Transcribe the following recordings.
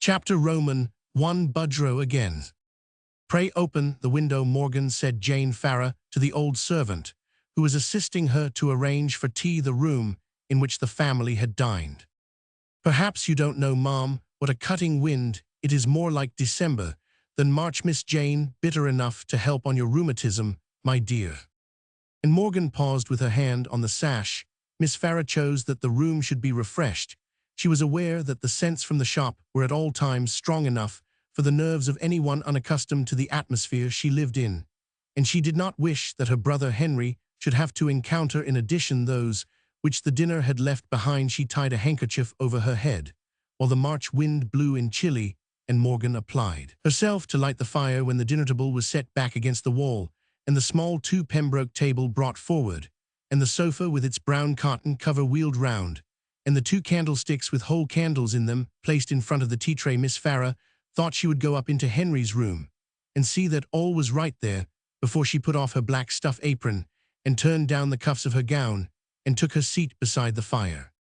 Chapter Roman 1 Budrow again. Pray open the window, Morgan, said Jane Farrar to the old servant, who was assisting her to arrange for tea the room in which the family had dined. Perhaps you don't know, ma'am, what a cutting wind it is, more like December than March, Miss Jane, bitter enough to help on your rheumatism, my dear. And Morgan paused with her hand on the sash. Miss Farrar chose that the room should be refreshed. She was aware that the scents from the shop were at all times strong enough for the nerves of anyone unaccustomed to the atmosphere she lived in, and she did not wish that her brother Henry should have to encounter in addition those which the dinner had left behind. She tied a handkerchief over her head, while the March wind blew in chilly, and Morgan applied herself to light the fire when the dinner table was set back against the wall, and the small 2 Pembroke table brought forward, and the sofa with its brown cotton cover wheeled round, and the 2 candlesticks with whole candles in them placed in front of the tea tray. Miss Farrar thought she would go up into Henry's room and see that all was right there before she put off her black stuff apron and turned down the cuffs of her gown and took her seat beside the fire.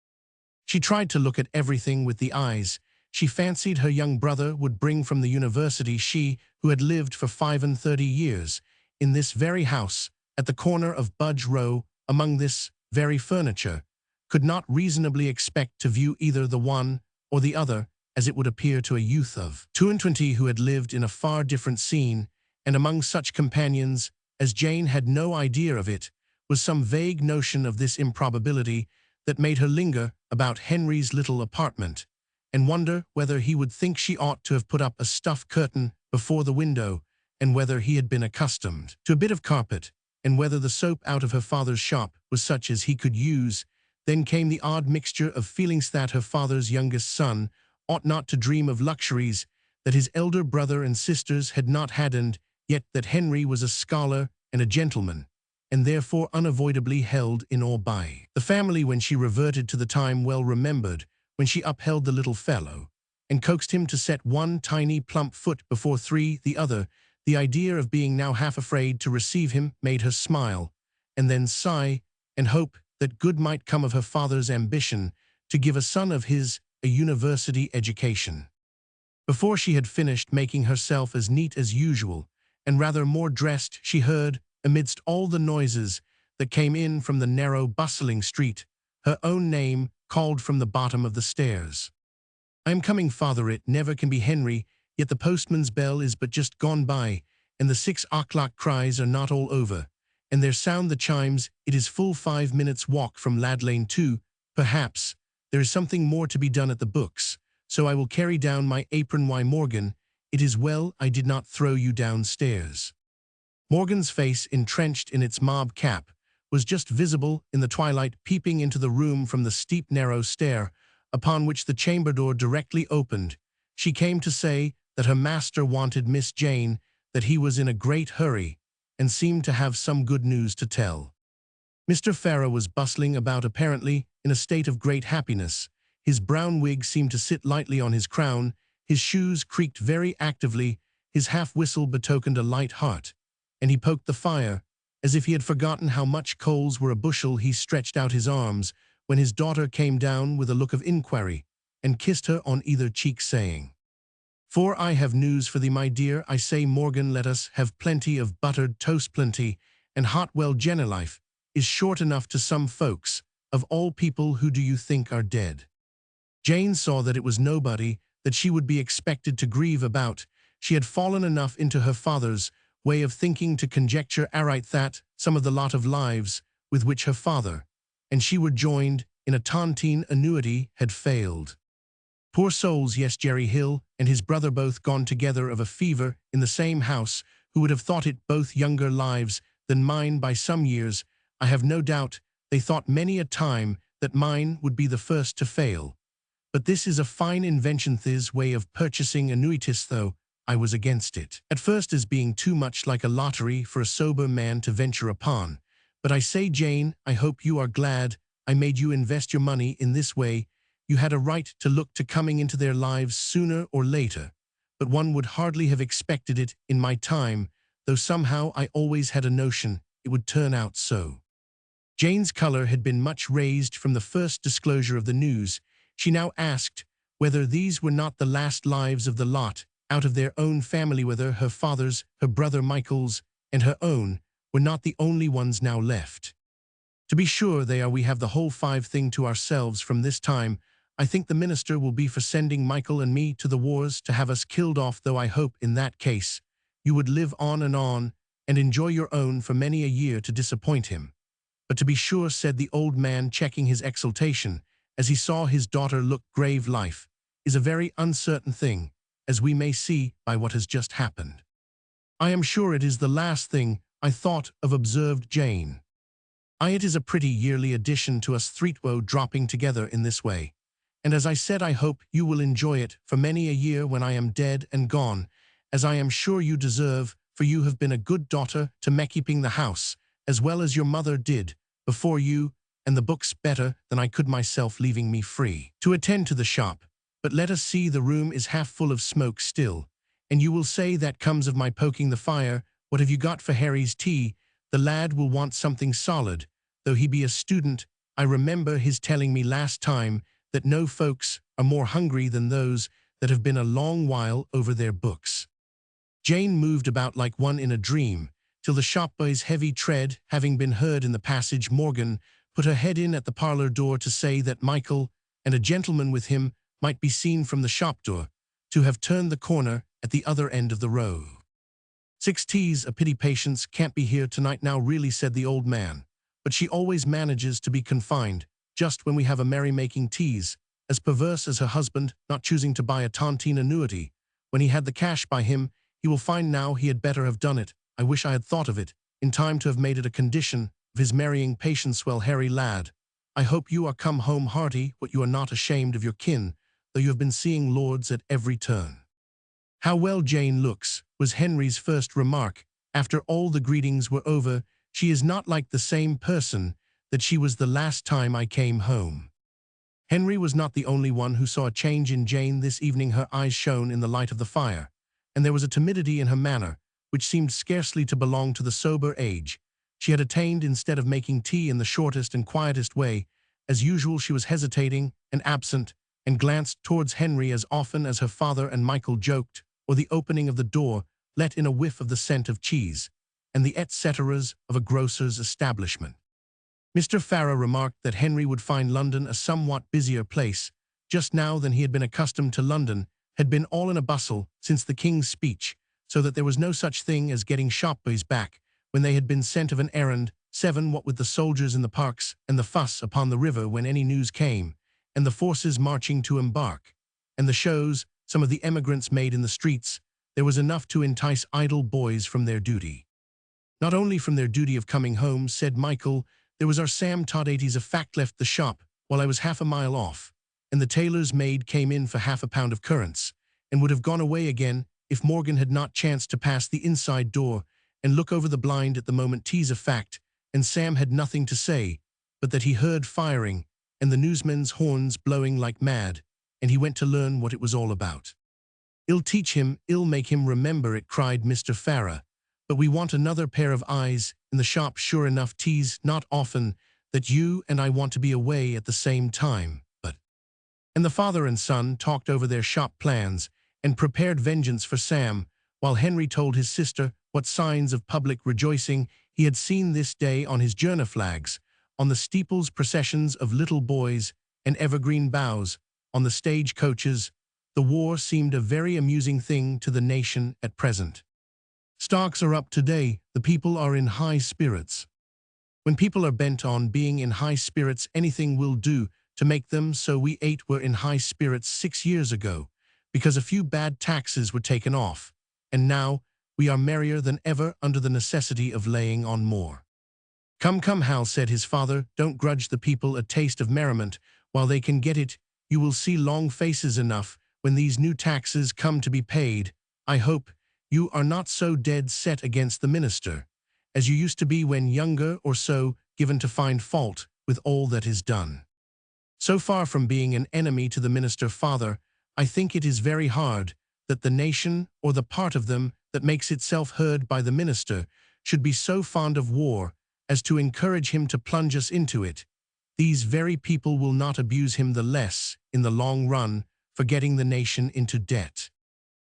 She tried to look at everything with the eyes she fancied her young brother would bring from the university. She, who had lived for 35 years in this very house at the corner of Budge Row among this very furniture, could not reasonably expect to view either the one or the other as it would appear to a youth of 22 who had lived in a far different scene, and among such companions as Jane had no idea of it, was some vague notion of this improbability that made her linger about Henry's little apartment, and wonder whether he would think she ought to have put up a stuff curtain before the window, and whether he had been accustomed to a bit of carpet, and whether the soap out of her father's shop was such as he could use. Then came the odd mixture of feelings that her father's youngest son ought not to dream of luxuries that his elder brother and sisters had not had, and yet that Henry was a scholar and a gentleman, and therefore unavoidably held in awe by the family. When she reverted to the time well remembered when she upheld the little fellow and coaxed him to set one tiny plump foot before 3 the other, the idea of being now half afraid to receive him made her smile, and then sigh, and hope that good might come of her father's ambition to give a son of his a university education. Before she had finished making herself as neat as usual, and rather more dressed, she heard, amidst all the noises that came in from the narrow, bustling street, her own name called from the bottom of the stairs. "I am coming, father. It never can be Henry, yet the postman's bell is but just gone by, and the 6 o'clock cries are not all over, and there sound the chimes. It is full 5 minutes' walk from Lad Lane too. Perhaps there is something more to be done at the books, so I will carry down my apron. Why, Morgan, it is well I did not throw you downstairs." Morgan's face, entrenched in its mob cap, was just visible in the twilight, peeping into the room from the steep narrow stair upon which the chamber door directly opened. She came to say that her master wanted Miss Jane, that he was in a great hurry, and seemed to have some good news to tell. Mr. Farrar was bustling about, apparently in a state of great happiness. His brown wig seemed to sit lightly on his crown, his shoes creaked very actively, his half-whistle betokened a light heart, and he poked the fire, as if he had forgotten how much coals were a bushel. He stretched out his arms when his daughter came down with a look of inquiry, and kissed her on either cheek, saying, "For I have news for thee, my dear. I say, Morgan, let us have plenty of buttered toast. Plenty and hot. Well, Jenna, life is short enough to some folks. Of all people, who do you think are dead?" Jane saw that it was nobody that she would be expected to grieve about. She had fallen enough into her father's way of thinking to conjecture aright that some of the lot of lives with which her father and she were joined in a tontine annuity had failed. Poor souls, yes, Jerry Hill and his brother both gone together of a fever in the same house, who would have thought it both younger lives than mine by some years. I have no doubt they thought many a time that mine would be the first to fail. But this is a fine invention, this way of purchasing annuities, though I was against it at first as being too much like a lottery for a sober man to venture upon. But I say, Jane, I hope you are glad I made you invest your money in this way. You had a right to look to coming into their lives sooner or later, but one would hardly have expected it in my time, though somehow I always had a notion it would turn out so." Jane's color had been much raised from the first disclosure of the news. She now asked whether these were not the last lives of the lot, out of their own family, whether her father's, her brother Michael's, and her own were not the only ones now left. To be sure they are, we have the whole five thing to ourselves from this time. I think the minister will be for sending Michael and me to the wars to have us killed off, though I hope in that case you would live on and enjoy your own for many a year to disappoint him. But to be sure, said the old man, checking his exultation, as he saw his daughter look grave, life is a very uncertain thing, as we may see by what has just happened. I am sure it is the last thing I thought of, observed Jane. It is a pretty yearly addition to us threetwo dropping together in this way, and as I said, I hope you will enjoy it for many a year when I am dead and gone, as I am sure you deserve, for you have been a good daughter to me, keeping the house, as well as your mother did, before you, and the books better than I could myself, leaving me free to attend to the shop. But let us see, the room is half full of smoke still, and you will say that comes of my poking the fire. What have you got for Harry's tea? The lad will want something solid, though he be a student. I remember his telling me last time that no folks are more hungry than those that have been a long while over their books. Jane moved about like one in a dream, till the shopboy's heavy tread having been heard in the passage, Morgan put her head in at the parlor door to say that Michael and a gentleman with him might be seen from the shop door to have turned the corner at the other end of the row. 6 teas, a pity Patience can't be here tonight now, really, said the old man, but she always manages to be confined just when we have a merry-making teas, as perverse as her husband not choosing to buy a tontine annuity when he had the cash by him. He will find now he had better have done it. I wish I had thought of it in time to have made it a condition of his marrying Patience. Well, Harry lad, I hope you are come home hearty, what you are not ashamed of your kin, though you have been seeing lords at every turn. How well Jane looks, was Henry's first remark, after all the greetings were over. She is not like the same person that she was the last time I came home. Henry was not the only one who saw a change in Jane this evening. Her eyes shone in the light of the fire, and there was a timidity in her manner which seemed scarcely to belong to the sober age she had attained. Instead of making tea in the shortest and quietest way, as usual, she was hesitating and absent, and glanced towards Henry as often as her father and Michael joked, or the opening of the door let in a whiff of the scent of cheese, and the et ceteras of a grocer's establishment. Mr. Farrar remarked that Henry would find London a somewhat busier place just now than he had been accustomed to. London had been all in a bustle since the King's speech, so that there was no such thing as getting shopboys back when they had been sent of an errand. 7. What with the soldiers in the parks, and the fuss upon the river when any news came, and the forces marching to embark, and the shows some of the emigrants made in the streets, there was enough to entice idle boys from their duty. Not only from their duty of coming home, said Michael, there was our Sam Todd. 80's a fact left the shop while I was half a mile off, and the tailor's maid came in for half a pound of currants, and would have gone away again if Morgan had not chanced to pass the inside door and look over the blind at the moment. 'Tis a fact, and Sam had nothing to say, but that he heard firing and the newsmen's horns blowing like mad, and he went to learn what it was all about. I'll teach him, I'll make him remember it, cried Mr. Farrar. But we want another pair of eyes in the shop, sure enough. 'Tis not often that you and I want to be away at the same time, but—" And the father and son talked over their shop plans and prepared vengeance for Sam, while Henry told his sister what signs of public rejoicing he had seen this day on his journey flags, on the steeples processions of little boys and evergreen boughs, on the stage coaches. The war seemed a very amusing thing to the nation at present. Stocks are up today, the people are in high spirits. When people are bent on being in high spirits, anything will do to make them so. We 8 were in high spirits 6 years ago, because a few bad taxes were taken off, and now we are merrier than ever under the necessity of laying on more. Come, come, Hal, said his father, don't grudge the people a taste of merriment while they can get it. You will see long faces enough when these new taxes come to be paid. I hope you are not so dead set against the minister as you used to be when younger, or so given to find fault with all that is done. So far from being an enemy to the minister, father, I think it is very hard that the nation, or the part of them that makes itself heard by the minister, should be so fond of war as to encourage him to plunge us into it. These very people will not abuse him the less in the long run for getting the nation into debt.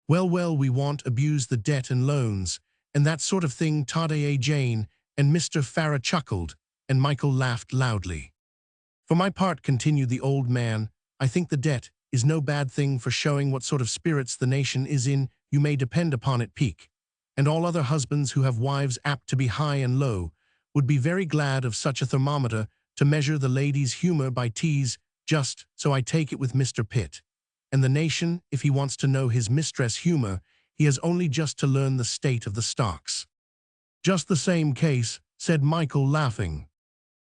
Well, we won't abuse the debt and loans, and that sort of thing, Tade Jane, and Mr. Farrar chuckled, and Michael laughed loudly. For my part, continued the old man, I think the debt is no bad thing for showing what sort of spirits the nation is in, you may depend upon it, Peak. And all other husbands who have wives apt to be high and low would be very glad of such a thermometer to measure the lady's humor by teas, just so I take it with Mr. Pitt. And the nation, if he wants to know his mistress' humor, he has only just to learn the state of the stocks. Just the same case, said Michael, laughing.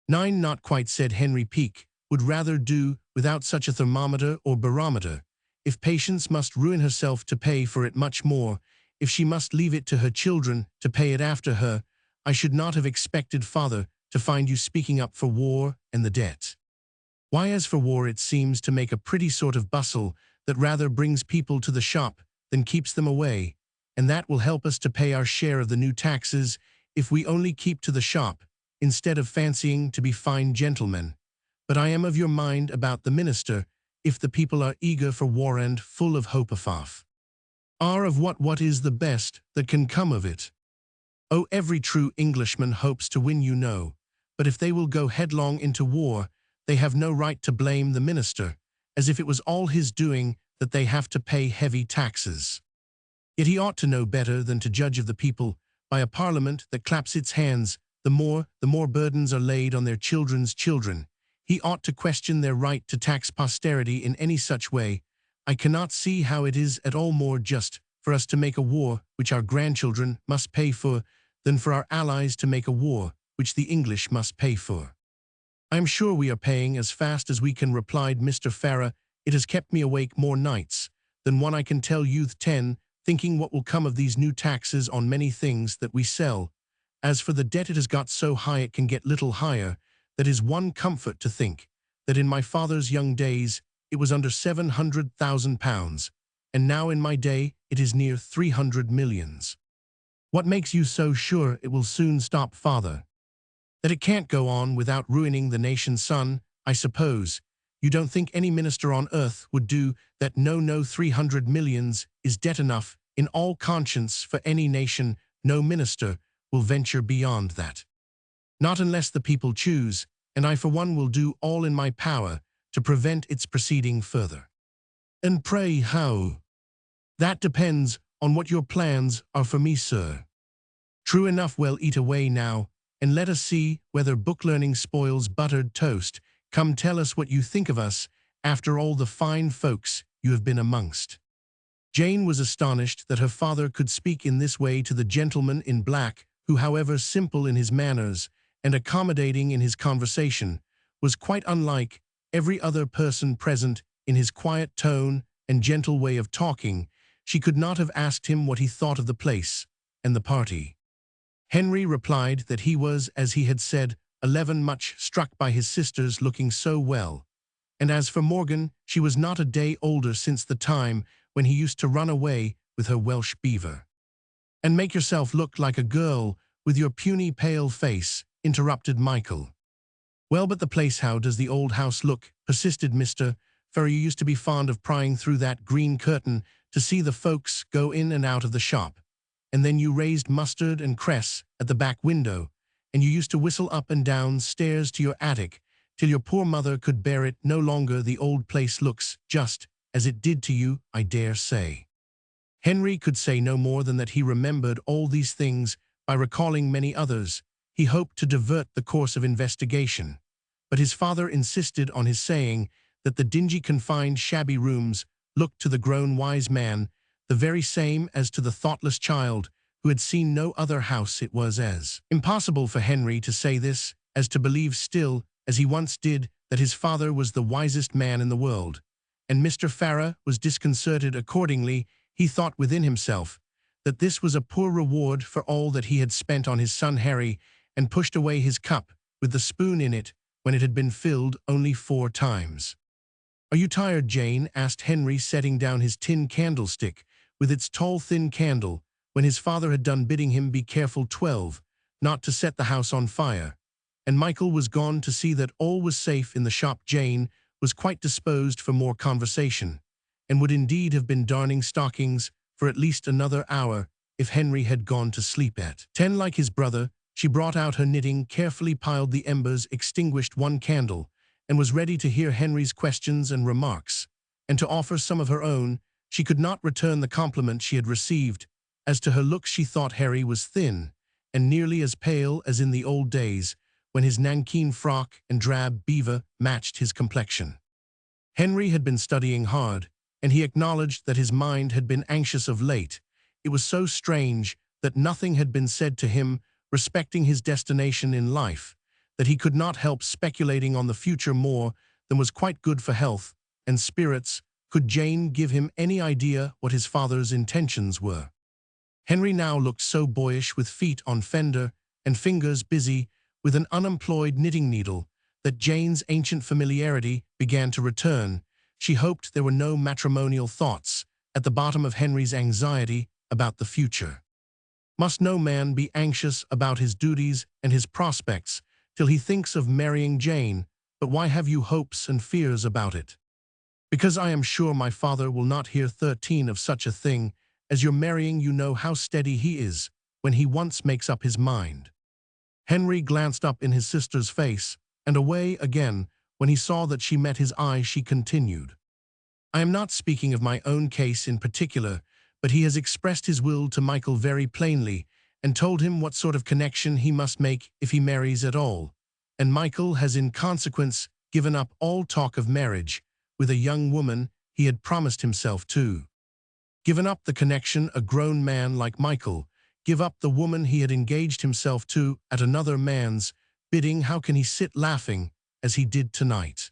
Nine, not quite, said Henry Peake, would rather do without such a thermometer or barometer. If Patience must ruin herself to pay for it much more, if she must leave it to her children to pay it after her, I should not have expected, father, to find you speaking up for war and the debt. Why, as for war, it seems to make a pretty sort of bustle that rather brings people to the shop than keeps them away, and that will help us to pay our share of the new taxes if we only keep to the shop, instead of fancying to be fine gentlemen. But I am of your mind about the minister, if the people are eager for war and full of hope of what is the best that can come of it. Oh, every true Englishman hopes to win, you know, but if they will go headlong into war, they have no right to blame the minister, as if it was all his doing that they have to pay heavy taxes. Yet he ought to know better than to judge of the people by a parliament that claps its hands. The more burdens are laid on their children's children. He ought to question their right to tax posterity in any such way. I cannot see how it is at all more just for us to make a war which our grandchildren must pay for than for our allies to make a war which the English must pay for. I am sure we are paying as fast as we can, replied Mr. Farrar. It has kept me awake more nights than one, I can tell you, 10, thinking what will come of these new taxes on many things that we sell. As for the debt, it has got so high it can get little higher. That is one comfort to think that in my father's young days it was under £700,000, and now in my day it is near 300 millions. What makes you so sure it will soon stop, father? That it can't go on without ruining the nation's son, I suppose. You don't think any minister on earth would do that? No, 300 millions is debt enough in all conscience for any nation. No minister will venture beyond that. Not unless the people choose, and I for one will do all in my power to prevent its proceeding further. And pray how? That depends on what your plans are for me, sir. True enough. Well, eat away now, and let us see whether book learning spoils buttered toast. Come, tell us what you think of us, after all the fine folks you have been amongst. Jane was astonished that her father could speak in this way to the gentleman in black, who, however simple in his manners and accommodating in his conversation, was quite unlike every other person present in his quiet tone and gentle way of talking. She could not have asked him what he thought of the place and the party. Henry replied that he was, as he had said, 11, much struck by his sisters looking so well. And as for Morgan, she was not a day older since the time when he used to run away with her Welsh beaver. And make yourself look like a girl with your puny pale face, interrupted Michael. Well, but the place, how does the old house look? Persisted Mr. Farrar. You used to be fond of prying through that green curtain to see the folks go in and out of the shop. And then you raised mustard and cress at the back window, and you used to whistle up and down stairs to your attic, till your poor mother could bear it no longer. The old place looks just as it did to you, I dare say. Henry could say no more than that he remembered all these things by recalling many others. He hoped to divert the course of investigation, but his father insisted on his saying that the dingy, confined, shabby rooms looked to the grown wise man the very same as to the thoughtless child who had seen no other house. It was as impossible for Henry to say this as to believe still, as he once did, that his father was the wisest man in the world. And Mr. Farrar was disconcerted accordingly. He thought within himself that this was a poor reward for all that he had spent on his son Harry, and pushed away his cup with the spoon in it when it had been filled only 4 times. Are you tired, Jane? asked Henry, setting down his tin candlestick with its tall thin candle, when his father had done bidding him be careful, 12, not to set the house on fire. And Michael was gone to see that all was safe in the shop. Jane was quite disposed for more conversation, and would indeed have been darning stockings for at least another hour if Henry had gone to sleep at 10. Like his brother, she brought out her knitting, carefully piled the embers, extinguished one candle, and was ready to hear Henry's questions and remarks, and to offer some of her own. She could not return the compliment she had received. As to her looks, she thought Harry was thin, and nearly as pale as in the old days, when his nankeen frock and drab beaver matched his complexion. Henry had been studying hard, and he acknowledged that his mind had been anxious of late. It was so strange that nothing had been said to him respecting his destination in life, that he could not help speculating on the future more than was quite good for health and spirits. Could Jane give him any idea what his father's intentions were? Henry now looked so boyish, with feet on fender and fingers busy with an unemployed knitting needle, that Jane's ancient familiarity began to return. She hoped there were no matrimonial thoughts at the bottom of Henry's anxiety about the future. Must no man be anxious about his duties and his prospects till he thinks of marrying Jane? But why have you hopes and fears about it? Because I am sure my father will not hear 13 of such a thing as your marrying. You know how steady he is when he once makes up his mind. Henry glanced up in his sister's face and away again. When he saw that she met his eye, she continued, I am not speaking of my own case in particular, but he has expressed his will to Michael very plainly, and told him what sort of connection he must make if he marries at all. And Michael has in consequence given up all talk of marriage with a young woman he had promised himself to. Given up the connection? A grown man like Michael give up the woman he had engaged himself to at another man's bidding? How can he sit laughing as he did tonight?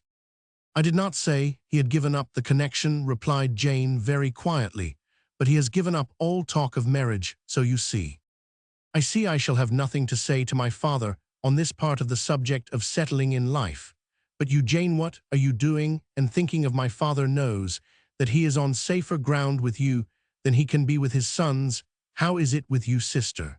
I did not say he had given up the connection, replied Jane very quietly, but he has given up all talk of marriage, so you see. I see I shall have nothing to say to my father on this part of the subject of settling in life. But you, Jane, what are you doing and thinking of? My father knows that he is on safer ground with you than he can be with his sons. How is it with you, sister?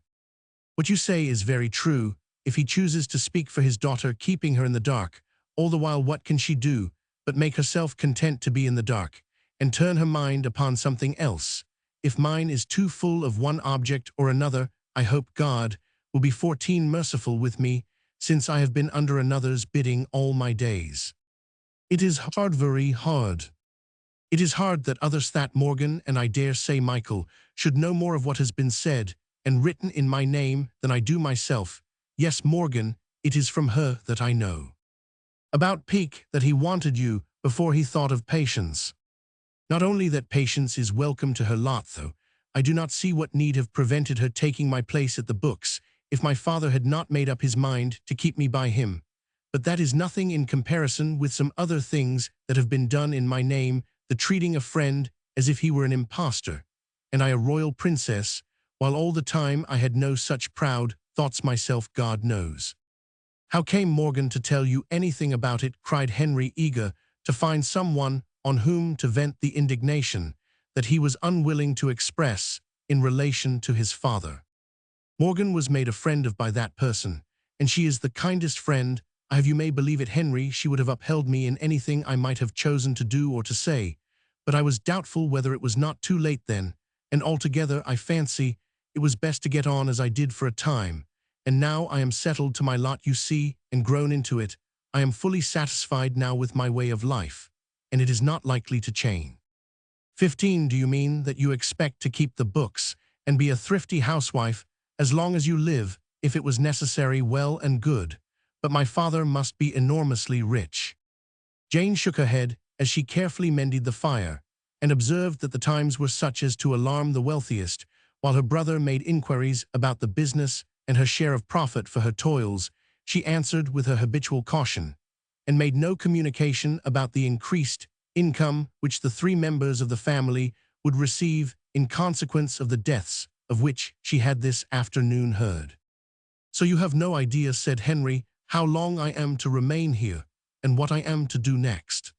What you say is very true. If he chooses to speak for his daughter, keeping her in the dark, all the while, what can she do but make herself content to be in the dark, and turn her mind upon something else? If mine is too full of one object or another, I hope God will be 14 merciful with me, since I have been under another's bidding all my days. It is hard, very hard. It is hard that others, that Morgan and I dare say Michael, should know more of what has been said and written in my name than I do myself. Yes, Morgan, it is from her that I know. About Peake, that he wanted you before he thought of Patience. Not only that Patience is welcome to her lot, though I do not see what need have prevented her taking my place at the books if my father had not made up his mind to keep me by him. But that is nothing in comparison with some other things that have been done in my name, the treating a friend as if he were an impostor, and I a royal princess, while all the time I had no such proud thoughts myself, God knows. How came Morgan to tell you anything about it? Cried Henry, eager to find someone on whom to vent the indignation that he was unwilling to express in relation to his father. Morgan was made a friend of by that person, and she is the kindest friend I have. You may believe it, Henry, she would have upheld me in anything I might have chosen to do or to say, but I was doubtful whether it was not too late then, and altogether I fancy it was best to get on as I did for a time. And now I am settled to my lot, you see, and grown into it. I am fully satisfied now with my way of life, and it is not likely to change. 15. Do you mean that you expect to keep the books and be a thrifty housewife as long as you live? If it was necessary, well and good, but my father must be enormously rich. Jane shook her head as she carefully mended the fire, and observed that the times were such as to alarm the wealthiest, while her brother made inquiries about the business and her share of profit for her toils. She answered with her habitual caution, and made no communication about the increased income which the 3 members of the family would receive in consequence of the deaths of which she had this afternoon heard. So you have no idea, said Henry, how long I am to remain here, and what I am to do next.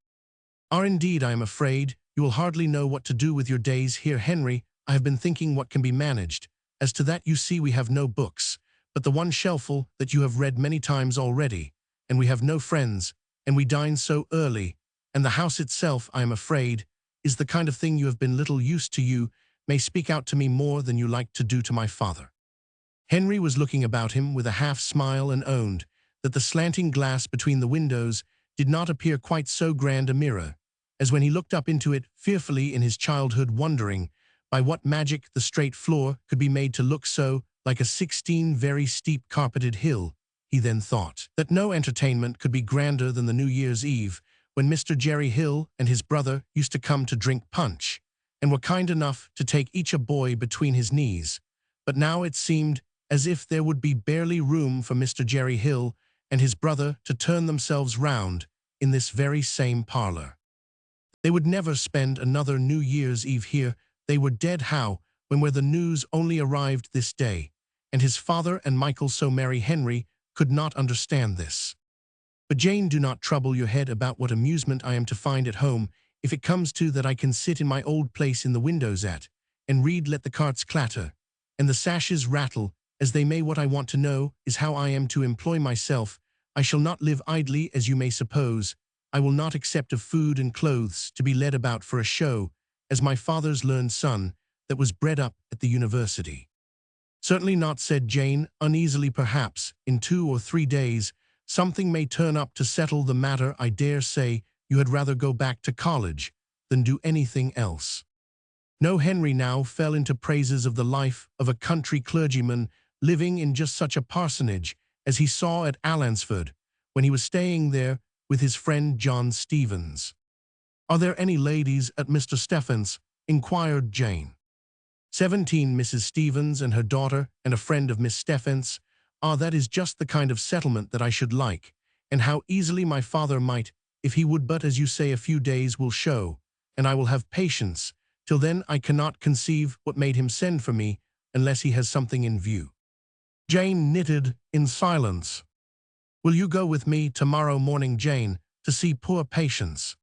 Indeed, I am afraid you will hardly know what to do with your days here, Henry. I have been thinking what can be managed. As to that, you see, we have no books, but the one shelfful that you have read many times already, and we have no friends, and we dine so early, and the house itself, I am afraid, is the kind of thing you have been little used to. You may speak out to me more than you like to do to my father." Henry was looking about him with a half-smile and owned that the slanting glass between the windows did not appear quite so grand a mirror, as when he looked up into it fearfully in his childhood, wondering by what magic the straight floor could be made to look so like a 16 very steep carpeted hill. He then thought that no entertainment could be grander than the New Year's Eve, when Mr. Jerry Hill and his brother used to come to drink punch, and were kind enough to take each a boy between his knees. But now it seemed as if there would be barely room for Mr. Jerry Hill and his brother to turn themselves round in this very same parlor. They would never spend another New Year's Eve here. They were dead how, when where the news only arrived this day, and his father and Michael so merry. Henry could not understand this. "But Jane, do not trouble your head about what amusement I am to find at home, if it comes to that I can sit in my old place in the windows and read, let the carts clatter, and the sashes rattle, as they may. What I want to know is how I am to employ myself. I shall not live idly, as you may suppose. I will not accept of food and clothes to be led about for a show, as my father's learned son, that was bred up at the university." "Certainly not," said Jane, uneasily. "Perhaps, in 2 or 3 days, something may turn up to settle the matter. I dare say you had rather go back to college than do anything else." No, Henry now fell into praises of the life of a country clergyman living in just such a parsonage as he saw at Allansford, when he was staying there with his friend John Stevens. "Are there any ladies at Mr. Stephen's?" inquired Jane. 17, Mrs. Stevens and her daughter, and a friend of Miss Stephen's. "Ah, that is just the kind of settlement that I should like, and how easily my father might, if he would. But as you say, a few days will show, and I will have patience. Till then I cannot conceive what made him send for me, unless he has something in view." Jane knitted in silence. "Will you go with me tomorrow morning, Jane, to see poor Patience?"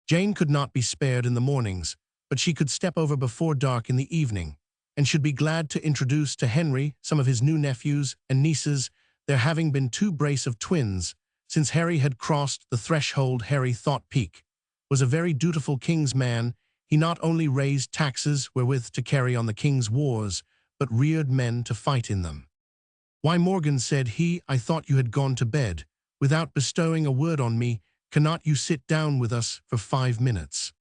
Jane could not be spared in the mornings, but she could step over before dark in the evening, and should be glad to introduce to Henry some of his new nephews and nieces, there having been 2 brace of twins since Harry had crossed the threshold. Harry thought Peake was a very dutiful king's man. He not only raised taxes wherewith to carry on the king's wars, but reared men to fight in them. "Why, Morgan," said he, "I thought you had gone to bed, without bestowing a word on me. Cannot you sit down with us for 5 minutes?"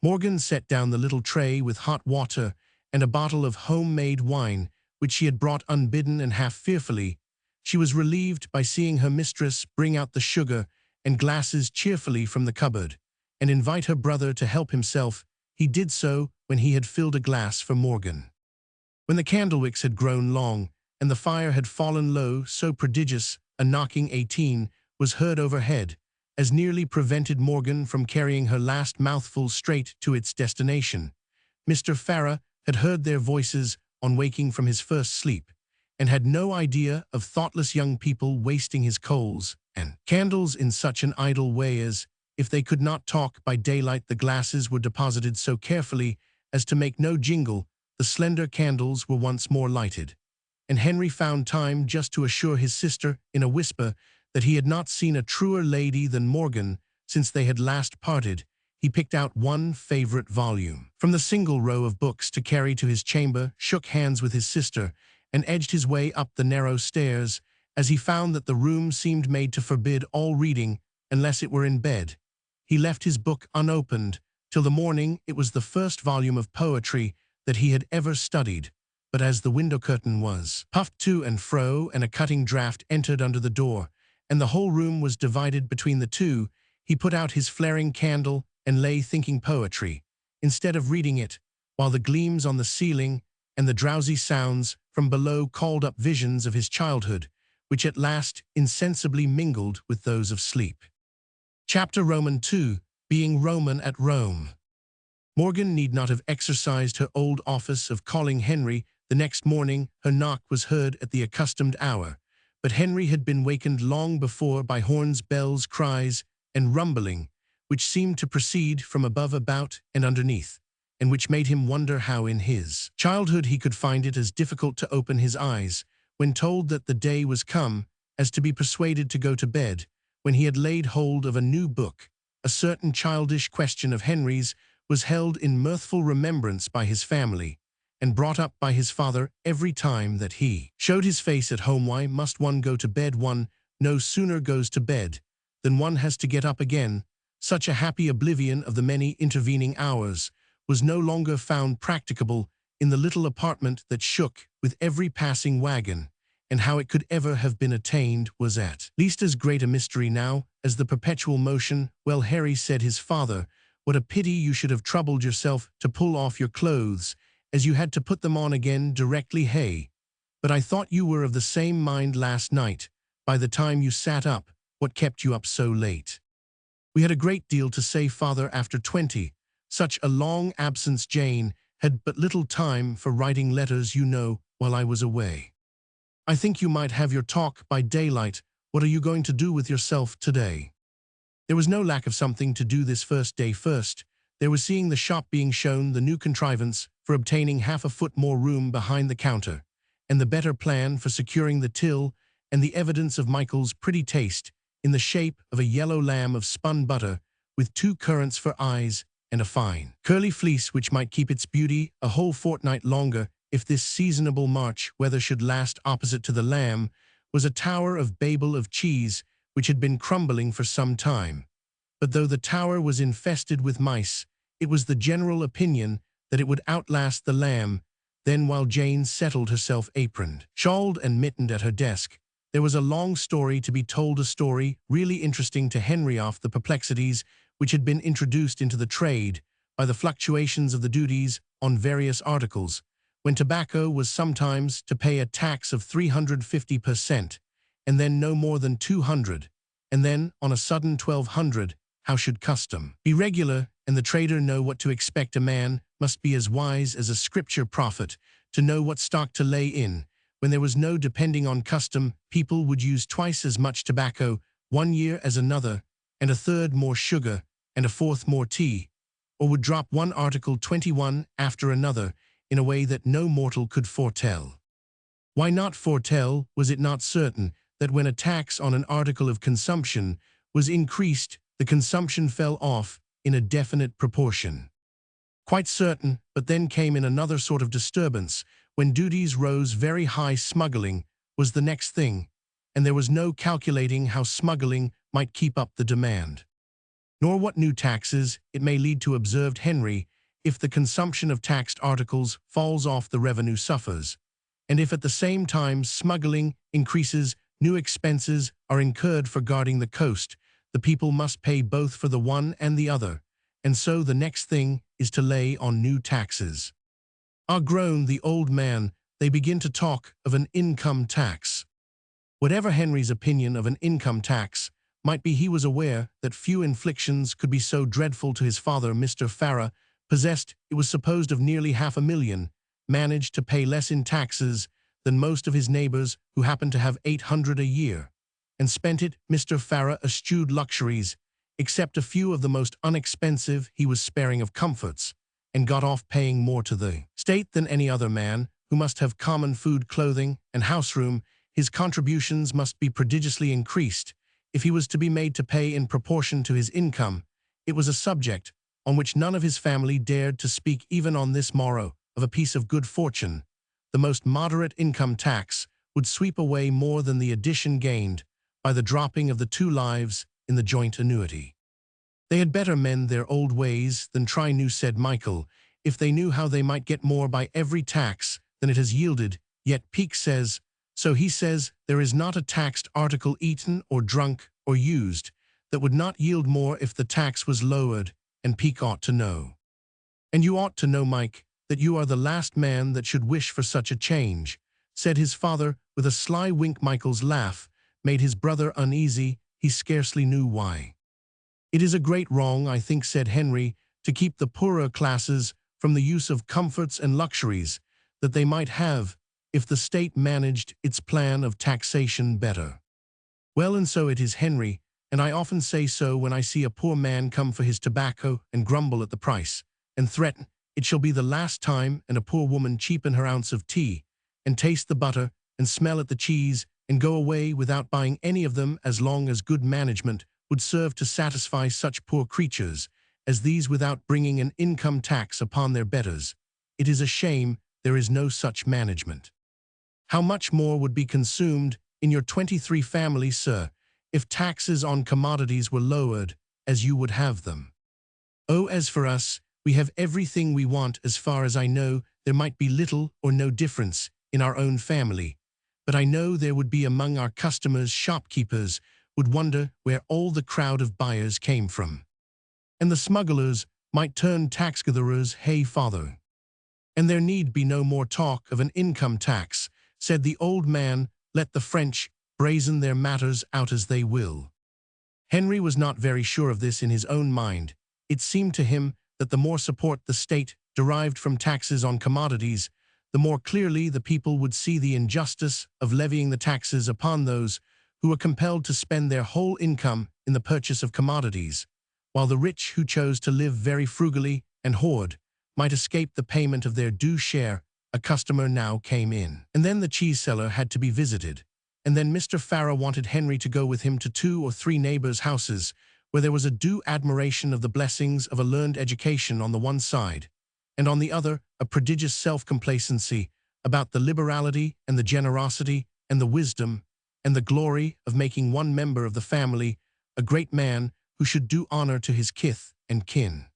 Morgan set down the little tray with hot water and a bottle of homemade wine, which she had brought unbidden and half fearfully. She was relieved by seeing her mistress bring out the sugar and glasses cheerfully from the cupboard, and invite her brother to help himself. He did so when he had filled a glass for Morgan. When the candlewicks had grown long, and the fire had fallen low, so prodigious a knocking 18 was heard overhead, as nearly prevented Morgan from carrying her last mouthful straight to its destination. Mr. Farrar had heard their voices on waking from his first sleep, and had no idea of thoughtless young people wasting his coals and candles in such an idle way as, if they could not talk by daylight, the glasses were deposited so carefully as to make no jingle. The slender candles were once more lighted, and Henry found time just to assure his sister in a whisper that he had not seen a truer lady than Morgan since they had last parted. He picked out one favorite volume from the single row of books to carry to his chamber, shook hands with his sister, and edged his way up the narrow stairs, as he found that the room seemed made to forbid all reading unless it were in bed. He left his book unopened till the morning. It was the first volume of poetry that he had ever studied, but as the window curtain was puffed to and fro and a cutting draught entered under the door, and the whole room was divided between the two, he put out his flaring candle and lay thinking poetry, instead of reading it, while the gleams on the ceiling and the drowsy sounds from below called up visions of his childhood, which at last insensibly mingled with those of sleep. Chapter Roman 2, Being Roman at Rome. Morgan need not have exercised her old office of calling Henry. The next morning her knock was heard at the accustomed hour, but Henry had been wakened long before by horns, bells, cries, and rumbling, which seemed to proceed from above, about, and underneath, and which made him wonder how in his childhood he could find it as difficult to open his eyes when told that the day was come, as to be persuaded to go to bed, when he had laid hold of a new book. A certain childish question of Henry's was held in mirthful remembrance by his family, and brought up by his father every time that he showed his face at home. Why must one go to bed? One no sooner goes to bed than one has to get up again. Such a happy oblivion of the many intervening hours was no longer found practicable in the little apartment that shook with every passing wagon, and how it could ever have been attained was at least as great a mystery now as the perpetual motion. Well, Harry, said his father, what a pity you should have troubled yourself to pull off your clothes, as you had to put them on again directly. Hey, but I thought you were of the same mind last night, by the time you sat up. What kept you up so late? We had a great deal to say, father, after 20. Such a long absence. Jane had but little time for writing letters, you know, while I was away. I think you might have your talk by daylight. What are you going to do with yourself today? There was no lack of something to do this first day. First, there was seeing the shop being shown the new contrivance for obtaining half a foot more room behind the counter, and the better plan for securing the till, and the evidence of Michael's pretty taste in the shape of a yellow lamb of spun butter with 2 currants for eyes and a fine curly fleece which might keep its beauty a whole fortnight longer if this seasonable March weather should last. Opposite to the lamb was a tower of Babel of cheese which had been crumbling for some time. But though the tower was infested with mice, it was the general opinion that it would outlast the lamb. Then, while Jane settled herself, aproned, shawled, and mittened at her desk, there was a long story to be told, a story really interesting to Henry of the perplexities which had been introduced into the trade by the fluctuations of the duties on various articles, when tobacco was sometimes to pay a tax of 350%, and then no more than 200, and then on a sudden 1200. How should custom be regular and the trader know what to expect? A man must be as wise as a scripture prophet to know what stock to lay in. When there was no depending on custom, people would use twice as much tobacco one year as another, and a third more sugar, and a fourth more tea, or would drop one article 21 after another in a way that no mortal could foretell. Why not foretell? Was it not certain that when a tax on an article of consumption was increased, the consumption fell off in a definite proportion? Quite certain, but then came in another sort of disturbance. When duties rose very high, smuggling was the next thing, and there was no calculating how smuggling might keep up the demand, nor what new taxes it may lead to. Observed Henry, if the consumption of taxed articles falls off, the revenue suffers, and if at the same time smuggling increases, new expenses are incurred for guarding the coast. The people must pay both for the one and the other, and so the next thing is to lay on new taxes. Ah, groaned the old man, they begin to talk of an income tax. Whatever Henry's opinion of an income tax might be, he was aware that few inflictions could be so dreadful to his father. Mr. Farrar possessed, it was supposed, of nearly $500,000, managed to pay less in taxes than most of his neighbors who happened to have $800 a year, and spent it. Mr. Farrar eschewed luxuries, except a few of the most unexpensive. He was sparing of comforts, and got off paying more to the state than any other man who must have common food, clothing, and house room. His contributions must be prodigiously increased if he was to be made to pay in proportion to his income. It was a subject on which none of his family dared to speak even on this morrow of a piece of good fortune. The most moderate income tax would sweep away more than the addition gained by the dropping of the 2 lives in the joint annuity. They had better mend their old ways than try new, said Michael, if they knew how they might get more by every tax than it has yielded. Yet Peake says, so he says, there is not a taxed article eaten or drunk or used that would not yield more if the tax was lowered, and Peake ought to know. And you ought to know, Mike, that you are the last man that should wish for such a change, said his father with a sly wink. Michael's laugh made his brother uneasy, he scarcely knew why. It is a great wrong, I think, said Henry, to keep the poorer classes from the use of comforts and luxuries that they might have if the state managed its plan of taxation better. Well, and so it is, Henry, and I often say so when I see a poor man come for his tobacco and grumble at the price, and threaten it shall be the last time, and a poor woman cheapen her ounce of tea, and taste the butter, and smell at the cheese, and go away without buying any of them, as long as good management would serve to satisfy such poor creatures, as these without bringing an income tax upon their betters. It is a shame there is no such management. How much more would be consumed in your 23 families, sir, if taxes on commodities were lowered as you would have them? Oh, as for us, we have everything we want. As far as I know, there might be little or no difference in our own family, but I know there would be among our customers shopkeepers would wonder where all the crowd of buyers came from. And the smugglers might turn tax-gatherers, hey father. And there need be no more talk of an income tax, said the old man, let the French brazen their matters out as they will. Henry was not very sure of this in his own mind. It seemed to him that the more support the state derived from taxes on commodities, the more clearly the people would see the injustice of levying the taxes upon those who were compelled to spend their whole income in the purchase of commodities, while the rich who chose to live very frugally and hoard might escape the payment of their due share. A customer now came in, and then the cheese seller had to be visited, and then Mr. Farrar wanted Henry to go with him to 2 or 3 neighbors' houses, where there was a due admiration of the blessings of a learned education on the one side, and on the other a prodigious self-complacency about the liberality and the generosity and the wisdom and the glory of making one member of the family a great man who should do honor to his kith and kin.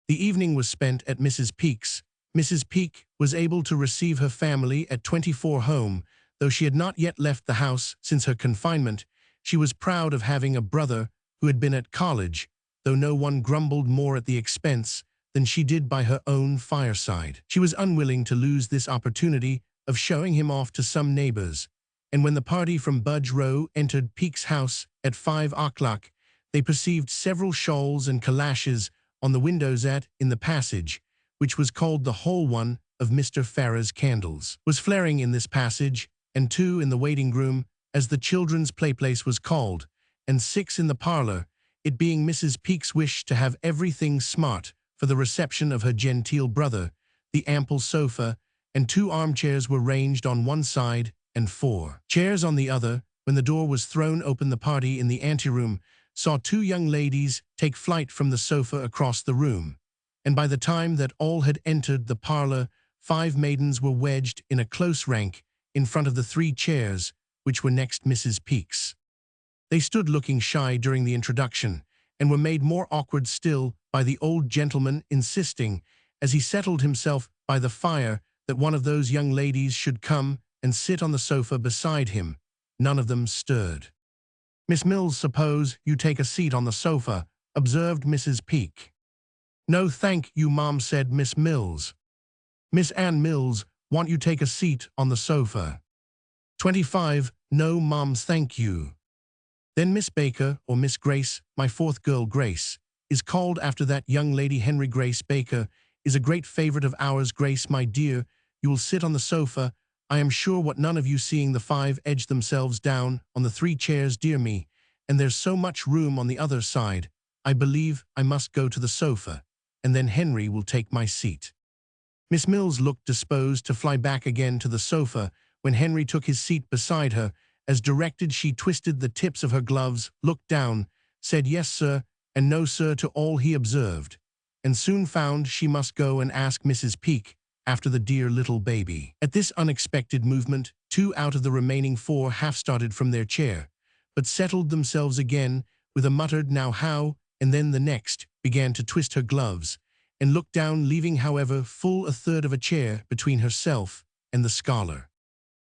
The evening was spent at Mrs. Peake's. Mrs. Peake was able to receive her family at 24 home, though she had not yet left the house since her confinement. She was proud of having a brother who had been at college, though no one grumbled more at the expense than she did by her own fireside. She was unwilling to lose this opportunity of showing him off to some neighbors, and when the party from Budge Row entered Peake's house at 5 o'clock, they perceived several shawls and calashes on the windows in the passage, which was called the hall. One of Mr. Farrar's candles was flaring in this passage, and 2 in the waiting room, as the children's playplace was called, and 6 in the parlor, it being Mrs. Peake's wish to have everything smart for the reception of her genteel brother. The ample sofa and 2 armchairs were ranged on one side and 4 chairs on the other. When the door was thrown open, the party in the anteroom saw 2 young ladies take flight from the sofa across the room, and by the time that all had entered the parlor, 5 maidens were wedged in a close rank in front of the 3 chairs which were next Mrs. Peake's. They stood looking shy during the introduction, and were made more awkward still by the old gentleman insisting, as he settled himself by the fire, that one of those young ladies should come and sit on the sofa beside him. None of them stirred. "Miss Mills, suppose you take a seat on the sofa," observed Mrs. Peake. "No, thank you, ma'am," said Miss Mills. "Miss Ann Mills, want you take a seat on the sofa." 25, "No, ma'am, thank you." Then Miss Baker, or Miss Grace, my 4th girl Grace, is called after that young lady. Henry Grace Baker is a great favorite of ours. Grace, my dear, you will sit on the sofa, I am sure. What, none of you? Seeing the 5 edge themselves down on the 3 chairs. Dear me, and there's so much room on the other side. I believe I must go to the sofa, and then Henry will take my seat. Miss Mills looked disposed to fly back again to the sofa when Henry took his seat beside her. As directed, she twisted the tips of her gloves, looked down, said yes, sir, and no, sir, to all he observed, and soon found she must go and ask Mrs. Peake after the dear little baby. At this unexpected movement, 2 out of the remaining 4 half started from their chair, but settled themselves again with a muttered "Now how?" and then the next began to twist her gloves, and look down, leaving, however, full a third of a chair between herself and the scholar.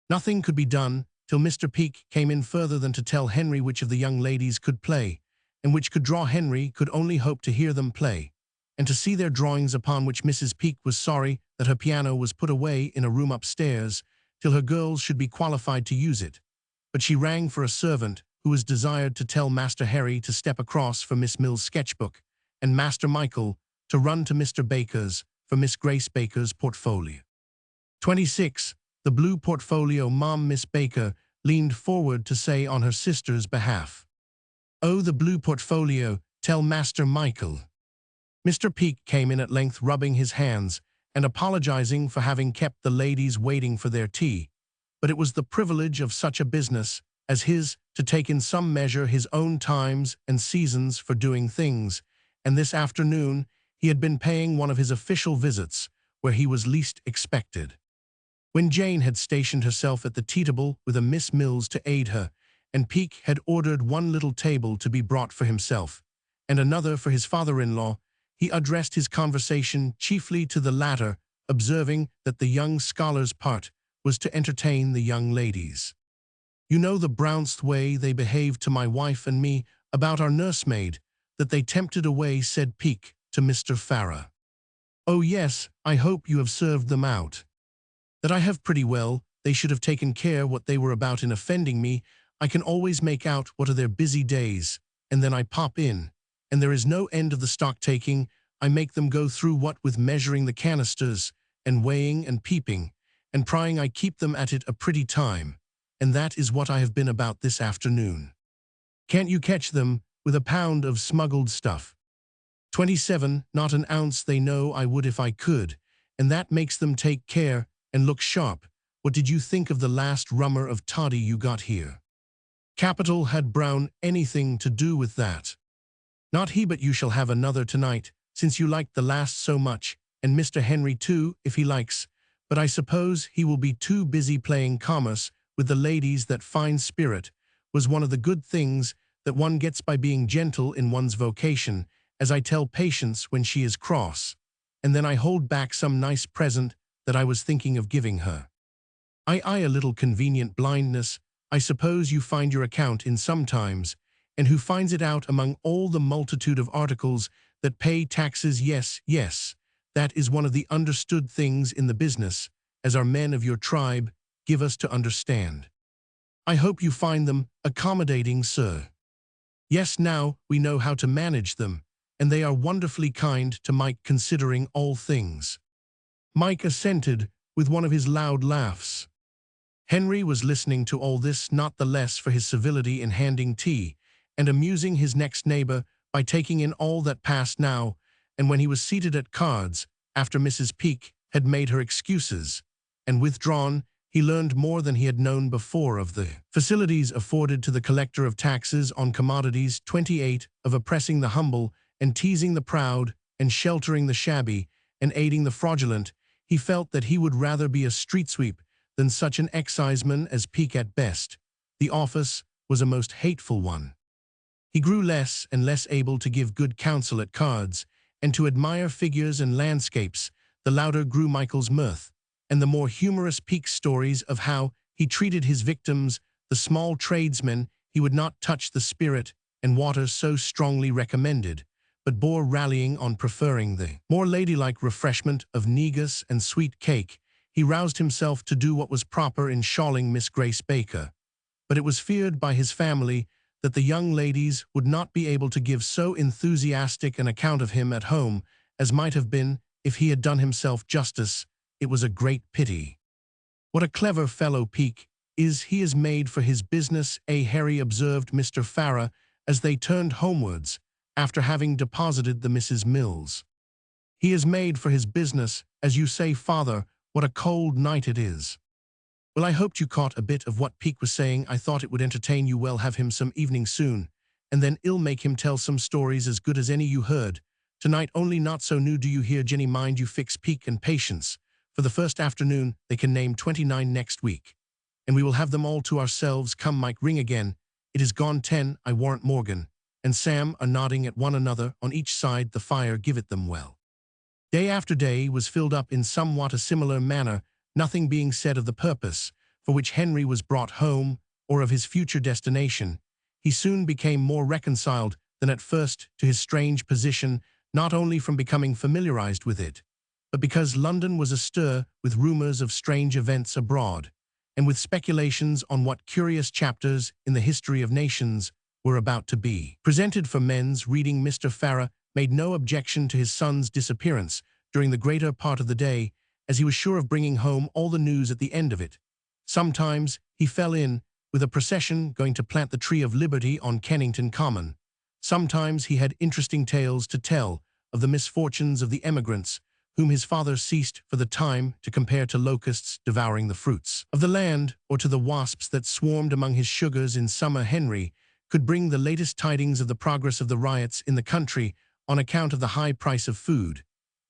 Nothing could be done till Mr. Peake came in further than to tell Henry which of the young ladies could play, and which could draw. Henry could only hope to hear them play, and to see their drawings, upon which Mrs. Peake was sorry that her piano was put away in a room upstairs till her girls should be qualified to use it. But she rang for a servant, who was desired to tell Master Harry to step across for Miss Mill's sketchbook, and Master Michael to run to Mr. Baker's for Miss Grace Baker's portfolio. 26. The blue portfolio, ma'am. Miss Baker leaned forward to say on her sister's behalf, "Oh, the blue portfolio, tell Master Michael." Mr. Peake came in at length, rubbing his hands and apologizing for having kept the ladies waiting for their tea, but it was the privilege of such a business as his to take in some measure his own times and seasons for doing things, and this afternoon he had been paying one of his official visits where he was least expected. When Jane had stationed herself at the tea table with a Miss Mills to aid her, and Peake had ordered one little table to be brought for himself, and another for his father-in-law, he addressed his conversation chiefly to the latter, observing that the young scholar's part was to entertain the young ladies. "You know the brownst way they behaved to my wife and me about our nursemaid, that they tempted away," said Peake to Mr. Farrar. "Oh yes, I hope you have served them out." "That I have pretty well. They should have taken care what they were about in offending me. I can always make out what are their busy days, and then I pop in, and there is no end of the stock-taking. I make them go through what with measuring the canisters, and weighing and peeping, and prying I keep them at it a pretty time, and that is what I have been about this afternoon. Can't you catch them with a pound of smuggled stuff? 27, not an ounce. They know I would if I could, and that makes them take care and look sharp. What did you think of the last rummer of toddy you got here?" "Capital. Had Brown anything to do with that?" "Not he, but you shall have another tonight, since you liked the last so much, and Mr. Henry too, if he likes, but I suppose he will be too busy playing commerce with the ladies. That fine spirit was one of the good things that one gets by being gentle in one's vocation, as I tell Patience when she is cross, and then I hold back some nice present that I was thinking of giving her. I a little convenient blindness, I suppose you find your account in sometimes, and who finds it out among all the multitude of articles that pay taxes? Yes, yes, that is one of the understood things in the business, as our men of your tribe give us to understand. I hope you find them accommodating, sir." "Yes, now we know how to manage them, and they are wonderfully kind to Mike considering all things." Mike assented with one of his loud laughs. Henry was listening to all this not the less for his civility in handing tea, and amusing his next neighbor by taking in all that passed now, and when he was seated at cards, after Mrs. Peake had made her excuses and withdrawn, he learned more than he had known before of the facilities afforded to the collector of taxes on commodities, 28, of oppressing the humble and teasing the proud and sheltering the shabby and aiding the fraudulent. He felt that he would rather be a street sweep than such an exciseman as Peake at best. The office was a most hateful one. He grew less and less able to give good counsel at cards, and to admire figures and landscapes. The louder grew Michael's mirth, and the more humorous Peake's stories of how he treated his victims, the small tradesmen. He would not touch the spirit and water so strongly recommended, but bore rallying on preferring the more ladylike refreshment of negus and sweet cake. He roused himself to do what was proper in shawling Miss Grace Baker, but it was feared by his family that the young ladies would not be able to give so enthusiastic an account of him at home as might have been if he had done himself justice. It was a great pity. "What a clever fellow Peake is. He is made for his business, Harry," observed Mr. Farrar as they turned homewards, after having deposited the Misses Mills. "He is made for his business, as you say, father. What a cold night it is." "Well, I hoped you caught a bit of what Peake was saying. I thought it would entertain you well. Have him some evening soon, and then I'll make him tell some stories as good as any you heard tonight, only not so new. Do you hear, Jenny? Mind you fix Peake and Patience for the first afternoon. They can name 29 next week, and we will have them all to ourselves. Come, Mike, ring again. It is gone 10, I warrant. Morgan and Sam are nodding at one another on each side the fire. Give it them well." Day after day was filled up in somewhat a similar manner, nothing being said of the purpose for which Henry was brought home or of his future destination. He soon became more reconciled than at first to his strange position, not only from becoming familiarized with it, but because London was astir with rumors of strange events abroad, and with speculations on what curious chapters in the history of nations were about to be presented for men's reading. Mr. Farrar made no objection to his son's disappearance during the greater part of the day, as he was sure of bringing home all the news at the end of it. Sometimes he fell in with a procession going to plant the tree of liberty on Kennington Common. Sometimes he had interesting tales to tell of the misfortunes of the emigrants, whom his father ceased for the time to compare to locusts devouring the fruits of the land, or to the wasps that swarmed among his sugars in summer. Henry could bring the latest tidings of the progress of the riots in the country on account of the high price of food,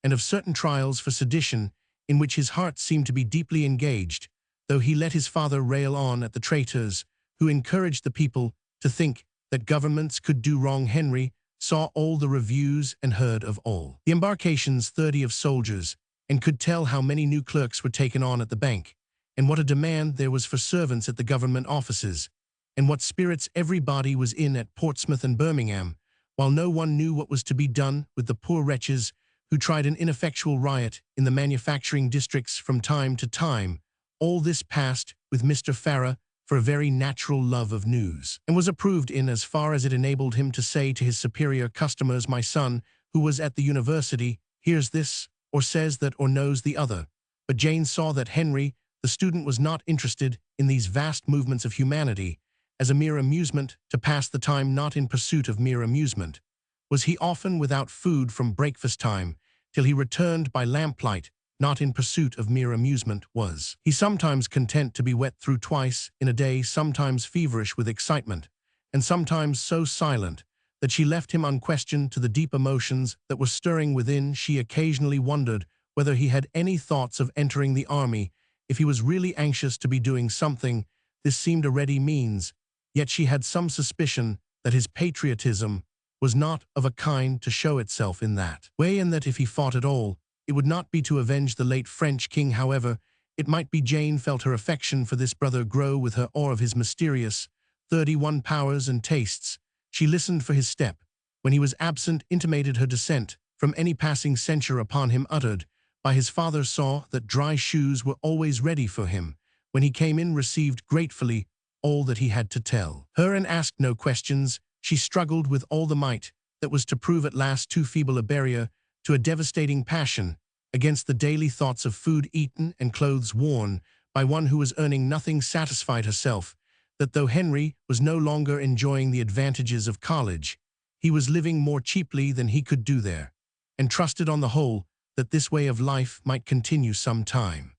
and of certain trials for sedition in which his heart seemed to be deeply engaged, though he let his father rail on at the traitors who encouraged the people to think that governments could do wrong. Henry saw all the reviews and heard of all the embarkations 30 of soldiers, and could tell how many new clerks were taken on at the bank, and what a demand there was for servants at the government offices, and what spirits everybody was in at Portsmouth and Birmingham, while no one knew what was to be done with the poor wretches who tried an ineffectual riot in the manufacturing districts from time to time. All this passed with Mr. Farrar for a very natural love of news, and was approved in as far as it enabled him to say to his superior customers, "My son, who was at the university, hears this, or says that, or knows the other." But Jane saw that Henry, the student, was not interested in these vast movements of humanity as a mere amusement to pass the time, not in pursuit of mere amusement. Was he often without food from breakfast time till he returned by lamplight, not in pursuit of mere amusement? Was he sometimes content to be wet through twice in a day, sometimes feverish with excitement, and sometimes so silent that she left him unquestioned to the deep emotions that were stirring within? She occasionally wondered whether he had any thoughts of entering the army. If he was really anxious to be doing something, this seemed a ready means, yet she had some suspicion that his patriotism was not of a kind to show itself in that way, and that if he fought at all, it would not be to avenge the late French king. However it might be, Jane felt her affection for this brother grow with her awe of his mysterious 31 powers and tastes. She listened for his step when he was absent, intimated her dissent from any passing censure upon him uttered by his father, saw that dry shoes were always ready for him when he came in, received gratefully all that he had to tell her, and asked no questions. She struggled with all the might that was to prove at last too feeble a barrier to a devastating passion against the daily thoughts of food eaten and clothes worn by one who was earning nothing. Satisfied herself that though Henry was no longer enjoying the advantages of college, he was living more cheaply than he could do there, and trusted on the whole that this way of life might continue some time.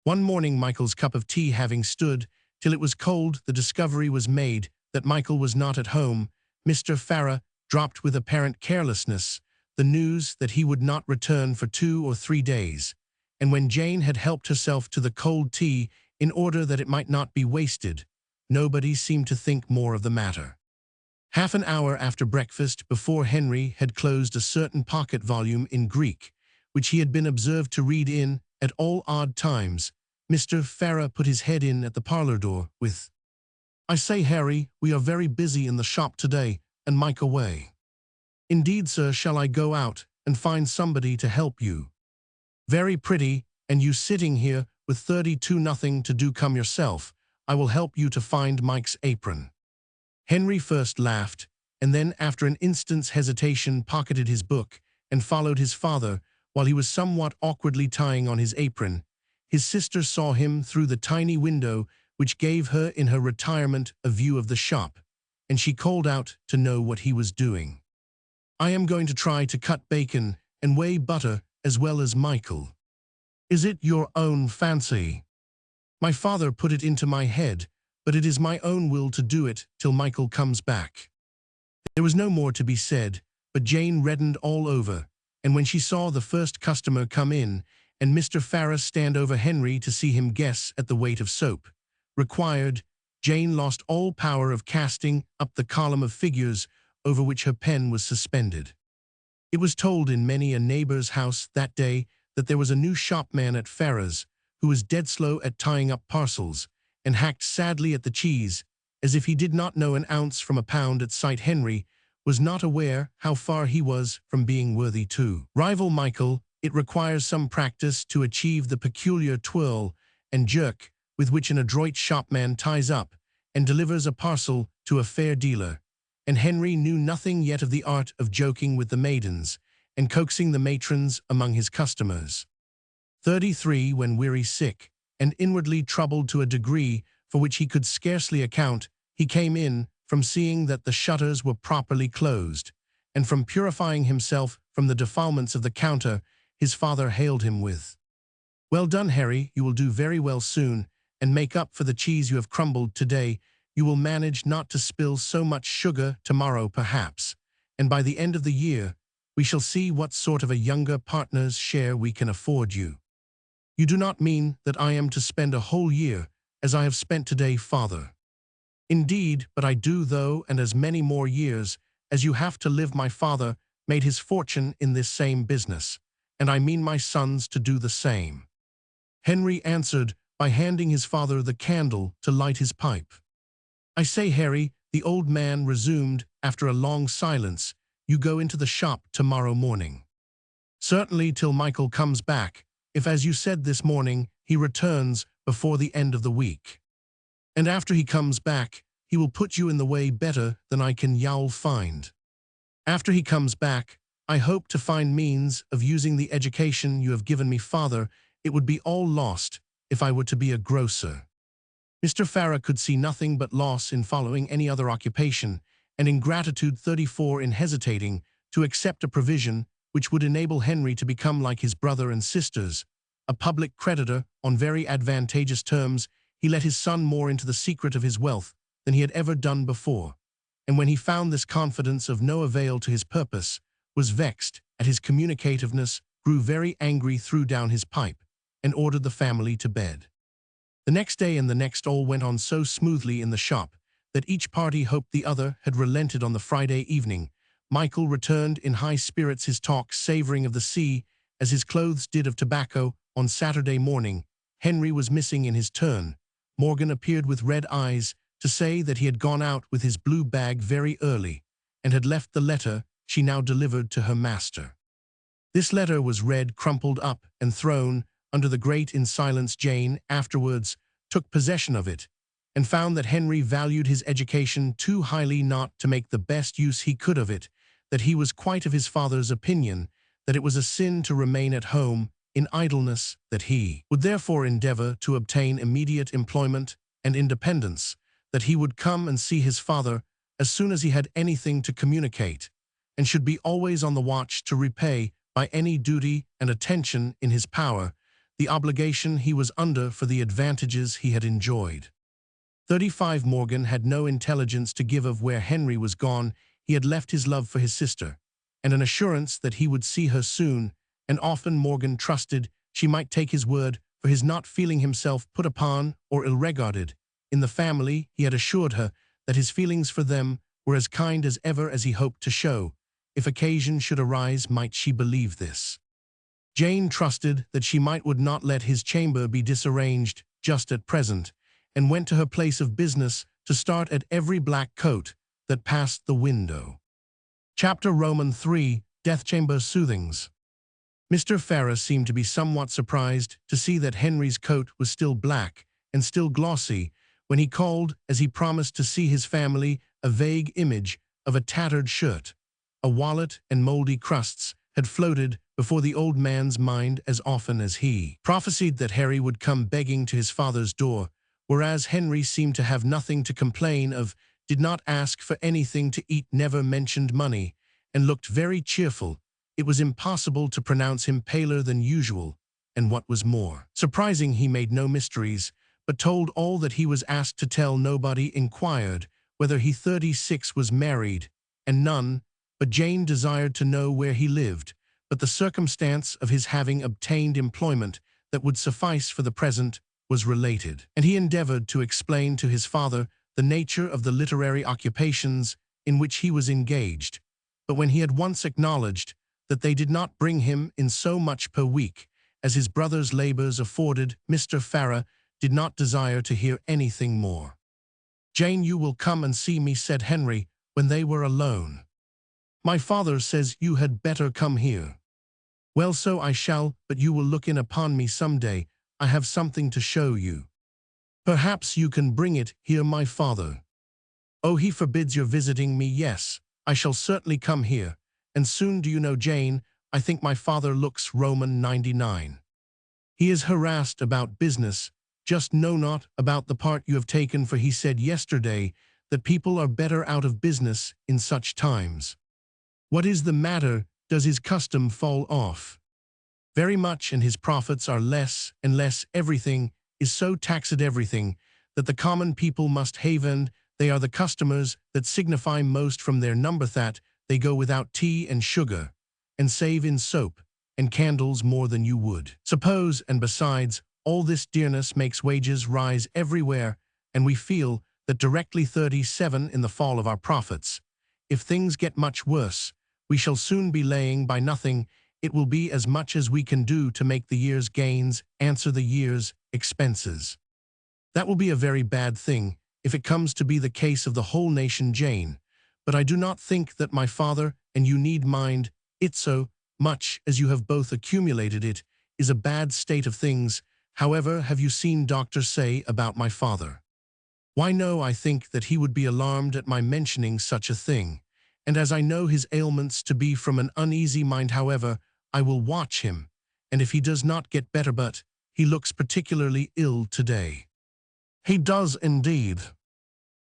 One morning, Michael's cup of tea having stood till it was cold, the discovery was made that Michael was not at home. Mr. Farrar dropped with apparent carelessness the news that he would not return for 2 or 3 days, and when Jane had helped herself to the cold tea in order that it might not be wasted, nobody seemed to think more of the matter. Half an hour after breakfast, before Henry had closed a certain pocket volume in Greek, which he had been observed to read in at all odd times, Mr. Farrar put his head in at the parlor door with, "I say, Harry, we are very busy in the shop today, and Mike away." "Indeed, sir, shall I go out and find somebody to help you?" "Very pretty, and you sitting here with 32 nothing to do. Come yourself, I will help you to find Mike's apron." Henry first laughed, and then, after an instant's hesitation, pocketed his book and followed his father while he was somewhat awkwardly tying on his apron. His sister saw him through the tiny window which gave her in her retirement a view of the shop, and she called out to know what he was doing. "I am going to try to cut bacon and weigh butter as well as Michael." "Is it your own fancy?" "My father put it into my head, but it is my own will to do it till Michael comes back." There was no more to be said, but Jane reddened all over, and when she saw the first customer come in, and Mr. Farrar stand over Henry to see him guess at the weight of soap required, Jane lost all power of casting up the column of figures over which her pen was suspended. It was told in many a neighbor's house that day that there was a new shopman at Farrar's who was dead slow at tying up parcels, and hacked sadly at the cheese, as if he did not know an ounce from a pound. At sight, Henry was not aware how far he was from being worthy to rival Michael. It requires some practice to achieve the peculiar twirl and jerk with which an adroit shopman ties up and delivers a parcel to a fair dealer, and Henry knew nothing yet of the art of joking with the maidens and coaxing the matrons among his customers. 33, when weary, sick, and inwardly troubled to a degree for which he could scarcely account, he came in from seeing that the shutters were properly closed, and from purifying himself from the defilements of the counter. His father hailed him with, "Well done, Harry, you will do very well soon, and make up for the cheese you have crumbled today. You will manage not to spill so much sugar tomorrow perhaps, and by the end of the year we shall see what sort of a younger partner's share we can afford you. You do not mean that I am to spend a whole year, as I have spent today, father. Indeed, but I do, though, and as many more years, as you have to live. My father made his fortune in this same business, and I mean my sons to do the same. Henry answered by handing his father the candle to light his pipe. I say, Harry, the old man resumed after a long silence, you go into the shop tomorrow morning. Certainly till Michael comes back, if, as you said this morning, he returns before the end of the week. And after he comes back, he will put you in the way better than I can you'll find. After he comes back, I hope to find means of using the education you have given me, father. It would be all lost if I were to be a grocer. Mr. Farrer could see nothing but loss in following any other occupation, and ingratitude 34 in hesitating to accept a provision which would enable Henry to become like his brother and sisters, a public creditor on very advantageous terms. He let his son more into the secret of his wealth than he had ever done before, and when he found this confidence of no avail to his purpose, was vexed at his communicativeness, grew very angry, threw down his pipe, and ordered the family to bed. The next day and the next all went on so smoothly in the shop that each party hoped the other had relented. On the Friday evening, Michael returned in high spirits, his talk savouring of the sea as his clothes did of tobacco. On Saturday morning, Henry was missing in his turn. Morgan appeared with red eyes to say that he had gone out with his blue bag very early and had left the letter she now delivered to her master. This letter was read, crumpled up, and thrown under the grate in silence. Jane afterwards took possession of it and found that Henry valued his education too highly not to make the best use he could of it, that he was quite of his father's opinion, that it was a sin to remain at home in idleness, that he would therefore endeavor to obtain immediate employment and independence, that he would come and see his father as soon as he had anything to communicate, and should be always on the watch to repay by any duty and attention in his power the obligation he was under for the advantages he had enjoyed. 35 Morgan had no intelligence to give of where Henry was gone. He had left his love for his sister, and an assurance that he would see her soon, and often Morgan trusted she might take his word for his not feeling himself put upon or ill-regarded. In the family he had assured her that his feelings for them were as kind as ever, as he hoped to show. If occasion should arise, might she believe this? Jane trusted that she would not let his chamber be disarranged just at present, and went to her place of business to start at every black coat that passed the window. Chapter Roman 3, Death Chamber Soothings. Mr. Farrer seemed to be somewhat surprised to see that Henry's coat was still black and still glossy when he called, as he promised to see his family. A vague image of a tattered shirt, a wallet, and mouldy crusts had floated before the old man's mind as often as he prophesied that Harry would come begging to his father's door, whereas Henry seemed to have nothing to complain of, did not ask for anything to eat, never mentioned money, and looked very cheerful. It was impossible to pronounce him paler than usual, and what was more surprising, he made no mysteries, but told all that he was asked to tell. Nobody inquired whether he 36 was married, and none but Jane desired to know where he lived, but the circumstance of his having obtained employment that would suffice for the present was related, and he endeavored to explain to his father the nature of the literary occupations in which he was engaged. But when he had once acknowledged that they did not bring him in so much per week as his brother's labors afforded, Mr. Farrer did not desire to hear anything more. "Jane, you will come and see me," said Henry, when they were alone. "My father says you had better come here." "Well, so I shall, but you will look in upon me some day. I have something to show you." "Perhaps you can bring it here, my father." "Oh, he forbids your visiting me." "Yes, I shall certainly come here, and soon. Do you know, Jane, I think my father looks Roman 99. He is harassed about business, just not about the part you have taken, for he said yesterday that people are better out of business in such times." "What is the matter? Does his custom fall off?" "Very much, and his profits are less and less. Everything is so taxed, everything, that the common people must have, and they are the customers that signify most from their number, that they go without tea and sugar. and save in soap and candles more than you would. Suppose, and besides, all this dearness makes wages rise everywhere, and we feel that directly 37 in the fall of our profits. If things get much worse, we shall soon be laying by nothing. It will be as much as we can do to make the year's gains answer the year's expenses. That will be a very bad thing if it comes to be the case of the whole nation, Jane. But I do not think that my father and you need mind it so much as you have both accumulated it is a bad state of things. However, have you seen Doctor say about my father? Why no, I think that he would be alarmed at my mentioning such a thing. And as I know his ailments to be from an uneasy mind, however, I will watch him, and if he does not get better, but he looks particularly ill today. He does indeed.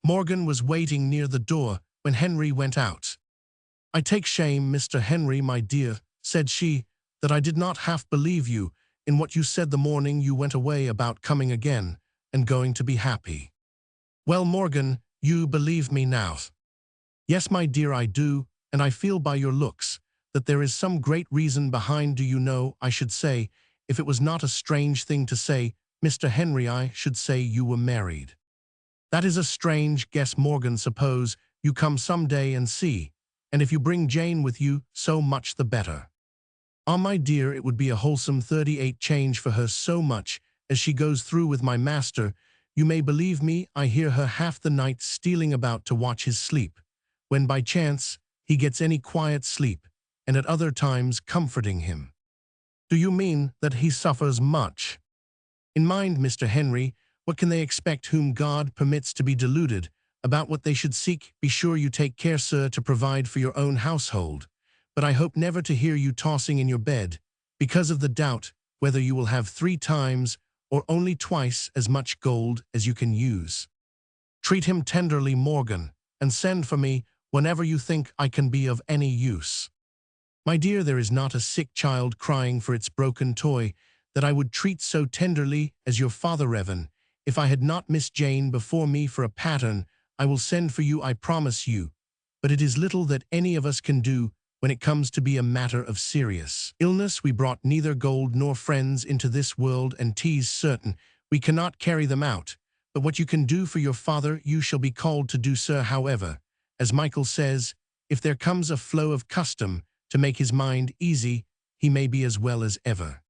Morgan was waiting near the door when Henry went out. I take shame, Mr. Henry, my dear, said she, that I did not half believe you in what you said the morning you went away about coming again and going to be happy. Well, Morgan, you believe me now. Yes, my dear, I do, and I feel by your looks that there is some great reason behind. Do you know, I should say, if it was not a strange thing to say, Mr. Henry, I should say you were married. That is a strange guess, Morgan. Suppose you come some day and see, and if you bring Jane with you, so much the better. Ah, my dear, it would be a wholesome 38 change for her, so much as she goes through with my master. You may believe me, I hear her half the night stealing about to watch his sleep, when by chance he gets any quiet sleep, and at other times comforting him. Do you mean that he suffers much? In mind, Mr. Henry, what can they expect whom God permits to be deluded about what they should seek? Be sure you take care, sir, to provide for your own household, but I hope never to hear you tossing in your bed because of the doubt whether you will have 3 times or only twice as much gold as you can use. Treat him tenderly, Morgan, and send for me whenever you think I can be of any use. My dear, there is not a sick child crying for its broken toy that I would treat so tenderly as your father, Evan. If I had not Miss Jane before me for a pattern, I will send for you, I promise you. But it is little that any of us can do when it comes to be a matter of serious illness. We brought neither gold nor friends into this world, and 'tis certain we cannot carry them out. But what you can do for your father you shall be called to do, sir. However, as Michael says, if there comes a flow of custom to make his mind easy, he may be as well as ever.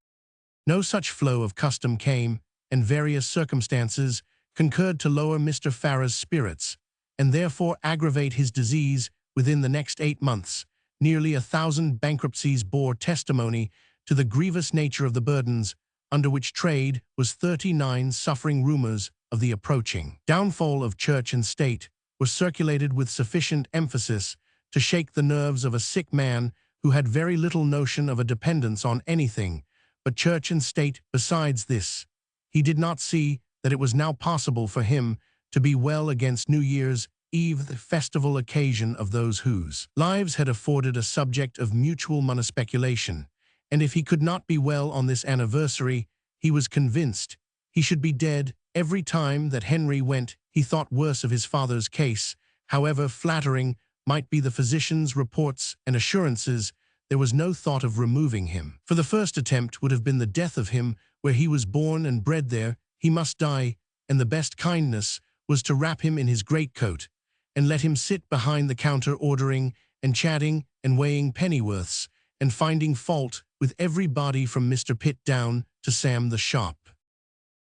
No such flow of custom came, and various circumstances concurred to lower Mr. Farrar's spirits, and therefore aggravate his disease. Within the next 8 months, nearly 1,000 bankruptcies bore testimony to the grievous nature of the burdens under which trade was 39. Suffering rumors of the approaching downfall of church and state were circulated with sufficient emphasis to shake the nerves of a sick man who had very little notion of a dependence on anything but church and state. Besides this, he did not see that it was now possible for him to be well against New Year's Eve, the festival occasion of those whose lives had afforded a subject of mutual monospeculation, and if he could not be well on this anniversary, he was convinced he should be dead. Every time that Henry went, he thought worse of his father's case. However flattering might be the physician's reports and assurances, there was no thought of removing him, for the first attempt would have been the death of him. Where he was born and bred, there he must die, and the best kindness was to wrap him in his greatcoat and let him sit behind the counter ordering and chatting and weighing pennyworths and finding fault with everybody from Mr. Pitt down to Sam the shop.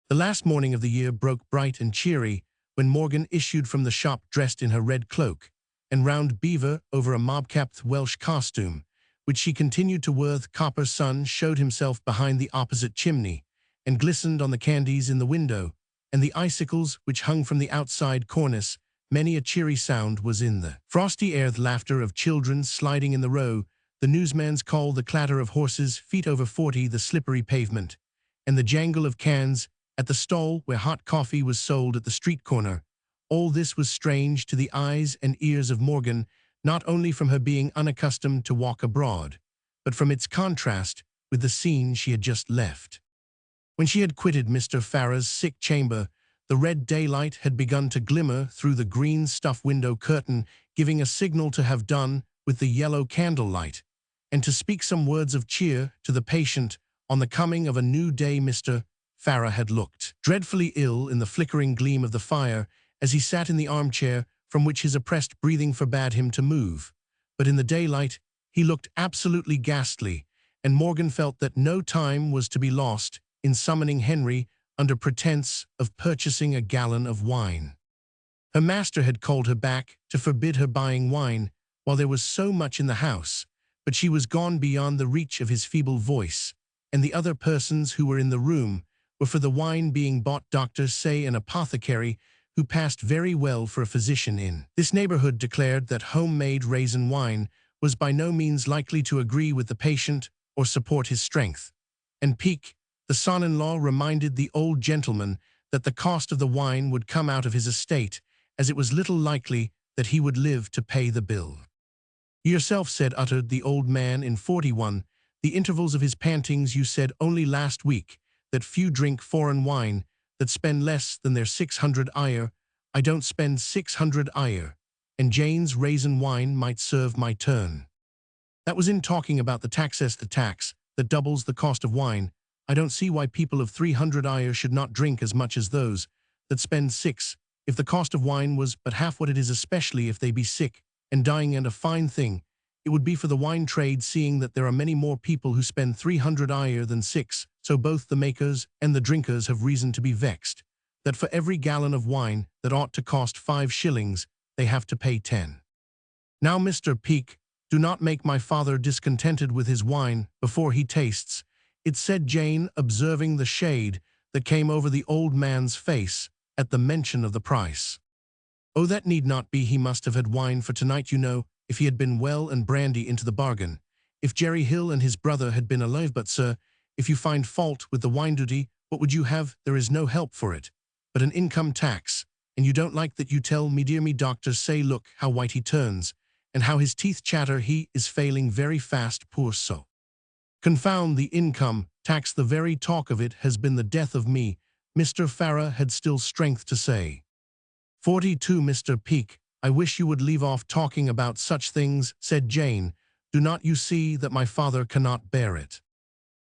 The last morning of the year broke bright and cheery when Morgan issued from the shop dressed in her red cloak and round beaver over a mob-capped Welsh costume, which she continued to wear. The copper sun showed himself behind the opposite chimney and glistened on the candies in the window and the icicles which hung from the outside cornice. Many a cheery sound was in the frosty air, the laughter of children sliding in the row, the newsman's call, the clatter of horses' feet over 40, the slippery pavement, and the jangle of cans at the stall where hot coffee was sold at the street corner. All this was strange to the eyes and ears of Morgan, not only from her being unaccustomed to walk abroad, but from its contrast with the scene she had just left. When she had quitted Mr. Farrar's sick chamber, the red daylight had begun to glimmer through the green stuff window curtain, giving a signal to have done with the yellow candlelight, and to speak some words of cheer to the patient on the coming of a new day. Mr. Farah had looked dreadfully ill in the flickering gleam of the fire as he sat in the armchair from which his oppressed breathing forbade him to move. But in the daylight, he looked absolutely ghastly, and Morgan felt that no time was to be lost in summoning Henry under pretense of purchasing a gallon of wine. Her master had called her back to forbid her buying wine while there was so much in the house, but she was gone beyond the reach of his feeble voice, and the other persons who were in the room were for the wine being bought. Dr. Say, an apothecary who passed very well for a physician in this neighborhood, declared that homemade raisin wine was by no means likely to agree with the patient or support his strength, and Peake, the son-in-law, reminded the old gentleman that the cost of the wine would come out of his estate, as it was little likely that he would live to pay the bill. "You yourself said," uttered the old man in 41, the intervals of his pantings, "you said only last week that few drink foreign wine that spend less than their 600 ire. I don't spend 600 ire, and Jane's raisin wine might serve my turn." That was in talking about the taxes, the tax that doubles the cost of wine. "I don't see why people of 300 ire should not drink as much as those that spend 6, if the cost of wine was but half what it is, especially if they be sick and dying, and a fine thing it would be for the wine trade, seeing that there are many more people who spend 300 ire than 6, so both the makers and the drinkers have reason to be vexed, that for every gallon of wine that ought to cost 5 shillings, they have to pay 10. Now, Mr. Peake, do not make my father discontented with his wine before he tastes it," said Jane, observing the shade that came over the old man's face at the mention of the price. "Oh, that need not be. He must have had wine for tonight, you know, if he had been well, and brandy into the bargain, if Jerry Hill and his brother had been alive. But, sir, if you find fault with the wine duty, what would you have? There is no help for it but an income tax, and you don't like that, you tell me. Dear me, Doctor Say, look how white he turns, and how his teeth chatter. He is failing very fast, poor soul. Confound the income tax, the very talk of it has been the death of me," Mr. Farah had still strength to say. 42 Mr. Peake, "I wish you would leave off talking about such things," said Jane. "Do not you see that my father cannot bear it?"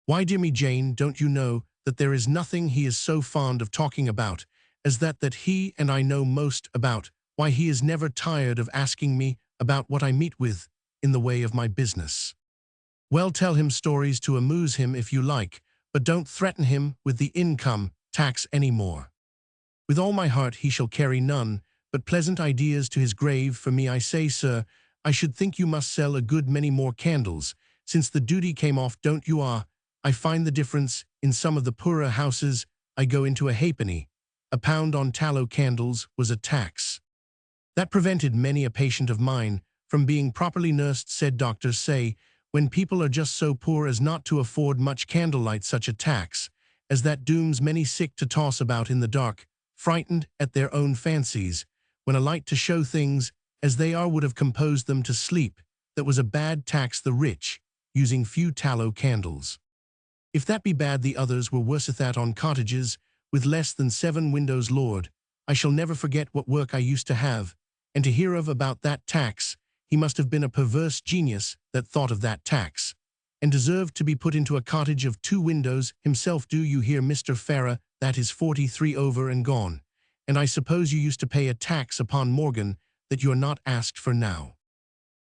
"Why, dear me, Jane, don't you know that there is nothing he is so fond of talking about as that he and I know most about? Why, he is never tired of asking me about what I meet with in the way of my business." "Well, tell him stories to amuse him if you like, but don't threaten him with the income tax any more." "With all my heart he shall carry none but pleasant ideas to his grave. For me, I say, sir, I should think you must sell a good many more candles since the duty came off, don't you? I find the difference in some of the poorer houses I go into a halfpenny. A pound on tallow candles was a tax. That prevented many a patient of mine from being properly nursed," said Dr. Say. "When people are just so poor as not to afford much candlelight, such a tax as that dooms many sick to toss about in the dark, frightened at their own fancies, when a light to show things as they are would have composed them to sleep. That was a bad tax. The rich using few tallow candles. If that be bad, the others were worse at that on cottages with less than 7 windows. Lord, I shall never forget what work I used to have, and to hear of about that tax. He must have been a perverse genius that thought of that tax, and deserved to be put into a cottage of 2 windows himself. Do you hear, Mr. Farah? That is 43 over and gone, and I suppose you used to pay a tax upon Morgan that you are not asked for now."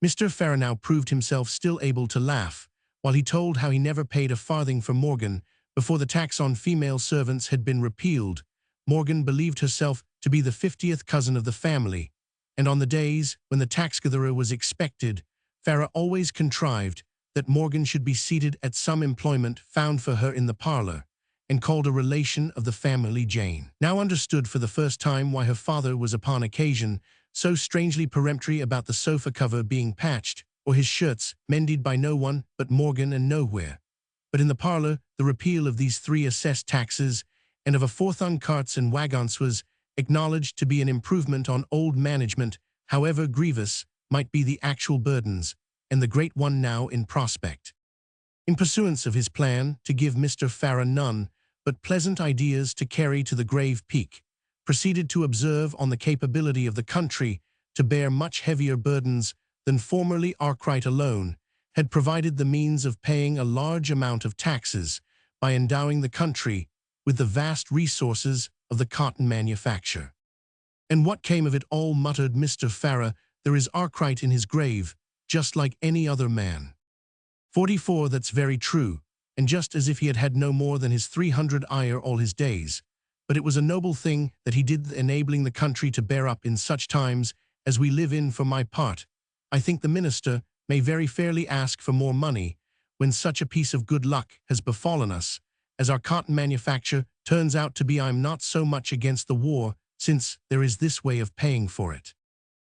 Mr. Farah now proved himself still able to laugh, while he told how he never paid a farthing for Morgan before the tax on female servants had been repealed. Morgan believed herself to be the 50th cousin of the family, and on the days when the tax-gatherer was expected, Farah always contrived that Morgan should be seated at some employment found for her in the parlor, and called a relation of the family. Jane now understood for the first time why her father was upon occasion so strangely peremptory about the sofa cover being patched, or his shirts mended by no one but Morgan and nowhere but in the parlor. The repeal of these 3 assessed taxes and of a 4th on carts and wagons was acknowledged to be an improvement on old management, however grievous might be the actual burdens, and the great one now in prospect. In pursuance of his plan to give Mr. Farah none but pleasant ideas to carry to the grave, Peake proceeded to observe on the capability of the country to bear much heavier burdens than formerly. Arkwright alone had provided the means of paying a large amount of taxes by endowing the country with the vast resources of the cotton manufacture. "And what came of it all?" muttered Mr. Farrar. "There is Arkwright in his grave, just like any other man." 44. That's very true, and just as if he had had no more than his 300 ire all his days. But it was a noble thing that he did, enabling the country to bear up in such times as we live in. For my part, I think the minister may very fairly ask for more money when such a piece of good luck has befallen us as our cotton manufacture turns out to be. I'm not so much against the war, since there is this way of paying for it.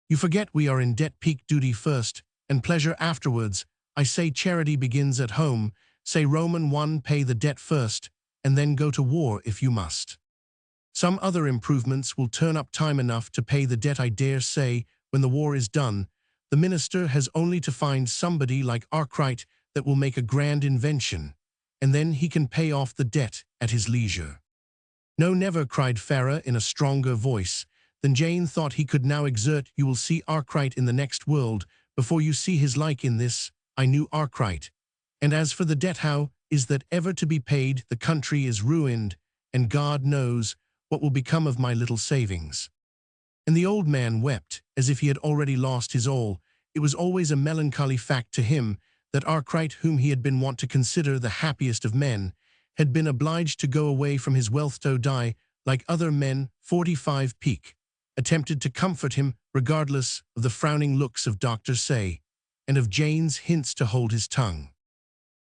You forget we are in debt. Peak duty first, and pleasure afterwards. I say charity begins at home. Say Roman 1, pay the debt first, and then go to war if you must. Some other improvements will turn up time enough to pay the debt. I dare say, when the war is done, the minister has only to find somebody like Arkwright that will make a grand invention, and then he can pay off the debt at his leisure." "No, never," cried Farrar in a stronger voice than Jane thought he could now exert. "You will see Arkwright in the next world before you see his like in this. I knew Arkwright. And as for the debt, how is that ever to be paid? The country is ruined, and God knows what will become of my little savings." And the old man wept as if he had already lost his all. It was always a melancholy fact to him that Arkwright, whom he had been wont to consider the happiest of men, had been obliged to go away from his wealth to die like other men. 45. Peak attempted to comfort him, regardless of the frowning looks of Dr. Say and of Jane's hints to hold his tongue.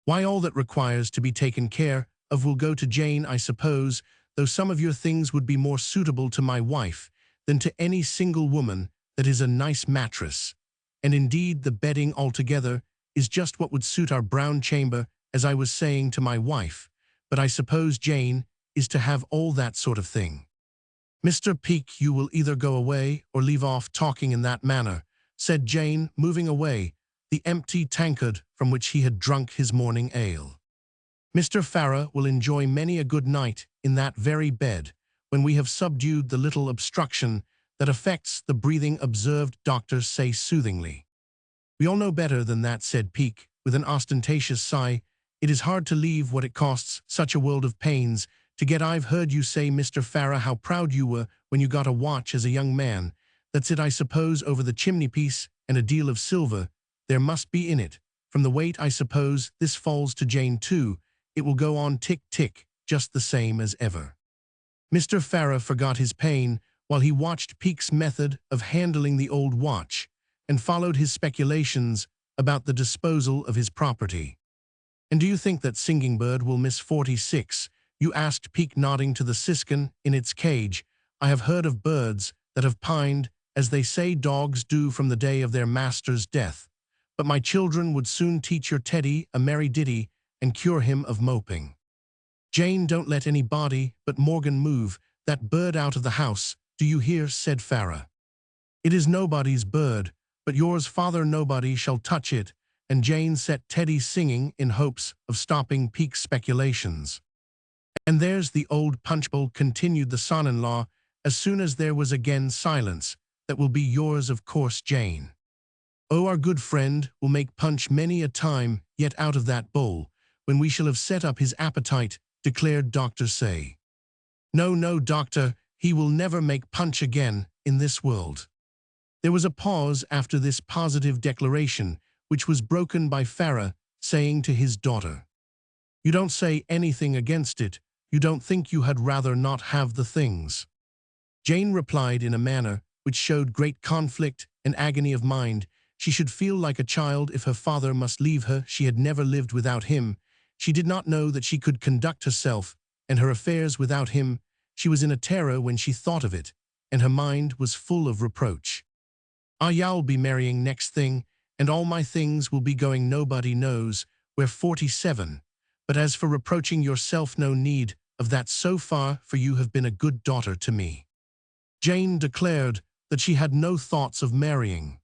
"Why, all that requires to be taken care of will go to Jane, I suppose, though some of your things would be more suitable to my wife than to any single woman. That is a nice mattress. And indeed the bedding altogether is just what would suit our brown chamber, as I was saying to my wife. But I suppose Jane is to have all that sort of thing." "Mr. Peak, you will either go away or leave off talking in that manner," said Jane, moving away the empty tankard from which he had drunk his morning ale. "Mr. Farrar will enjoy many a good night in that very bed when we have subdued the little obstruction that affects the breathing," observed Dr. Say soothingly. "We all know better than that," said Peak, with an ostentatious sigh. "It is hard to leave what it costs such a world of pains to get. I've heard you say, Mr. Farrar, how proud you were when you got a watch as a young man. That's it, I suppose, over the chimney-piece, and a deal of silver there must be in it. From the weight, I suppose this falls to Jane too. It will go on tick-tick, just the same as ever." Mr. Farrar forgot his pain while he watched Peak's method of handling the old watch, and followed his speculations about the disposal of his property. "And do you think that singing bird will miss 46? You asked Peak, nodding to the siskin in its cage. "I have heard of birds that have pined, as they say dogs do, from the day of their master's death. But my children would soon teach your Teddy a merry ditty and cure him of moping. Jane, don't let anybody but Morgan move that bird out of the house. Do you hear?" said Farrar. "It is nobody's bird, but yours, father. Nobody shall touch it." And Jane set Teddy singing in hopes of stopping Peak's speculations. "And there's the old punch bowl," continued the son-in-law, as soon as there was again silence. "That will be yours, of course, Jane." "Oh, our good friend will make punch many a time yet out of that bowl, when we shall have set up his appetite," declared Dr. Say. "No, no, doctor, he will never make punch again in this world." There was a pause after this positive declaration, which was broken by Farrar saying to his daughter, "You don't say anything against it? You don't think you had rather not have the things?" Jane replied in a manner which showed great conflict and agony of mind. She should feel like a child if her father must leave her. She had never lived without him. She did not know that she could conduct herself and her affairs without him. She was in a terror when she thought of it, and her mind was full of reproach. "Ah, y'all be marrying next thing, and all my things will be going nobody knows where. 47. But as for reproaching yourself, no need of that so far, for you have been a good daughter to me." Jane declared that she had no thoughts of marrying.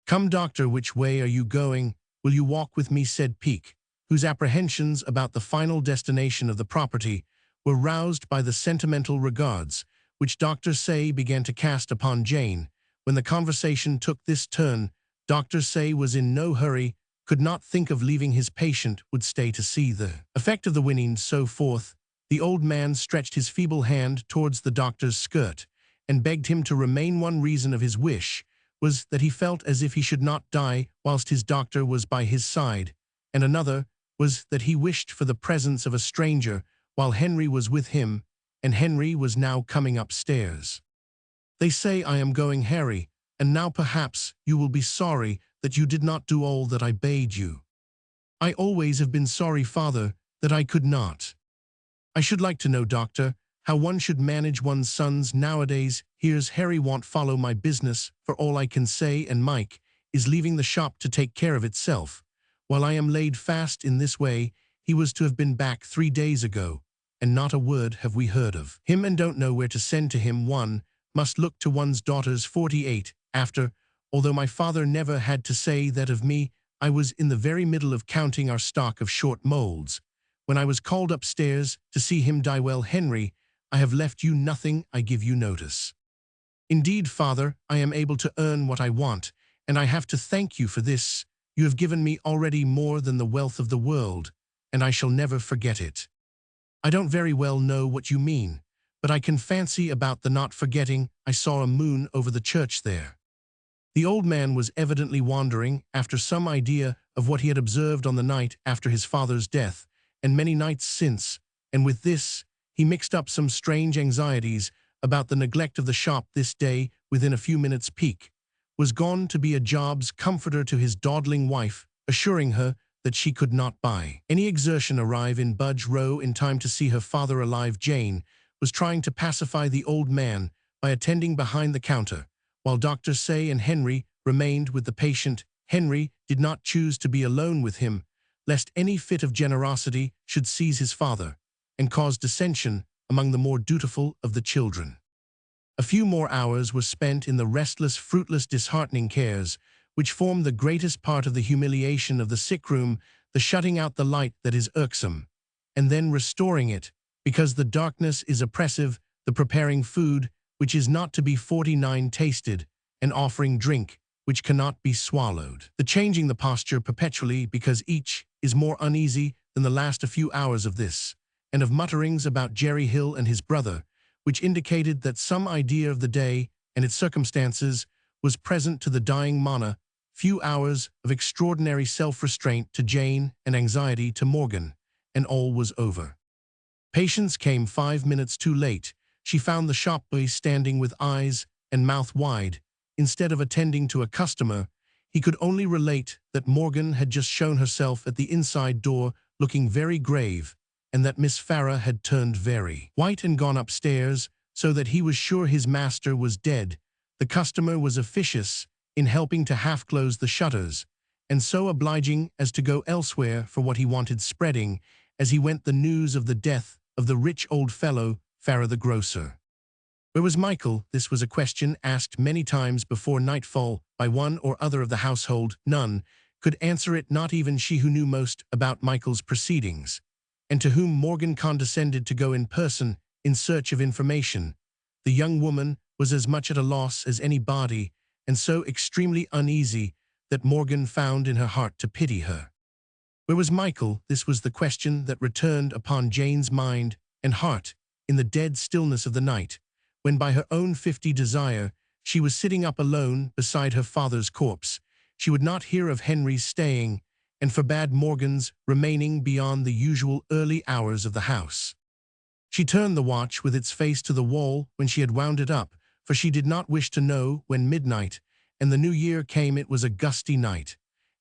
"Come, doctor, which way are you going? Will you walk with me?" said Peak, whose apprehensions about the final destination of the property were roused by the sentimental regards which Dr. Say began to cast upon Jane. When the conversation took this turn, Dr. Say was in no hurry could not think of leaving his patient, would stay to see the effect of the winning. So forth, the old man stretched his feeble hand towards the doctor's skirt, and begged him to remain. One reason of his wish was that he felt as if he should not die whilst his doctor was by his side, and another was that he wished for the presence of a stranger while Henry was with him, and Henry was now coming upstairs. "They say I am going, Harry, and now perhaps you will be sorry that you did not do all that I bade you." "I always have been sorry, father, that I could not." "I should like to know, doctor, how one should manage one's sons nowadays. Here's Harry won't follow my business for all I can say, and Mike is leaving the shop to take care of itself. While I am laid fast in this way, he was to have been back 3 days ago, and not a word have we heard of him, and don't know where to send to him. One must look to one's daughters 48 after, although my father never had to say that of me. I was in the very middle of counting our stock of short molds, when I was called upstairs to see him die. Well, Henry, I have left you nothing, I give you notice. Indeed, father, I am able to earn what I want, and I have to thank you for this. You have given me already more than the wealth of the world, and I shall never forget it." "I don't very well know what you mean, but I can fancy about the not forgetting. I saw a moon over the church there." The old man was evidently wandering after some idea of what he had observed on the night after his father's death, and many nights since, and with this he mixed up some strange anxieties about the neglect of the shop. This day, within a few minutes' peak, was gone to be a job's comforter to his dawdling wife, assuring her that she could not by any exertion arrive in Budge Row in time to see her father alive. Jane was trying to pacify the old man by attending behind the counter, while Dr. Say and Henry remained with the patient. Henry did not choose to be alone with him, lest any fit of generosity should seize his father, and cause dissension among the more dutiful of the children. A few more hours were spent in the restless, fruitless, disheartening cares which form the greatest part of the humiliation of the sick-room, the shutting out the light that is irksome, and then restoring it, because the darkness is oppressive, the preparing food, which is not to be 49 tasted, and offering drink, which cannot be swallowed, the changing the posture perpetually, because each is more uneasy than the last. A few hours of this, and of mutterings about Jerry Hill and his brother, which indicated that some idea of the day and its circumstances was present to the dying Mona. Few hours of extraordinary self-restraint to Jane and anxiety to Morgan, and all was over. Patience came 5 minutes too late. She found the shop boy standing with eyes and mouth wide. Instead of attending to a customer, he could only relate that Morgan had just shown herself at the inside door looking very grave, and that Miss Farah had turned very white and gone upstairs, so that he was sure his master was dead. The customer was officious in helping to half-close the shutters, and so obliging as to go elsewhere for what he wanted spreading as he went the news of the death of the rich old fellow, Farah the grocer. Where was Michael? This was a question asked many times before nightfall by one or other of the household. None could answer it, not even she who knew most about Michael's proceedings, and to whom Morgan condescended to go in person in search of information. The young woman was as much at a loss as anybody, and so extremely uneasy that Morgan found in her heart to pity her. Where was Michael? This was the question that returned upon Jane's mind and heart in the dead stillness of the night, when by her own 50 desire she was sitting up alone beside her father's corpse. She would not hear of Henry's staying, and forbade Morgan's remaining beyond the usual early hours of the house. She turned the watch with its face to the wall when she had wound it up, for she did not wish to know when midnight and the new year came. It was a gusty night,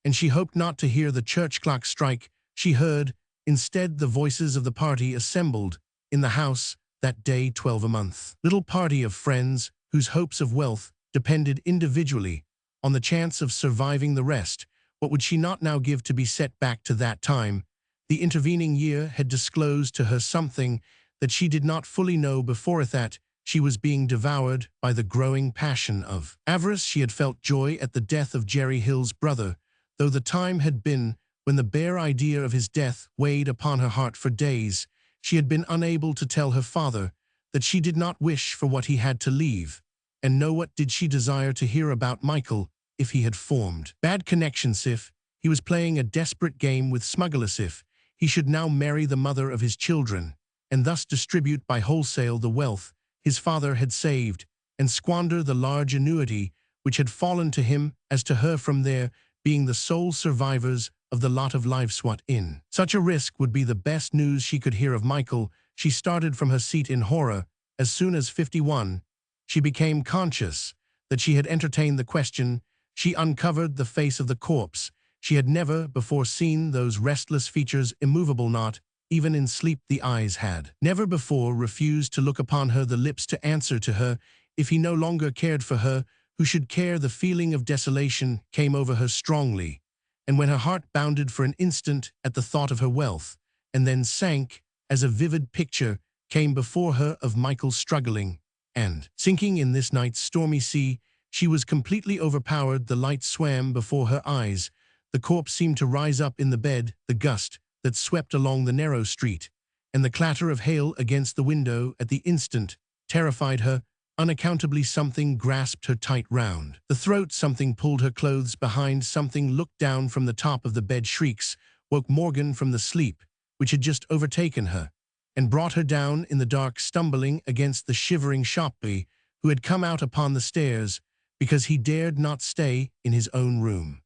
and she hoped not to hear the church clock strike. She heard, instead, the voices of the party assembled in the house that day, 12 a month. Little party of friends whose hopes of wealth depended individually on the chance of surviving the rest. What would she not now give to be set back to that time? The intervening year had disclosed to her something that she did not fully know before, that she was being devoured by the growing passion of avarice. She had felt joy at the death of Jerry Hill's brother, though the time had been when the bare idea of his death weighed upon her heart for days. She had been unable to tell her father that she did not wish for what he had to leave, and know what did she desire to hear about Michael if he had formed bad connections, if He was playing a desperate game with smugglers if he should now marry the mother of his children, and thus distribute by wholesale the wealth his father had saved, and squander the large annuity which had fallen to him as to her from their being the sole survivors of the lot of lives what in. Such a risk would be the best news she could hear of Michael. She started from her seat in horror. As soon as 51, she became conscious that she had entertained the question. She uncovered the face of the corpse. She had never before seen those restless features, immovable, not even in sleep the eyes had never before refused to look upon her, the lips to answer to her. If he no longer cared for her, who should care? The feeling of desolation came over her strongly, and when her heart bounded for an instant at the thought of her wealth, and then sank as a vivid picture came before her of Michael struggling and sinking in this night's stormy sea, she was completely overpowered. The light swam before her eyes. The corpse seemed to rise up in the bed. The gust that swept along the narrow street, and the clatter of hail against the window at the instant, terrified her. Unaccountably something grasped her tight round the throat, something pulled her clothes behind, something looked down from the top of the bed. Shrieks woke Morgan from the sleep which had just overtaken her, and brought her down in the dark, stumbling against the shivering shopboy who had come out upon the stairs because he dared not stay in his own room.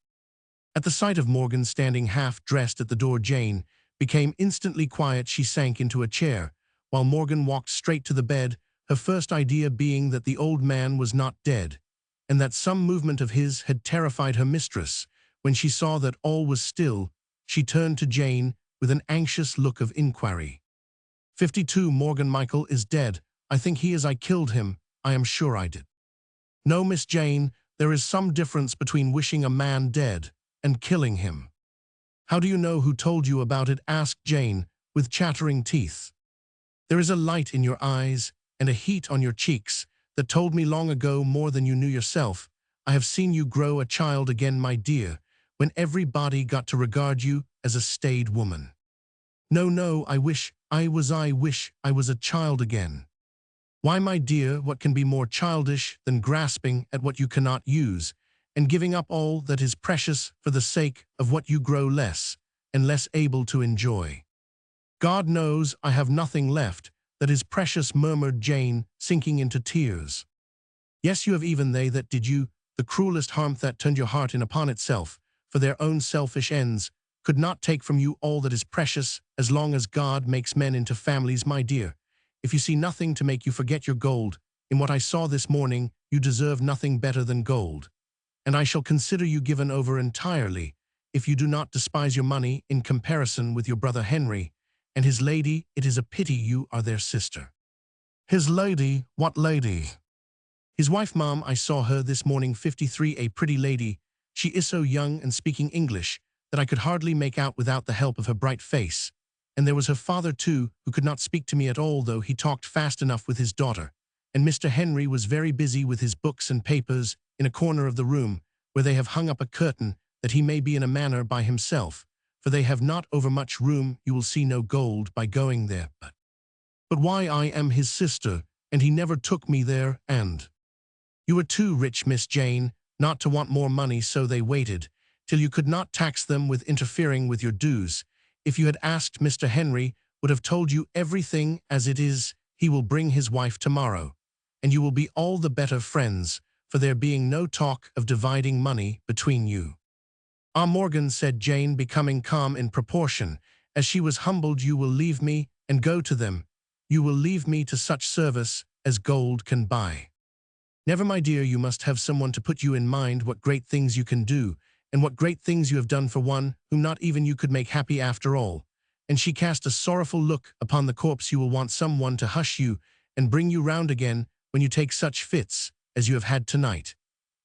At the sight of Morgan standing half-dressed at the door, Jane became instantly quiet. She sank into a chair, while Morgan walked straight to the bed, her first idea being that the old man was not dead, and that some movement of his had terrified her mistress. When she saw that all was still, she turned to Jane with an anxious look of inquiry. 52 Morgan, Michael is dead. I think he is. I killed him. I am sure I did. No, Miss Jane, there is some difference between wishing a man dead and killing him. How do you know? Who told you about it? Asked Jane, with chattering teeth. There is a light in your eyes and a heat on your cheeks that told me long ago more than you knew yourself. I have seen you grow a child again, my dear, when everybody got to regard you as a staid woman. No, I wish I was a child again. Why, my dear, what can be more childish than grasping at what you cannot use, and giving up all that is precious for the sake of what you grow less and less able to enjoy? God knows I have nothing left that is precious, murmured Jane, sinking into tears. Yes, you have. Even they that did you the cruelest harm, that turned your heart in upon itself for their own selfish ends, could not take from you all that is precious as long as God makes men into families, my dear. If you see nothing to make you forget your gold, in what I saw this morning, you deserve nothing better than gold. And I shall consider you given over entirely, if you do not despise your money in comparison with your brother Henry and his lady. It is a pity you are their sister. His lady? What lady? His wife, ma'am. I saw her this morning. 53, a pretty lady. She is so young and speaking English that I could hardly make out without the help of her bright face. And there was her father too, who could not speak to me at all, though he talked fast enough with his daughter. And Mr. Henry was very busy with his books and papers in a corner of the room, where they have hung up a curtain that he may be in a manner by himself, for they have not over much room. You will see no gold by going there. But why, I am his sister, and he never took me there, and you were too rich, Miss Jane, not to want more money, so they waited till you could not tax them with interfering with your dues. If you had asked, Mr. Henry would have told you everything as it is. He will bring his wife tomorrow, and you will be all the better friends for there being no talk of dividing money between you. Ah, Morgan, said Jane, becoming calm in proportion as she was humbled, you will leave me and go to them. You will leave me to such service as gold can buy. Never, my dear, you must have someone to put you in mind what great things you can do, and what great things you have done for one whom not even you could make happy after all. And she cast a sorrowful look upon the corpse. You will want someone to hush you and bring you round again when you take such fits as you have had tonight.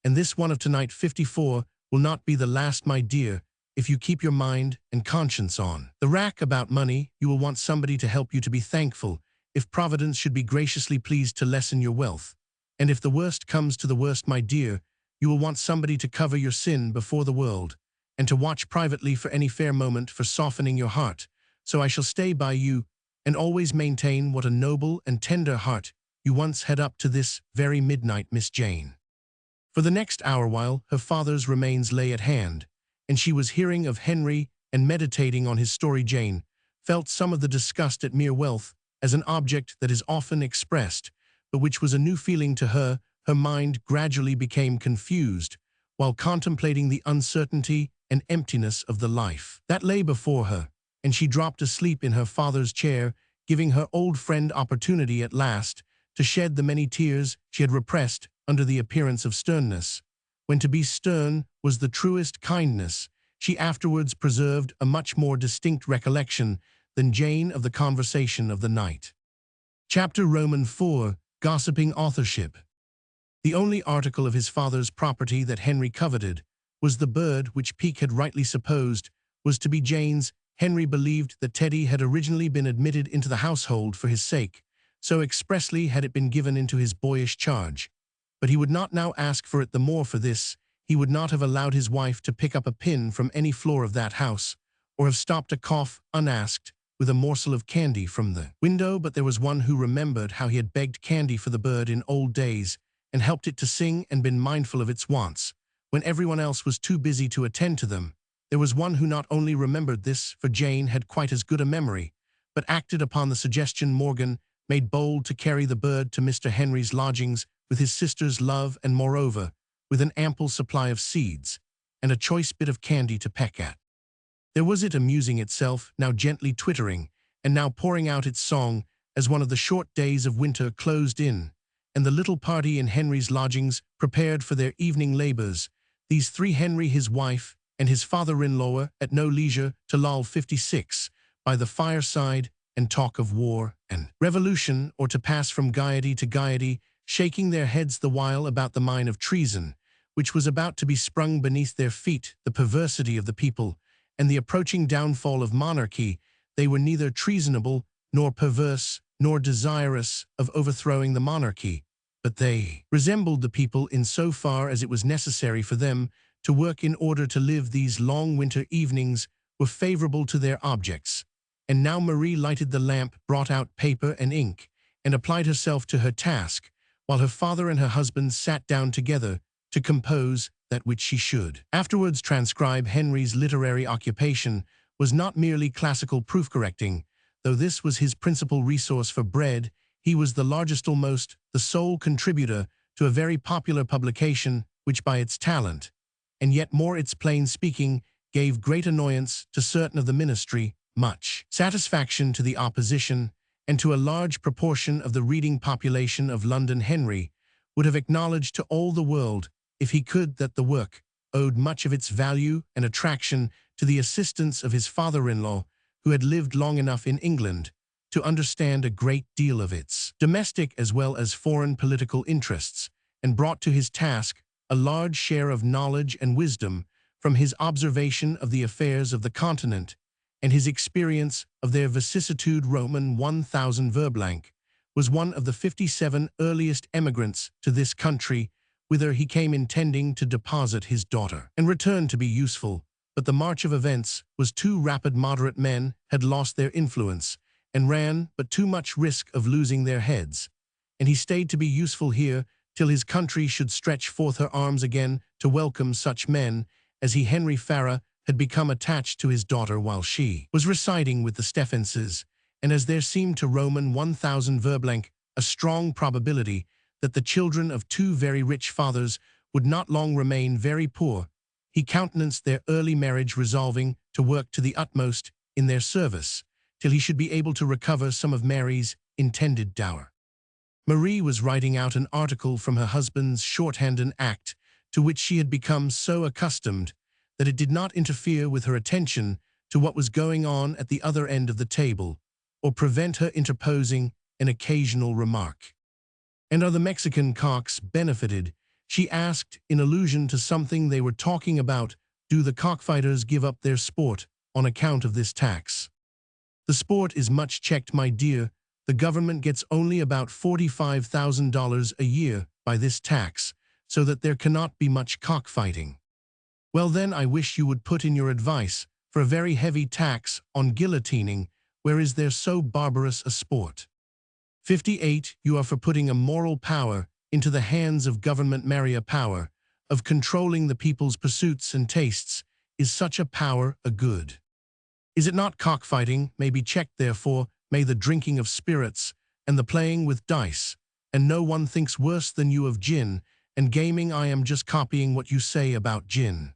And this one of tonight, 54, will not be the last, my dear, if you keep your mind and conscience on the rack about money. You will want somebody to help you to be thankful if Providence should be graciously pleased to lessen your wealth. And if the worst comes to the worst, my dear, you will want somebody to cover your sin before the world, and to watch privately for any fair moment for softening your heart. So I shall stay by you, and always maintain what a noble and tender heart you once had up to this very midnight, Miss Jane. For the next hour, while her father's remains lay at hand, and she was hearing of Henry and meditating on his story. Jane felt some of the disgust at mere wealth as an object that is often expressed, but which was a new feeling to her. Her mind gradually became confused while contemplating the uncertainty and emptiness of the life that lay before her, and she dropped asleep in her father's chair, giving her old friend opportunity at last to shed the many tears she had repressed under the appearance of sternness. When to be stern was the truest kindness, she afterwards preserved a much more distinct recollection than Jane of the conversation of the night. Chapter IV. Gossiping authorship. The only article of his father's property that Henry coveted was the bird which Peake had rightly supposed was to be Jane's. Henry believed that Teddy had originally been admitted into the household for his sake, so expressly had it been given into his boyish charge. But he would not now ask for it the more for this. He would not have allowed his wife to pick up a pin from any floor of that house, or have stopped a cough unasked with a morsel of candy from the window. But there was one who remembered how he had begged candy for the bird in old days, and helped it to sing and been mindful of its wants, when everyone else was too busy to attend to them. There was one who not only remembered this, for Jane had quite as good a memory, but acted upon the suggestion. Morgan made bold to carry the bird to Mr. Henry's lodgings with his sister's love, and moreover, with an ample supply of seeds, and a choice bit of candy to peck at. There was it amusing itself, now gently twittering, and now pouring out its song, as one of the short days of winter closed in, and the little party in Henry's lodgings prepared for their evening labors. These three, Henry, his wife, and his father-in-law, at no leisure to loll 56 by the fireside and talk of war and revolution, or to pass from gaiety to gaiety, shaking their heads the while about the mine of treason, which was about to be sprung beneath their feet, the perversity of the people, and the approaching downfall of monarchy. They were neither treasonable, nor perverse, nor desirous of overthrowing the monarchy, but they resembled the people in so far as it was necessary for them to work in order to live. These long winter evenings were favorable to their objects, and now Marie lighted the lamp, brought out paper and ink, and applied herself to her task, while her father and her husband sat down together to compose that which she should afterwards transcribe. Henry's literary occupation was not merely classical proof-correcting, though this was his principal resource for bread. He was the largest, almost the sole contributor to a very popular publication which by its talent, and yet more its plain speaking, gave great annoyance to certain of the ministry, much satisfaction to the opposition, and to a large proportion of the reading population of London. Henry would have acknowledged to all the world, if he could, that the work owed much of its value and attraction to the assistance of his father-in-law, who had lived long enough in England to understand a great deal of its domestic as well as foreign political interests, and brought to his task a large share of knowledge and wisdom from his observation of the affairs of the continent and his experience of their vicissitude. Roman 1000 Verblanc was one of the 57 earliest emigrants to this country, whither he came intending to deposit his daughter and return to be useful, but the march of events was too rapid. Moderate men had lost their influence and ran but too much risk of losing their heads, and he stayed to be useful here till his country should stretch forth her arms again to welcome such men as he. Henry Farrar had become attached to his daughter while she was residing with the Stephenses, and as there seemed to Roman 1000 Verblanc a strong probability that the children of two very rich fathers would not long remain very poor, he countenanced their early marriage, resolving to work to the utmost in their service, till he should be able to recover some of Mary's intended dower. Marie was writing out an article from her husband's shorthand, an act to which she had become so accustomed that it did not interfere with her attention to what was going on at the other end of the table, or prevent her interposing an occasional remark. "And are the Mexican cocks benefited?" she asked, in allusion to something they were talking about. "Do the cockfighters give up their sport on account of this tax?" "The sport is much checked, my dear. The government gets only about $45,000 a year by this tax, so that there cannot be much cockfighting." "Well then, I wish you would put in your advice for a very heavy tax on guillotining, where is there so barbarous a sport?" 58. You are for putting a moral power into the hands of government. Marry, a power of controlling the people's pursuits and tastes is such a power a good? Is it not cockfighting may be checked, therefore may the drinking of spirits, and the playing with dice, and no one thinks worse than you of gin, and gaming. I am just copying what you say about gin.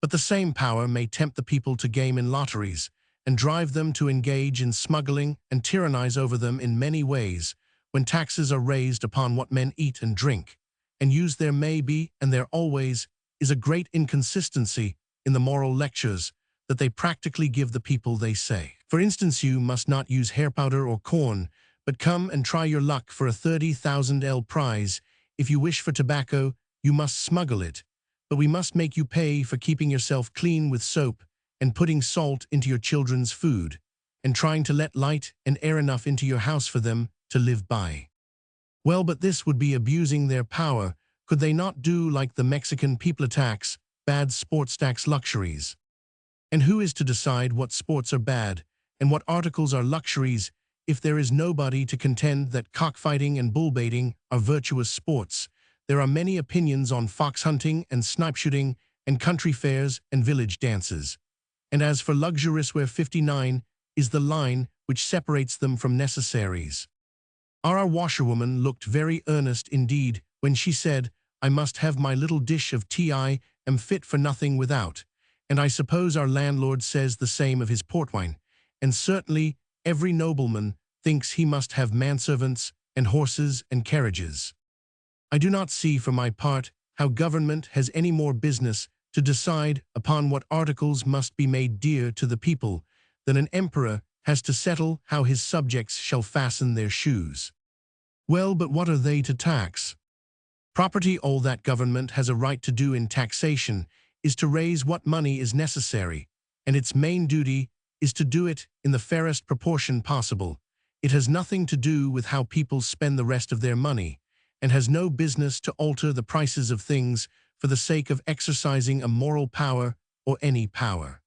But the same power may tempt the people to game in lotteries, and drive them to engage in smuggling and tyrannize over them in many ways, when taxes are raised upon what men eat and drink, and use. There may be, and there always is, a great inconsistency in the moral lectures that they practically give the people. They say, for instance, you must not use hair powder or corn, but come and try your luck for a 30,000 L prize. If you wish for tobacco, you must smuggle it, but we must make you pay for keeping yourself clean with soap and putting salt into your children's food, and trying to let light and air enough into your house for them to live by. Well, but this would be abusing their power. Could they not do like the Mexican people tax, bad sports tax luxuries? And who is to decide what sports are bad and what articles are luxuries, if there is nobody to contend that cockfighting and bullbaiting are virtuous sports? There are many opinions on fox hunting and snipe shooting and country fairs and village dances. And as for luxurious, where 59 is the line which separates them from necessaries. Our washerwoman looked very earnest indeed when she said, I must have my little dish of tea. I am fit for nothing without. And I suppose our landlord says the same of his port wine. And certainly every nobleman thinks he must have manservants and horses and carriages. I do not see, for my part, how government has any more business to decide upon what articles must be made dear to the people than an emperor has to settle how his subjects shall fasten their shoes. Well, but what are they to tax? Property. All that government has a right to do in taxation is to raise what money is necessary, and its main duty is to do it in the fairest proportion possible. It has nothing to do with how people spend the rest of their money, and has no business to alter the prices of things for the sake of exercising a moral power or any power.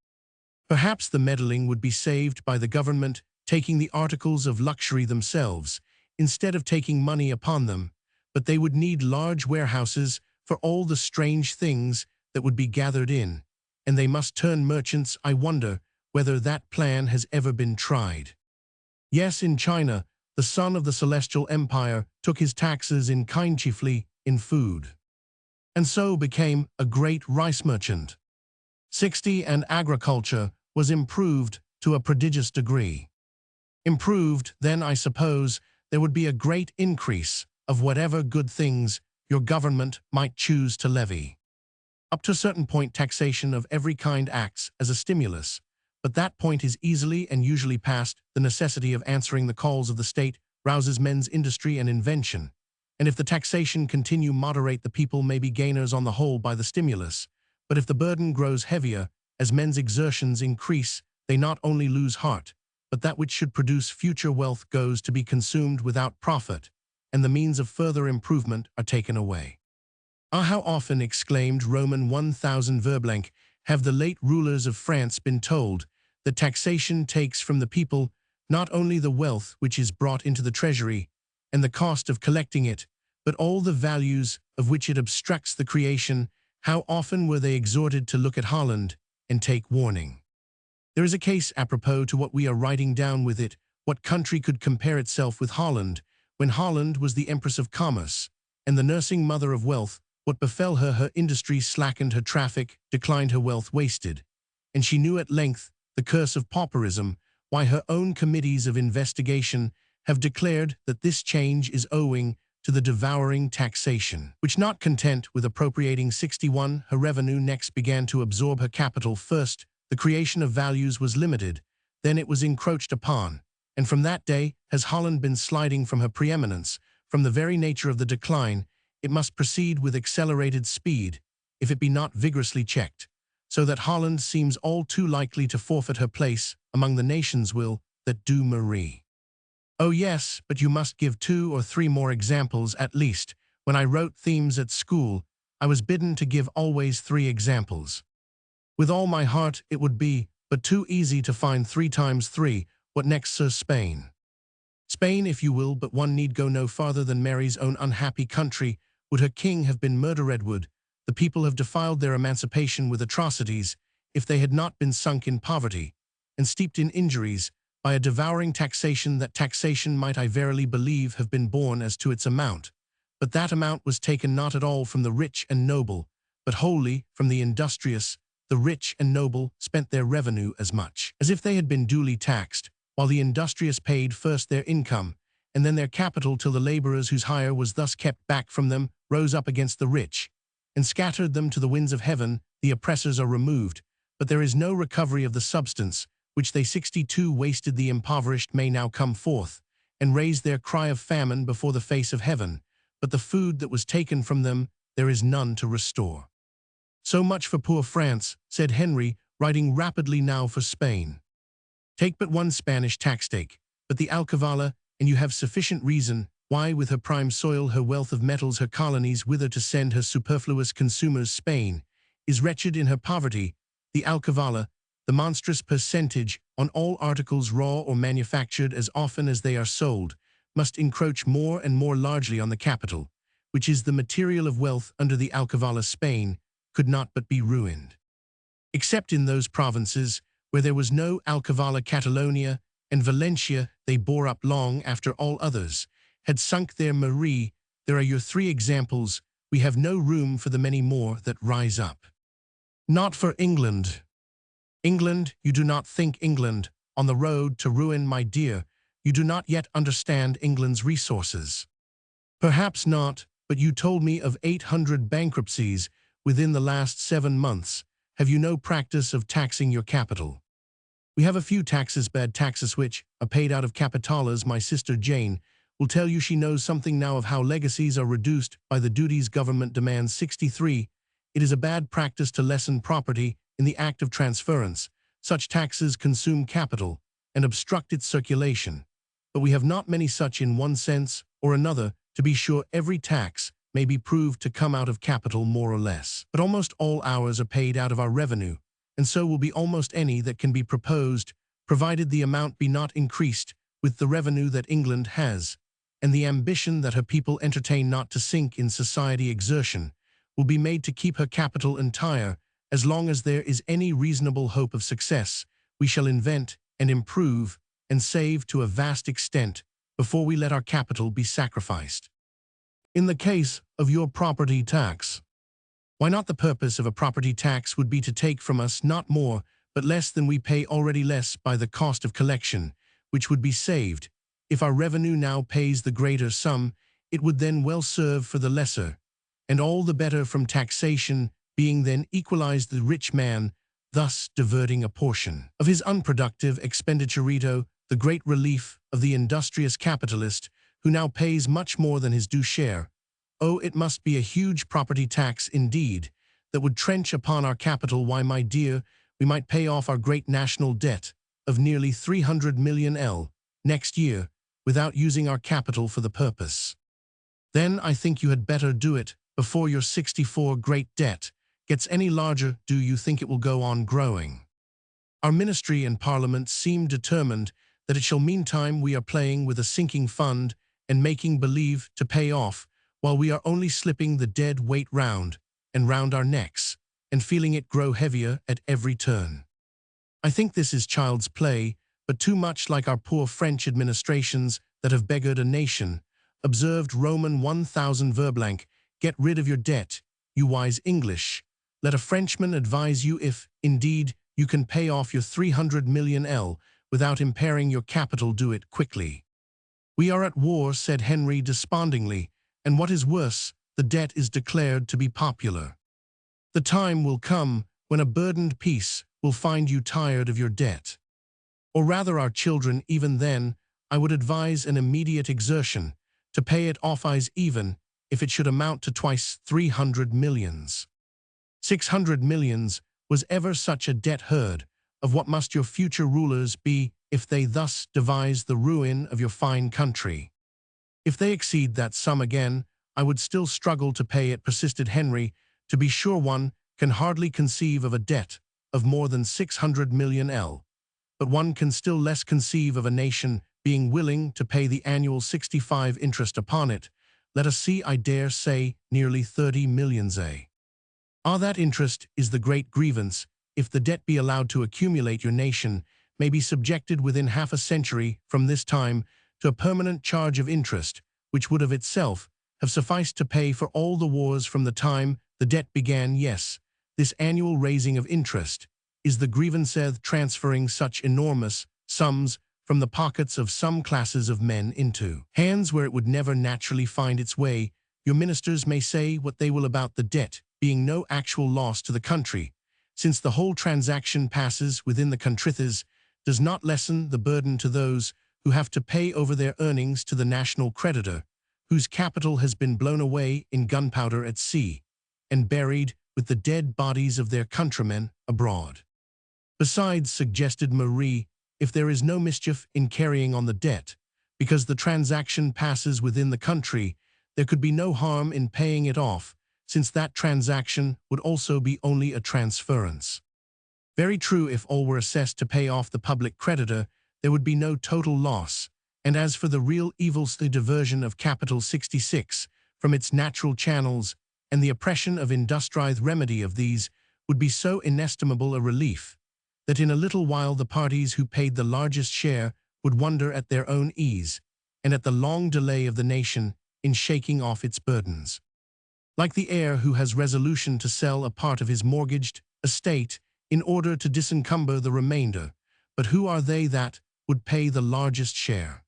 Perhaps the meddling would be saved by the government taking the articles of luxury themselves, instead of taking money upon them, but they would need large warehouses for all the strange things that would be gathered in, and they must turn merchants. I wonder whether that plan has ever been tried. Yes, in China, the son of the Celestial Empire took his taxes in kind, chiefly in food, and so became a great rice merchant. 60 and agriculture was improved to a prodigious degree. Improved, then I suppose there would be a great increase of whatever good things your government might choose to levy. Up to a certain point, taxation of every kind acts as a stimulus, but that point is easily and usually passed. The necessity of answering the calls of the state rouses men's industry and invention, and if the taxation continue moderate, the people may be gainers on the whole by the stimulus. But if the burden grows heavier, as men's exertions increase, they not only lose heart, but that which should produce future wealth goes to be consumed without profit, and the means of further improvement are taken away. Ah, how often, exclaimed Roman 1000 Verblank, have the late rulers of France been told that taxation takes from the people not only the wealth which is brought into the treasury and the cost of collecting it, but all the values of which it obstructs the creation. How often were they exhorted to look at Holland and take warning? There is a case apropos to what we are writing down with it. What country could compare itself with Holland, when Holland was the empress of commerce and the nursing mother of wealth? What befell her? Her industry slackened, her traffic declined, her wealth wasted, and she knew at length the curse of pauperism. Why, her own committees of investigation have declared that this change is owing to the devouring taxation, which, not content with appropriating 61, her revenue next began to absorb her capital. First, the creation of values was limited, then it was encroached upon, and from that day has Holland been sliding from her preeminence. From the very nature of the decline, it must proceed with accelerated speed, if it be not vigorously checked, so that Holland seems all too likely to forfeit her place among the nations will that do Marie. Oh yes, but you must give 2 or 3 more examples at least. When I wrote themes at school, I was bidden to give always 3 examples. With all my heart it would be, but too easy to find 3 times 3. What next, sir? Spain. Spain, if you will, but one need go no farther than Mary's own unhappy country. Would her king have been murdered? Would the people have defiled their emancipation with atrocities? if they had not been sunk in poverty, and steeped in injuries, by a devouring taxation. That taxation might, I verily believe, have been borne as to its amount, but that amount was taken not at all from the rich and noble, but wholly from the industrious. The rich and noble spent their revenue as much as if they had been duly taxed, while the industrious paid first their income, and then their capital, till the laborers whose hire was thus kept back from them rose up against the rich, and scattered them to the winds of heaven. The oppressors are removed, but there is no recovery of the substance, which they 62 wasted. The impoverished may now come forth, and raise their cry of famine before the face of heaven, but the food that was taken from them there is none to restore. So much for poor France, said Henry, writing rapidly now for Spain. Take but one Spanish tax-stake, but the Alcavala, and you have sufficient reason why, with her prime soil, her wealth of metals, her colonies, whither to send her superfluous consumers, Spain is wretched in her poverty. The Alcavala, the monstrous percentage on all articles raw or manufactured as often as they are sold, must encroach more and more largely on the capital, which is the material of wealth. Under the Alcavala, Spain could not but be ruined. Except in those provinces where there was no Alcavala, Catalonia and Valencia, they bore up long after all others had sunk their Marie. There are your three examples. We have no room for the many more that rise up. Not for England. England, you do not think England on the road to ruin, my dear. You do not yet understand England's resources. Perhaps not, but you told me of 800 bankruptcies within the last 7 months. Have you no practice of taxing your capital? We have a few taxes, bad taxes, which are paid out of capitales. My sister Jane will tell you she knows something now of how legacies are reduced by the duties government demands. 63. It is a bad practice to lessen property in the act of transference. Such taxes consume capital and obstruct its circulation. But we have not many such in one sense or another. To be sure, every tax may be proved to come out of capital more or less, but almost all ours are paid out of our revenue, and so will be almost any that can be proposed, provided the amount be not increased with the revenue that England has, and the ambition that her people entertain not to sink in society. Exertion will be made to keep her capital entire. As long as there is any reasonable hope of success, we shall invent and improve and save to a vast extent before we let our capital be sacrificed. In the case of your property tax, why not? The purpose of a property tax would be to take from us not more but less than we pay already, less by the cost of collection, which would be saved. If our revenue now pays the greater sum, it would then well serve for the lesser, and all the better from taxation being then equalized. The rich man thus diverting a portion of his unproductive expenditure, the great relief of the industrious capitalist, who now pays much more than his due share. Oh, it must be a huge property tax indeed, that would trench upon our capital. Why, my dear, we might pay off our great national debt of nearly 300 million next year without using our capital for the purpose. Then I think you had better do it before your 64 great debt gets any larger. Do you think it will go on growing? Our ministry and parliament seem determined that it shall. Meantime we are playing with a sinking fund and making believe to pay off, while we are only slipping the dead weight round and round our necks, and feeling it grow heavier at every turn. I think this is child's play, but too much like our poor French administrations that have beggared a nation. Observed Roman 1000 Verblank, get rid of your debt, you wise English. Let a Frenchman advise you if, indeed, you can pay off your 300 million without impairing your capital, do it quickly. We are at war, said Henry despondingly, and what is worse, the debt is declared to be popular. The time will come when a burdened peace will find you tired of your debt. Or rather our children. Even then, I would advise an immediate exertion to pay it off, even if it should amount to twice 300 millions. 600 millions, was ever such a debt heard? Of what must your future rulers be if they thus devise the ruin of your fine country? If they exceed that sum again, I would still struggle to pay it, persisted Henry. To be sure, one can hardly conceive of a debt of more than 600 million but one can still less conceive of a nation being willing to pay the annual 65 interest upon it. Let us see, I dare say, nearly 30 millions. Ah, that interest is the great grievance. if the debt be allowed to accumulate, your nation may be subjected within half a century from this time to a permanent charge of interest, which would of itself have sufficed to pay for all the wars from the time the debt began. Yes, this annual raising of interest is the grievance transferring such enormous sums from the pockets of some classes of men into hands where it would never naturally find its way. Your ministers may say what they will about the debt being no actual loss to the country, since the whole transaction passes within the countrythers, does not lessen the burden to those who have to pay over their earnings to the national creditor, whose capital has been blown away in gunpowder at sea, and buried with the dead bodies of their countrymen abroad. Besides, suggested Marie, if there is no mischief in carrying on the debt, because the transaction passes within the country, there could be no harm in paying it off, since that transaction would also be only a transference. Very true, if all were assessed to pay off the public creditor, there would be no total loss, and as for the real evils, the diversion of capital 66 from its natural channels and the oppression of industrial remedy of these would be so inestimable a relief, that in a little while the parties who paid the largest share would wonder at their own ease, and at the long delay of the nation in shaking off its burdens. Like the heir who has resolution to sell a part of his mortgaged estate in order to disencumber the remainder, but who are they that would pay the largest share?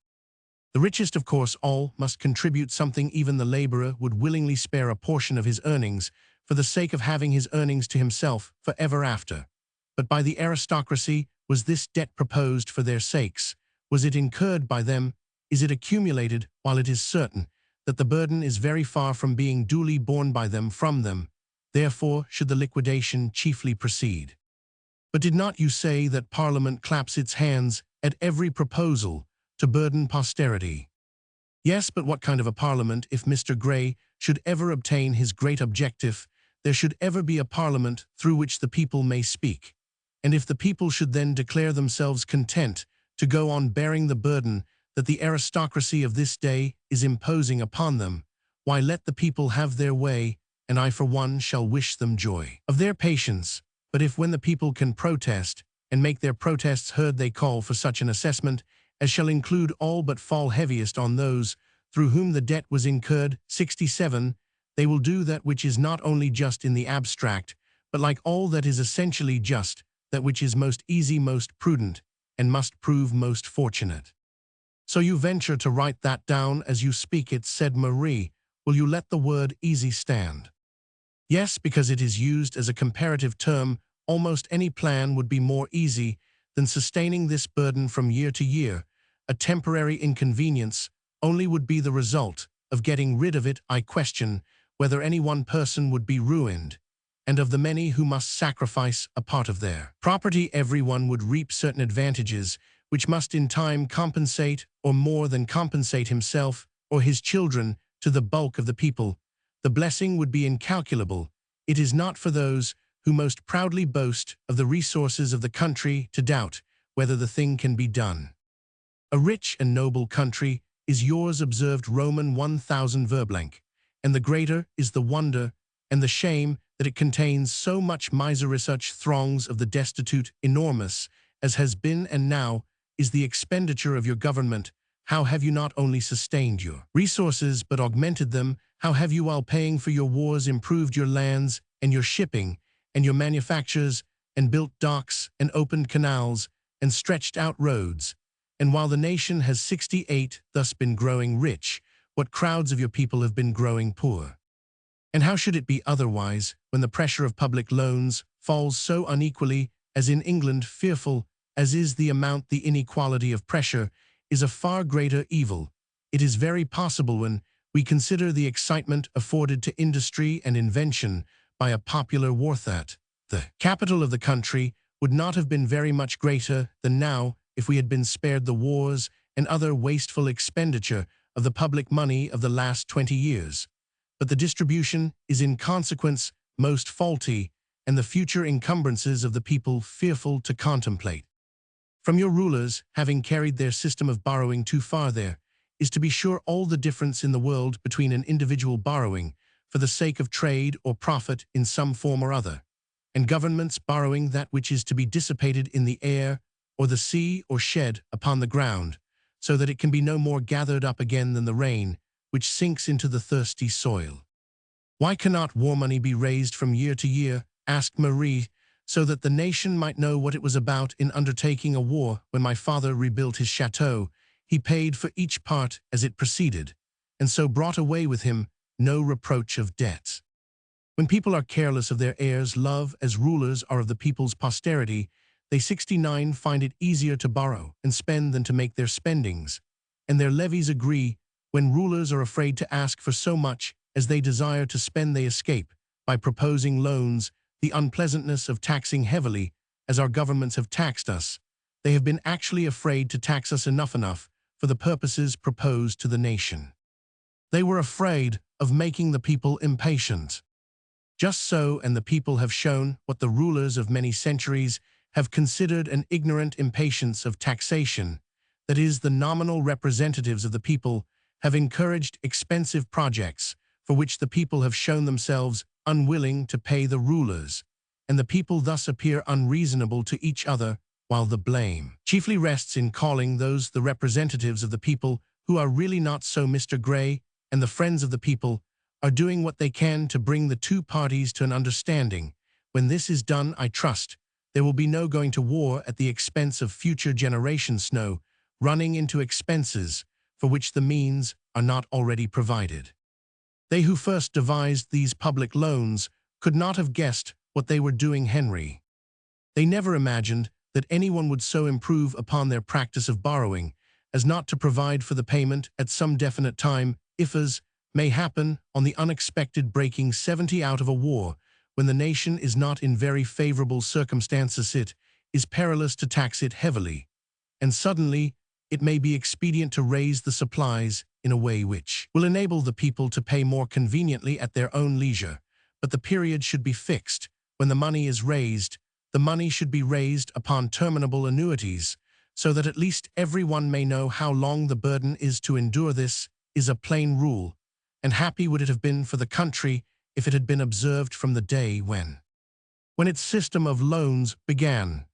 The richest, of course, all must contribute something. Even the laborer would willingly spare a portion of his earnings for the sake of having his earnings to himself for ever after. But by the aristocracy was this debt proposed for their sakes? Was it incurred by them? Is it accumulated while it is certain that the burden is very far from being duly borne by them from them? Therefore should the liquidation chiefly proceed. But did not you say that Parliament claps its hands at every proposal to burden posterity? Yes, but what kind of a Parliament? If Mr. Grey should ever obtain his great objective, there should ever be a Parliament through which the people may speak. And if the people should then declare themselves content to go on bearing the burden that the aristocracy of this day is imposing upon them, why, let the people have their way, and I for one shall wish them joy of their patience. But if when the people can protest and make their protests heard, they call for such an assessment as shall include all but fall heaviest on those through whom the debt was incurred, 67, they will do that which is not only just in the abstract, but like all that is essentially just, that which is most easy, most prudent, and must prove most fortunate. So you venture to write that down as you speak it, said Marie. Will you let the word easy stand? Yes, because it is used as a comparative term. Almost any plan would be more easy than sustaining this burden from year to year. A temporary inconvenience only would be the result of getting rid of it. I question whether any one person would be ruined, and of the many who must sacrifice a part of their property, everyone would reap certain advantages which must in time compensate, or more than compensate, himself or his children to the bulk of the people. The blessing would be incalculable. It is not for those who most proudly boast of the resources of the country to doubt whether the thing can be done. A rich and noble country is yours, observed Roman 1000 verblank, and the greater is the wonder and the shame that it contains so much misery. Such throngs of the destitute, enormous as has been and now is the expenditure of your government. How have you not only sustained your resources but augmented them? How have you, while paying for your wars, improved your lands and your shipping and your manufactures, and built docks and opened canals and stretched out roads? And while the nation has 68 thus been growing rich, what crowds of your people have been growing poor? And how should it be otherwise when the pressure of public loans falls so unequally as in England? Fearful as is the amount, the inequality of pressure is a far greater evil. It is very possible, when we consider the excitement afforded to industry and invention by a popular war, that the capital of the country would not have been very much greater than now if we had been spared the wars and other wasteful expenditure of the public money of the last 20 years. But the distribution is in consequence most faulty, and the future encumbrances of the people fearful to contemplate. From your rulers having carried their system of borrowing too far, there is, to be sure, all the difference in the world between an individual borrowing for the sake of trade or profit in some form or other, and governments borrowing that which is to be dissipated in the air or the sea or shed upon the ground, so that it can be no more gathered up again than the rain, which sinks into the thirsty soil. Why cannot war money be raised from year to year, asked Marie, so that the nation might know what it was about in undertaking a war? When my father rebuilt his chateau, he paid for each part as it proceeded, and so brought away with him no reproach of debts. When people are careless of their heirs' love as rulers are of the people's posterity, they 69 find it easier to borrow and spend than to make their spendings, and their levies agree. When rulers are afraid to ask for so much as they desire to spend, they escape by proposing loans. The unpleasantness of taxing heavily, as our governments have taxed us, they have been actually afraid to tax us enough for the purposes proposed to the nation. They were afraid of making the people impatient. Just so, and the people have shown what the rulers of many centuries have considered an ignorant impatience of taxation, that is, the nominal representatives of the people have encouraged expensive projects for which the people have shown themselves unwilling to pay the rulers, and the people thus appear unreasonable to each other, while the blame chiefly rests in calling those the representatives of the people who are really not so. Mr. Gray and the friends of the people are doing what they can to bring the two parties to an understanding. When this is done, I trust, there will be no going to war at the expense of future generations, no running into expenses for which the means are not already provided. They who first devised these public loans could not have guessed what they were doing, Henry. They never imagined that anyone would so improve upon their practice of borrowing as not to provide for the payment at some definite time, if, as may happen on the unexpected breaking 70 out of a war, when the nation is not in very favorable circumstances, it is perilous to tax it heavily, and suddenly it may be expedient to raise the supplies in a way which will enable the people to pay more conveniently at their own leisure. But the period should be fixed. When the money is raised, the money should be raised upon terminable annuities, so that at least everyone may know how long the burden is to endure. This is a plain rule, and happy would it have been for the country if it had been observed from the day when its system of loans began.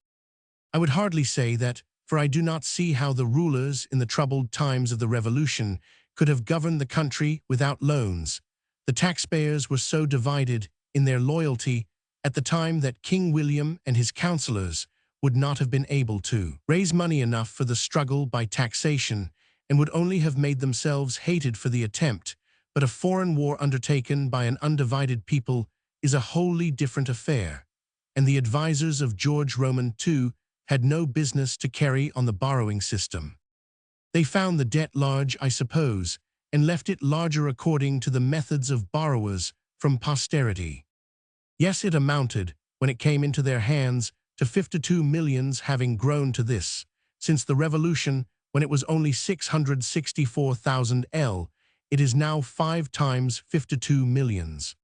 I would hardly say that, for I do not see how the rulers in the troubled times of the Revolution could have governed the country without loans. The taxpayers were so divided in their loyalty at the time that King William and his councillors would not have been able to raise money enough for the struggle by taxation, and would only have made themselves hated for the attempt. But a foreign war undertaken by an undivided people is a wholly different affair, and the advisers of George Roman II had no business to carry on the borrowing system. They found the debt large, I suppose, and left it larger according to the methods of borrowers from posterity. Yes, it amounted, when it came into their hands, to 52 millions, having grown to this, since the Revolution, when it was only 664,000 L, it is now 5 times 52 millions.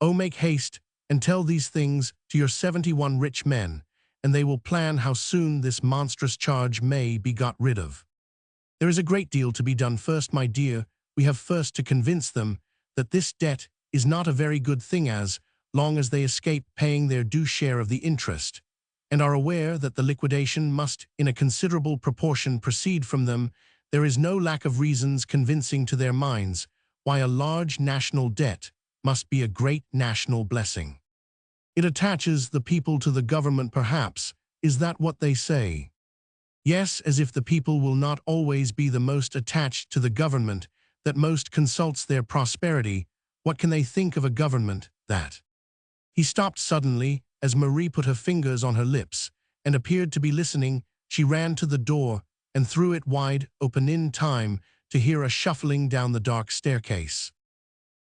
Oh, make haste, and tell these things to your 71 rich men, and they will plan how soon this monstrous charge may be got rid of. There is a great deal to be done. First, my dear, we have first to convince them that this debt is not a very good thing as long as they escape paying their due share of the interest, and are aware that the liquidation must in a considerable proportion proceed from them. There is no lack of reasons convincing to their minds why a large national debt must be a great national blessing. It attaches the people to the government, perhaps. Is that what they say? Yes, as if the people will not always be the most attached to the government that most consults their prosperity, what can they think of a government that— He stopped suddenly as Marie put her fingers on her lips and appeared to be listening. She ran to the door and threw it wide open in time to hear a shuffling down the dark staircase.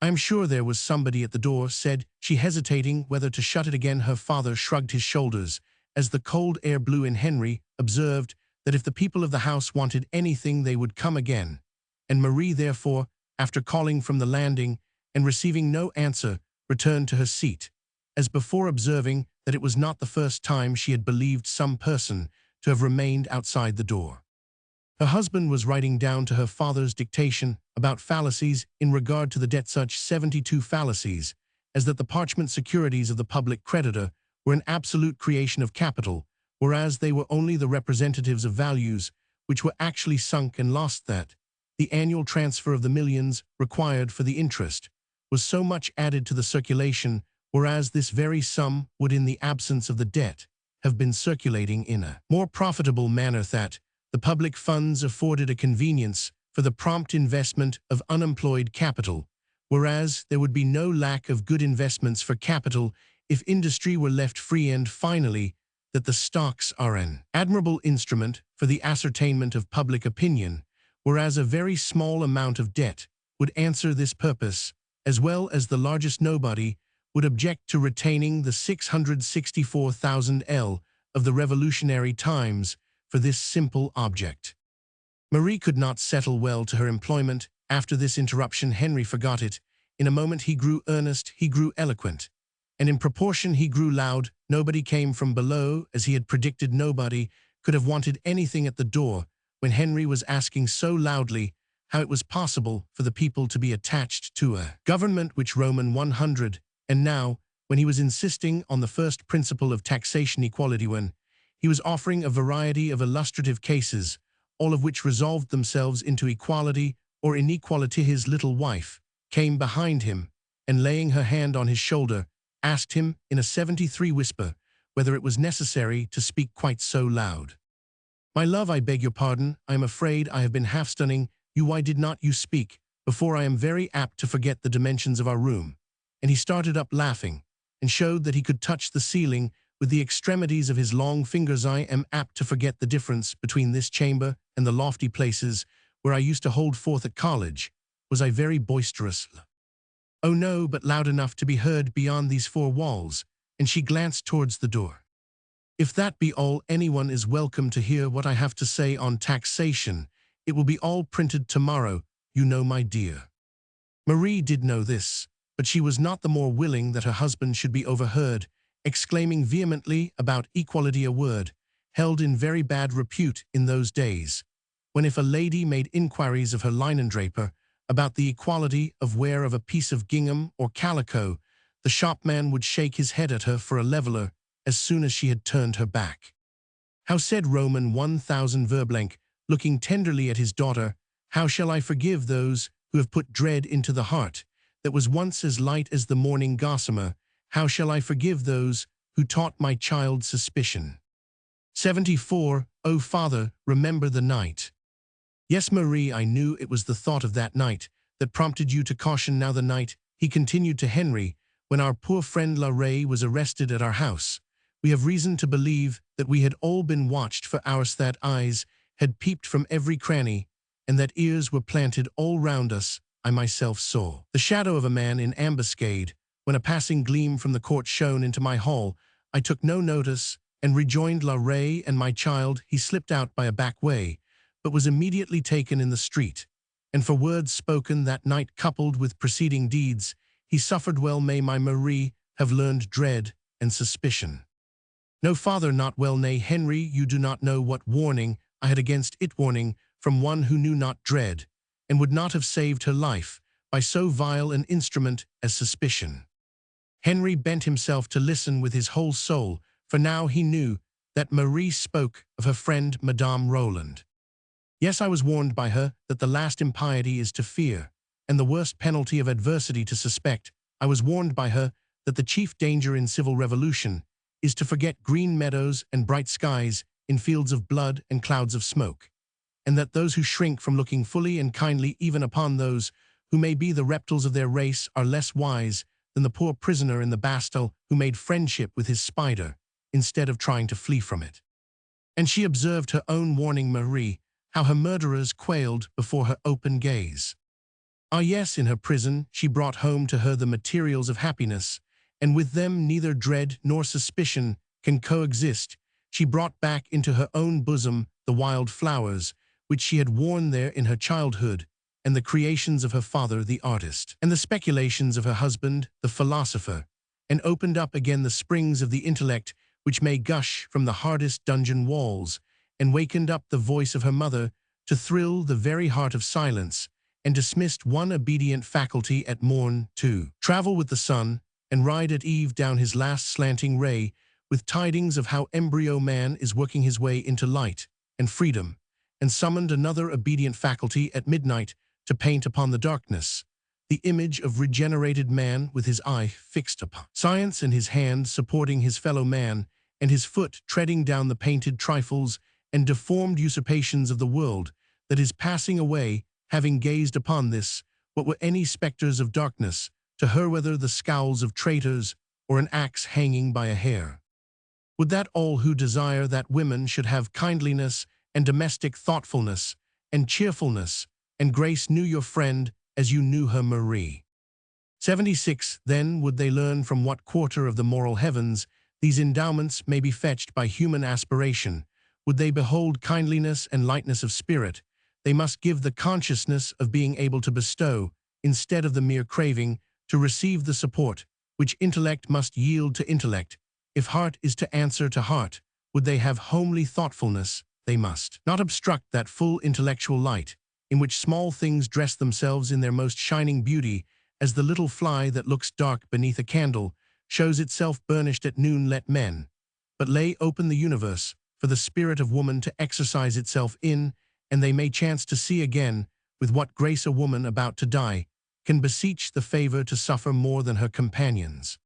I am sure there was somebody at the door, said she, hesitating whether to shut it again. Her father shrugged his shoulders as the cold air blew in. Henry observed that if the people of the house wanted anything they would come again, and Marie therefore, after calling from the landing and receiving no answer, returned to her seat, as before, observing that it was not the first time she had believed some person to have remained outside the door. Her husband was writing down to her father's dictation about fallacies in regard to the debt, such 72 fallacies as that the parchment securities of the public creditor were an absolute creation of capital, whereas they were only the representatives of values which were actually sunk and lost, that the annual transfer of the millions required for the interest was so much added to the circulation, whereas this very sum would, in the absence of the debt, have been circulating in a more profitable manner, that the public funds afforded a convenience for the prompt investment of unemployed capital, whereas there would be no lack of good investments for capital if industry were left free, and finally, that the stocks are an admirable instrument for the ascertainment of public opinion, whereas a very small amount of debt would answer this purpose, as well as the largest nobody would object to retaining the 664,000 L of the revolutionary times for this simple object. Marie could not settle well to her employment. After this interruption, Henry forgot it. In a moment he grew earnest, he grew eloquent, and in proportion he grew loud. Nobody came from below, as he had predicted. Nobody could have wanted anything at the door when Henry was asking so loudly how it was possible for the people to be attached to a government which Roman 100, and now, when he was insisting on the first principle of taxation equality, when he was offering a variety of illustrative cases, all of which resolved themselves into equality or inequality, his little wife came behind him, and laying her hand on his shoulder, asked him in a 73 whisper whether it was necessary to speak quite so loud. "My love, I beg your pardon. I am afraid I have been half-stunning you. Why did not you speak before? I am very apt to forget the dimensions of our room." And he started up laughing, and showed that he could touch the ceiling with the extremities of his long fingers. "I am apt to forget the difference between this chamber and the lofty places where I used to hold forth at college. Was I very boisterous?" "Oh no, but loud enough to be heard beyond these four walls," and she glanced towards the door. "If that be all, anyone is welcome to hear what I have to say on taxation. It will be all printed tomorrow, you know, my dear." Marie did know this, but she was not the more willing that her husband should be overheard, exclaiming vehemently about equality, a word held in very bad repute in those days, when if a lady made inquiries of her linendraper about the equality of wear of a piece of gingham or calico, the shopman would shake his head at her for a leveller as soon as she had turned her back. "How," said Roman 1000 Verblank, looking tenderly at his daughter, "how shall I forgive those who have put dread into the heart that was once as light as the morning gossamer? How shall I forgive those who taught my child suspicion?" 74. "Oh, father, remember the night." "Yes, Marie, I knew it was the thought of that night that prompted you to caution. Now the night," he continued to Henry, "when our poor friend La Rae was arrested at our house. We have reason to believe that we had all been watched for hours, that eyes had peeped from every cranny, and that ears were planted all round us. I myself saw the shadow of a man in ambuscade. When a passing gleam from the court shone into my hall, I took no notice, and rejoined La Rae and my child. He slipped out by a back way, but was immediately taken in the street. And for words spoken that night, coupled with preceding deeds, he suffered well. May my Marie have learned dread and suspicion." "No, father, not well. Nay, Henry, you do not know what warning I had against it. Warning from one who knew not dread, and would not have saved her life by so vile an instrument as suspicion." Henry bent himself to listen with his whole soul, for now he knew that Marie spoke of her friend Madame Roland. "Yes, I was warned by her that the last impiety is to fear, and the worst penalty of adversity to suspect. I was warned by her that the chief danger in civil revolution is to forget green meadows and bright skies in fields of blood and clouds of smoke, and that those who shrink from looking fully and kindly even upon those who may be the reptiles of their race are less wise than the poor prisoner in the Bastille who made friendship with his spider instead of trying to flee from it." And she observed her own warning Marie, how her murderers quailed before her open gaze. Ah yes, in her prison she brought home to her the materials of happiness, and with them neither dread nor suspicion can coexist. She brought back into her own bosom the wild flowers which she had worn there in her childhood, and the creations of her father the artist, and the speculations of her husband the philosopher, and opened up again the springs of the intellect which may gush from the hardest dungeon walls, and wakened up the voice of her mother to thrill the very heart of silence, and dismissed one obedient faculty at morn to travel with the sun, and ride at eve down his last slanting ray with tidings of how embryo man is working his way into light and freedom, and summoned another obedient faculty at midnight to paint upon the darkness the image of regenerated man with his eye fixed upon science and his hand supporting his fellow man and his foot treading down the painted trifles and deformed usurpations of the world that is passing away, having gazed upon this, what were any spectres of darkness, to her whether the scowls of traitors or an axe hanging by a hair. Would that all who desire that women should have kindliness and domestic thoughtfulness and cheerfulness and grace knew your friend as you knew her Marie. 76. Then would they learn from what quarter of the moral heavens these endowments may be fetched by human aspiration. Would they behold kindliness and lightness of spirit, they must give the consciousness of being able to bestow, instead of the mere craving, to receive the support, which intellect must yield to intellect. If heart is to answer to heart, would they have homely thoughtfulness, they must not obstruct that full intellectual light, in which small things dress themselves in their most shining beauty, as the little fly that looks dark beneath a candle shows itself burnished at noon. Let men but lay open the universe for the spirit of woman to exercise itself in, and they may chance to see again with what grace a woman about to die can beseech the favor to suffer more than her companions.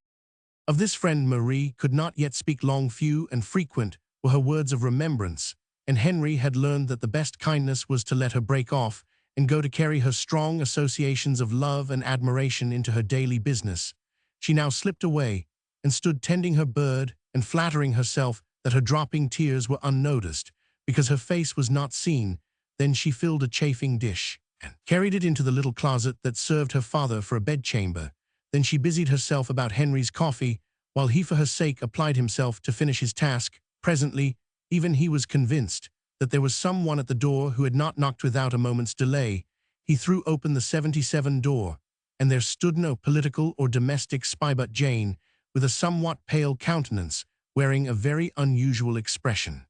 Of this friend Marie could not yet speak. Long, few, and frequent were her words of remembrance, and Henry had learned that the best kindness was to let her break off and go to carry her strong associations of love and admiration into her daily business. She now slipped away and stood tending her bird and flattering herself that her dropping tears were unnoticed, because her face was not seen. Then she filled a chafing dish and carried it into the little closet that served her father for a bedchamber. Then she busied herself about Henry's coffee, while he for her sake applied himself to finish his task. Presently, even he was convinced that there was some one at the door who had not knocked without a moment's delay. He threw open the 77 door, and there stood no political or domestic spy but Jane, with a somewhat pale countenance, wearing a very unusual expression.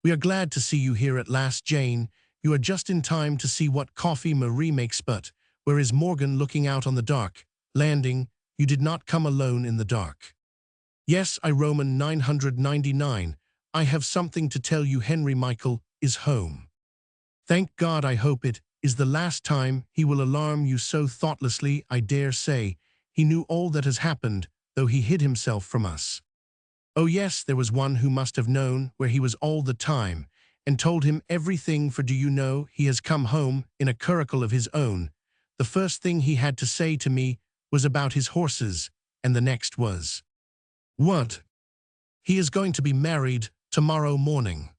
"We are glad to see you here at last, Jane. You are just in time to see what coffee Marie makes. But where is Morgan looking out on the dark landing? You did not come alone in the dark." "Yes, I Roman 999. I have something to tell you. Henry Michael is home. Thank God. I hope it is the last time he will alarm you so thoughtlessly. I dare say he knew all that has happened, though he hid himself from us." "Oh yes, there was one who must have known where he was all the time, and told him everything, for do you know he has come home in a curricle of his own. The first thing he had to say to me was about his horses, and the next was, 'What? He is going to be married tomorrow morning.'"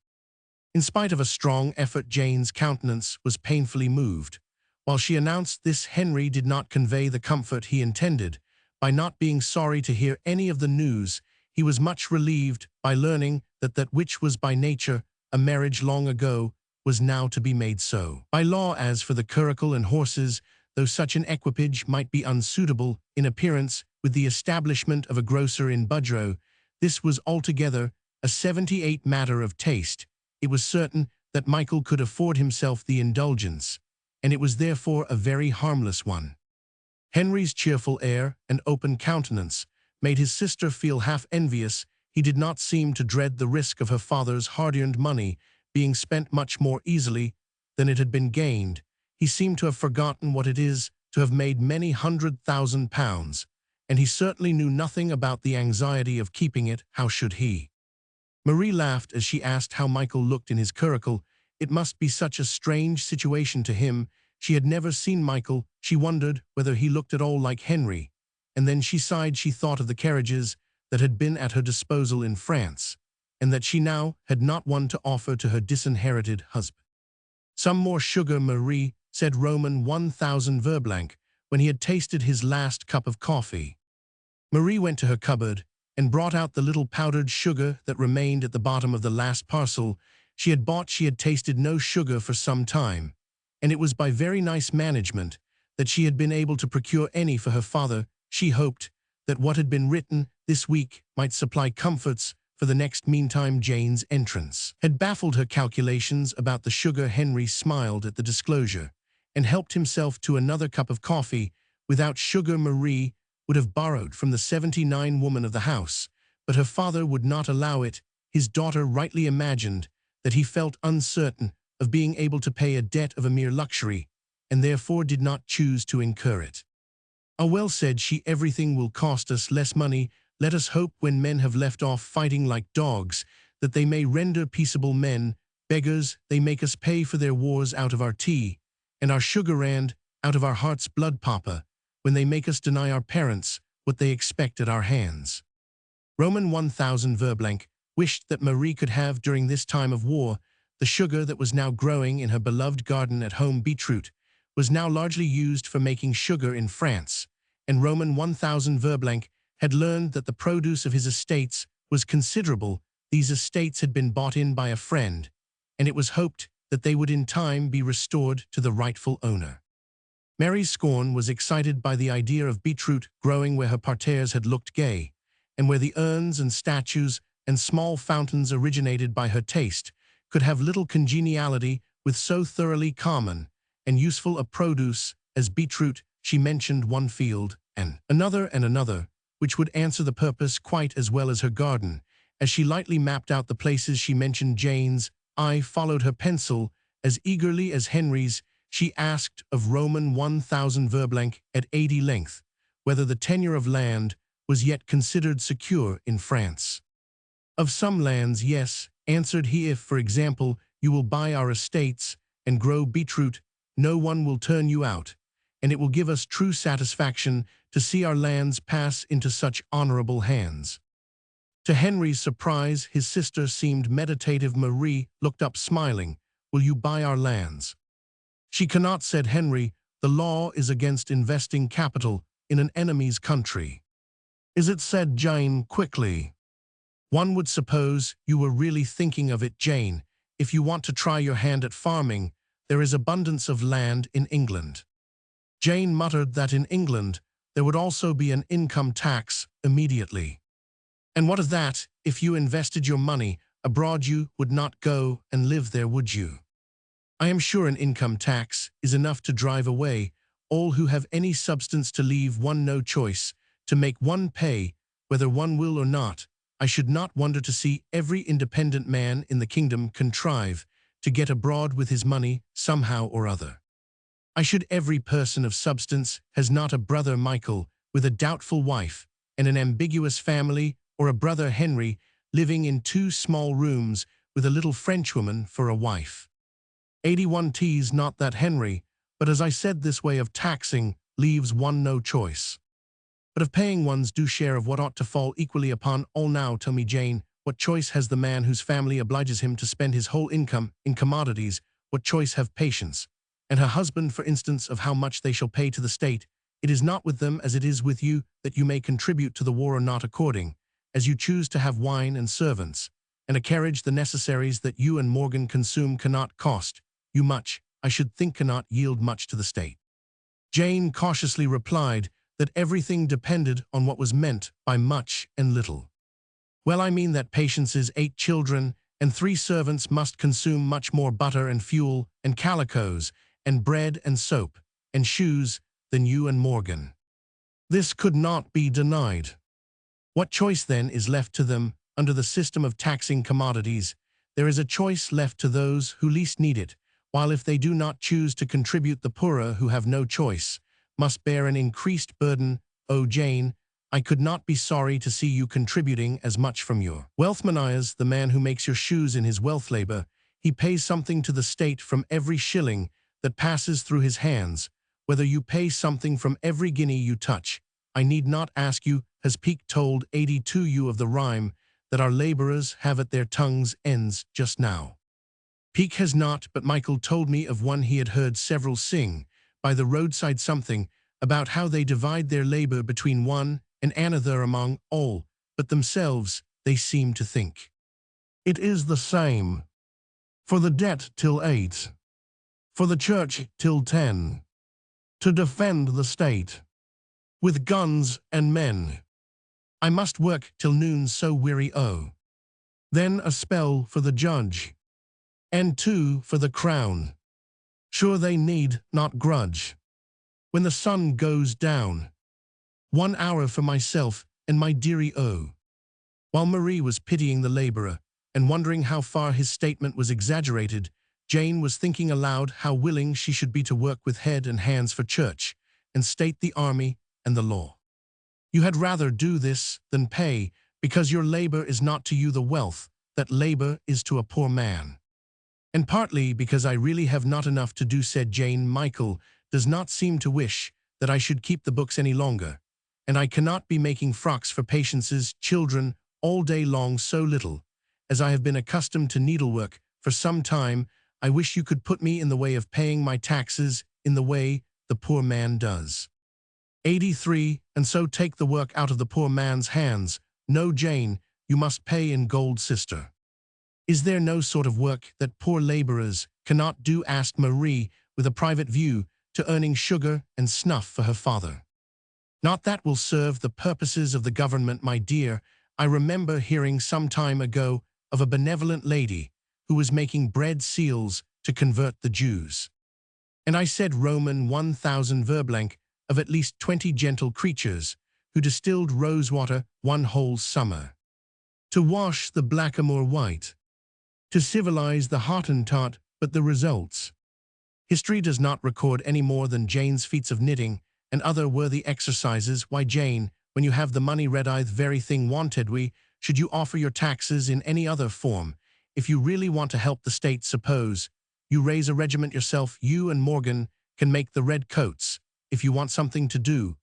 In spite of a strong effort, Jane's countenance was painfully moved. While she announced this, Henry did not convey the comfort he intended. By not being sorry to hear any of the news, he was much relieved by learning that that which was by nature a marriage long ago was now to be made so by law. As for the curricle and horses, though such an equipage might be unsuitable in appearance with the establishment of a grocer in Budrow, this was altogether a 78 matter of taste. It was certain that Michael could afford himself the indulgence, and it was therefore a very harmless one. Henry's cheerful air and open countenance made his sister feel half envious. He did not seem to dread the risk of her father's hard-earned money being spent much more easily than it had been gained. He seemed to have forgotten what it is to have made many £100,000, and he certainly knew nothing about the anxiety of keeping it. How should he? Marie laughed as she asked how Michael looked in his curricle. It must be such a strange situation to him. She had never seen Michael. She wondered whether he looked at all like Henry. And then she sighed. She thought of the carriages that had been at her disposal in France, and that she now had not one to offer to her disinherited husband. "Some more sugar, Marie," said Roman 1000 Verblanc, when he had tasted his last cup of coffee. Marie went to her cupboard and brought out the little powdered sugar that remained at the bottom of the last parcel she had bought. She had tasted no sugar for some time, and it was by very nice management that she had been able to procure any for her father. She hoped that what had been written this week might supply comforts for the next. Meantime, Jane's entrance had baffled her calculations about the sugar. Henry smiled at the disclosure and helped himself to another cup of coffee. Without sugar, Marie would have borrowed from the 79 woman of the house, but her father would not allow it. His daughter rightly imagined that he felt uncertain of being able to pay a debt of a mere luxury, and therefore did not choose to incur it. "Ah, well," said she, "everything will cost us less money. Let us hope when men have left off fighting like dogs, that they may render peaceable men. Beggars, they make us pay for their wars out of our tea, and our sugar and out of our heart's blood, Papa, when they make us deny our parents what they expect at our hands." Roman 1000 Verblanc wished that Marie could have, during this time of war, the sugar that was now growing in her beloved garden at home. Beetroot was now largely used for making sugar in France, and Roman 1000 Verblanc had learned that the produce of his estates was considerable. These estates had been bought in by a friend, and it was hoped that they would in time be restored to the rightful owner. Mary's scorn was excited by the idea of beetroot growing where her parterres had looked gay, and where the urns and statues and small fountains originated by her taste could have little congeniality with so thoroughly common and useful a produce as beetroot. She mentioned one field and another, which would answer the purpose quite as well as her garden. As she lightly mapped out the places she mentioned, Jane's eye followed her pencil as eagerly as Henry's. She asked of Roman 1000 Verblanc at 80 length whether the tenure of land was yet considered secure in France. "Of some lands, yes," answered he. "If, for example, you will buy our estates and grow beetroot, no one will turn you out, and it will give us true satisfaction to see our lands pass into such honorable hands." To Henry's surprise, his sister seemed meditative. Marie looked up smiling. "Will you buy our lands?" "She cannot," said Henry. "The law is against investing capital in an enemy's country." "Is it?" said Jane quickly. "One would suppose you were really thinking of it, Jane. If you want to try your hand at farming, there is abundance of land in England." Jane muttered that in England there would also be an income tax immediately. "And what of that? If you invested your money abroad, you would not go and live there, would you? I am sure an income tax is enough to drive away all who have any substance, to leave one no choice, to make one pay, whether one will or not. I should not wonder to see every independent man in the kingdom contrive to get abroad with his money somehow or other. I should. Every person of substance has not a brother Michael with a doubtful wife and an ambiguous family, or a brother Henry living in 2 small rooms with a little Frenchwoman for a wife. 81 T's not that, Henry, but as I said, this way of taxing leaves one no choice, but of paying one's due share of what ought to fall equally upon all. Now tell me, Jane, what choice has the man whose family obliges him to spend his whole income in commodities? What choice have Patience and her husband, for instance, of how much they shall pay to the state? It is not with them as it is with you, that you may contribute to the war or not, according as you choose to have wine and servants, and a carriage. The necessaries that you and Morgan consume cannot cost you much, I should think cannot yield much to the state." Jane cautiously replied that everything depended on what was meant by much and little. "Well, I mean that Patience's 8 children and 3 servants must consume much more butter and fuel and calicoes and bread and soap and shoes than you and Morgan." This could not be denied. What choice then is left to them under the system of taxing commodities? There is a choice left to those who least need it, while if they do not choose to contribute, the poorer, who have no choice, must bear an increased burden. Oh, Jane, I could not be sorry to see you contributing as much from your wealth. Manias, the man who makes your shoes in his wealth labor, he pays something to the state from every shilling that passes through his hands, whether you pay something from every guinea you touch. I need not ask you, has Peake told 82 you of the rhyme that our laborers have at their tongues' ends just now? Peake has not, but Michael told me of one he had heard several sing by the roadside, something about how they divide their labor between one and another among all but themselves. They seem to think it is the same. For the debt till 8, for the church till 10, to defend the state with guns and men. I must work till noon, so weary, oh. Then a spell for the judge, and 2 for the crown. Sure they need not grudge. When the sun goes down, 1 hour for myself and my dearie, oh. While Marie was pitying the laborer and wondering how far his statement was exaggerated, Jane was thinking aloud how willing she should be to work with head and hands for church and state, the army, and the law. You had rather do this than pay, because your labor is not to you the wealth that labor is to a poor man. And partly because I really have not enough to do, said Jane. Michael does not seem to wish that I should keep the books any longer, and I cannot be making frocks for Patience's children all day long so little, as I have been accustomed to needlework for some time. I wish you could put me in the way of paying my taxes in the way the poor man does. 83, and so take the work out of the poor man's hands. No, Jane, you must pay in gold, sister. Is there no sort of work that poor laborers cannot do? Asked Marie, with a private view to earning sugar and snuff for her father. Not that will serve the purposes of the government, my dear. I remember hearing some time ago of a benevolent lady who was making bread seals to convert the Jews. And I said Roman 1000 verblank of at least 20 gentle creatures who distilled rosewater one whole summer. To wash the blackamoor white, to civilize the Hottentot, but the results. History does not record any more than Jane's feats of knitting and other worthy exercises. Why, Jane, when you have the money, read I the very thing wanted we, should you offer your taxes in any other form? If you really want to help the state, suppose you raise a regiment yourself. You and Morgan can make the red coats, if you want something to do,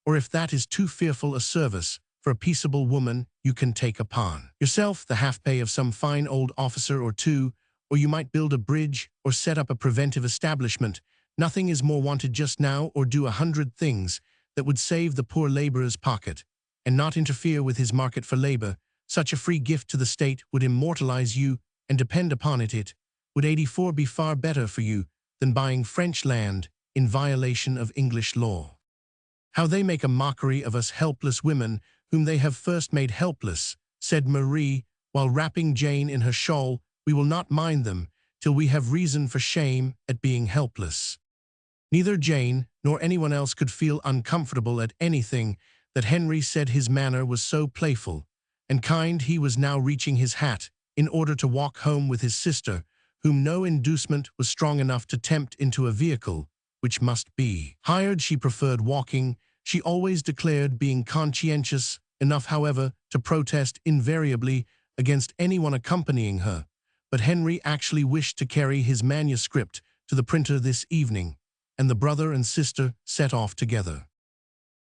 or if that is too fearful a service for a peaceable woman, you can take upon yourself the half-pay of some fine old officer or two, or you might build a bridge or set up a preventive establishment. Nothing is more wanted just now, or do 100 things that would save the poor laborer's pocket and not interfere with his market for labor. Such a free gift to the state would immortalize you, and depend upon it, it would 84 be far better for you than buying French land in violation of English law. How they make a mockery of us helpless women, whom they have first made helpless, said Marie, while wrapping Jane in her shawl. We will not mind them till we have reason for shame at being helpless. Neither Jane nor anyone else could feel uncomfortable at anything that Henry said. His manner was so playful and kind. He was now reaching his hat in order to walk home with his sister, whom no inducement was strong enough to tempt into a vehicle which must be hired. She preferred walking. She always declared being conscientious enough, however, to protest invariably against anyone accompanying her. But Henry actually wished to carry his manuscript to the printer this evening, and the brother and sister set off together.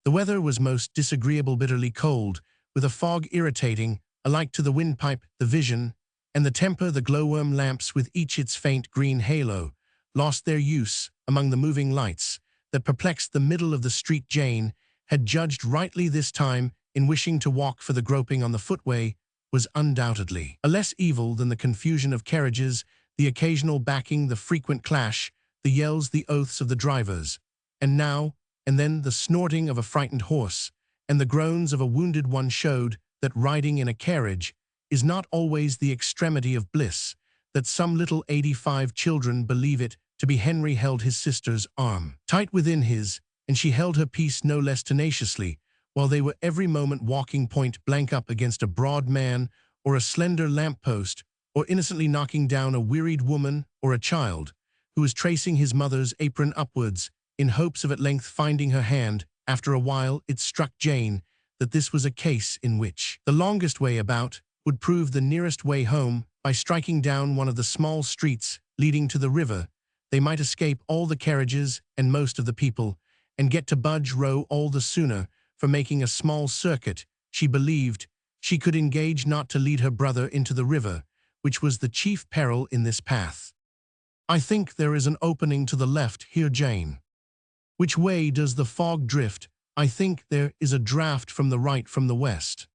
The weather was most disagreeable, bitterly cold, with a fog irritating alike to the windpipe, the vision, and the temper. The glowworm lamps, with each its faint green halo, lost their use among the moving lights that perplexed the middle of the street. Jane had judged rightly this time in wishing to walk, for the groping on the footway was undoubtedly a less evil than the confusion of carriages, the occasional backing, the frequent clash, the yells, the oaths of the drivers, and now and then the snorting of a frightened horse and the groans of a wounded one showed that riding in a carriage is not always the extremity of bliss that some little 85 children believe it to be. Henry held his sister's arm tight within his, and she held her peace no less tenaciously, while they were every moment walking point blank up against a broad man or a slender lamppost, or innocently knocking down a wearied woman or a child who was tracing his mother's apron upwards in hopes of at length finding her hand. After a while it struck Jane that this was a case in which the longest way about would prove the nearest way home. By striking down one of the small streets leading to the river, they might escape all the carriages and most of the people, and get to Budge Row all the sooner for making a small circuit. She believed she could engage not to lead her brother into the river, which was the chief peril in this path. I think there is an opening to the left here, Jane. Which way does the fog drift? I think there is a draught from the right, from the west.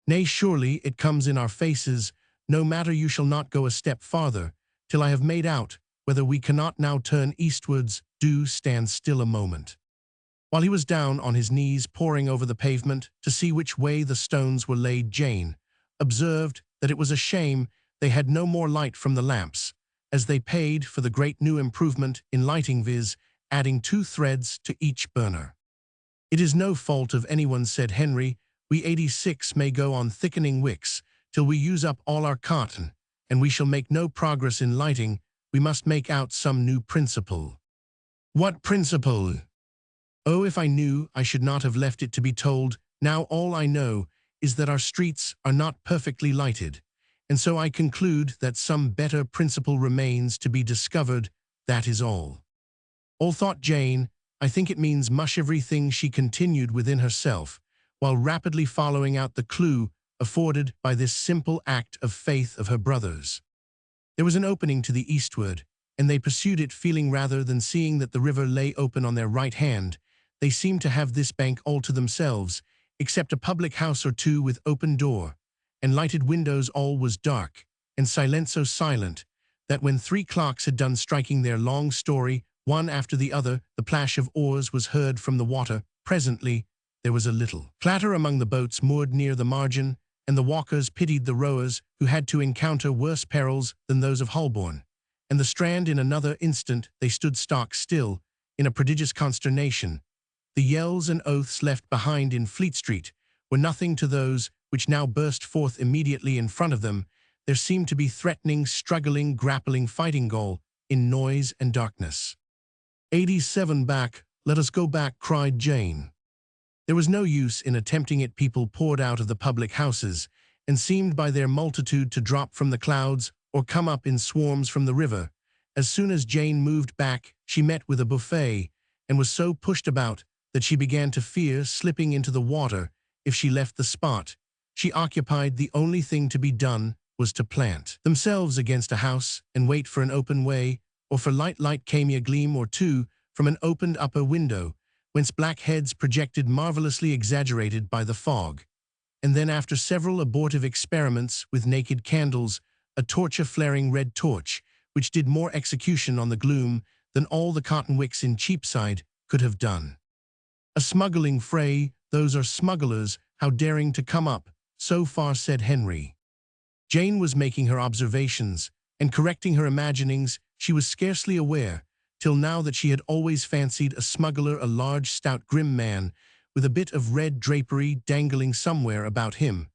Nay, surely it comes in our faces. No matter, you shall not go a step farther till I have made out whether we cannot now turn eastwards. Do stand still a moment. While he was down on his knees poring over the pavement to see which way the stones were laid, Jane observed that it was a shame they had no more light from the lamps, as they paid for the great new improvement in lighting, viz., adding 2 threads to each burner. It is no fault of anyone, said Henry, We 86 may go on thickening wicks, till we use up all our cotton, and we shall make no progress in lighting. We must make out some new principle. What principle? Oh, if I knew, I should not have left it to be told. Now all I know is that our streets are not perfectly lighted, and so I conclude that some better principle remains to be discovered. That is all. All, thought Jane. I think it means much everything, she continued within herself, while rapidly following out the clue afforded by this simple act of faith of her brother's. There was an opening to the eastward, and they pursued it, feeling rather than seeing that the river lay open on their right hand. They seemed to have this bank all to themselves, except a public house or two with open door and lighted windows. All was dark and silent, so silent that when 3 clocks had done striking their long story, one after the other, the plash of oars was heard from the water. Presently there was a little clatter among the boats moored near the margin, and the walkers pitied the rowers, who had to encounter worse perils than those of Holborn. And the Strand, in another instant they stood stock still, in a prodigious consternation. The yells and oaths left behind in Fleet Street were nothing to those which now burst forth immediately in front of them. There seemed to be threatening, struggling, grappling, fighting all in noise and darkness. 87 back, let us go back, cried Jane. There was no use in attempting it. People poured out of the public houses, and seemed by their multitude to drop from the clouds or come up in swarms from the river. As soon as Jane moved back, she met with a buffet, and was so pushed about that she began to fear slipping into the water if she left the spot she occupied. The only thing to be done was to plant themselves against a house and wait for an open way, or for light came a gleam or two from an opened upper window, whence black heads projected, marvelously exaggerated by the fog. And then, after several abortive experiments with naked candles, a torch, a flaring red torch, which did more execution on the gloom than all the cotton wicks in Cheapside could have done. A smuggling fray, those are smugglers, how daring to come up so far, said Henry. Jane was making her observations and correcting her imaginings. She was scarcely aware, till now, that she had always fancied a smuggler a large, stout, grim man, with a bit of red drapery dangling somewhere about him,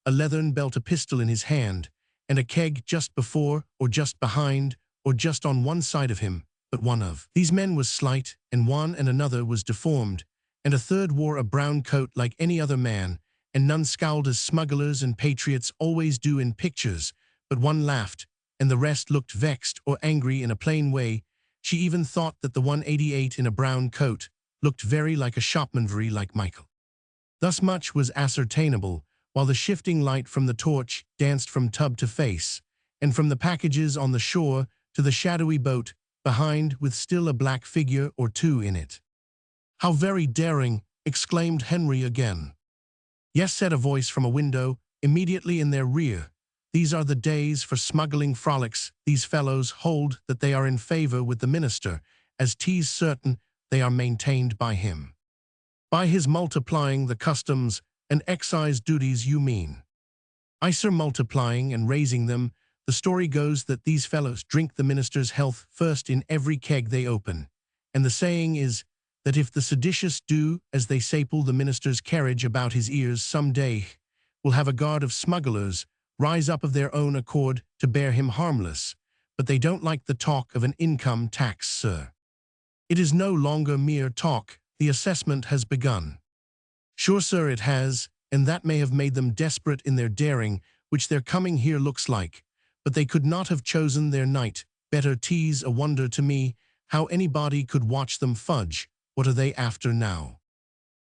a leathern belt, a pistol in his hand, and a keg just before, or just behind, or just on one side of him. But one of these men was slight, and one and another was deformed, and a third wore a brown coat like any other man, and none scowled as smugglers and patriots always do in pictures, but one laughed, and the rest looked vexed or angry in a plain way. She even thought that the 188 in a brown coat looked very like a shopman, very like Michael. Thus much was ascertainable, while the shifting light from the torch danced from tub to face, and from the packages on the shore to the shadowy boat behind, with still a black figure or two in it. How very daring, exclaimed Henry again. Yes, said a voice from a window immediately in their rear. These are the days for smuggling frolics. These fellows hold that they are in favor with the minister, as 'tis certain they are maintained by him. By his multiplying the customs and excise duties, you mean? I, sir, multiplying and raising them. The story goes that these fellows drink the minister's health first in every keg they open, and the saying is that if the seditious do as they say, pull the minister's carriage about his ears, some day will have a guard of smugglers rise up of their own accord to bear him harmless. But they don't like the talk of an income tax, sir. It is no longer mere talk. The assessment has begun. Sure, sir, it has, and that may have made them desperate in their daring, which their coming here looks like. But they could not have chosen their night better. 'Tis a wonder to me how anybody could watch them fudge. What are they after now?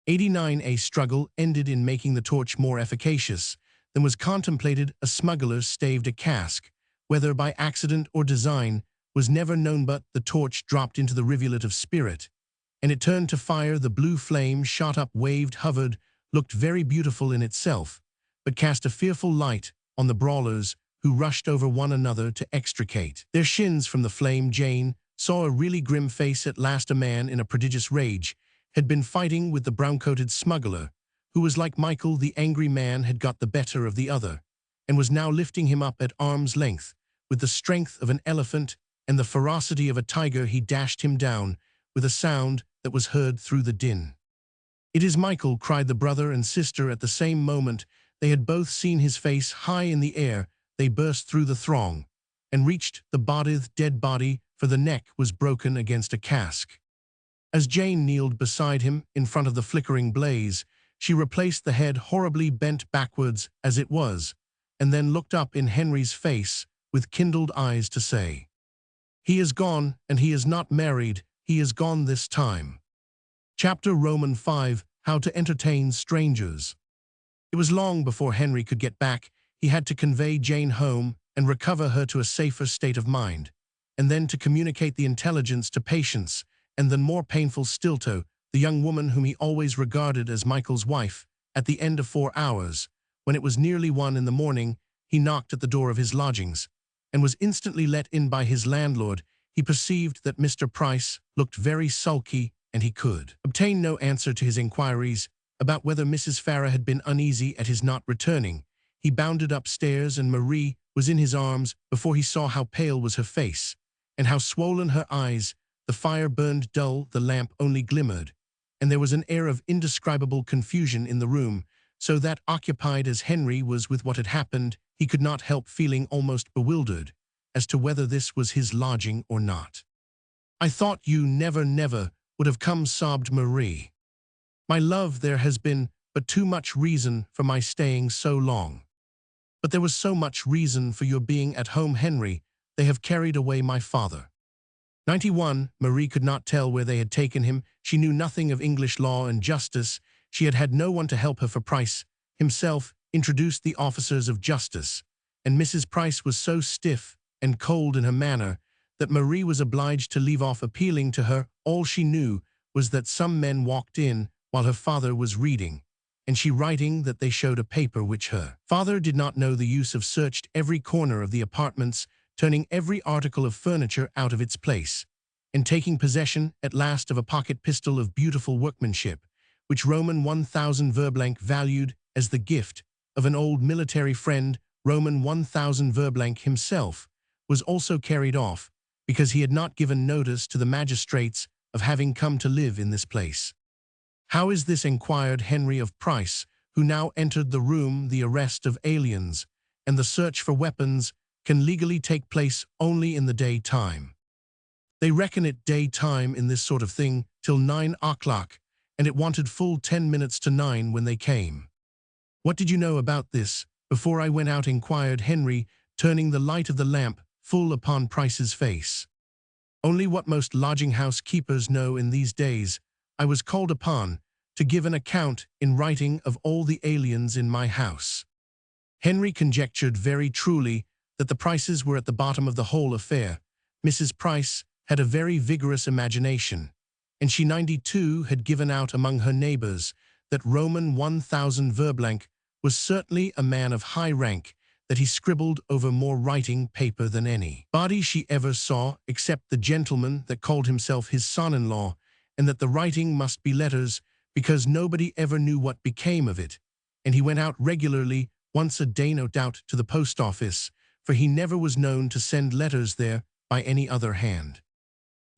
89. A struggle ended in making the torch more efficacious than was contemplated. A smuggler staved a cask, whether by accident or design was never known, but the torch dropped into the rivulet of spirit, and it turned to fire. The blue flame shot up, waved, hovered, looked very beautiful in itself, but cast a fearful light on the brawlers who rushed over one another to extricate their shins from the flame. Jane saw a really grim face at last. A man in a prodigious rage had been fighting with the brown-coated smuggler, who was like Michael. The angry man had got the better of the other, and was now lifting him up at arm's length. With the strength of an elephant and the ferocity of a tiger, he dashed him down with a sound that was heard through the din. "It is Michael," cried the brother and sister at the same moment. They had both seen his face high in the air. They burst through the throng and reached the dead body, for the neck was broken against a cask. As Jane kneeled beside him in front of the flickering blaze, she replaced the head horribly bent backwards as it was, and then looked up in Henry's face with kindled eyes to say, "He is gone, and he is not married. He is gone this time." Chapter Roman 5, How to Entertain Strangers. It was long before Henry could get back. He had to convey Jane home and recover her to a safer state of mind, and then to communicate the intelligence to Patience, and then more painful still to the young woman whom he always regarded as Michael's wife. At the end of 4 hours, when it was nearly 1 in the morning, he knocked at the door of his lodgings, and was instantly let in by his landlord. He perceived that Mr. Price looked very sulky, and he could obtain no answer to his inquiries about whether Mrs. Farrar had been uneasy at his not returning. He bounded upstairs, and Marie was in his arms before he saw how pale was her face, and how swollen her eyes. The fire burned dull, the lamp only glimmered, and there was an air of indescribable confusion in the room, so that, occupied as Henry was with what had happened, he could not help feeling almost bewildered as to whether this was his lodging or not. "I thought you never would have come," sobbed Marie. "My love, there has been but too much reason for my staying so long." "But there was so much reason for your being at home, Henry. They have carried away my father." 91. Marie could not tell where they had taken him. She knew nothing of English law and justice. She had had no one to help her, for Price himself introduced the officers of justice, and Mrs. Price was so stiff and cold in her manner that Marie was obliged to leave off appealing to her. All she knew was that some men walked in while her father was reading, and she writing that they showed a paper which her father did not know the use of, searched every corner of the apartments, turning every article of furniture out of its place, and taking possession at last of a pocket pistol of beautiful workmanship, which Roman 1000 Verblanc valued as the gift of an old military friend. Roman 1000 Verblanc himself was also carried off, because he had not given notice to the magistrates of having come to live in this place. "How is this?" inquired Henry of Price, who now entered the room. "The arrest of aliens and the search for weapons can legally take place only in the daytime. They reckon it daytime in this sort of thing till 9 o'clock, and it wanted full 10 minutes to 9 when they came." "What did you know about this before I went out?" inquired Henry, turning the light of the lamp full upon Price's face. "Only what most lodging-house keepers know in these days. I was called upon to give an account in writing of all the aliens in my house." Henry conjectured very truly that the Prices were at the bottom of the whole affair. Mrs. Price had a very vigorous imagination, and she 92 had given out among her neighbors that Roman 1000 Verblanc was certainly a man of high rank, that he scribbled over more writing paper than any body she ever saw, except the gentleman that called himself his son-in-law, and that the writing must be letters, because nobody ever knew what became of it, and he went out regularly, once a day no doubt, to the post office, for he never was known to send letters there by any other hand.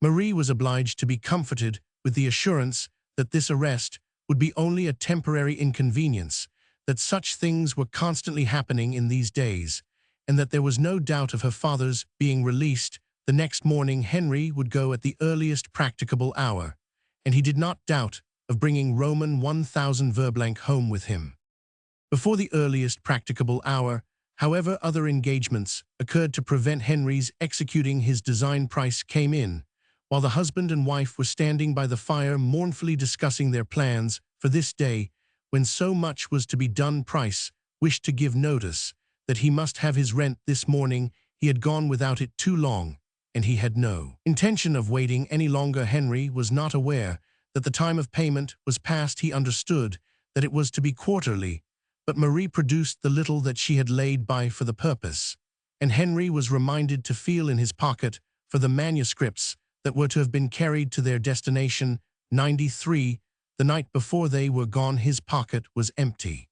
Marie was obliged to be comforted with the assurance that this arrest would be only a temporary inconvenience, that such things were constantly happening in these days, and that there was no doubt of her father's being released. The next morning Henry would go at the earliest practicable hour, and he did not doubt of bringing Roman 1000 Verblanc home with him. Before the earliest practicable hour, however, other engagements occurred to prevent Henry's executing his design. Price came in, while the husband and wife were standing by the fire mournfully discussing their plans for this day, when so much was to be done. Price wished to give notice that he must have his rent this morning. He had gone without it too long, and he had no intention of waiting any longer. Henry was not aware that the time of payment was past. He understood that it was to be quarterly, but Marie produced the little that she had laid by for the purpose, and Henry was reminded to feel in his pocket for the manuscripts that were to have been carried to their destination. 93. The night before they were gone his pocket was empty.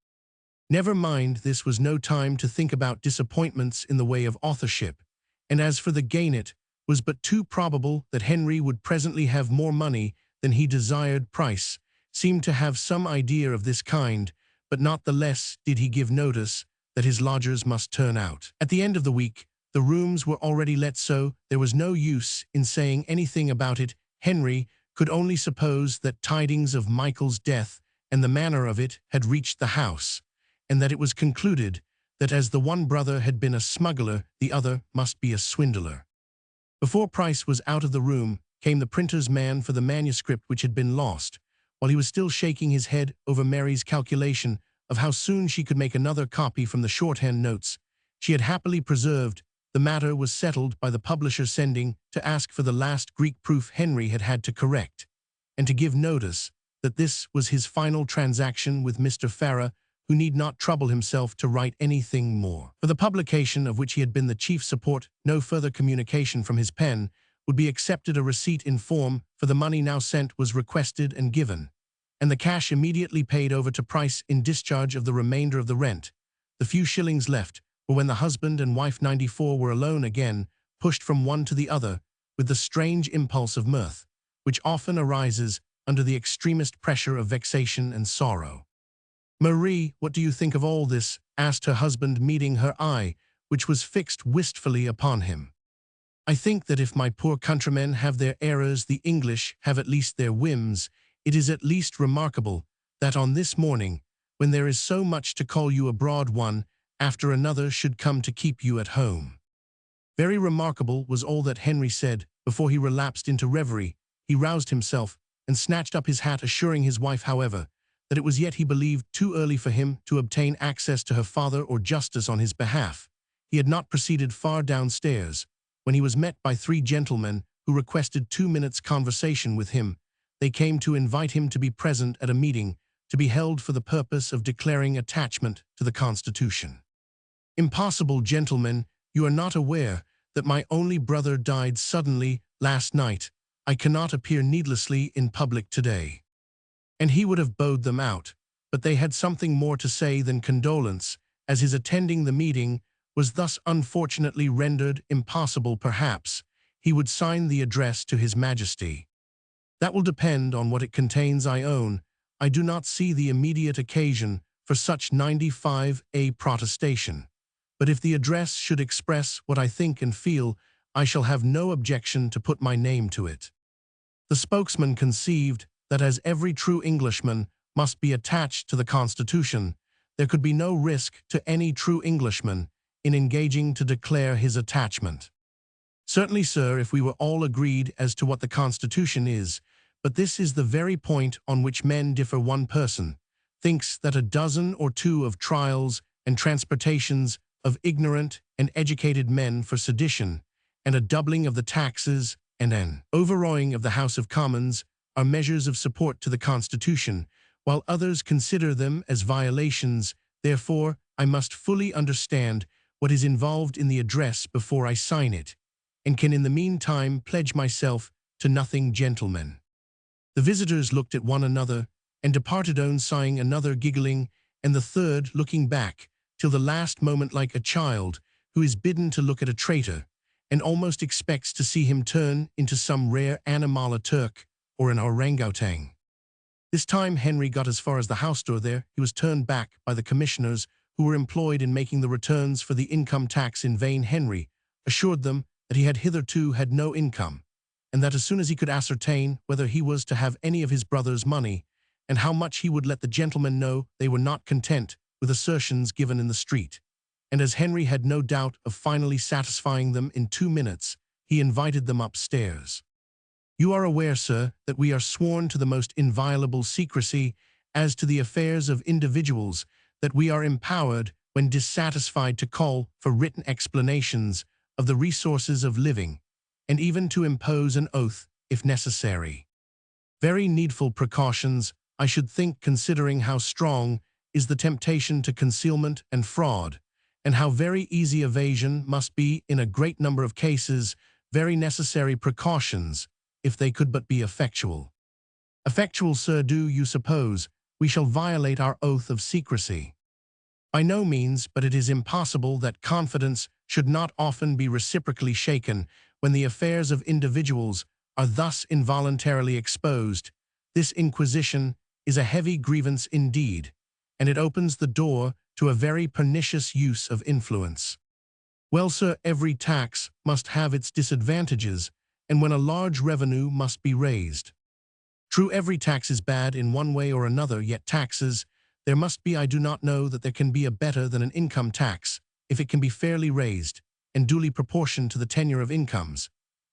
Never mind, this was no time to think about disappointments in the way of authorship, and as for the gain, it was but too probable that Henry would presently have more money than he desired. Price seemed to have some idea of this kind, but not the less did he give notice that his lodgers must turn out. At the end of the week, the rooms were already let, so there was no use in saying anything about it. Henry could only suppose that tidings of Michael's death and the manner of it had reached the house, and that it was concluded that as the one brother had been a smuggler, the other must be a swindler. Before Price was out of the room, came the printer's man for the manuscript which had been lost. While he was still shaking his head over Mary's calculation of how soon she could make another copy from the shorthand notes she had happily preserved, the matter was settled by the publisher sending to ask for the last Greek proof Henry had had to correct, and to give notice that this was his final transaction with Mr. Farrar, who need not trouble himself to write anything more. For the publication of which he had been the chief support, no further communication from his pen would be accepted. A receipt in form for the money now sent was requested and given, and the cash immediately paid over to Price in discharge of the remainder of the rent. The few shillings left were when the husband and wife 94 were alone again, pushed from one to the other with the strange impulse of mirth, which often arises under the extremest pressure of vexation and sorrow. "Marie, what do you think of all this?" asked her husband, meeting her eye, which was fixed wistfully upon him. "I think that if my poor countrymen have their errors, the English have at least their whims. It is at least remarkable that on this morning, when there is so much to call you abroad, one after another should come to keep you at home." Very remarkable was all that Henry said before he relapsed into reverie. He roused himself and snatched up his hat, assuring his wife, however, that it was yet, he believed, too early for him to obtain access to her father or justice on his behalf. He had not proceeded far downstairs when he was met by 3 gentlemen who requested 2 minutes' conversation with him. They came to invite him to be present at a meeting to be held for the purpose of declaring attachment to the Constitution. "Impossible, gentlemen, you are not aware that my only brother died suddenly last night. I cannot appear needlessly in public today." And he would have bowed them out, but they had something more to say than condolence, as his attending the meeting was thus unfortunately rendered impossible. "Perhaps he would sign the address to His Majesty." "That will depend on what it contains, I own. I do not see the immediate occasion for such 95A protestation. But if the address should express what I think and feel, I shall have no objection to put my name to it." The spokesman conceived that as every true Englishman must be attached to the Constitution, there could be no risk to any true Englishman in engaging to declare his attachment. "Certainly, sir, if we were all agreed as to what the Constitution is, but this is the very point on which men differ. One person thinks that a dozen or 2 of trials and transportations of ignorant and educated men for sedition, and a doubling of the taxes and an overawing of the House of Commons are measures of support to the Constitution, while others consider them as violations. Therefore, I must fully understand what is involved in the address before I sign it, and can in the meantime pledge myself to nothing, gentlemen." The visitors looked at one another, and departed, one sighing, another giggling, and the third looking back till the last moment, like a child who is bidden to look at a traitor, and almost expects to see him turn into some rare animal, a Turk or an orangutan. This time Henry got as far as the house door. There he was turned back by the commissioners who were employed in making the returns for the income tax. In vain Henry assured them that he had hitherto had no income, and that as soon as he could ascertain whether he was to have any of his brother's money, and how much, he would let the gentlemen know. They were not content with assertions given in the street, and as Henry had no doubt of finally satisfying them in 2 minutes, he invited them upstairs. "You are aware, sir, that we are sworn to the most inviolable secrecy as to the affairs of individuals, that we are empowered, when dissatisfied, to call for written explanations of the resources of living, and even to impose an oath, if necessary. Very needful precautions, I should think, considering how strong is the temptation to concealment and fraud, and how very easy evasion must be in a great number of cases. Very necessary precautions, if they could but be effectual." "Effectual, sir, do you suppose we shall violate our oath of secrecy?" "By no means, but it is impossible that confidence should not often be reciprocally shaken when the affairs of individuals are thus involuntarily exposed. This inquisition is a heavy grievance indeed, and it opens the door to a very pernicious use of influence. Well, sir, every tax must have its disadvantages, and when a large revenue must be raised. True, every tax is bad in one way or another, yet taxes, there must be. I do not know that there can be a better than an income tax, if it can be fairly raised, and duly proportioned to the tenure of incomes.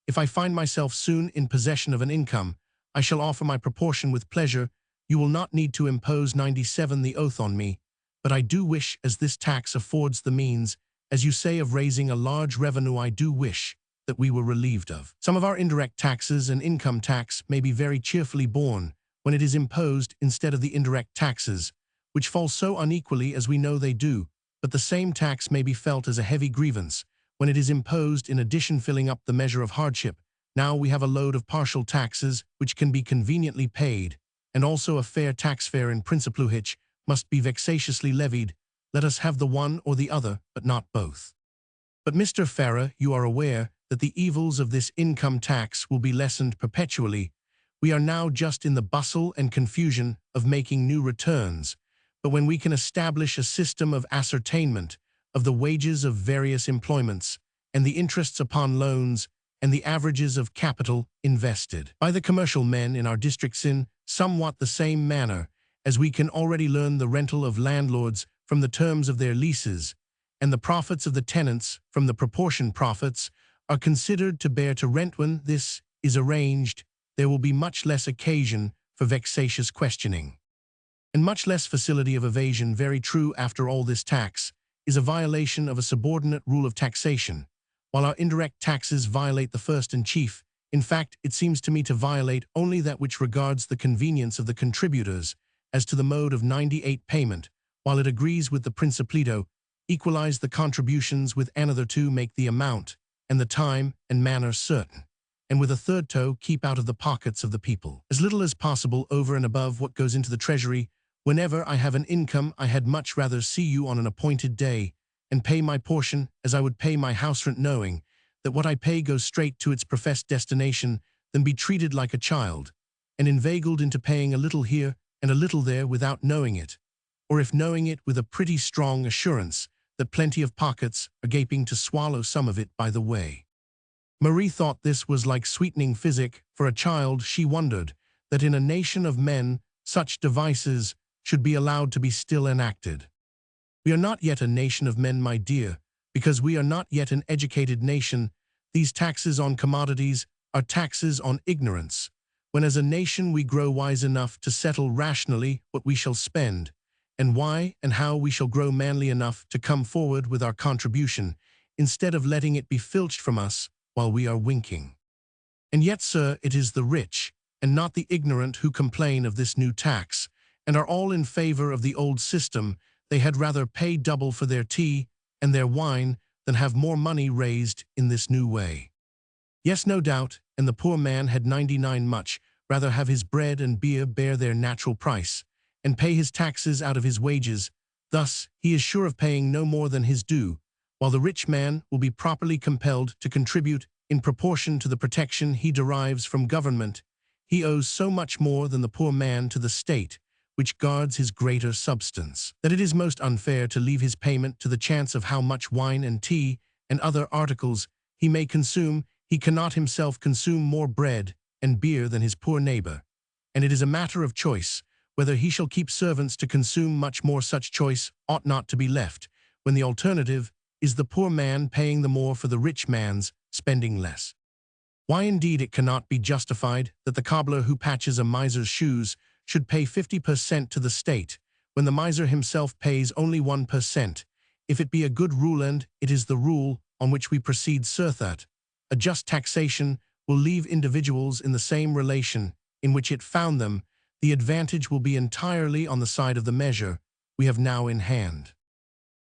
If I find myself soon in possession of an income, I shall offer my proportion with pleasure. You will not need to impose 97 the oath on me, but I do wish, as this tax affords the means, as you say, of raising a large revenue, I do wish that we were relieved of. Some of our indirect taxes and income tax may be very cheerfully borne when it is imposed instead of the indirect taxes, which fall so unequally as we know they do, but the same tax may be felt as a heavy grievance when it is imposed in addition, filling up the measure of hardship. Now we have a load of partial taxes which can be conveniently paid, and also a fair tax fare in principle which must be vexatiously levied. Let us have the one or the other, but not both. But Mr. Farrer, you are aware that the evils of this income tax will be lessened perpetually. We are now just in the bustle and confusion of making new returns, but when we can establish a system of ascertainment of the wages of various employments, and the interests upon loans, and the averages of capital invested by the commercial men in our districts in somewhat the same manner as we can already learn the rental of landlords from the terms of their leases, and the profits of the tenants from the proportion profits are considered to bear to rent. When this is arranged, there will be much less occasion for vexatious questioning, and much less facility of evasion. Very true. After all, this tax is a violation of a subordinate rule of taxation, while our indirect taxes violate the first and chief. In fact, it seems to me to violate only that which regards the convenience of the contributors as to the mode of 98 payment, while it agrees with the Principito, equalize the contributions with another two, make the amount and the time and manner certain, and with a third toe keep out of the pockets of the people as little as possible over and above what goes into the treasury. Whenever I have an income, I had much rather see you on an appointed day and pay my portion as I would pay my house rent, knowing that what I pay goes straight to its professed destination, than be treated like a child, and inveigled into paying a little here and a little there without knowing it, or if knowing it, with a pretty strong assurance that plenty of pockets are gaping to swallow some of it by the way. Marie thought this was like sweetening physic for a child. She wondered that in a nation of men such devices should be allowed to be still enacted. We are not yet a nation of men, my dear, because we are not yet an educated nation. These taxes on commodities are taxes on ignorance. When as a nation we grow wise enough to settle rationally what we shall spend, and why and how we shall grow manly enough to come forward with our contribution, instead of letting it be filched from us while we are winking. And yet, sir, it is the rich, and not the ignorant, who complain of this new tax, and are all in favor of the old system. They had rather pay double for their tea and their wine than have more money raised in this new way. Yes, no doubt, and the poor man had 99 much rather have his bread and beer bear their natural price, and pay his taxes out of his wages. Thus he is sure of paying no more than his due, while the rich man will be properly compelled to contribute in proportion to the protection he derives from government. He owes so much more than the poor man to the state, which guards his greater substance, that it is most unfair to leave his payment to the chance of how much wine and tea and other articles he may consume. He cannot himself consume more bread and beer than his poor neighbor, and it is a matter of choice whether he shall keep servants to consume much more. Such choice ought not to be left, when the alternative is the poor man paying the more for the rich man's spending less. Why, indeed, it cannot be justified that the cobbler who patches a miser's shoes should pay 50% to the state, when the miser himself pays only 1%. If it be a good rule, and it is the rule on which we proceed, sir, that a just taxation will leave individuals in the same relation in which it found them, the advantage will be entirely on the side of the measure we have now in hand.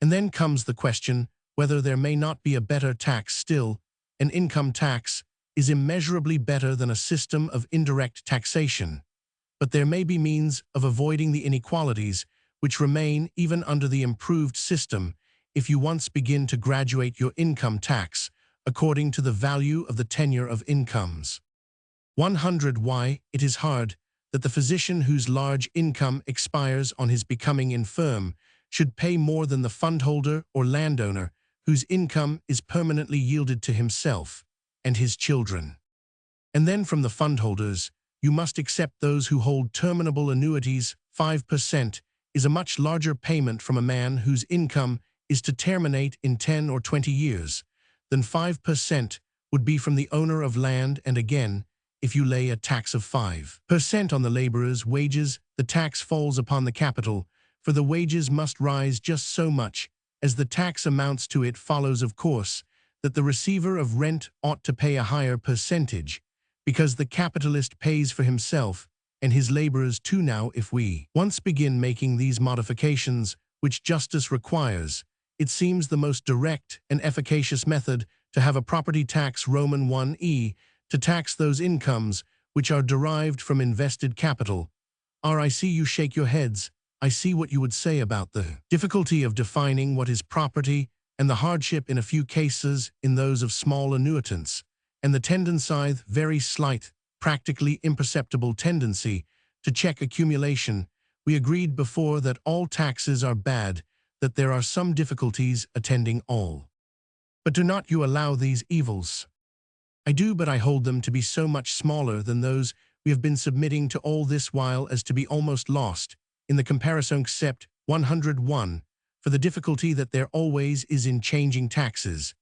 And then comes the question whether there may not be a better tax still. An income tax is immeasurably better than a system of indirect taxation, but there may be means of avoiding the inequalities which remain even under the improved system if you once begin to graduate your income tax according to the value of the tenure of incomes. 100. Why, it is hard that the physician whose large income expires on his becoming infirm should pay more than the fundholder or landowner whose income is permanently yielded to himself and his children. And then from the fundholders, you must accept those who hold terminable annuities. 5% is a much larger payment from a man whose income is to terminate in 10 or 20 years than 5% would be from the owner of land. And again, if you lay a tax of 5% on the laborer's wages, the tax falls upon the capital, for the wages must rise just so much as the tax amounts to. It follows, of course, that the receiver of rent ought to pay a higher percentage, because the capitalist pays for himself and his laborers too. Now, if we once begin making these modifications which justice requires, it seems the most direct and efficacious method to have a property tax. Roman 1e, to tax those incomes which are derived from invested capital. I see you shake your heads. I see what you would say about the difficulty of defining what is property and the hardship in a few cases in those of small annuitants, and the tendency, very slight, practically imperceptible tendency, to check accumulation. We agreed before that all taxes are bad, that there are some difficulties attending all. But do not you allow these evils? I do, but I hold them to be so much smaller than those we have been submitting to all this while as to be almost lost in the comparison. Except 101, for the difficulty that there always is in changing taxes.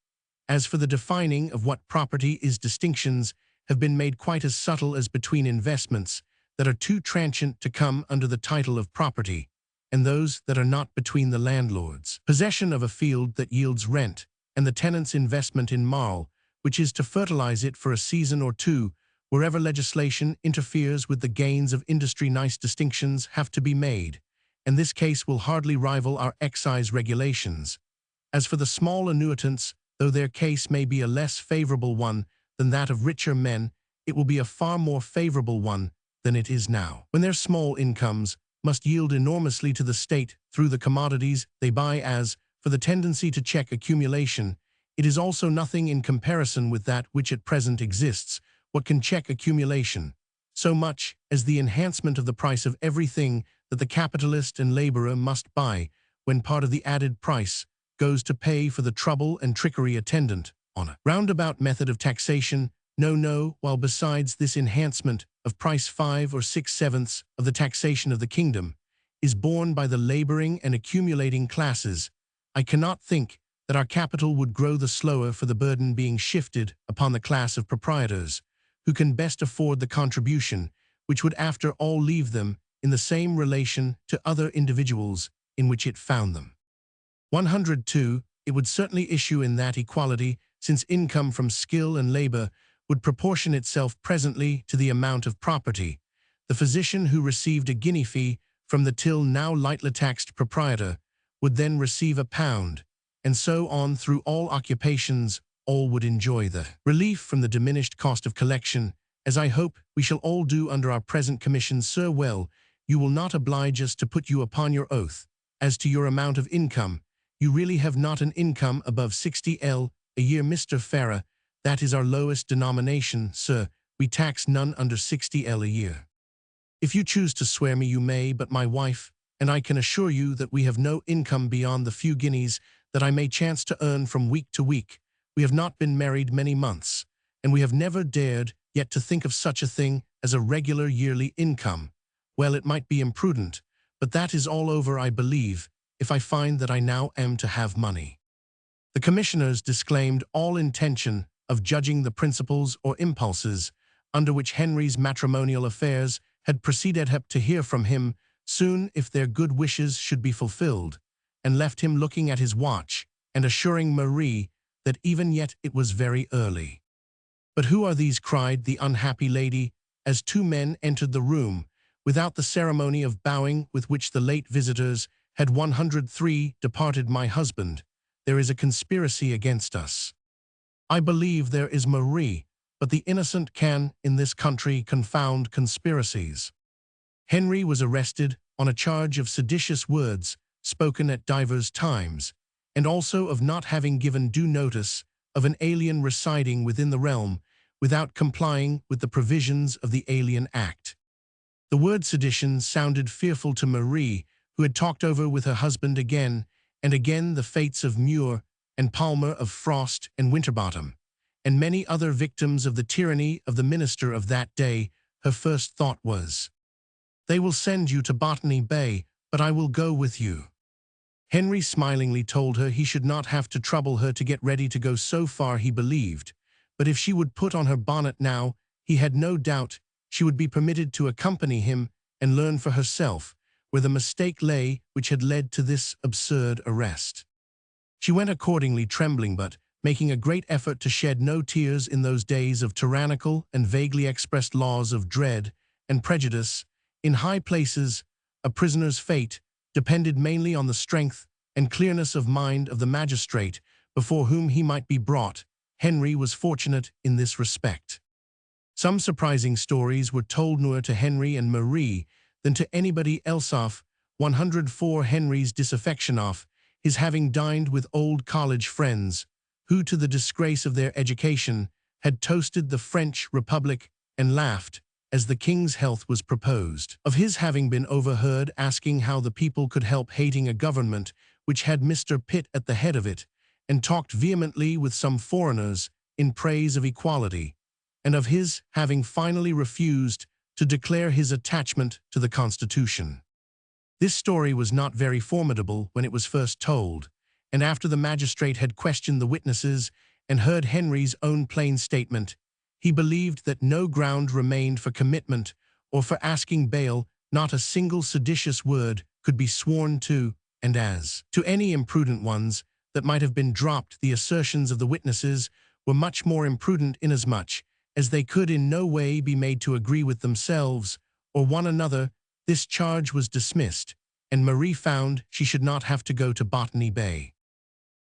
As for the defining of what property is, distinctions have been made quite as subtle as between investments that are too transient to come under the title of property, and those that are not, between the landlord's possession of a field that yields rent and the tenant's investment in marl, which is to fertilize it for a season or two, wherever legislation interferes with the gains of industry. Nice distinctions have to be made, and this case will hardly rival our excise regulations. As for the small annuitants, though their case may be a less favorable one than that of richer men, it will be a far more favorable one than it is now, when their small incomes must yield enormously to the state through the commodities they buy. As for the tendency to check accumulation, it is also nothing in comparison with that which at present exists. What can check accumulation? So much as the enhancement of the price of everything that the capitalist and laborer must buy, when part of the added price goes to pay for the trouble and trickery attendant on a roundabout method of taxation. No, while besides this enhancement of price 5 or 6/7 of the taxation of the kingdom is borne by the laboring and accumulating classes, I cannot think that our capital would grow the slower for the burden being shifted upon the class of proprietors, who can best afford the contribution, which would after all leave them in the same relation to other individuals in which it found them. 102. It would certainly issue in that equality, since income from skill and labor would proportion itself presently to the amount of property. The physician who received a guinea fee from the till now lightly taxed proprietor would then receive £1, and so on through all occupations. All would enjoy the relief from the diminished cost of collection, as I hope we shall all do under our present commission. Sir, well, you will not oblige us to put you upon your oath. As to your amount of income, you really have not an income above 60L a year. Mr. Farrer, that is our lowest denomination, sir. We tax none under 60L a year. If you choose to swear me, you may, but my wife and I can assure you that we have no income beyond the few guineas that I may chance to earn from week to week. We have not been married many months, and we have never dared yet to think of such a thing as a regular yearly income. Well, it might be imprudent, but that is all over, I believe, if I find that I now am to have money. The commissioners disclaimed all intention of judging the principles or impulses under which Henry's matrimonial affairs had proceeded, up to hear from him soon if their good wishes should be fulfilled, and left him looking at his watch and assuring Marie that even yet it was very early. "But who are these?" cried the unhappy lady, as two men entered the room, without the ceremony of bowing with which the late visitors had 103 departed. "My husband, there is a conspiracy against us." "I believe there is, Marie, but the innocent can, in this country, confound conspiracies." Henry was arrested on a charge of seditious words spoken at divers times, and also of not having given due notice of an alien residing within the realm without complying with the provisions of the Alien Act. The word sedition sounded fearful to Marie, who had talked over with her husband again and again the fates of Muir and Palmer, of Frost and Winterbottom, and many other victims of the tyranny of the minister of that day. Her first thought was, "They will send you to Botany Bay, but I will go with you." Henry smilingly told her he should not have to trouble her to get ready to go so far, he believed, but if she would put on her bonnet now, he had no doubt she would be permitted to accompany him and learn for herself where the mistake lay which had led to this absurd arrest. She went accordingly, trembling but making a great effort to shed no tears in those days of tyrannical and vaguely expressed laws of dread and prejudice. In high places, a prisoner's fate depended mainly on the strength and clearness of mind of the magistrate before whom he might be brought. Henry was fortunate in this respect. Some surprising stories were told more to Henry and Marie than to anybody else of 104 Henry's disaffection of his having dined with old college friends, who, to the disgrace of their education, had toasted the French Republic and laughed as the king's health was proposed; of his having been overheard asking how the people could help hating a government which had Mr. Pitt at the head of it, and talked vehemently with some foreigners in praise of equality; and of his having finally refused to declare his attachment to the Constitution. This story was not very formidable when it was first told, and after the magistrate had questioned the witnesses and heard Henry's own plain statement, he believed that no ground remained for commitment or for asking bail. Not a single seditious word could be sworn to, and as to any imprudent ones that might have been dropped, the assertions of the witnesses were much more imprudent inasmuch as they could in no way be made to agree with themselves or one another. This charge was dismissed, and Marie found she should not have to go to Botany Bay.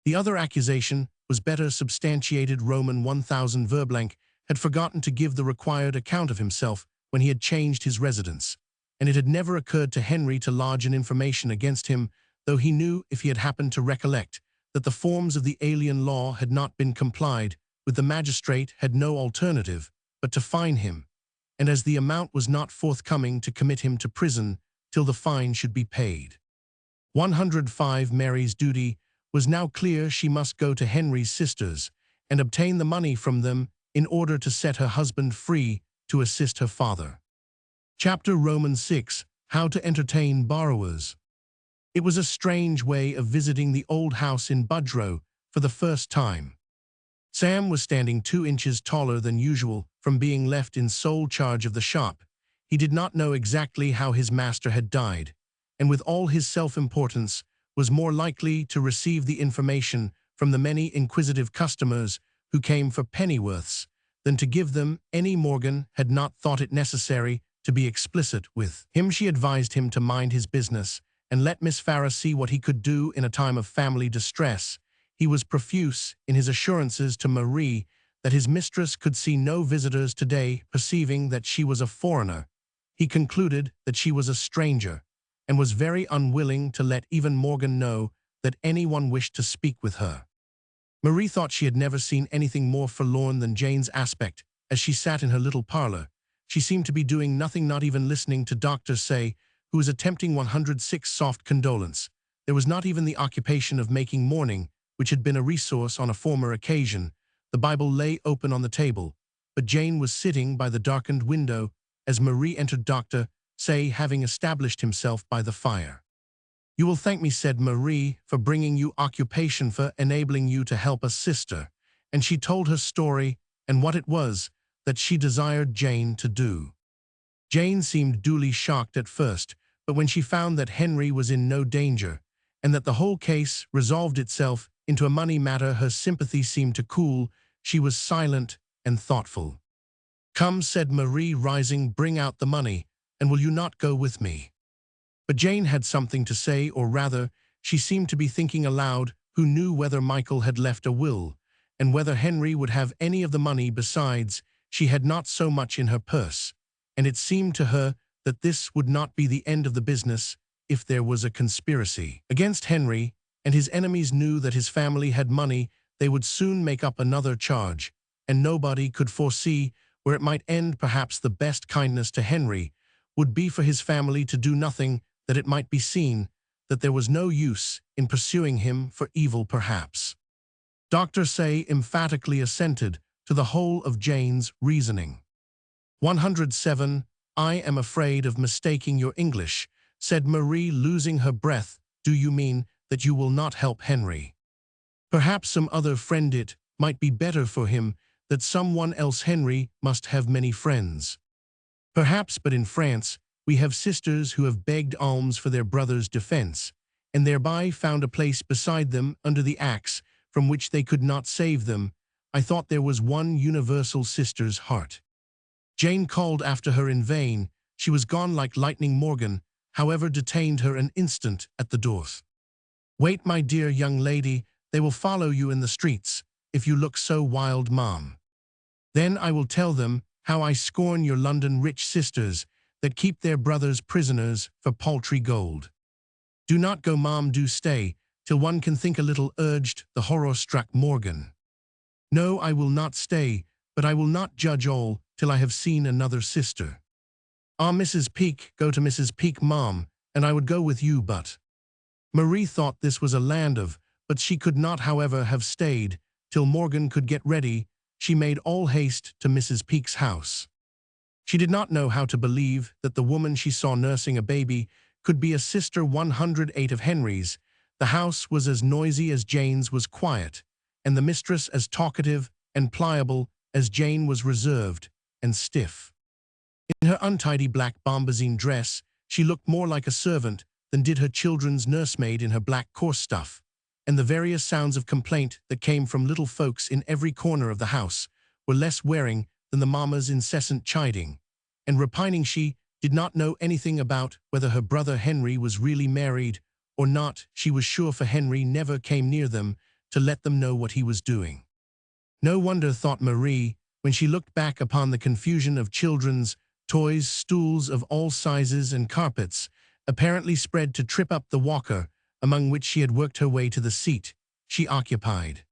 The other accusation was better substantiated. Roman 1000 Verblanc had forgotten to give the required account of himself when he had changed his residence, and it had never occurred to Henry to lodge an information against him, though he knew, if he had happened to recollect, that the forms of the alien law had not been complied with. The magistrate had no alternative but to fine him, and as the amount was not forthcoming, to commit him to prison till the fine should be paid. 105 Mary's duty was now clear. She must go to Henry's sisters and obtain the money from them in order to set her husband free to assist her father. Chapter Romans 6, How to Entertain Borrowers. It was a strange way of visiting the old house in Budrow for the first time. Sam was standing 2 inches taller than usual from being left in sole charge of the shop. He did not know exactly how his master had died, and with all his self-importance was more likely to receive the information from the many inquisitive customers who came for pennyworths than to give them any. Morgan had not thought it necessary to be explicit with him. She advised him to mind his business and let Miss Farah see what he could do in a time of family distress. He was profuse in his assurances to Marie that his mistress could see no visitors today. Perceiving that she was a foreigner, he concluded that she was a stranger, and was very unwilling to let even Morgan know that anyone wished to speak with her. Marie thought she had never seen anything more forlorn than Jane's aspect as she sat in her little parlor. She seemed to be doing nothing, not even listening to Dr. Say, who was attempting 106 soft condolence. There was not even the occupation of making mourning, which had been a resource on a former occasion. The Bible lay open on the table, but Jane was sitting by the darkened window as Marie entered. Dr. Say having established himself by the fire. "You will thank me," said Marie, "for bringing you occupation, for enabling you to help a sister." And she told her story and what it was that she desired Jane to do. Jane seemed duly shocked at first, but when she found that Henry was in no danger and that the whole case resolved itself into a money matter, her sympathy seemed to cool. She was silent and thoughtful. "Come," said Marie, rising, "bring out the money, and will you not go with me?" But Jane had something to say, or rather, she seemed to be thinking aloud. Who knew whether Michael had left a will, and whether Henry would have any of the money besides? She had not so much in her purse, and it seemed to her that this would not be the end of the business if there was a conspiracy against Henry, and his enemies knew that his family had money. They would soon make up another charge, and nobody could foresee where it might end. Perhaps the best kindness to Henry would be for his family to do nothing, that it might be seen that there was no use in pursuing him for evil perhaps. Dr. Say emphatically assented to the whole of Jane's reasoning. 107. I am afraid of mistaking your English, said Marie, losing her breath. Do you mean that you will not help Henry? Perhaps some other friend, it might be better for him that someone else. Henry must have many friends. Perhaps, but in France we have sisters who have begged alms for their brother's defense, and thereby found a place beside them under the axe from which they could not save them. I thought there was one universal sister's heart. Jane called after her in vain. She was gone like lightning. Morgan, however, detained her an instant at the door. Wait, my dear young lady, they will follow you in the streets, if you look so wild, ma'am. Then I will tell them how I scorn your London rich sisters, that keep their brothers prisoners for paltry gold. Do not go, ma'am, do stay, till one can think a little, urged the horror-struck Morgan. No, I will not stay, but I will not judge all till I have seen another sister. Ah, Mrs. Peake, go to Mrs. Peake, ma'am, and I would go with you, but... Marie thought this was a land of, but she could not, however, have stayed till Morgan could get ready. She made all haste to Mrs. Peake's house. She did not know how to believe that the woman she saw nursing a baby could be a sister 108 of Henry's. The house was as noisy as Jane's was quiet, and the mistress as talkative and pliable as Jane was reserved and stiff. In her untidy black bombazine dress, she looked more like a servant than did her children's nursemaid in her black coarse stuff, and the various sounds of complaint that came from little folks in every corner of the house were less wearing than the mamma's incessant chiding and repining. She did not know anything about whether her brother Henry was really married or not. She was sure, for Henry never came near them to let them know what he was doing. No wonder, thought Marie, when she looked back upon the confusion of children's toys, stools of all sizes, and carpets apparently spread to trip up the walker, among which she had worked her way to the seat she occupied.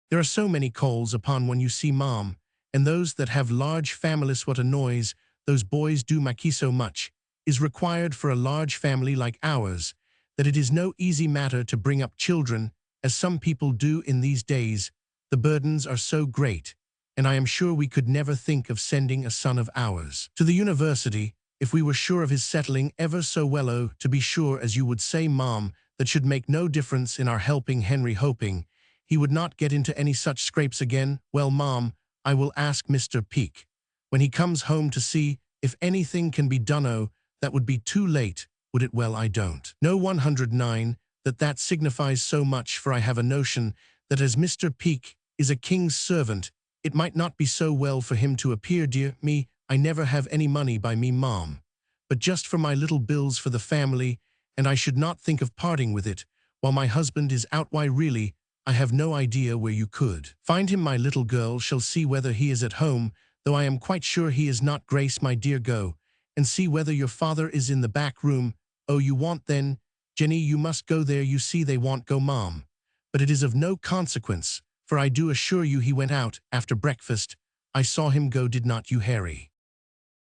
There are so many calls upon one, you see, ma'am, and those that have large families. What a noise those boys do make so much is required for a large family like ours, that it is no easy matter to bring up children, as some people do in these days. The burdens are so great, and I am sure we could never think of sending a son of ours to the university, if we were sure of his settling ever so well. Oh, to be sure, as you would say, ma'am, that should make no difference in our helping Henry, hoping he would not get into any such scrapes again. Well, ma'am, I will ask Mr. Peake when he comes home to see if anything can be done. Oh, that would be too late, would it? Well, I don't know 109 that signifies so much, for I have a notion that as Mr. Peake is a king's servant, it might not be so well for him to appear. Dear me, I never have any money by me, ma'am, but just for my little bills for the family, and I should not think of parting with it while my husband is out. Why, really, I have no idea where you could find him. My little girl shall see whether he is at home, though I am quite sure he is not. Grace, my dear, go and see whether your father is in the back room. Oh, you want then? Jenny, you must go there. You see they want go, ma'am, but it is of no consequence, for I do assure you he went out after breakfast. I saw him go, did not you, Harry?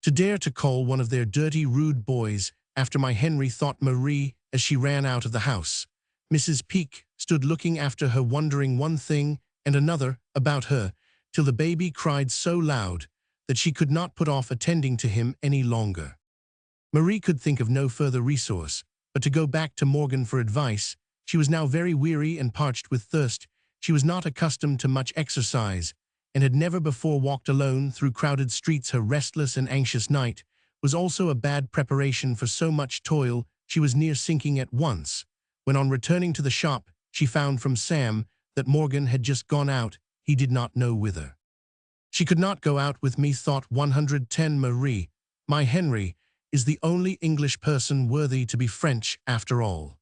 To dare to call one of their dirty, rude boys after my Henry, thought Marie as she ran out of the house. Mrs. Peake stood looking after her, wondering one thing and another about her, till the baby cried so loud that she could not put off attending to him any longer. Marie could think of no further resource but to go back to Morgan for advice. She was now very weary and parched with thirst. She was not accustomed to much exercise, and had never before walked alone through crowded streets. Her restless and anxious night was also a bad preparation for so much toil. She was near sinking at once, when on returning to the shop she found from Sam that Morgan had just gone out, he did not know whither. She could not go out with me, thought 110 Marie. My Henry is the only English person worthy to be French after all.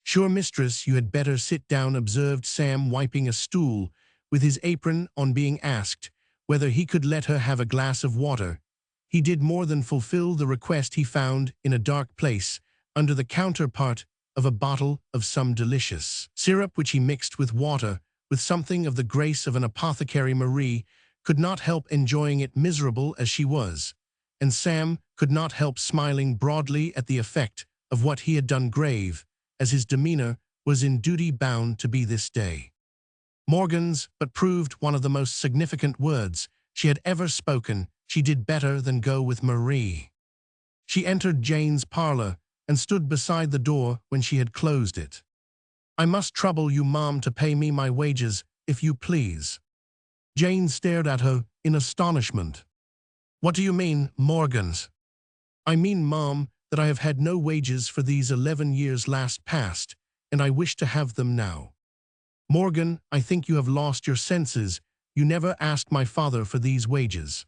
Sure, mistress, you had better sit down, observed Sam, wiping a stool with his apron. On being asked whether he could let her have a glass of water, he did more than fulfill the request. He found in a dark place under the counterpart of a bottle of some delicious syrup, which he mixed with water with something of the grace of an apothecary. Marie could not help enjoying it, miserable as she was, and Sam could not help smiling broadly at the effect of what he had done, grave as his demeanor was in duty bound to be this day. Morgan's but proved one of the most significant words she had ever spoken. She did better than go with Marie. She entered Jane's parlor and stood beside the door when she had closed it. "I must trouble you, Mom, to pay me my wages, if you please." Jane stared at her in astonishment. "What do you mean, Morgans?" "I mean, Mom, that I have had no wages for these 11 years last past, and I wish to have them now." "Morgan, I think you have lost your senses. You never asked my father for these wages."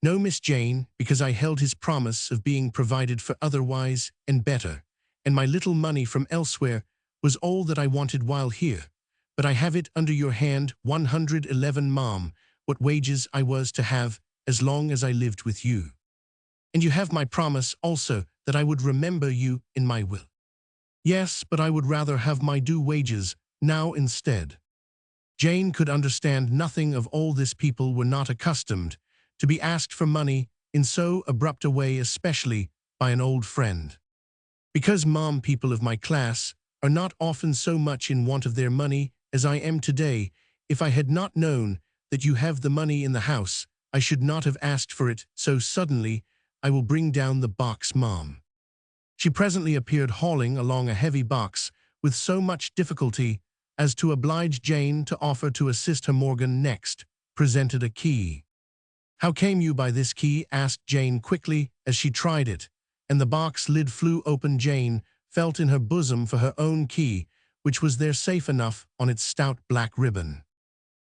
"No, Miss Jane, because I held his promise of being provided for otherwise and better, and my little money from elsewhere was all that I wanted while here. But I have it under your hand, 111, Mom, what wages I was to have as long as I lived with you. And you have my promise also that I would remember you in my will." "Yes, but I would rather have my due wages now instead." Jane could understand nothing of all this. People were not accustomed to be asked for money in so abrupt a way, especially by an old friend. "Because, Mom, people of my class are not often so much in want of their money as I am today. If I had not known that you have the money in the house, I should not have asked for it so suddenly. I will bring down the box, Mom." She presently appeared hauling along a heavy box with so much difficulty as to oblige Jane to offer to assist her. Morgan next presented a key. "How came you by this key?" asked Jane quickly as she tried it, and the box lid flew open. Jane felt in her bosom for her own key, which was there safe enough on its stout black ribbon.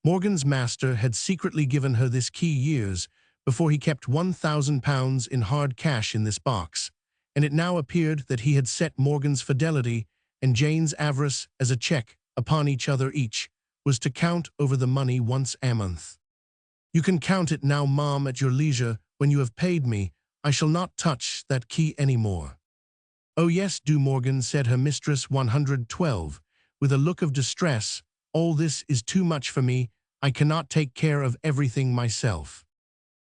Morgan's master had secretly given her this key years before. He kept £1,000 in hard cash in this box, and it now appeared that he had set Morgan's fidelity and Jane's avarice as a check upon each other. Each was to count over the money once a month. "You can count it now, Mom, at your leisure. When you have paid me, I shall not touch that key any more." "Oh yes, do, Morgan," said her mistress, 112, with a look of distress. "All this is too much for me. I cannot take care of everything myself."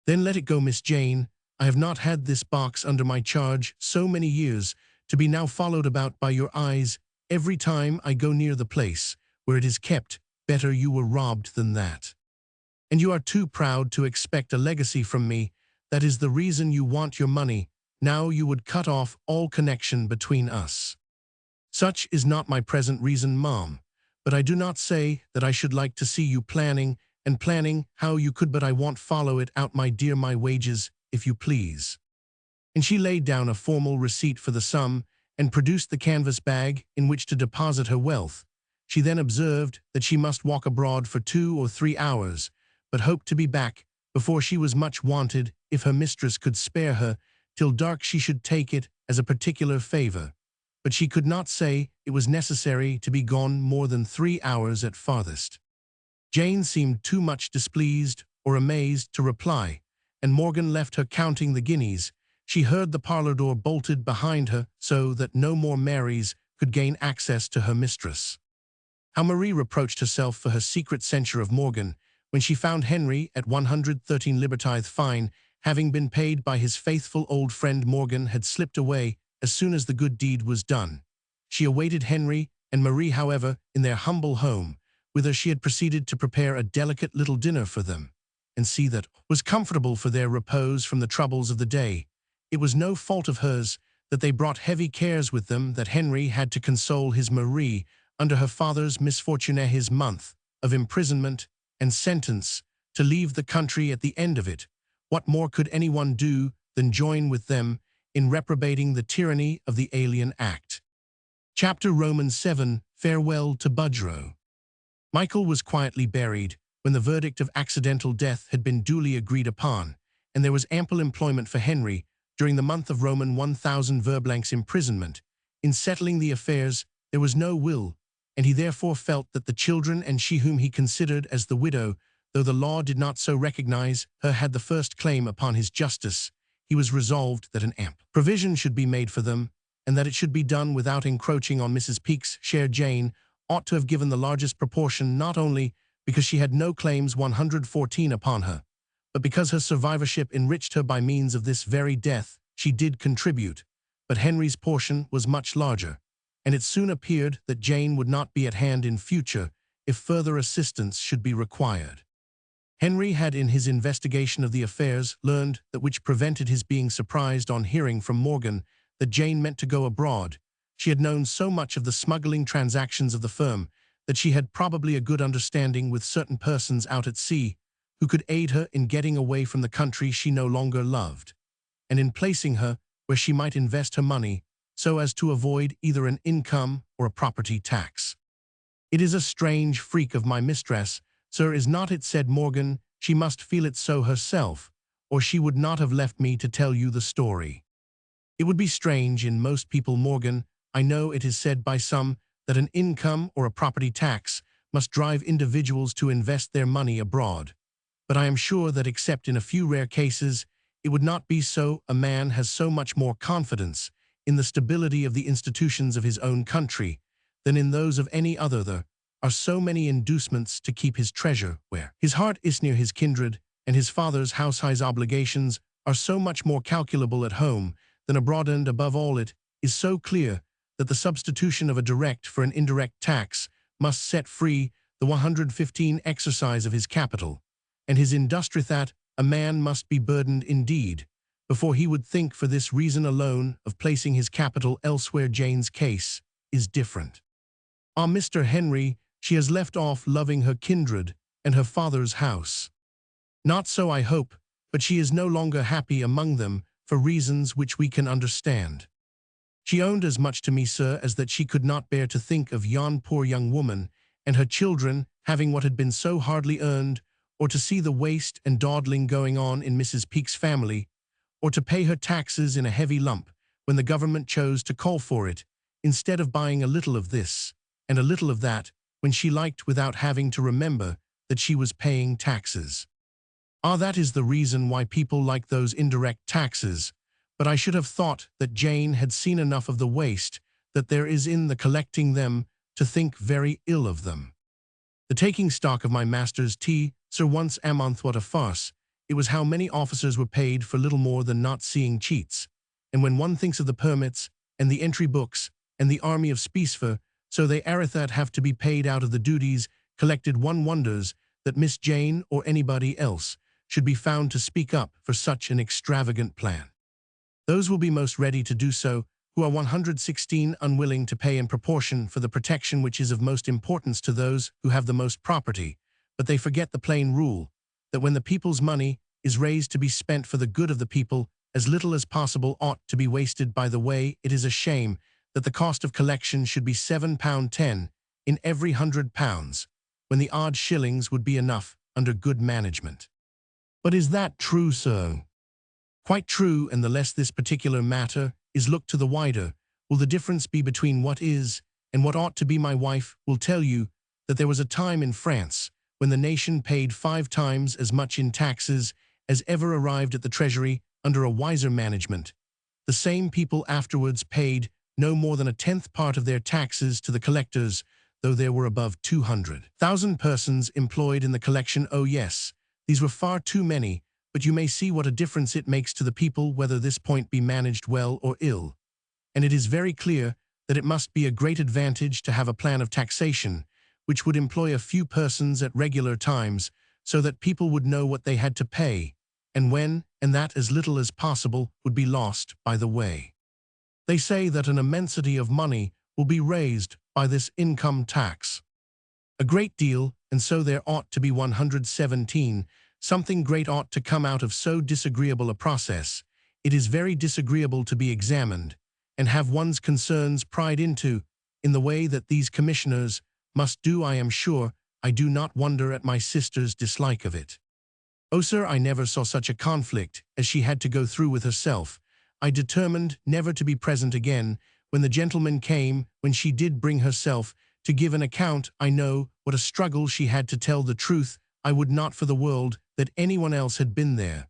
"Then let it go, Miss Jane. I have not had this box under my charge so many years to be now followed about by your eyes every time I go near the place where it is kept. Better you were robbed than that. And you are too proud to expect a legacy from me. That is the reason you want your money. Now you would cut off all connection between us." "Such is not my present reason, Mom. But I do not say that I should like to see you planning how you could, but I won't follow it out, my dear. My wages, if you please." And she laid down a formal receipt for the sum and produced the canvas bag in which to deposit her wealth. She then observed that she must walk abroad for 2 or 3 hours, but hoped to be back before she was much wanted. If her mistress could spare her till dark, she should take it as a particular favor, but she could not say it was necessary to be gone more than 3 hours at farthest. Jane seemed too much displeased or amazed to reply, and Morgan left her counting the guineas. She heard the parlor door bolted behind her so that no more Marys could gain access to her mistress. How Marie reproached herself for her secret censure of Morgan when she found Henry at 113 Libertithe fine, having been paid by his faithful old friend. Morgan had slipped away as soon as the good deed was done. She awaited Henry and Marie, however, in their humble home, whither she had proceeded to prepare a delicate little dinner for them, and see that was comfortable for their repose from the troubles of the day. It was no fault of hers that they brought heavy cares with them, that Henry had to console his Marie under her father's misfortune, his month of imprisonment and sentence to leave the country at the end of it. What more could anyone do than join with them in reprobating the tyranny of the Alien Act? Chapter Romans 7, Farewell to Budrow. Michael was quietly buried when the verdict of accidental death had been duly agreed upon, and there was ample employment for Henry during the month of Roman 1000 Verblank's imprisonment. In settling the affairs, there was no will, and he therefore felt that the children and she whom he considered as the widow, though the law did not so recognize her, had the first claim upon his justice. He was resolved that an ample provision should be made for them, and that it should be done without encroaching on Mrs. Peake's share. Jane ought to have given the largest proportion, not only because she had no claims 114 upon her, but because her survivorship enriched her by means of this very death, she did contribute. But Henry's portion was much larger, and it soon appeared that Jane would not be at hand in future if further assistance should be required. Henry had in his investigation of the affairs learned that which prevented his being surprised on hearing from Morgan that Jane meant to go abroad. She had known so much of the smuggling transactions of the firm that she had probably a good understanding with certain persons out at sea who could aid her in getting away from the country she no longer loved, and in placing her where she might invest her money so as to avoid either an income or a property tax. "It is a strange freak of my mistress, sir, is not it?" said Morgan. "She must feel it so herself, or she would not have left me to tell you the story." "It would be strange in most people, Morgan. I know it is said by some that an income or a property tax must drive individuals to invest their money abroad. But I am sure that except in a few rare cases, it would not be so. A man has so much more confidence in the stability of the institutions of his own country than in those of any other. There are so many inducements to keep his treasure where his heart is near his kindred, and his father's house. His obligations are so much more calculable at home than abroad, and above all it is so clear that the substitution of a direct for an indirect tax must set free the 115 exercise of his capital and his industry, that a man must be burdened indeed before he would think, for this reason alone, of placing his capital elsewhere. Jane's case is different. Ah, Mr. Henry, she has left off loving her kindred and her father's house. Not so, I hope, but she is no longer happy among them for reasons which we can understand. She owned as much to me, sir, as that she could not bear to think of yon poor young woman and her children having what had been so hardly earned, or to see the waste and dawdling going on in Mrs. Peake's family, or to pay her taxes in a heavy lump when the government chose to call for it, instead of buying a little of this and a little of that when she liked, without having to remember that she was paying taxes. Ah, that is the reason why people like those indirect taxes. But I should have thought that Jane had seen enough of the waste that there is in the collecting them to think very ill of them. The taking stock of my master's tea, sir, once a month, what a farce! It was how many officers were paid for little more than not seeing cheats. And when one thinks of the permits and the entry books and the army of specie, so they that have to be paid out of the duties collected, one wonders that Miss Jane or anybody else should be found to speak up for such an extravagant plan. Those will be most ready to do so who are 116 unwilling to pay in proportion for the protection which is of most importance to those who have the most property, but they forget the plain rule that when the people's money is raised to be spent for the good of the people, as little as possible ought to be wasted by the way. It is a shame that the cost of collection should be £7.10 in every £100, when the odd shillings would be enough under good management. But is that true, sir? Quite true, and the less this particular matter is looked to, the wider will the difference be between what is and what ought to be. My wife will tell you that there was a time in France when the nation paid 5 times as much in taxes as ever arrived at the treasury under a wiser management. The same people afterwards paid no more than a 10th part of their taxes to the collectors, though there were above 200,000 persons employed in the collection. Oh yes, these were far too many, but you may see what a difference it makes to the people whether this point be managed well or ill. And it is very clear that it must be a great advantage to have a plan of taxation which would employ a few persons at regular times, so that people would know what they had to pay, and when, and that as little as possible would be lost by the way. They say that an immensity of money will be raised by this income tax. A great deal, and so there ought to be 117. Something great ought to come out of so disagreeable a process. It is very disagreeable to be examined, and have one's concerns pried into, in the way that these commissioners must do. I am sure I do not wonder at my sister's dislike of it. Oh, sir, I never saw such a conflict as she had to go through with herself. I determined never to be present again when the gentleman came, when she did bring herself to give an account. I know what a struggle she had to tell the truth. I would not for the world that anyone else had been there.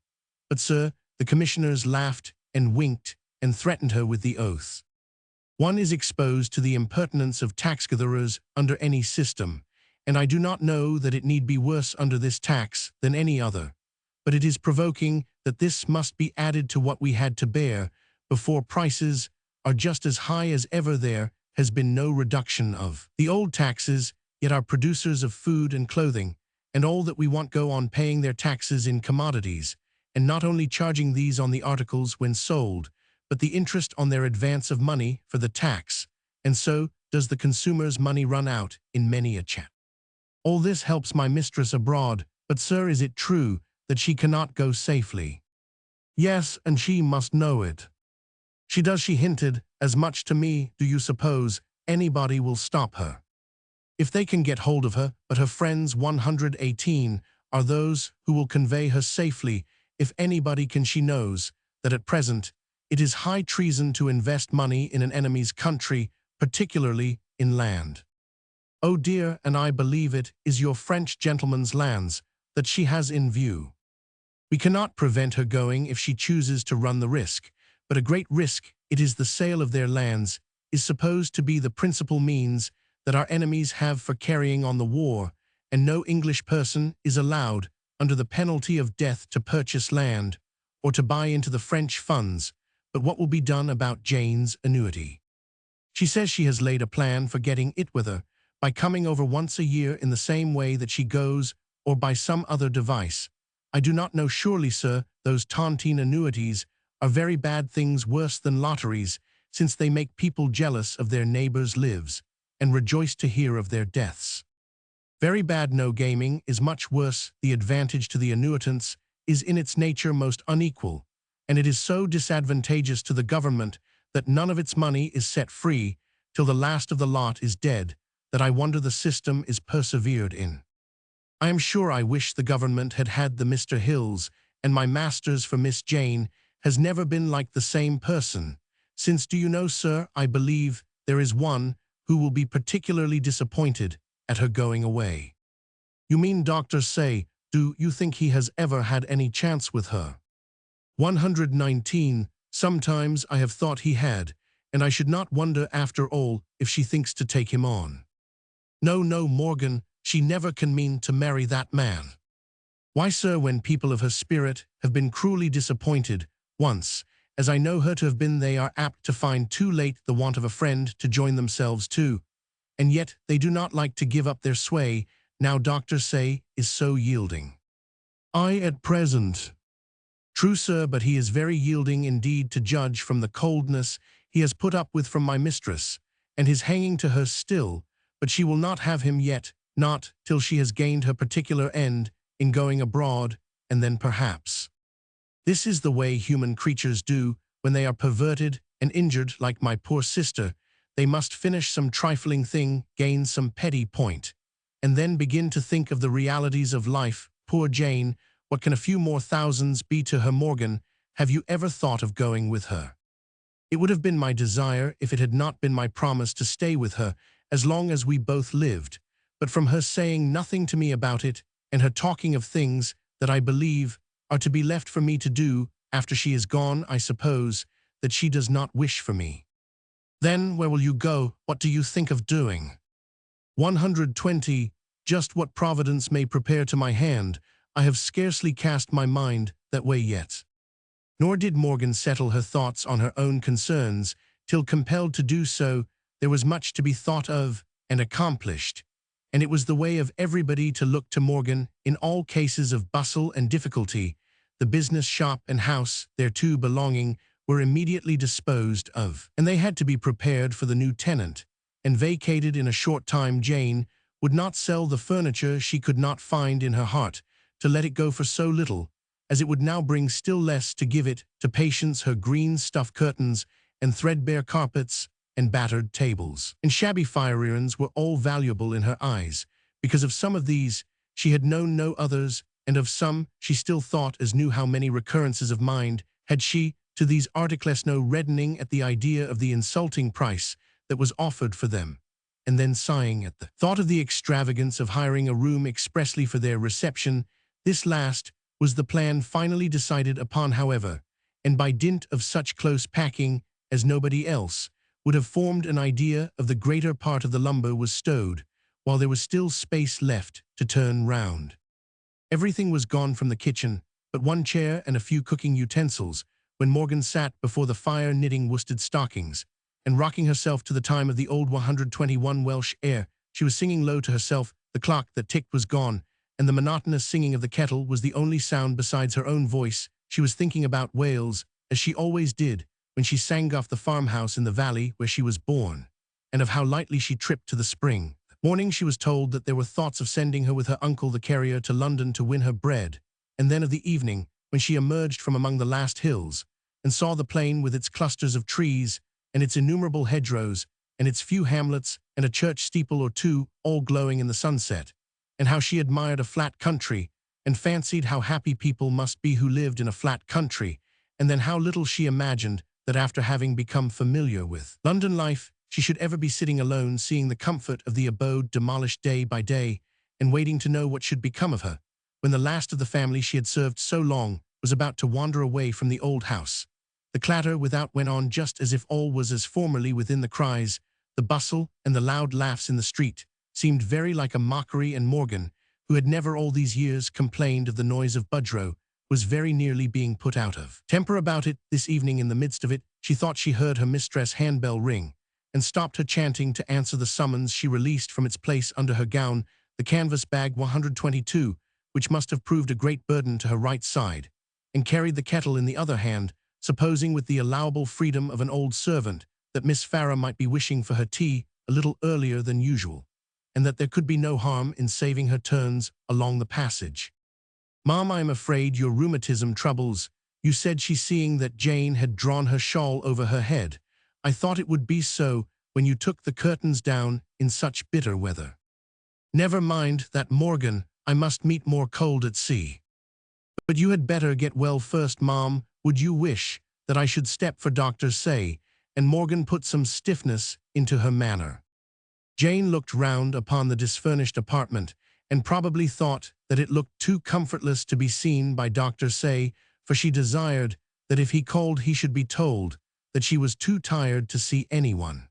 But, sir, the commissioners laughed and winked and threatened her with the oath. One is exposed to the impertinence of tax-gatherers under any system, and I do not know that it need be worse under this tax than any other. but it is provoking that this must be added to what we had to bear before prices are just as high as ever. There has been no reduction of the old taxes, yet our producers of food and clothing and all that we want go on paying their taxes in commodities, and not only charging these on the articles when sold, but the interest on their advance of money for the tax, and so does the consumer's money run out in many a chat. All this helps my mistress abroad, but sir, is it true that she cannot go safely? Yes, and she must know it. She does. She hinted as much to me. Do you suppose anybody will stop her? If they can get hold of her, but her friends 118 are those who will convey her safely. If anybody can, she knows that at present it is high treason to invest money in an enemy's country, particularly in land. Oh dear, and I believe it is your French gentleman's lands that she has in view. We cannot prevent her going if she chooses to run the risk, but a great risk it is. The sale of their lands is supposed to be the principal means that our enemies have for carrying on the war, and no English person is allowed, under the penalty of death, to purchase land or to buy into the French funds. But what will be done about Jane's annuity? She says she has laid a plan for getting it with her, by coming over once a year in the same way that she goes, or by some other device. I do not know. Surely, sir, those tontine annuities are very bad things, worse than lotteries, since they make people jealous of their neighbors' lives, and rejoice to hear of their deaths. Very bad. No, gaming is much worse. The advantage to the annuitants is in its nature most unequal, and it is so disadvantageous to the government that none of its money is set free till the last of the lot is dead, that I wonder the system is persevered in. I am sure I wish the government had had the Mr. Hills, and my masters, for Miss Jane has never been like the same person, since, do you know, sir, I believe there is one who will be particularly disappointed at her going away. You mean Dr. Say? Do you think he has ever had any chance with her? 119. Sometimes I have thought he had, and I should not wonder after all if she thinks to take him on. No, no, Morgan, she never can mean to marry that man. Why, sir, when people of her spirit have been cruelly disappointed once, as I know her to have been, they are apt to find too late the want of a friend to join themselves to, and yet they do not like to give up their sway. Now Dr. Say is so yielding. I at present. True, sir, but he is very yielding indeed, to judge from the coldness he has put up with from my mistress, and his hanging to her still, but she will not have him yet, not till she has gained her particular end in going abroad, and then perhaps. This is the way human creatures do when they are perverted and injured, like my poor sister. They must finish some trifling thing, gain some petty point, and then begin to think of the realities of life. Poor Jane, what can a few more thousands be to her? Morgan, have you ever thought of going with her? It would have been my desire if it had not been my promise to stay with her as long as we both lived, but from her saying nothing to me about it, and her talking of things that I believe are to be left for me to do after she is gone, I suppose that she does not wish for me. Then where will you go? What do you think of doing? 120. Just what Providence may prepare to my hand. I have scarcely cast my mind that way yet. Nor did Morgan settle her thoughts on her own concerns, till compelled to do so. There was much to be thought of and accomplished, and it was the way of everybody to look to Morgan in all cases of bustle and difficulty. The business shop and house thereto belonging were immediately disposed of, and they had to be prepared for the new tenant, and vacated in a short time. Jane would not sell the furniture. She could not find in her heart to let it go for so little, as it would now bring, still less to give it to Patience her green stuff curtains and threadbare carpets and battered tables and shabby fire-irons were all valuable in her eyes. Because of some of these she had known no others, and of some she still thought as new. How many recurrences of mind had she to these articles, no reddening at the idea of the insulting price that was offered for them, and then sighing at the thought of the extravagance of hiring a room expressly for their reception. This last was the plan finally decided upon, however, and by dint of such close packing as nobody else would have formed an idea of, the greater part of the lumber was stowed, while there was still space left to turn round. Everything was gone from the kitchen, but one chair and a few cooking utensils, when Morgan sat before the fire knitting worsted stockings, and rocking herself to the time of the old 121 Welsh air. She was singing low to herself. The clock that ticked was gone, and the monotonous singing of the kettle was the only sound besides her own voice. She was thinking about Wales, as she always did, when she sang off the farmhouse in the valley where she was born, and of how lightly she tripped to the spring. Morning she was told that there were thoughts of sending her with her uncle the carrier to London to win her bread, and then of the evening, when she emerged from among the last hills, and saw the plain with its clusters of trees, and its innumerable hedgerows, and its few hamlets, and a church steeple or two, all glowing in the sunset, and how she admired a flat country, and fancied how happy people must be who lived in a flat country, and then how little she imagined that after having become familiar with London life, she should ever be sitting alone, seeing the comfort of the abode demolished day by day, and waiting to know what should become of her, when the last of the family she had served so long was about to wander away from the old house. The clatter without went on just as if all was as formerly within. The cries, the bustle, and the loud laughs in the street seemed very like a mockery, and Morgan, who had never all these years complained of the noise of Budrow, was very nearly being put out of temper about it. This evening, in the midst of it, she thought she heard her mistress' handbell ring, and stopped her chanting to answer the summons. She released from its place under her gown the canvas bag 122, which must have proved a great burden to her right side, and carried the kettle in the other hand, supposing with the allowable freedom of an old servant that Miss Farrar might be wishing for her tea a little earlier than usual, and that there could be no harm in saving her turns along the passage. "Ma'am, I am afraid your rheumatism troubles you," said she, seeing that Jane had drawn her shawl over her head. "I thought it would be so when you took the curtains down in such bitter weather." "Never mind that, Morgan, I must meet more cold at sea. But you had better get well first, ma'am. Would you wish that I should step for Dr. Say?" And Morgan put some stiffness into her manner. Jane looked round upon the disfurnished apartment, and probably thought that it looked too comfortless to be seen by Dr. Say, for she desired that if he called he should be told that she was too tired to see anyone.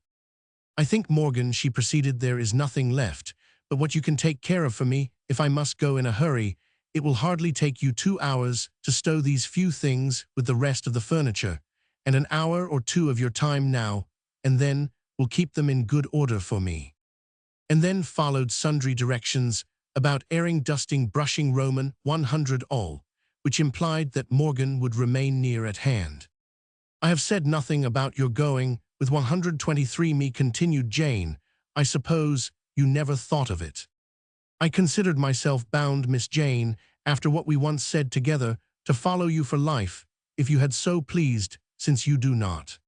"I think, Morgan," she proceeded, "there is nothing left but what you can take care of for me. If I must go in a hurry, it will hardly take you 2 hours to stow these few things with the rest of the furniture, and an hour or two of your time now, and then will keep them in good order for me." And then followed sundry directions about airing, dusting, brushing, Roman 100 all, which implied that Morgan would remain near at hand. "I have said nothing about your going with 123 me," continued Jane. "I suppose you never thought of it. I considered myself bound, Miss Jane, after what we once said together, to follow you for life, if you had so pleased, since you do not.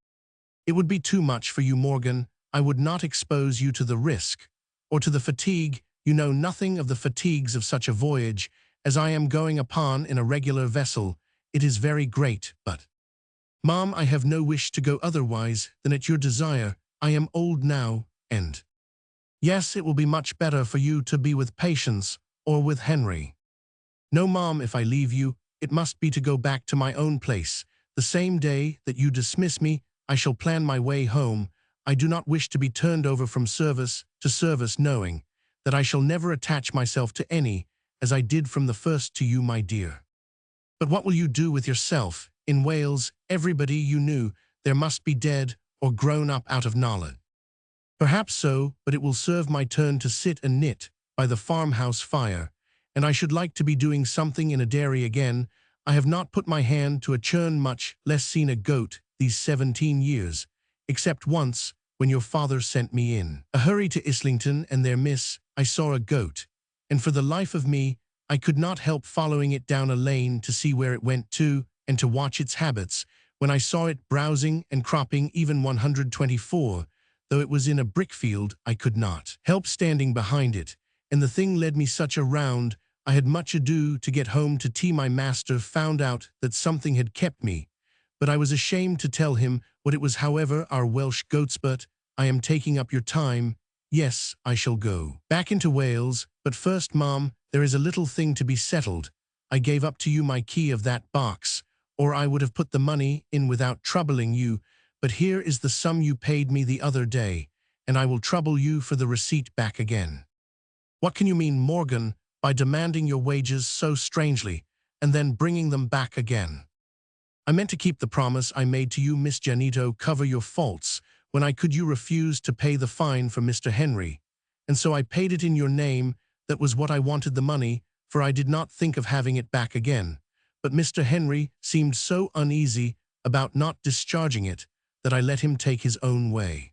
It would be too much for you, Morgan. I would not expose you to the risk, or to the fatigue. You know nothing of the fatigues of such a voyage as I am going upon in a regular vessel. It is very great, but, ma'am, I have no wish to go otherwise than at your desire. I am old now, and, yes, it will be much better for you to be with Patience or with Henry. No, ma'am, if I leave you, it must be to go back to my own place. The same day that you dismiss me, I shall plan my way home. I do not wish to be turned over from service to service, knowing that I shall never attach myself to any, as I did from the first to you, my dear. But what will you do with yourself? In Wales, everybody you knew there must be dead or grown up out of knowledge." "Perhaps so, but it will serve my turn to sit and knit by the farmhouse fire, and I should like to be doing something in a dairy again. I have not put my hand to a churn, much less seen a goat, these 17 years, except once, when your father sent me in a hurry to Islington, and there, miss, I saw a goat, and for the life of me, I could not help following it down a lane to see where it went to, and to watch its habits. When I saw it browsing and cropping even 124, though it was in a brickfield, I could not help standing behind it, and the thing led me such a round, I had much ado to get home to tea. My master found out that something had kept me, but I was ashamed to tell him what it was. However, our Welsh goats, but I am taking up your time. Yes, I shall go back into Wales, but first, ma'am, there is a little thing to be settled. I gave up to you my key of that box, or I would have put the money in without troubling you, but here is the sum you paid me the other day, and I will trouble you for the receipt back again." "What can you mean, Morgan, by demanding your wages so strangely? and then bringing them back again. I meant to keep the promise I made to you, Miss Janito, cover your faults. When I could you refuse to pay the fine for Mr. Henry, and so I paid it in your name. That was what I wanted the money, for I did not think of having it back again. But Mr. Henry seemed so uneasy about not discharging it that I let him take his own way.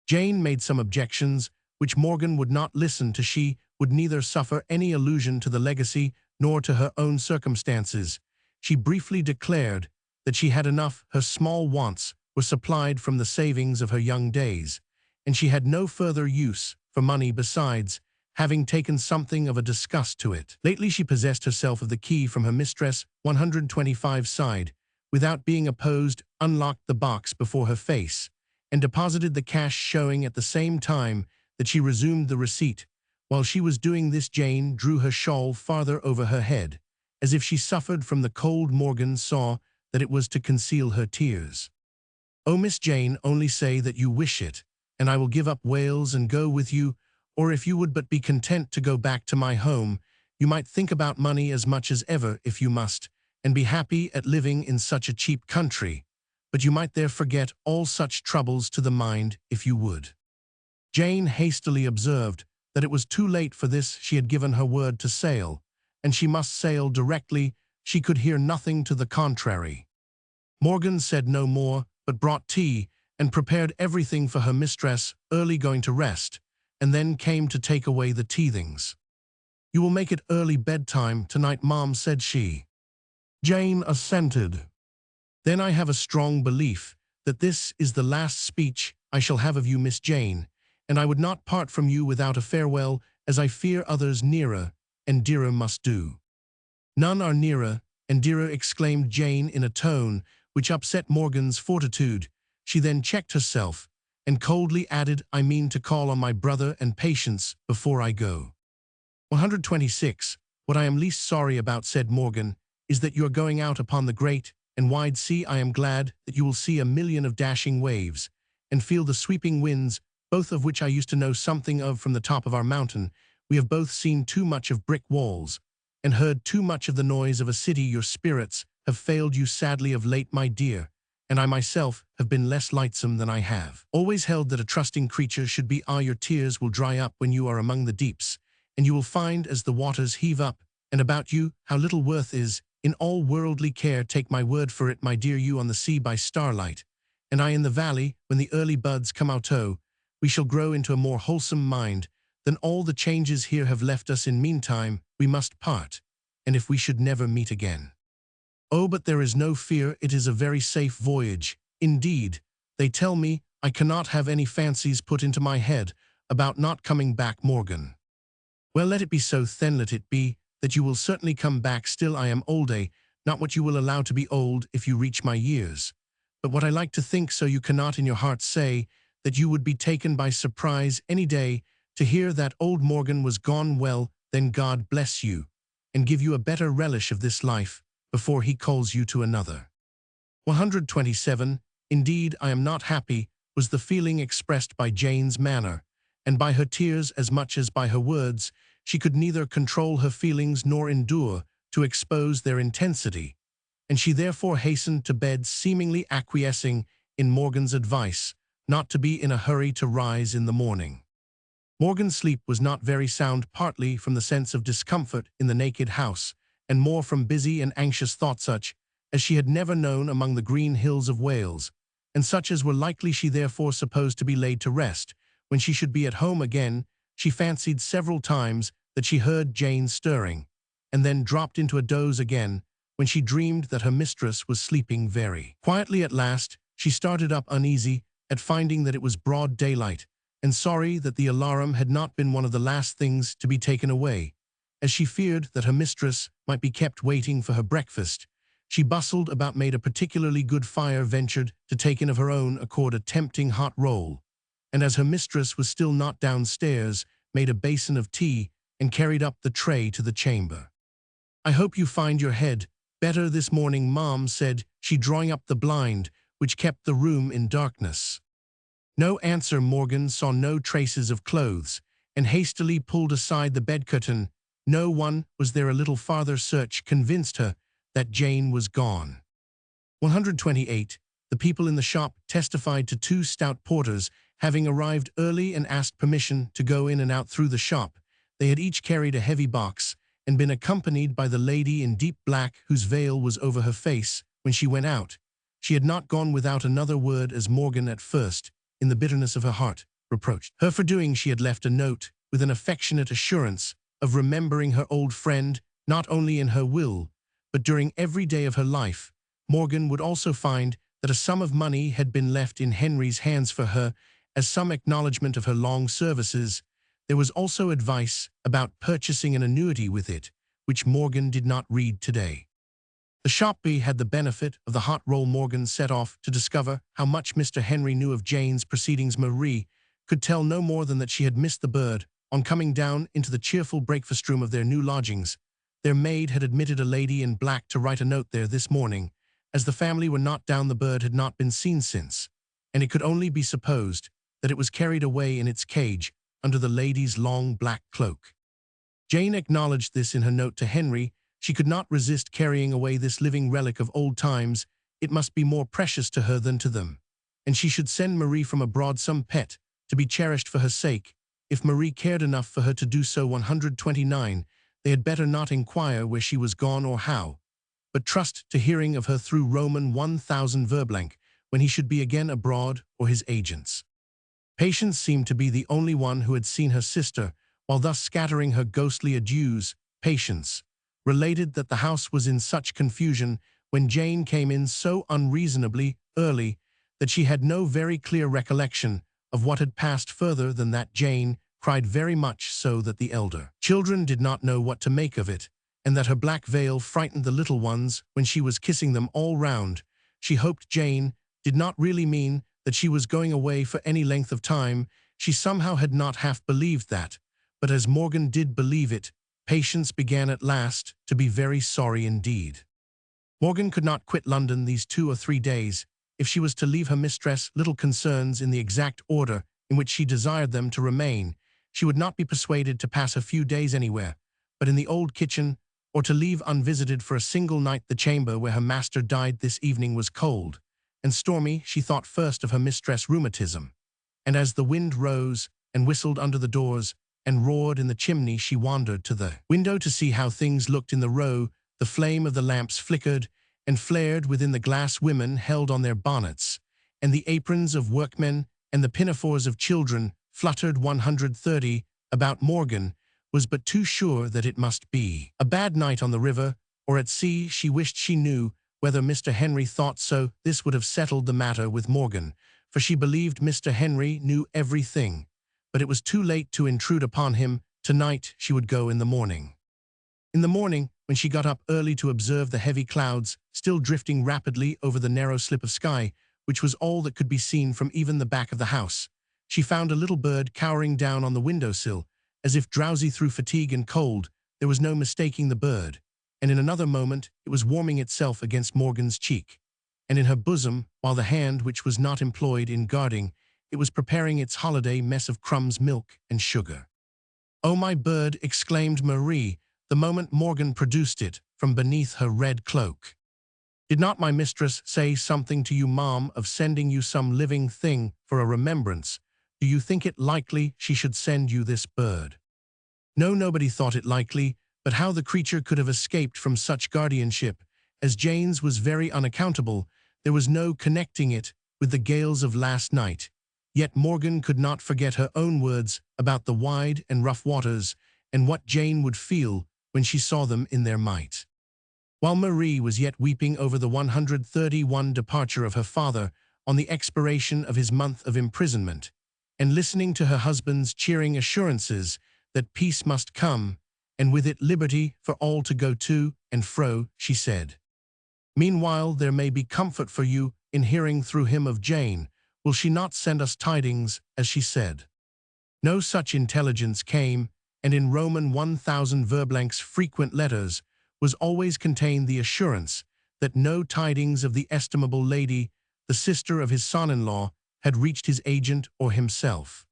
Jane made some objections, which Morgan would not listen to. She would neither suffer any allusion to the legacy nor to her own circumstances. She briefly declared that she had enough. Her small wants were supplied from the savings of her young days, and she had no further use for money besides, having taken something of a disgust to it. Lately she possessed herself of the key from her mistress, 125 side, without being opposed, unlocked the box before her face, and deposited the cash, showing at the same time that she resumed the receipt. While she was doing this, Jane drew her shawl farther over her head, as if she suffered from the cold. Morgan saw that it was to conceal her tears. "Oh, Miss Jane, only say that you wish it, and I will give up Wales and go with you, or if you would but be content to go back to my home, you might think about money as much as ever if you must, and be happy at living in such a cheap country, but you might there forget all such troubles to the mind if you would." Jane hastily observed that it was too late for this. She had given her word to sail, and she must sail directly. She could hear nothing to the contrary. Morgan said no more, but brought tea and prepared everything for her mistress, early going to rest, and then came to take away the teethings. "You will make it early bedtime tonight, Mom," said she. Jane assented. "Then I have a strong belief that this is the last speech I shall have of you, Miss Jane, and I would not part from you without a farewell, as I fear others nearer and dearer must do." "None are nearer and dearer," exclaimed Jane in a tone which upset Morgan's fortitude. She then checked herself and coldly added, "I mean to call on my brother and Patience before I go." 126. "What I am least sorry about," said Morgan, "is that you are going out upon the great and wide sea. I am glad that you will see a million of dashing waves, and feel the sweeping winds, both of which I used to know something of from the top of our mountain. We have both seen too much of brick walls, and heard too much of the noise of a city. Your spirits have failed you sadly of late, my dear, and I myself have been less lightsome than I have always held that a trusting creature should be. Your tears will dry up when you are among the deeps, and you will find as the waters heave up and about you how little worth is in all worldly care. Take my word for it, my dear, you on the sea by starlight, and I in the valley when the early buds come out. Oh, we shall grow into a more wholesome mind than all the changes here have left us. In meantime we must part, and if we should never meet again, oh, but there is no fear. It is a very safe voyage. Indeed, they tell me I cannot have any fancies put into my head about not coming back." Morgan: "Well, let it be so then. Let it be that you will certainly come back. Still, I am old, not what you will allow to be old if you reach my years, but what I like to think. So you cannot in your heart say that you would be taken by surprise any day to hear that old Morgan was gone. Well, then God bless you, and give you a better relish of this life before he calls you to another." 127. "Indeed, I am not happy," was the feeling expressed by Jane's manner, and by her tears as much as by her words. She could neither control her feelings nor endure to expose their intensity, and she therefore hastened to bed, seemingly acquiescing in Morgan's advice not to be in a hurry to rise in the morning. Morgan's sleep was not very sound, partly from the sense of discomfort in the naked house, and more from busy and anxious thoughts such as she had never known among the green hills of Wales, and such as were likely. She therefore supposed to be laid to rest when she should be at home again. She fancied several times that she heard Jane stirring, and then dropped into a doze again when she dreamed that her mistress was sleeping very quietly. At last she started up uneasy at finding that it was broad daylight, and sorry that the alarum had not been one of the last things to be taken away. As she feared that her mistress might be kept waiting for her breakfast, she bustled about, made a particularly good fire, ventured to take in of her own accord a tempting hot roll, and as her mistress was still not downstairs, made a basin of tea and carried up the tray to the chamber. "I hope you find your head better this morning, Mom," said she, drawing up the blind which kept the room in darkness. No answer. Morgan saw no traces of clothes, and hastily pulled aside the bed curtain No one was there. A little farther search convinced her that Jane was gone. 128. The people in the shop testified to two stout porters having arrived early and asked permission to go in and out through the shop. They had each carried a heavy box and been accompanied by the lady in deep black whose veil was over her face when she went out. She had not gone without another word, as Morgan at first, in the bitterness of her heart, reproached her for doing. She had left a note with an affectionate assurance of remembering her old friend not only in her will, but during every day of her life. Morgan would also find that a sum of money had been left in Henry's hands for her as some acknowledgement of her long services. There was also advice about purchasing an annuity with it, which Morgan did not read today. The shopbee had the benefit of the hot roll. Morgan set off to discover how much Mr. Henry knew of Jane's proceedings. Marie could tell no more than that she had missed the bird. On coming down into the cheerful breakfast room of their new lodgings, their maid had admitted a lady in black to write a note there this morning. As the family were not down, the bird had not been seen since, and it could only be supposed that it was carried away in its cage under the lady's long black cloak. Jane acknowledged this in her note to Henry. She could not resist carrying away this living relic of old times. It must be more precious to her than to them, and she should send Marie from abroad some pet to be cherished for her sake, if Marie cared enough for her to do so. 129. They had better not inquire where she was gone or how, but trust to hearing of her through Roman 1000 Verblank when he should be again abroad, or his agents. Patience seemed to be the only one who had seen her sister. While thus scattering her ghostly adieus, Patience related that the house was in such confusion when Jane came in so unreasonably early that she had no very clear recollection of what had passed, further than that Jane cried very much so that the elder children did not know what to make of it, and that her black veil frightened the little ones when she was kissing them all round. She hoped Jane did not really mean that she was going away for any length of time. She somehow had not half believed that, but as Morgan did believe it, Patience began at last to be very sorry indeed. Morgan could not quit London these 2 or 3 days. If she was to leave her mistress little concerns in the exact order in which she desired them to remain, she would not be persuaded to pass a few days anywhere but in the old kitchen, or to leave unvisited for a single night. The chamber where her master died this evening was cold and stormy. She thought first of her mistress' rheumatism, and as the wind rose and whistled under the doors and roared in the chimney, she wandered to the window to see how things looked in the row. The flame of the lamps flickered and flared within the glass. Women held on their bonnets, and the aprons of workmen and the pinafores of children fluttered. 130. About Morgan was but too sure that it must be a bad night on the river or at sea. She wished she knew whether Mr. Henry thought so. This would have settled the matter with Morgan, for she believed Mr. Henry knew everything, but it was too late to intrude upon him. Tonight she would go in the morning. In the morning, when she got up early to observe the heavy clouds still drifting rapidly over the narrow slip of sky, which was all that could be seen from even the back of the house, she found a little bird cowering down on the windowsill, as if drowsy through fatigue and cold. There was no mistaking the bird, and in another moment it was warming itself against Morgan's cheek, and in her bosom, while the hand which was not employed in guarding it was preparing its holiday mess of crumbs, milk, and sugar. "Oh, my bird!" exclaimed Marie, the moment Morgan produced it from beneath her red cloak. "Did not my mistress say something to you, ma'am, of sending you some living thing for a remembrance? Do you think it likely she should send you this bird?" No, nobody thought it likely, but how the creature could have escaped from such guardianship as Jane's was very unaccountable. There was no connecting it with the gales of last night. Yet Morgan could not forget her own words about the wide and rough waters, and what Jane would feel when she saw them in their might. While Marie was yet weeping over the 131 departure of her father on the expiration of his month of imprisonment, and listening to her husband's cheering assurances that peace must come, and with it liberty for all to go to and fro, she said, "Meanwhile there may be comfort for you in hearing through him of Jane. Will she not send us tidings, as she said?" No such intelligence came, and in Roman 1000 Verblank's frequent letters was always contained the assurance that no tidings of the estimable lady, the sister of his son-in-law, had reached his agent or himself.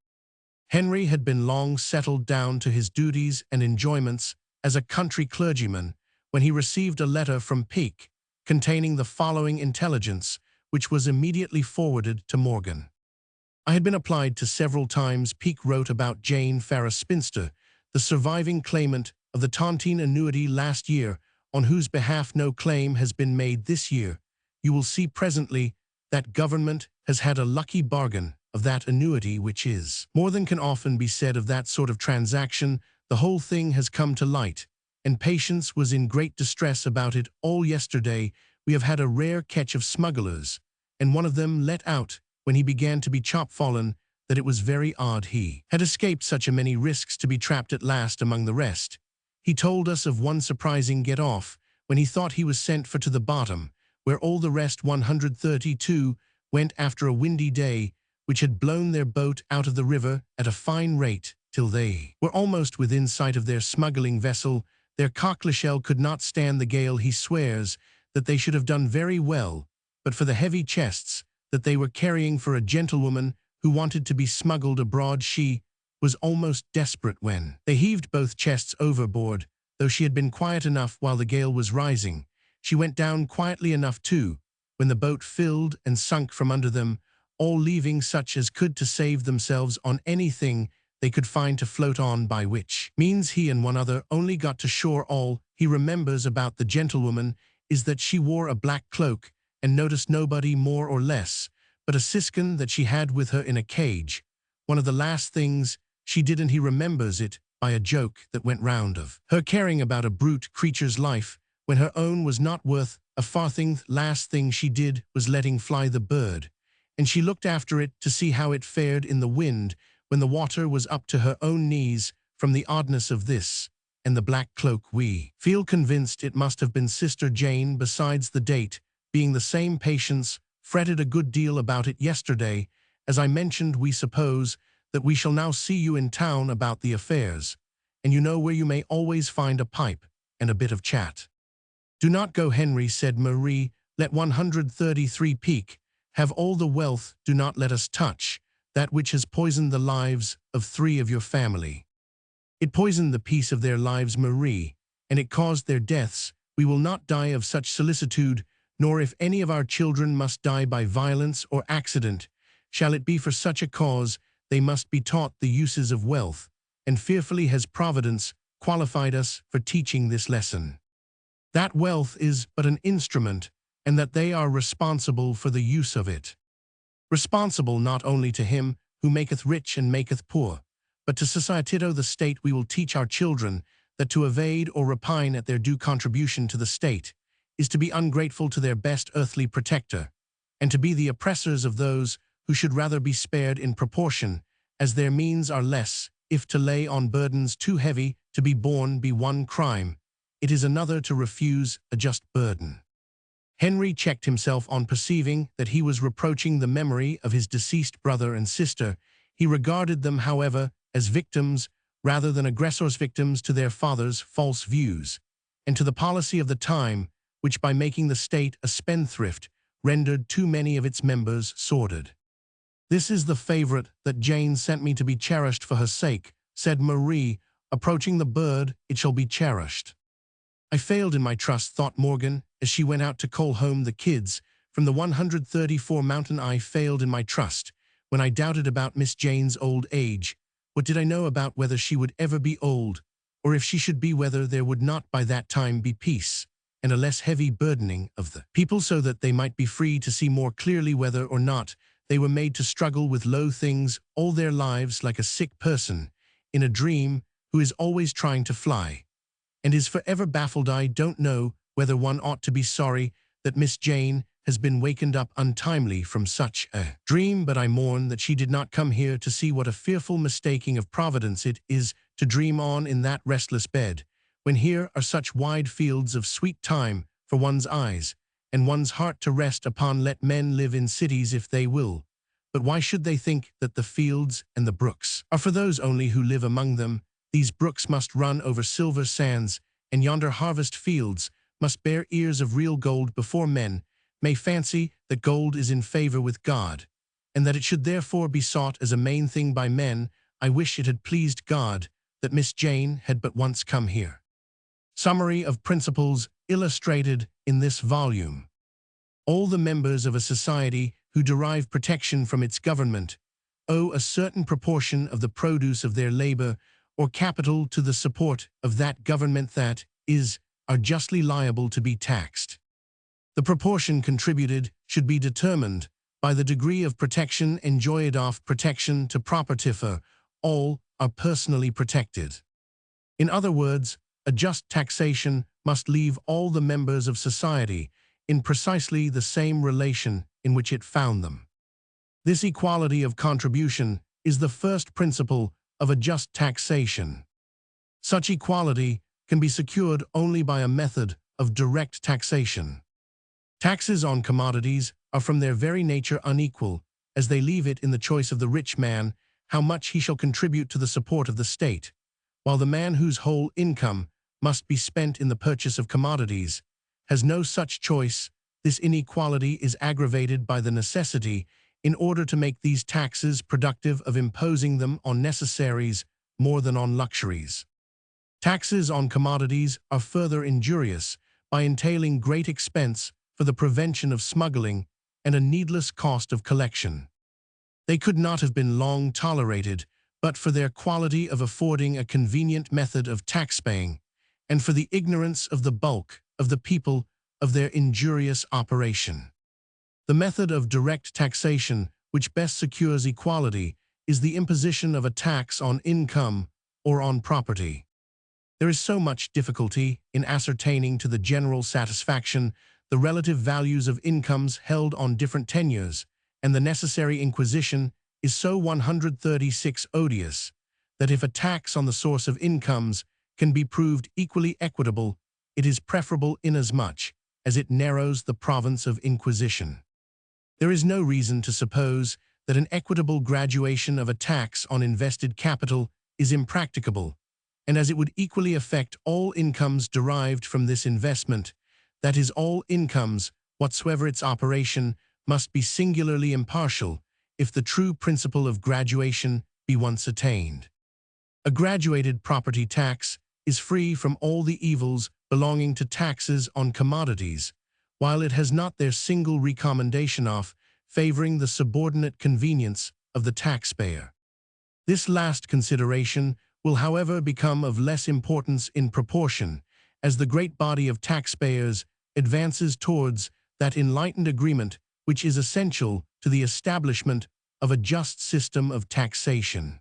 Henry had been long settled down to his duties and enjoyments as a country clergyman when he received a letter from Peake containing the following intelligence, which was immediately forwarded to Morgan. I had been applied to several times. Peake wrote about Jane Farrar Spinster, the surviving claimant of the tontine annuity last year, on whose behalf no claim has been made this year. You will see presently that government has had a lucky bargain of that annuity, which is more than can often be said of that sort of transaction. The whole thing has come to light, and Patience was in great distress about it all yesterday. We have had a rare catch of smugglers, and one of them let out, when he began to be chopfallen, that it was very odd he had escaped such a many risks to be trapped at last among the rest. He told us of one surprising get-off, when he thought he was sent for to the bottom, where all the rest 132 went after a windy day, which had blown their boat out of the river at a fine rate, till they were almost within sight of their smuggling vessel. Their cockle-shell could not stand the gale. He swears that they should have done very well, but for the heavy chests that they were carrying for a gentlewoman who wanted to be smuggled abroad. She was almost desperate when they heaved both chests overboard. Though she had been quiet enough while the gale was rising, she went down quietly enough too, when the boat filled and sunk from under them, all leaving such as could to save themselves on anything they could find to float on, by which means he and one other only got to shore. All he remembers about the gentlewoman is that she wore a black cloak, and noticed nobody more or less but a siskin that she had with her in a cage, one of the last things she did, and he remembers it by a joke that went round of her caring about a brute creature's life when her own was not worth a farthing. Last thing she did was letting fly the bird, and she looked after it to see how it fared in the wind when the water was up to her own knees. From the oddness of this and the black cloak, we feel convinced it must have been Sister Jane. Besides, the date being the same, Patience fretted a good deal about it yesterday. As I mentioned, we suppose that we shall now see you in town about the affairs, and you know where you may always find a pipe and a bit of chat. Do not go, Henry, said Marie. Let 133 Peake have all the wealth. Do not let us touch that which has poisoned the lives of 3 of your family. It poisoned the peace of their lives, Marie, and it caused their deaths. We will not die of such solicitude, nor if any of our children must die by violence or accident, shall it be for such a cause. They must be taught the uses of wealth, and fearfully has Providence qualified us for teaching this lesson, that wealth is but an instrument, and that they are responsible for the use of it. Responsible not only to him who maketh rich and maketh poor, but to societito, the state. We will teach our children that to evade or repine at their due contribution to the state is to be ungrateful to their best earthly protector, and to be the oppressors of those who should rather be spared in proportion as their means are less. If to lay on burdens too heavy to be borne be one crime, it is another to refuse a just burden. Henry checked himself on perceiving that he was reproaching the memory of his deceased brother and sister. He regarded them, however, as victims rather than aggressors, victims to their father's false views, and to the policy of the time, which by making the state a spendthrift rendered too many of its members sordid. This is the favorite that Jane sent me to be cherished for her sake, said Marie, approaching the bird. It shall be cherished. I failed in my trust, thought Morgan, as she went out to call home the kids from the 134 mountain. I failed in my trust when I doubted about Miss Jane's old age. What did I know about whether she would ever be old, or if she should be, whether there would not by that time be peace, and a less heavy burdening of the people, so that they might be free to see more clearly whether or not they were made to struggle with low things all their lives, like a sick person in a dream who is always trying to fly, and is forever baffled. I don't know whether one ought to be sorry that Miss Jane has been wakened up untimely from such a dream, but I mourn that she did not come here to see what a fearful mistaking of Providence it is to dream on in that restless bed, when here are such wide fields of sweet time for one's eyes and one's heart to rest upon. Let men live in cities if they will, but why should they think that the fields and the brooks are for those only who live among them? These brooks must run over silver sands, and yonder harvest fields must bear ears of real gold before men may fancy that gold is in favor with God, and that it should therefore be sought as a main thing by men. I wish it had pleased God that Miss Jane had but once come here. Summary of principles illustrated in this volume. All the members of a society who derive protection from its government owe a certain proportion of the produce of their labor or capital to the support of that government that are justly liable to be taxed. The proportion contributed should be determined by the degree of protection enjoyed. Of protection to propertied, all are personally protected. In other words, a just taxation must leave all the members of society in precisely the same relation in which it found them. This equality of contribution is the first principle of a just taxation. Such equality can be secured only by a method of direct taxation. Taxes on commodities are from their very nature unequal, as they leave it in the choice of the rich man how much he shall contribute to the support of the state, while the man whose whole income must be spent in the purchase of commodities has no such choice. This inequality is aggravated by the necessity, in order to make these taxes productive, of imposing them on necessaries more than on luxuries. Taxes on commodities are further injurious by entailing great expense for the prevention of smuggling and a needless cost of collection. They could not have been long tolerated but for their quality of affording a convenient method of tax-paying, and for the ignorance of the bulk of the people of their injurious operation. The method of direct taxation which best secures equality is the imposition of a tax on income or on property. There is so much difficulty in ascertaining to the general satisfaction the relative values of incomes held on different tenures, and the necessary inquisition is so 136 odious, that if a tax on the source of incomes can be proved equally equitable, it is preferable inasmuch as it narrows the province of inquisition. There is no reason to suppose that an equitable graduation of a tax on invested capital is impracticable, and as it would equally affect all incomes derived from this investment, that is, all incomes, whatsoever its operation, must be singularly impartial, if the true principle of graduation be once attained. A graduated property tax is free from all the evils belonging to taxes on commodities, while it has not their single recommendation of favoring the subordinate convenience of the taxpayer. This last consideration will, however, become of less importance in proportion as the great body of taxpayers advances towards that enlightened agreement which is essential to the establishment of a just system of taxation.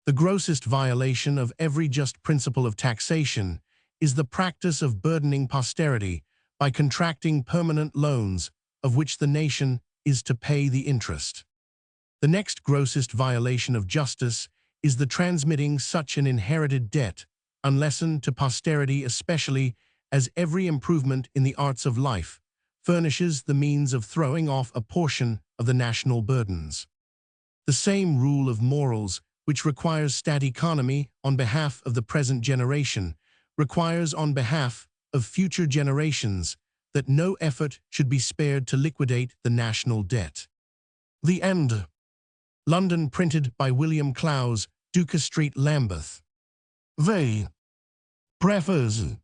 The grossest violation of every just principle of taxation is the practice of burdening posterity by contracting permanent loans of which the nation is to pay the interest. The next grossest violation of justice is the transmitting such an inherited debt, unlessened to posterity, especially as every improvement in the arts of life furnishes the means of throwing off a portion of the national burdens. The same rule of morals which requires stat economy on behalf of the present generation requires on behalf of future generations that no effort should be spared to liquidate the national debt. The End. London, printed by William Clowes, Duca Street, Lambeth. V. Preface.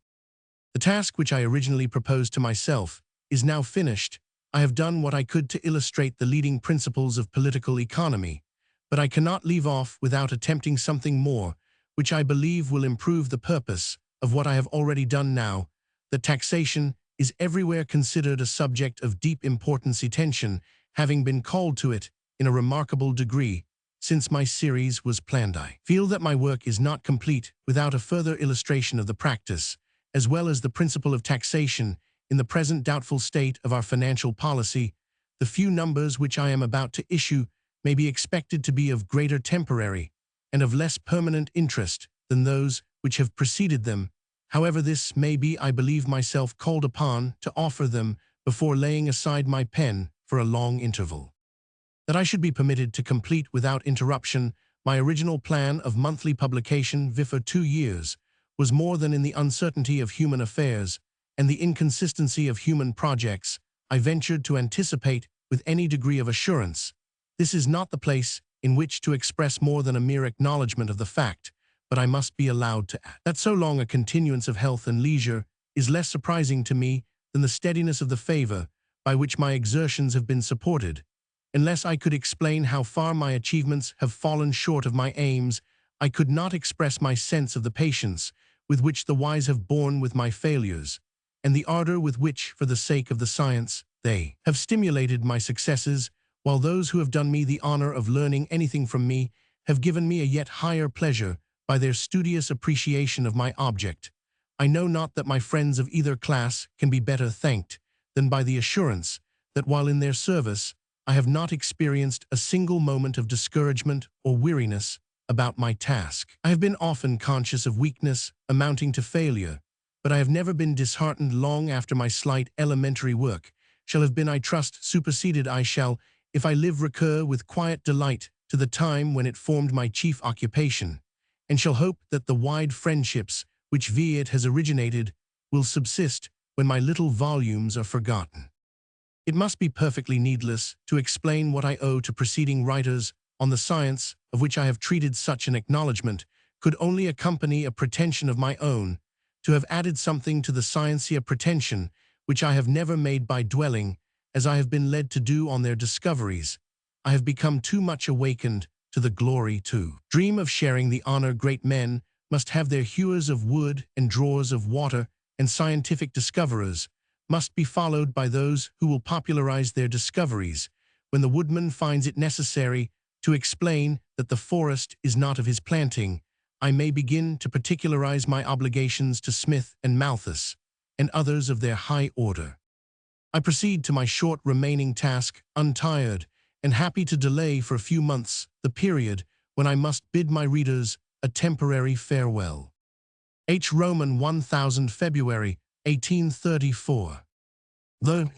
The task which I originally proposed to myself is now finished. I have done what I could to illustrate the leading principles of political economy, but I cannot leave off without attempting something more, which I believe will improve the purpose of what I have already done now, that taxation is everywhere considered a subject of deep importance. Attention having been called to it in a remarkable degree since my series was planned. I feel that my work is not complete without a further illustration of the practice, as well as the principle of taxation, in the present doubtful state of our financial policy. The few numbers which I am about to issue may be expected to be of greater temporary and of less permanent interest than those which have preceded them. However this may be, I believe myself called upon to offer them before laying aside my pen for a long interval. That I should be permitted to complete without interruption my original plan of monthly publication for 2 years was more than in the uncertainty of human affairs and the inconsistency of human projects I ventured to anticipate with any degree of assurance. This is not the place in which to express more than a mere acknowledgment of the fact, but I must be allowed to act. That so long a continuance of health and leisure is less surprising to me than the steadiness of the favor by which my exertions have been supported. Unless I could explain how far my achievements have fallen short of my aims, I could not express my sense of the patience with which the wise have borne with my failures, and the ardor with which, for the sake of the science, they have stimulated my successes, while those who have done me the honor of learning anything from me have given me a yet higher pleasure by their studious appreciation of my object. I know not that my friends of either class can be better thanked than by the assurance that while in their service, I have not experienced a single moment of discouragement or weariness about my task. I have been often conscious of weakness amounting to failure, but I have never been disheartened long after my slight elementary work shall have been, I trust, superseded. I shall, if I live, recur with quiet delight to the time when it formed my chief occupation, and shall hope that the wide friendships which via it has originated will subsist when my little volumes are forgotten. It must be perfectly needless to explain what I owe to preceding writers on the science of which I have treated. Such an acknowledgment could only accompany a pretension of my own, to have added something to the scientia pretension which I have never made by dwelling, as I have been led to do, on their discoveries. I have become too much awakened to the glory to dream of sharing the honor. Great men must have their hewers of wood and drawers of water, and scientific discoverers must be followed by those who will popularize their discoveries. When the woodman finds it necessary to explain that the forest is not of his planting, I may begin to particularize my obligations to Smith and Malthus, and others of their high order. I proceed to my short remaining task, untired, and happy to delay for a few months the period when I must bid my readers a temporary farewell. H. Roman 1000 February 1834. The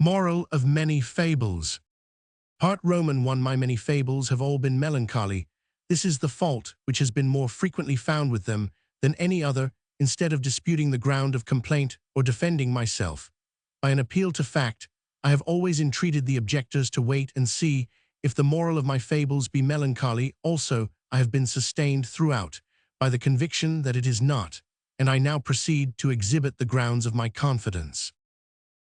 moral of many fables. Part Roman 1. My many fables have all been melancholy. This is the fault which has been more frequently found with them than any other. Instead of disputing the ground of complaint or defending myself by an appeal to fact, I have always entreated the objectors to wait and see if the moral of my fables be melancholy. Also, I have been sustained throughout by the conviction that it is not, and I now proceed to exhibit the grounds of my confidence.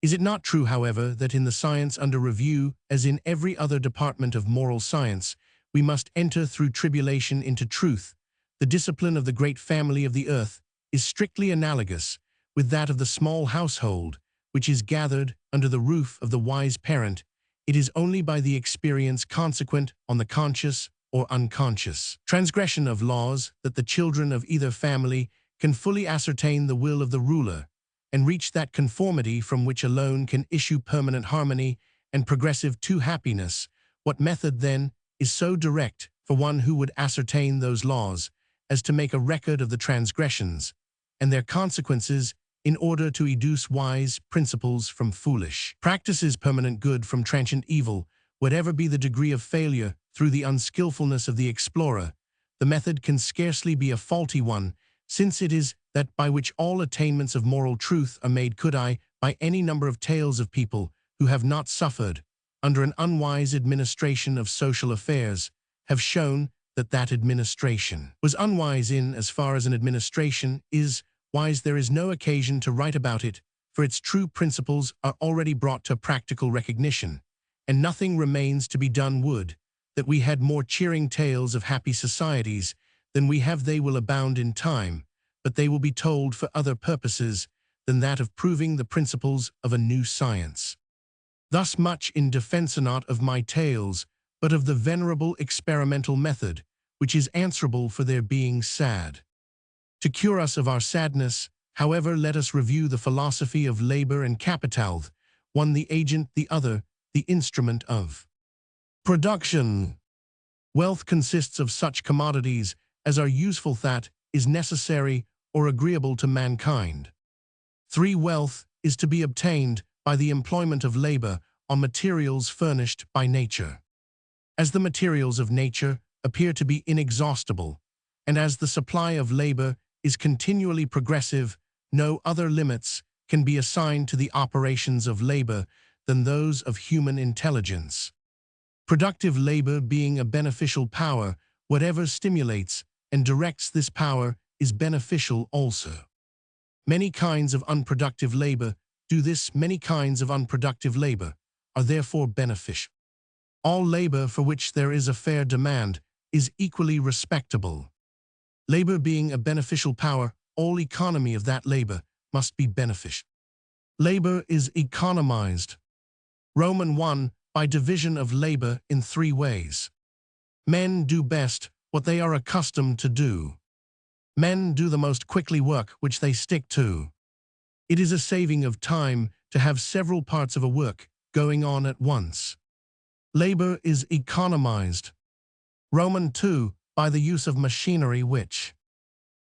Is it not true, however, that in the science under review, as in every other department of moral science, we must enter through tribulation into truth? The discipline of the great family of the earth is strictly analogous with that of the small household, which is gathered under the roof of the wise parent. It is only by the experience consequent on the conscious or unconscious transgression of laws that the children of either family can fully ascertain the will of the ruler, and reach that conformity from which alone can issue permanent harmony and progressive to happiness. What method, then, is so direct for one who would ascertain those laws as to make a record of the transgressions and their consequences in order to educe wise principles from foolish practices, permanent good from transient evil? Whatever be the degree of failure through the unskillfulness of the explorer, the method can scarcely be a faulty one, since it is that by which all attainments of moral truth are made. Could I, by any number of tales of people who have not suffered under an unwise administration of social affairs, have shown that that administration was unwise in as far as an administration is wise, there is no occasion to write about it, for its true principles are already brought to practical recognition, and nothing remains to be done. Would that we had more cheering tales of happy societies than we have. They will abound in time, but they will be told for other purposes than that of proving the principles of a new science. Thus much in defense not of my tales, but of the venerable experimental method, which is answerable for their being sad. To cure us of our sadness, however, let us review the philosophy of labor and capital, one the agent, the other the instrument of production. Wealth consists of such commodities as are useful, that is necessary or agreeable to mankind. 3. Wealth is to be obtained by the employment of labor on materials furnished by nature. As the materials of nature appear to be inexhaustible, and as the supply of labor is continually progressive, no other limits can be assigned to the operations of labor than those of human intelligence. Productive labor being a beneficial power, whatever stimulates and directs this power is beneficial also. Many kinds of unproductive labor do this. Many kinds of unproductive labor are therefore beneficial. All labor for which there is a fair demand is equally respectable. Labor being a beneficial power, all economy of that labor must be beneficial. Labor is economized. Roman 1, by division of labor in 3 ways. Men do best what they are accustomed to do. Men do the most quickly work which they stick to. It is a saving of time to have several parts of a work going on at once. Labor is economized. Roman 2, by the use of machinery which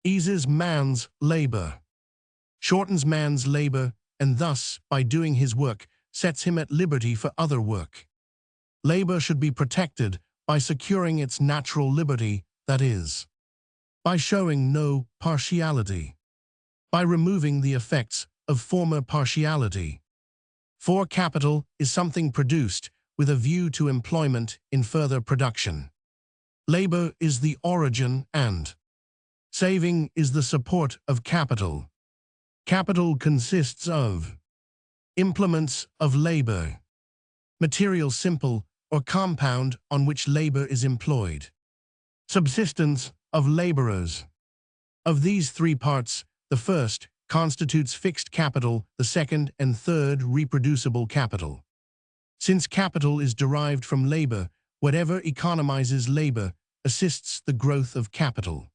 eases man's labor, shortens man's labor, and thus, by doing his work, sets him at liberty for other work. Labor should be protected by securing its natural liberty, that is, by showing no partiality, by removing the effects of former partiality. For capital is something produced with a view to employment in further production. Labor is the origin and saving is the support of capital. Capital consists of implements of labor, material simple or compound on which labor is employed, subsistence of laborers. Of these 3 parts, the first constitutes fixed capital, the second and third reproducible capital. Since capital is derived from labor, whatever economizes labor assists the growth of capital.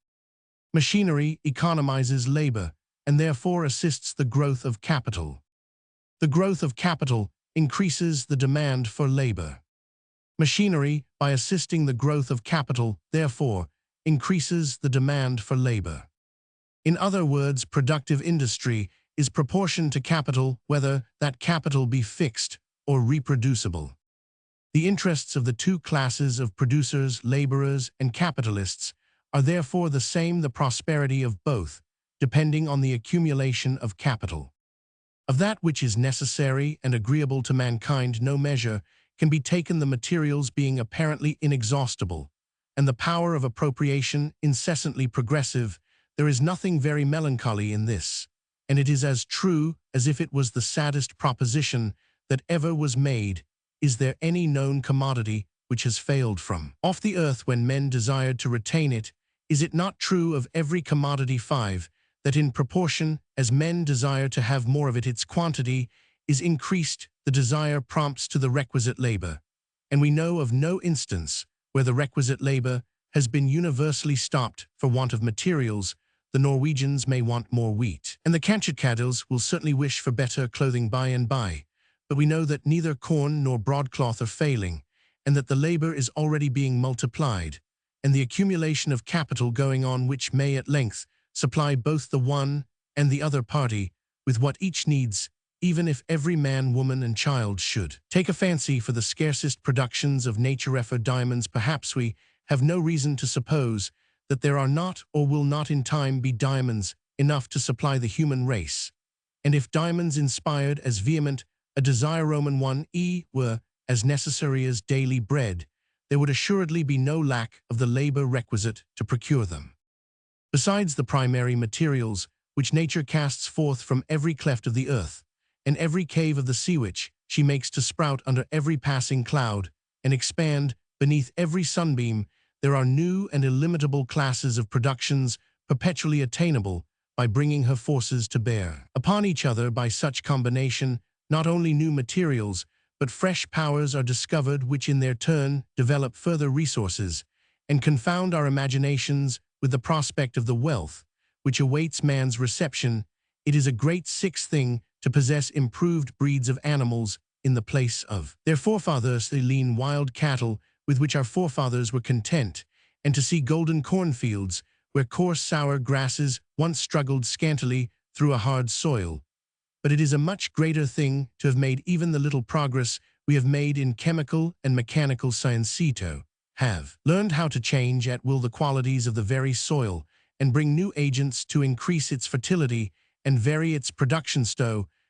Machinery economizes labor and therefore assists the growth of capital. The growth of capital increases the demand for labor. Machinery, by assisting the growth of capital, therefore, increases the demand for labor. In other words, productive industry is proportion to capital, whether that capital be fixed or reproducible. The interests of the 2 classes of producers, laborers, and capitalists are therefore the same, the prosperity of both, depending on the accumulation of capital. Of that which is necessary and agreeable to mankind no measure can be taken, the materials being apparently inexhaustible, and the power of appropriation incessantly progressive. There is nothing very melancholy in this, and it is as true as if it was the saddest proposition that ever was made. Is there any known commodity which has failed from off the earth when men desired to retain it? Is it not true of every commodity 5, that in proportion as men desire to have more of it, its quantity is increased, the desire prompts to the requisite labor, and we know of no instance where the requisite labor has been universally stopped for want of materials. The Norwegians may want more wheat, and the Kamtchatkadils will certainly wish for better clothing by and by, but we know that neither corn nor broadcloth are failing, and that the labor is already being multiplied, and the accumulation of capital going on which may at length supply both the one and the other party with what each needs, even if every man, woman, and child should take a fancy for the scarcest productions of nature for diamonds. Perhaps we have no reason to suppose that there are not or will not in time be diamonds enough to supply the human race, and if diamonds inspired as vehement a desire Roman 1 were as necessary as daily bread, there would assuredly be no lack of the labor requisite to procure them. Besides the primary materials which nature casts forth from every cleft of the earth, and every cave of the sea which she makes to sprout under every passing cloud, and expand beneath every sunbeam, there are new and illimitable classes of productions perpetually attainable by bringing her forces to bear upon each other. By such combination, not only new materials, but fresh powers are discovered which in their turn develop further resources, and confound our imaginations with the prospect of the wealth which awaits man's reception. It is a great 6th thing to possess improved breeds of animals in the place of their forefathers, the lean wild cattle with which our forefathers were content, and to see golden cornfields where coarse sour grasses once struggled scantily through a hard soil. But it is a much greater thing to have made even the little progress we have made in chemical and mechanical science, to have learned how to change at will the qualities of the very soil, and bring new agents to increase its fertility and vary its production,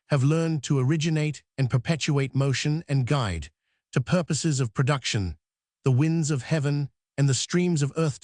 have learned to originate and perpetuate motion and guide, to purposes of production, the winds of heaven and the streams of earth,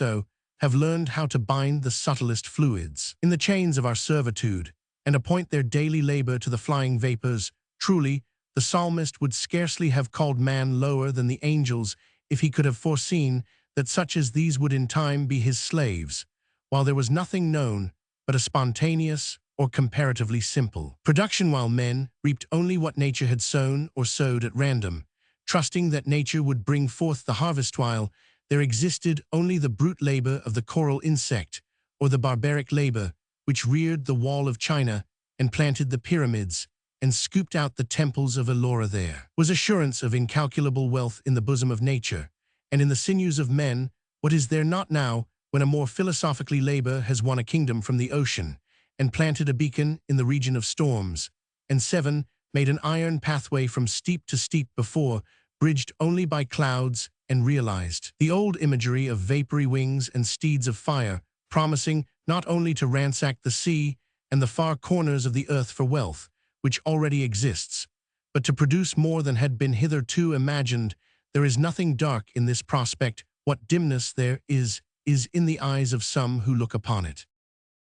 have learned how to bind the subtlest fluids in the chains of our servitude, and appoint their daily labor to the flying vapors. Truly, the psalmist would scarcely have called man lower than the angels if he could have foreseen that such as these would in time be his slaves, while there was nothing known but a spontaneous or comparatively simple production, while men reaped only what nature had sown or sowed at random, trusting that nature would bring forth the harvest, while there existed only the brute labor of the coral insect or the barbaric labor which reared the wall of China and planted the pyramids and scooped out the temples of Ellora. There was assurance of incalculable wealth in the bosom of nature, and in the sinews of men. What is there not now, when a more philosophically labor has won a kingdom from the ocean, and planted a beacon in the region of storms, and seven made an iron pathway from steep to steep before, bridged only by clouds, and realized the old imagery of vapory wings and steeds of fire, promising not only to ransack the sea and the far corners of the earth for wealth, which already exists, but to produce more than had been hitherto imagined. There is nothing dark in this prospect. What dimness there is in the eyes of some who look upon it.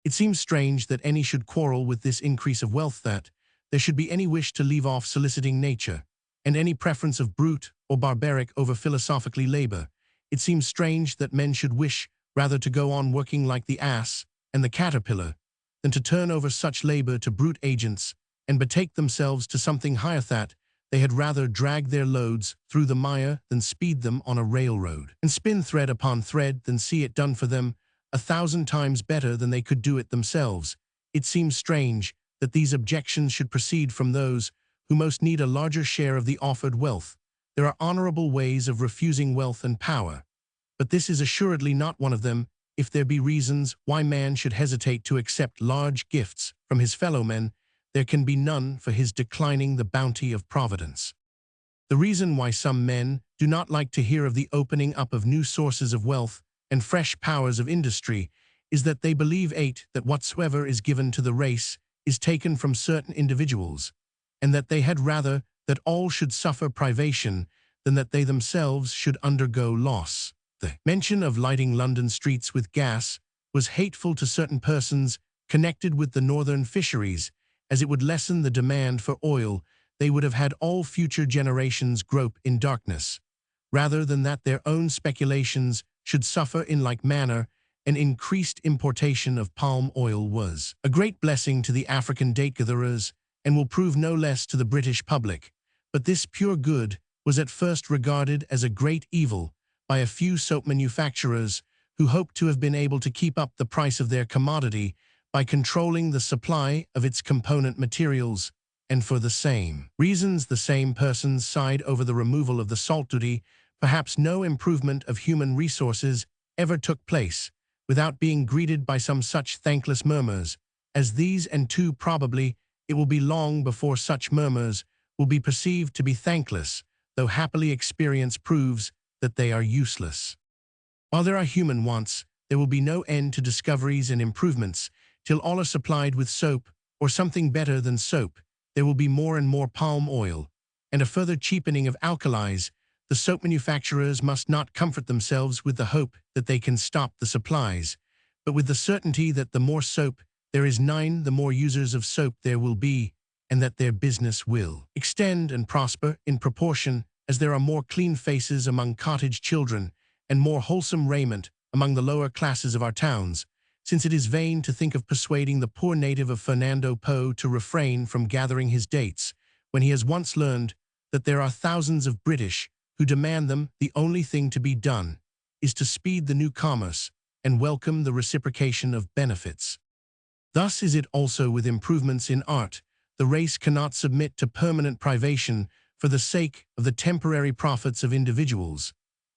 It seems strange that any should quarrel with this increase of wealth, that there should be any wish to leave off soliciting nature, and any preference of brute or barbaric over philosophically labor. It seems strange that men should wish rather to go on working like the ass and the caterpillar than to turn over such labor to brute agents and betake themselves to something higher, that they had rather drag their loads through the mire than speed them on a railroad, and spin thread upon thread than see it done for them 1,000 times better than they could do it themselves. It seems strange that these objections should proceed from those who most need a larger share of the offered wealth. There are honorable ways of refusing wealth and power, but this is assuredly not one of them. If there be reasons why man should hesitate to accept large gifts from his fellow men, there can be none for his declining the bounty of Providence. The reason why some men do not like to hear of the opening up of new sources of wealth and fresh powers of industry is that they believe that whatsoever is given to the race is taken from certain individuals, and that they had rather that all should suffer privation than that they themselves should undergo loss. The mention of lighting London streets with gas was hateful to certain persons connected with the northern fisheries, as it would lessen the demand for oil. They would have had all future generations grope in darkness, rather than that their own speculations should suffer in like manner. An increased importation of palm oil was a great blessing to the African date gatherers, and will prove no less to the British public. But this pure good was at first regarded as a great evil by a few soap manufacturers who hoped to have been able to keep up the price of their commodity by controlling the supply of its component materials, and for the same reasons the same persons sighed over the removal of the salt duty. Perhaps no improvement of human resources ever took place without being greeted by some such thankless murmurs as these, and too probably it will be long before such murmurs will be perceived to be thankless, though happily experience proves that they are useless. While there are human wants, there will be no end to discoveries and improvements till all are supplied with soap, or something better than soap. There will be more and more palm oil, and a further cheapening of alkalis. The soap manufacturers must not comfort themselves with the hope that they can stop the supplies, but with the certainty that the more soap there is, the more users of soap there will be, and that their business will extend and prosper in proportion as there are more clean faces among cottage children and more wholesome raiment among the lower classes of our towns, since it is vain to think of persuading the poor native of Fernando Po to refrain from gathering his dates, when he has once learned that there are thousands of British who demand them. The only thing to be done is to speed the new commerce and welcome the reciprocation of benefits. Thus is it also with improvements in art. The race cannot submit to permanent privation for the sake of the temporary profits of individuals,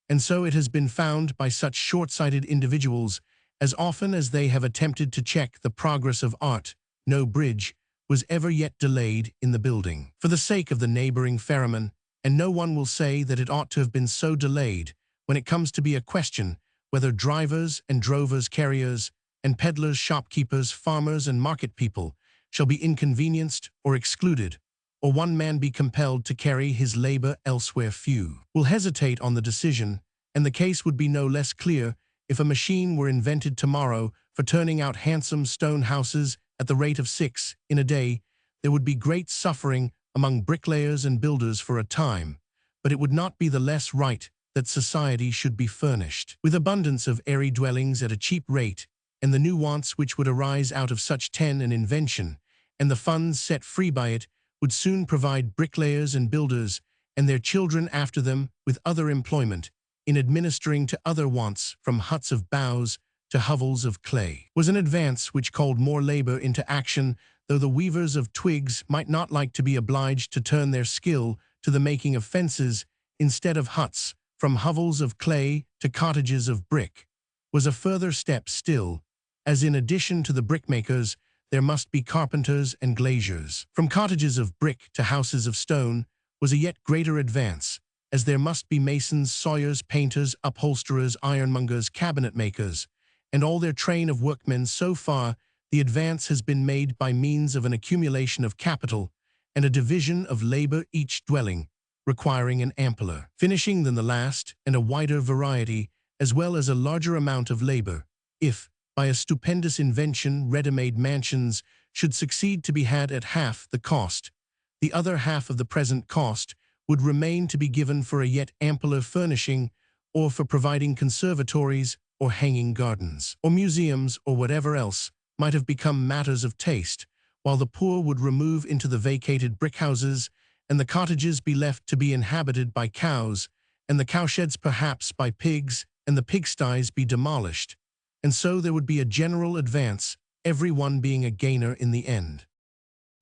and so it has been found by such short-sighted individuals, as often as they have attempted to check the progress of art, no bridge was ever yet delayed in the building for the sake of the neighboring ferryman, and no one will say that it ought to have been so delayed when it comes to be a question whether drivers and drovers, carriers and peddlers, shopkeepers, farmers and market people shall be inconvenienced or excluded, or one man be compelled to carry his labor elsewhere. Few will hesitate on the decision, and the case would be no less clear if a machine were invented tomorrow for turning out handsome stone houses at the rate of 6 in a day, there would be great suffering among bricklayers and builders for a time, but it would not be the less right that society should be furnished with abundance of airy dwellings at a cheap rate, and the new wants which would arise out of such an invention, and the funds set free by it, would soon provide bricklayers and builders, and their children after them, with other employment, in administering to other wants, from huts of boughs to hovels of clay. Was an advance which called more labor into action, though the weavers of twigs might not like to be obliged to turn their skill to the making of fences instead of huts, from hovels of clay to cottages of brick, was a further step still, as in addition to the brickmakers, there must be carpenters and glaziers. From cottages of brick to houses of stone was a yet greater advance, as there must be masons, sawyers, painters, upholsterers, ironmongers, cabinet makers, and all their train of workmen. So far, the advance has been made by means of an accumulation of capital and a division of labor, each dwelling requiring an ampler finishing than the last and a wider variety, as well as a larger amount of labor. If, by a stupendous invention, ready-made mansions should succeed to be had at half the cost, the other half of the present cost would remain to be given for a yet ampler furnishing, or for providing conservatories or hanging gardens, or museums, or whatever else might have become matters of taste, while the poor would remove into the vacated brickhouses, and the cottages be left to be inhabited by cows, and the cowsheds perhaps by pigs, and the pigsties be demolished. And so there would be a general advance, every one being a gainer in the end.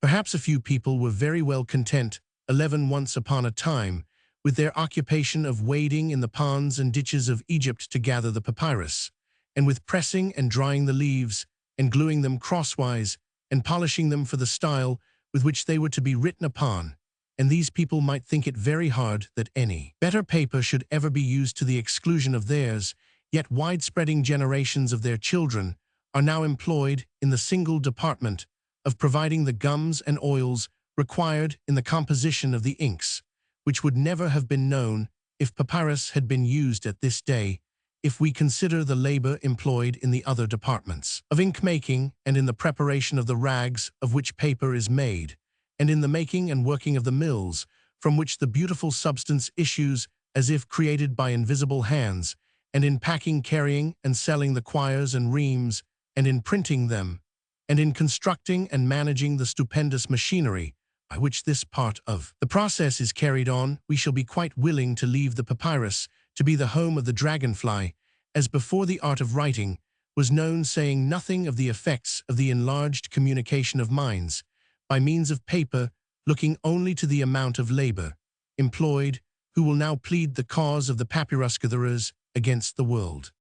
Perhaps a few people were very well content, 11 once upon a time, with their occupation of wading in the ponds and ditches of Egypt to gather the papyrus, and with pressing and drying the leaves, and gluing them crosswise, and polishing them for the style with which they were to be written upon, and these people might think it very hard that any better paper should ever be used to the exclusion of theirs, yet widespreading generations of their children are now employed in the single department of providing the gums and oils required in the composition of the inks, which would never have been known if papyrus had been used at this day, if we consider the labor employed in the other departments of ink-making, and in the preparation of the rags of which paper is made, and in the making and working of the mills, from which the beautiful substance issues as if created by invisible hands, and in packing, carrying, and selling the quires and reams, and in printing them, and in constructing and managing the stupendous machinery by which this part of the process is carried on, we shall be quite willing to leave the papyrus to be the home of the dragonfly, as before the art of writing was known, saying nothing of the effects of the enlarged communication of minds, by means of paper, looking only to the amount of labor employed, who will now plead the cause of the papyrus gatherers against the world.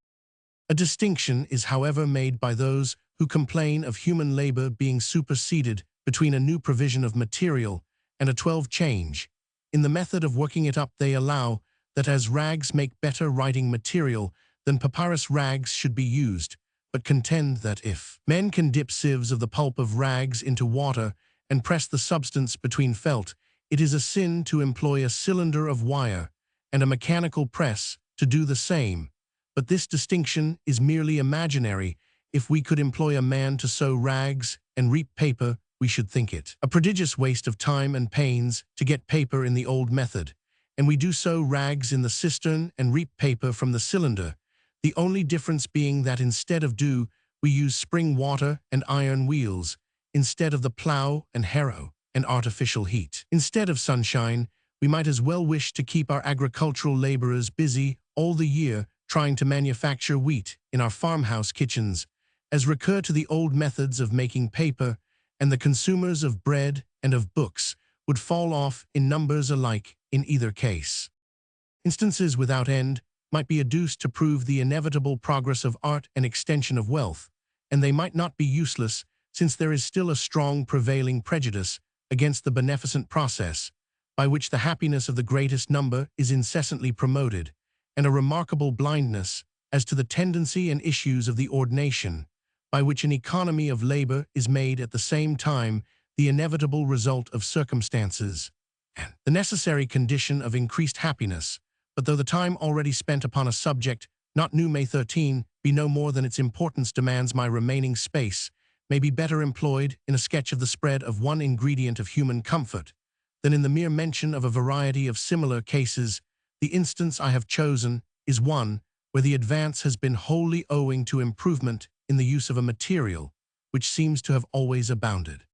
A distinction is, however, made by those who complain of human labor being superseded between a new provision of material and a 12 change. In the method of working it up, they allow that as rags make better writing material than papyrus, rags should be used, but contend that if men can dip sieves of the pulp of rags into water and press the substance between felt, it is a sin to employ a cylinder of wire and a mechanical press to do the same. But this distinction is merely imaginary. If we could employ a man to sow rags and reap paper, we should think it a prodigious waste of time and pains to get paper in the old method, and we do sow rags in the cistern and reap paper from the cylinder, the only difference being that instead of dew, we use spring water and iron wheels, instead of the plow and harrow and artificial heat. Instead of sunshine, we might as well wish to keep our agricultural laborers busy all the year trying to manufacture wheat in our farmhouse kitchens, as recur to the old methods of making paper, and the consumers of bread and of books would fall off in numbers alike in either case. Instances without end might be adduced to prove the inevitable progress of art and extension of wealth, and they might not be useless, since there is still a strong prevailing prejudice against the beneficent process, by which the happiness of the greatest number is incessantly promoted, and a remarkable blindness as to the tendency and issues of the ordination, by which an economy of labor is made at the same time the inevitable result of circumstances, and the necessary condition of increased happiness. But though the time already spent upon a subject Not new May 13, be no more than its importance demands my remaining space, may be better employed in a sketch of the spread of one ingredient of human comfort, than in the mere mention of a variety of similar cases. The instance I have chosen is one where the advance has been wholly owing to improvement in the use of a material which seems to have always abounded.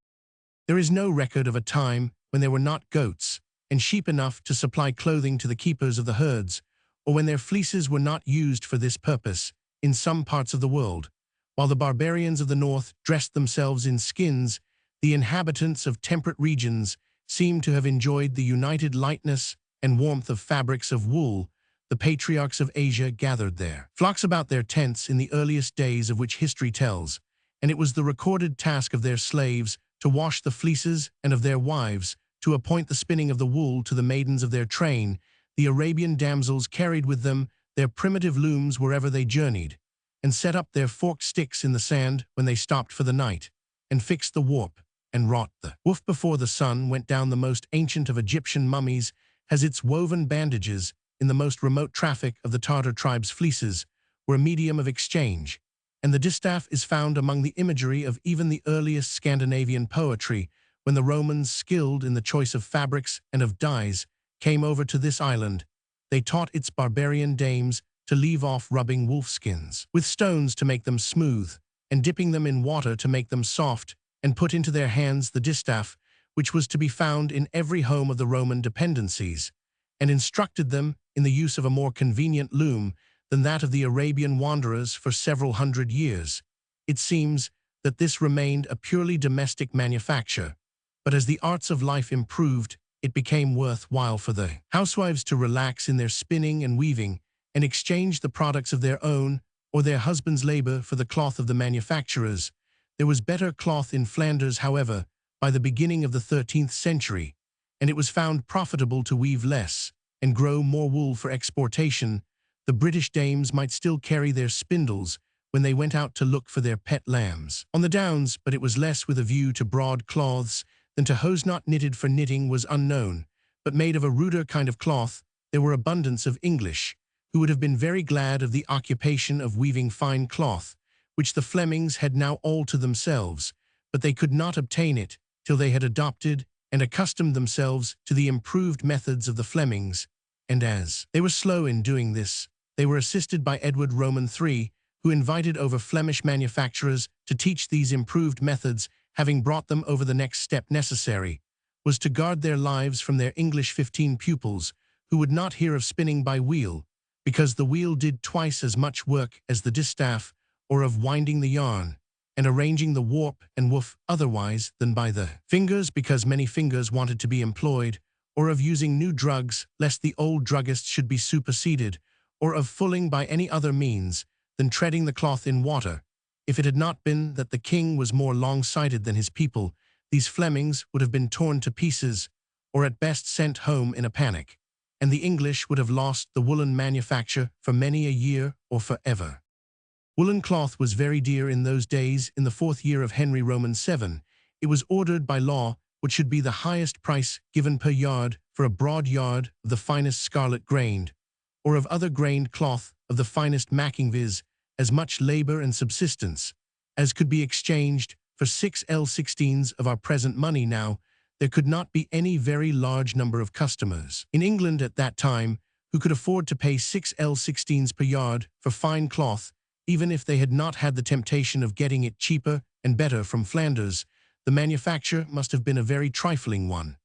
There is no record of a time when there were not goats and sheep enough to supply clothing to the keepers of the herds, or when their fleeces were not used for this purpose in some parts of the world. While the barbarians of the north dressed themselves in skins, the inhabitants of temperate regions seem to have enjoyed the united lightness and warmth of fabrics of wool. The patriarchs of Asia gathered their flocks about their tents in the earliest days of which history tells, and it was the recorded task of their slaves to wash the fleeces and of their wives, to appoint the spinning of the wool to the maidens of their train. The Arabian damsels carried with them their primitive looms wherever they journeyed, and set up their forked sticks in the sand when they stopped for the night, and fixed the warp, and wrought the woof before the sun went down. The most ancient of Egyptian mummies has its woven bandages. In the most remote traffic of the Tartar tribes, fleeces were a medium of exchange, and the distaff is found among the imagery of even the earliest Scandinavian poetry. When the Romans, skilled in the choice of fabrics and of dyes, came over to this island, they taught its barbarian dames to leave off rubbing wolfskins with stones to make them smooth, and dipping them in water to make them soft, and put into their hands the distaff, which was to be found in every home of the Roman dependencies, and instructed them in the use of a more convenient loom than that of the Arabian wanderers for several hundred years. It seems that this remained a purely domestic manufacture, but as the arts of life improved, it became worthwhile for the housewives to relax in their spinning and weaving and exchange the products of their own or their husbands' labor for the cloth of the manufacturers. There was better cloth in Flanders, however, by the beginning of the 13th century, and it was found profitable to weave less and grow more wool for exportation. The British dames might still carry their spindles when they went out to look for their pet lambs on the downs, but it was less with a view to broad cloths than to hose. Not knitted for knitting was unknown, but made of a ruder kind of cloth. There were abundance of English who would have been very glad of the occupation of weaving fine cloth, which the Flemings had now all to themselves, but they could not obtain it till they had adopted and accustomed themselves to the improved methods of the Flemings, and as they were slow in doing this, they were assisted by Edward Roman III, who invited over Flemish manufacturers to teach these improved methods. Having brought them over, the next step necessary was to guard their lives from their English 15 pupils, who would not hear of spinning by wheel, because the wheel did twice as much work as the distaff, or of winding the yarn and arranging the warp and woof otherwise than by the fingers, because many fingers wanted to be employed, or of using new drugs lest the old druggists should be superseded, or of fulling by any other means than treading the cloth in water. If it had not been that the king was more long-sighted than his people, these Flemings would have been torn to pieces, or at best sent home in a panic, and the English would have lost the woolen manufacture for many a year or forever. Woolen cloth was very dear in those days. In the 4th year of Henry Roman VII, it was ordered by law what should be the highest price given per yard for a broad yard of the finest scarlet grained, or of other grained cloth of the finest macking, viz., as much labor and subsistence as could be exchanged for 6l16s of our present money. Now, there could not be any very large number of customers in England at that time who could afford to pay 6l16s per yard for fine cloth, even if they had not had the temptation of getting it cheaper and better from Flanders. The manufacture must have been a very trifling one,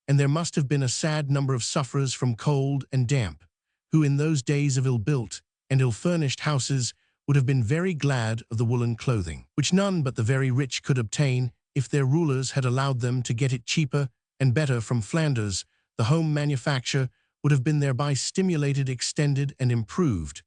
and there must have been a sad number of sufferers from cold and damp, who in those days of ill-built and ill-furnished houses would have been very glad of the woolen clothing, which none but the very rich could obtain if their rulers had allowed them to get it cheaper and better from Flanders. The home manufacture would have been thereby stimulated, extended, and improved.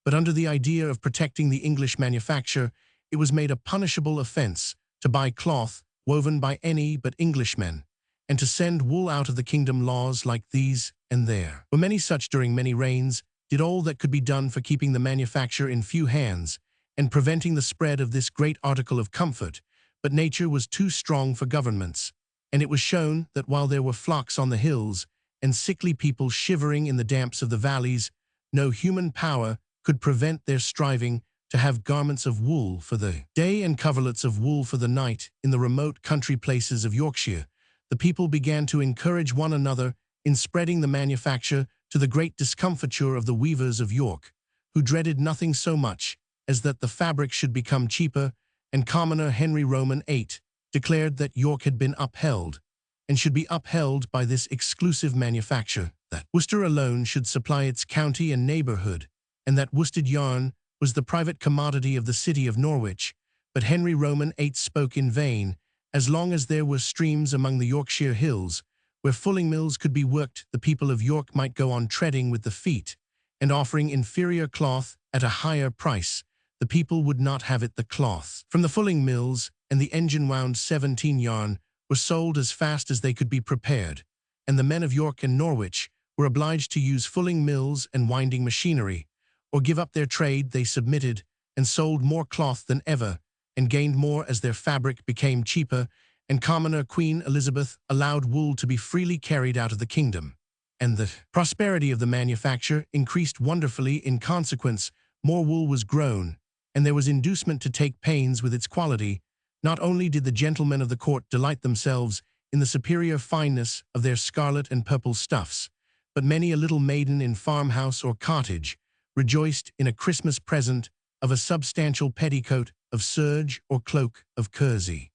But under the idea of protecting the English manufacture, it was made a punishable offense to buy cloth woven by any but Englishmen, and to send wool out of the kingdom. Laws like these, and there were many such during many reigns, did all that could be done for keeping the manufacture in few hands, and preventing the spread of this great article of comfort. But nature was too strong for governments, and it was shown that while there were flocks on the hills, and sickly people shivering in the damps of the valleys, no human power could prevent their striving to have garments of wool for the day and coverlets of wool for the night. In the remote country places of Yorkshire, the people began to encourage one another in spreading the manufacture, to the great discomfiture of the weavers of York, who dreaded nothing so much as that the fabric should become cheaper, and commoner Henry Roman VIII declared that York had been upheld, and should be upheld by this exclusive manufacture, that Worcester alone should supply its county and neighbourhood, and that worsted yarn was the private commodity of the city of Norwich. But Henry Roman VIII spoke in vain. As long as there were streams among the Yorkshire hills, where fulling mills could be worked, the people of York might go on treading with the feet, and offering inferior cloth at a higher price. The people would not have it. The cloth from the fulling mills and the engine-wound 17 yarn were sold as fast as they could be prepared, and the men of York and Norwich were obliged to use fulling mills and winding machinery, or give up their trade. They submitted, and sold more cloth than ever, and gained more as their fabric became cheaper, and commoner Queen Elizabeth allowed wool to be freely carried out of the kingdom. And the prosperity of the manufacture increased wonderfully. In consequence, more wool was grown, and there was inducement to take pains with its quality. Not only did the gentlemen of the court delight themselves in the superior fineness of their scarlet and purple stuffs, but many a little maiden in farmhouse or cottage rejoiced in a Christmas present of a substantial petticoat of serge or cloak of kersey.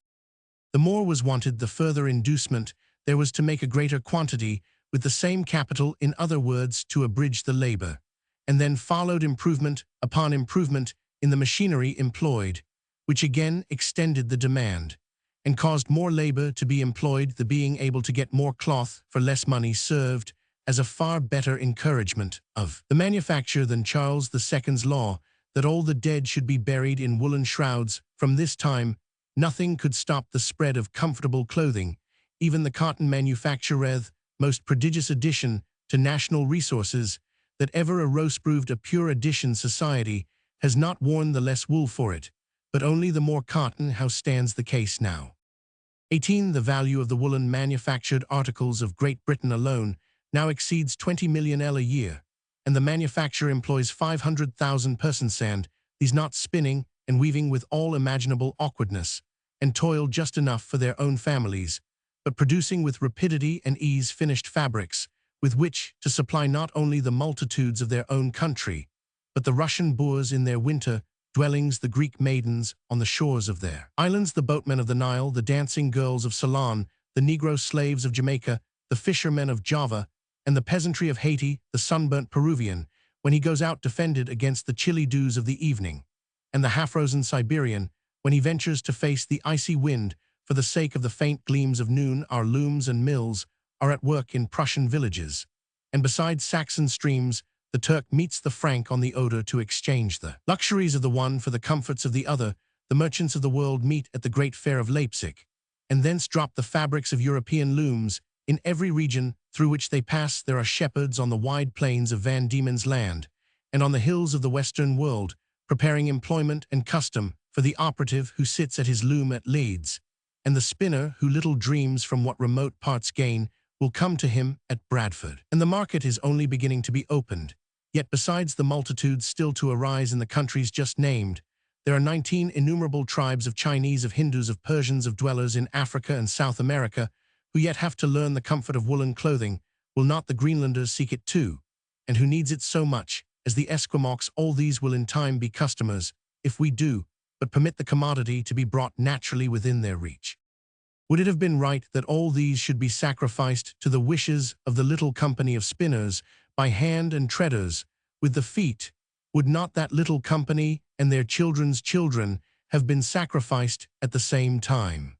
The more was wanted, the further inducement there was to make a greater quantity with the same capital, in other words, to abridge the labor. And then followed improvement upon improvement in the machinery employed, which again extended the demand, and caused more labor to be employed. The being able to get more cloth for less money served as a far better encouragement of the manufacture than Charles II's law that all the dead should be buried in woolen shrouds. From this time, nothing could stop the spread of comfortable clothing. Even the cotton manufactureth, most prodigious addition to national resources that ever arose, proved a pure addition. Society has not worn the less wool for it, but only the more cotton. How stands the case now? 18. The value of the woolen manufactured articles of Great Britain alone now exceeds 20 million a year, and the manufacture employs 500,000 persons, and these not spinning and weaving with all imaginable awkwardness, and toil just enough for their own families, but producing with rapidity and ease finished fabrics, with which to supply not only the multitudes of their own country, but the Russian boors in their winter dwellings, the Greek maidens on the shores of their islands, the boatmen of the Nile, the dancing girls of Ceylon, the Negro slaves of Jamaica, the fishermen of Java, and the peasantry of Haiti, the sunburnt Peruvian, when he goes out defended against the chilly dews of the evening, and the half-frozen Siberian, when he ventures to face the icy wind for the sake of the faint gleams of noon. Our looms and mills are at work in Prussian villages, and beside Saxon streams the Turk meets the Frank on the Oder to exchange the luxuries of the one for the comforts of the other. The merchants of the world meet at the great fair of Leipzig, and thence drop the fabrics of European looms. In every region through which they pass there are shepherds on the wide plains of Van Diemen's Land, and on the hills of the Western world, preparing employment and custom for the operative who sits at his loom at Leeds, and the spinner who little dreams from what remote parts gain will come to him at Bradford. And the market is only beginning to be opened. Yet besides the multitudes still to arise in the countries just named, there are 19 innumerable tribes of Chinese, of Hindus, of Persians, of dwellers in Africa and South America, who yet have to learn the comfort of woolen clothing. Will not the Greenlanders seek it too? And who needs it so much as the Esquimaux? All these will in time be customers, if we do but permit the commodity to be brought naturally within their reach. Would it have been right that all these should be sacrificed to the wishes of the little company of spinners by hand and treaders with the feet? Would not that little company and their children's children have been sacrificed at the same time?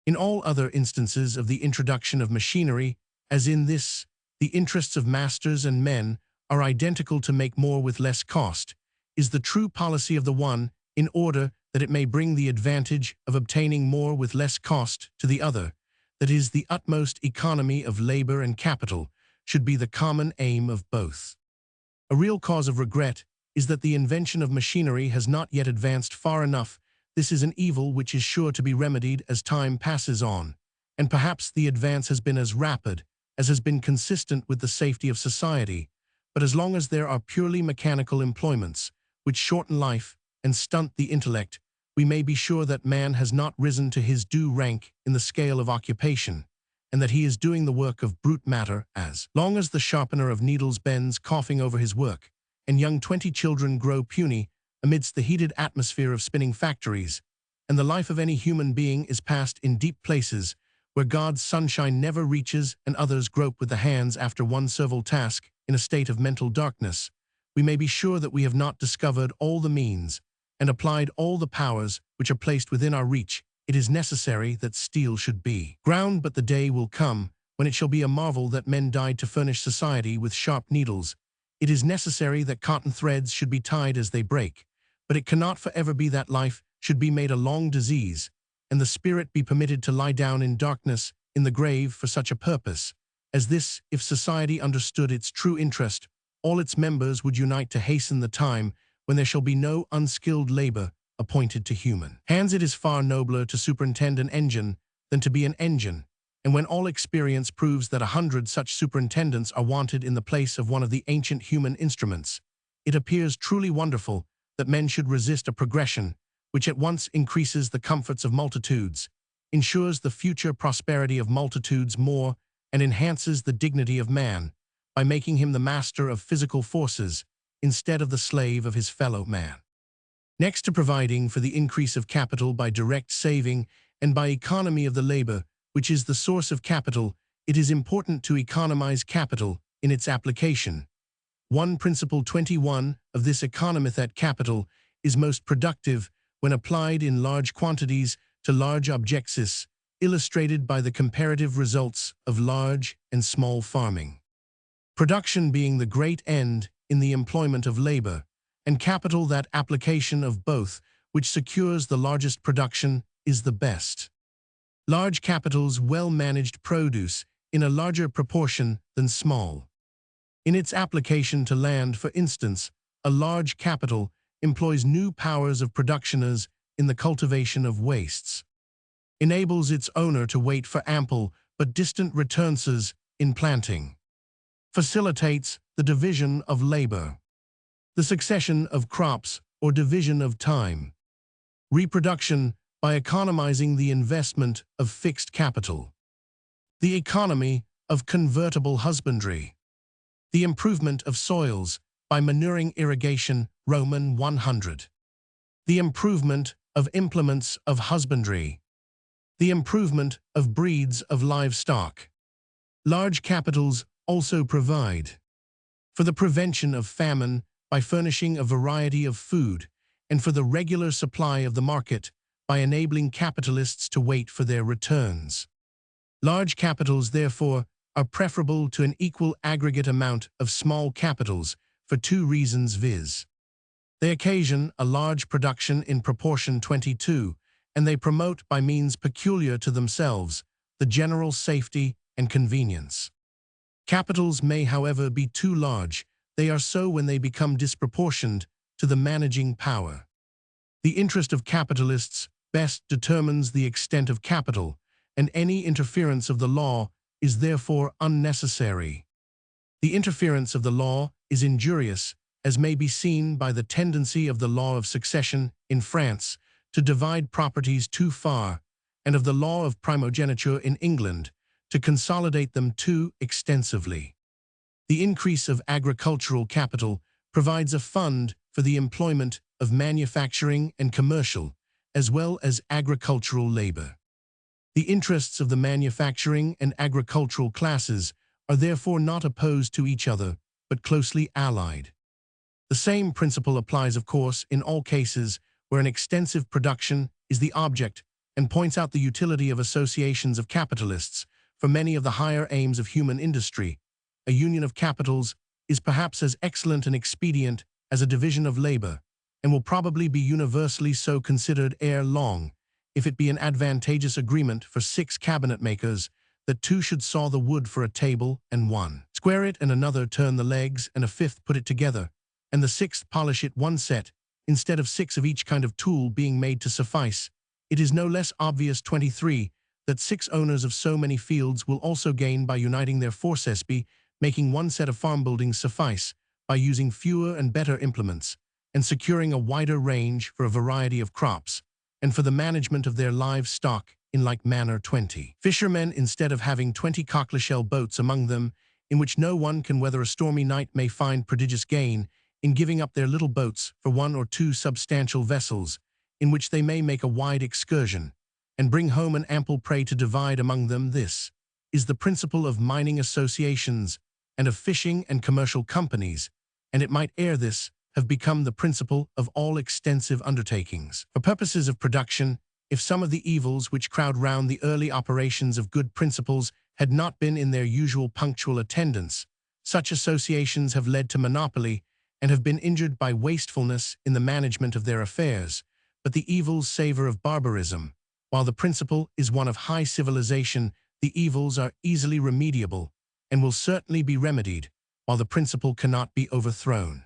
In all other instances of the introduction of machinery, as in this, the interests of masters and men are identical. To make more with less cost is the true policy of the one, in order that it may bring the advantage of obtaining more with less cost to the other. That is, the utmost economy of labor and capital should be the common aim of both. A real cause of regret is that the invention of machinery has not yet advanced far enough. This is an evil which is sure to be remedied as time passes on, and perhaps the advance has been as rapid as has been consistent with the safety of society. but as long as there are purely mechanical employments, which shorten life and stunt the intellect, we may be sure that man has not risen to his due rank in the scale of occupation, and that he is doing the work of brute matter as long as the sharpener of needles bends coughing over his work, and young 20 children grow puny amidst the heated atmosphere of spinning factories, and the life of any human being is passed in deep places where God's sunshine never reaches and others grope with the hands after one servile task in a state of mental darkness, we may be sure that we have not discovered all the means and applied all the powers which are placed within our reach. It is necessary that steel should be ground, but the day will come when it shall be a marvel that men died to furnish society with sharp needles. It is necessary that cotton threads should be tied as they break, but it cannot forever be that life should be made a long disease, and the spirit be permitted to lie down in darkness in the grave for such a purpose as this. If society understood its true interest, all its members would unite to hasten the time when there shall be no unskilled labor appointed to human hands. It is far nobler to superintend an engine than to be an engine, and when all experience proves that 100 such superintendents are wanted in the place of one of the ancient human instruments, it appears truly wonderful that men should resist a progression which at once increases the comforts of multitudes, ensures the future prosperity of multitudes more, and enhances the dignity of man by making him the master of physical forces instead of the slave of his fellow man. Next to providing for the increase of capital by direct saving and by economy of the labor, which is the source of capital, it is important to economize capital in its application. One principle 21 of this econometh that capital is most productive when applied in large quantities to large objects, illustrated by the comparative results of large and small farming. Production being the great end in the employment of labor, and capital that application of both, which secures the largest production, is the best. Large capitals well-managed produce in a larger proportion than small. In its application to land, for instance, a large capital employs new powers of production as in the cultivation of wastes, enables its owner to wait for ample but distant returns in planting, facilitates the division of labor, the succession of crops or division of time, reproduction by economizing the investment of fixed capital, the economy of convertible husbandry, the improvement of soils by manuring irrigation, Roman 100, the improvement of implements of husbandry, the improvement of breeds of livestock. Large capitals also provide for the prevention of famine by furnishing a variety of food, and for the regular supply of the market by enabling capitalists to wait for their returns. Large capitals, therefore, are preferable to an equal aggregate amount of small capitals for two reasons, viz. They occasion a large production in proportion 22, and they promote by means peculiar to themselves the general safety and convenience. Capitals may, however, be too large. They are so when they become disproportioned to the managing power. The interest of capitalists best determines the extent of capital, and any interference of the law is therefore unnecessary. The interference of the law is injurious, as may be seen by the tendency of the law of succession in France to divide properties too far, and of the law of primogeniture in England to consolidate them too extensively. The increase of agricultural capital provides a fund for the employment of manufacturing and commercial, as well as agricultural labor. The interests of the manufacturing and agricultural classes are therefore not opposed to each other, but closely allied. The same principle applies, of course, in all cases where an extensive production is the object, and points out the utility of associations of capitalists for many of the higher aims of human industry. A union of capitals is perhaps as excellent an expedient as a division of labor, and will probably be universally so considered ere long, if it be an advantageous agreement for 6 cabinet makers that 2 should saw the wood for a table, and 1 square it, and another turn the legs, and a 5th put it together, and the 6th polish it, one set, instead of 6 of each kind of tool being made to suffice. It is no less obvious 23 that 6 owners of so many fields will also gain by uniting their forces, making one set of farm buildings suffice, by using fewer and better implements, and securing a wider range for a variety of crops, and for the management of their livestock in like manner 20. Fishermen, instead of having 20 cockleshell boats among them, in which no one can weather a stormy night, may find prodigious gain in giving up their little boats for one or two substantial vessels, in which they may make a wide excursion, and bring home an ample prey to divide among them. This is the principle of mining associations and of fishing and commercial companies, and it might ere this have become the principle of all extensive undertakings. For purposes of production, if some of the evils which crowd round the early operations of good principles had not been in their usual punctual attendance, such associations have led to monopoly and have been injured by wastefulness in the management of their affairs, but the evils savor of barbarism. While the principle is one of high civilization, the evils are easily remediable and will certainly be remedied, while the principle cannot be overthrown.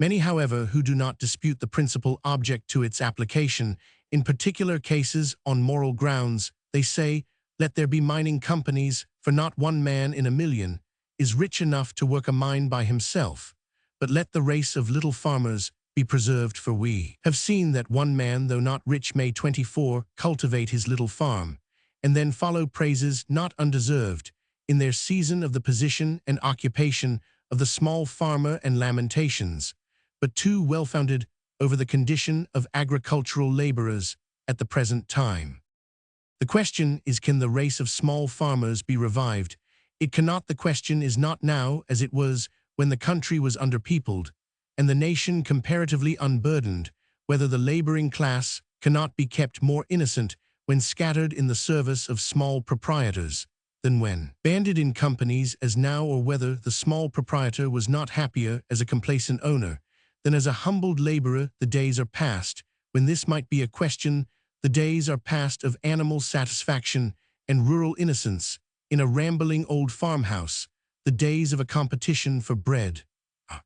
Many, however, who do not dispute the principle object to its application, in particular cases on moral grounds, they say, let there be mining companies, for not one man in a million is rich enough to work a mine by himself, but let the race of little farmers be preserved, for we have seen that one man, though not rich, may 24 cultivate his little farm, and then follow praises not undeserved in their season of the position and occupation of the small farmer, and lamentations, but too well-founded, over the condition of agricultural laborers at the present time. The question is, can the race of small farmers be revived? It cannot. The question is not now as it was when the country was underpeopled and the nation comparatively unburdened, whether the laboring class cannot be kept more innocent when scattered in the service of small proprietors than when banded in companies as now, or whether the small proprietor was not happier as a complacent owner than as a humbled laborer. The days are past when this might be a question. The days are past of animal satisfaction and rural innocence in a rambling old farmhouse, the days of a competition for bread.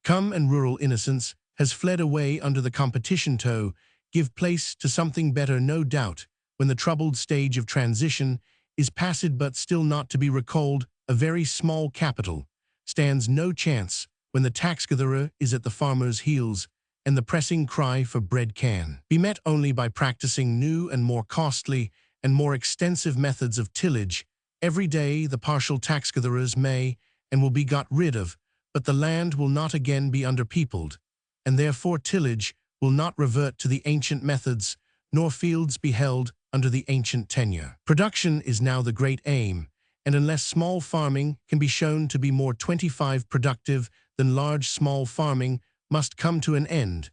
Come, and rural innocence has fled away under the competition to give place to something better, no doubt, when the troubled stage of transition is passed, but still not to be recalled. A very small capital stands no chance when the tax-gatherer is at the farmer's heels, and the pressing cry for bread can be met only by practicing new and more costly and more extensive methods of tillage. Every day the partial tax-gatherers may and will be got rid of, but the land will not again be underpeopled, and therefore tillage will not revert to the ancient methods, nor fields be held under the ancient tenure. Production is now the great aim, and unless small farming can be shown to be more 25 productive than large, small farming must come to an end,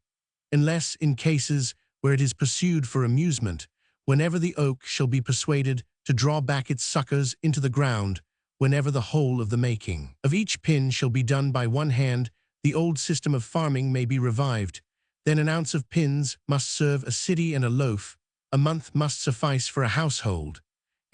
unless in cases where it is pursued for amusement, whenever the oak shall be persuaded to draw back its suckers into the ground, whenever the whole of the making of each pin shall be done by one hand, the old system of farming may be revived. Then an ounce of pins must serve a city, and a loaf a month must suffice for a household.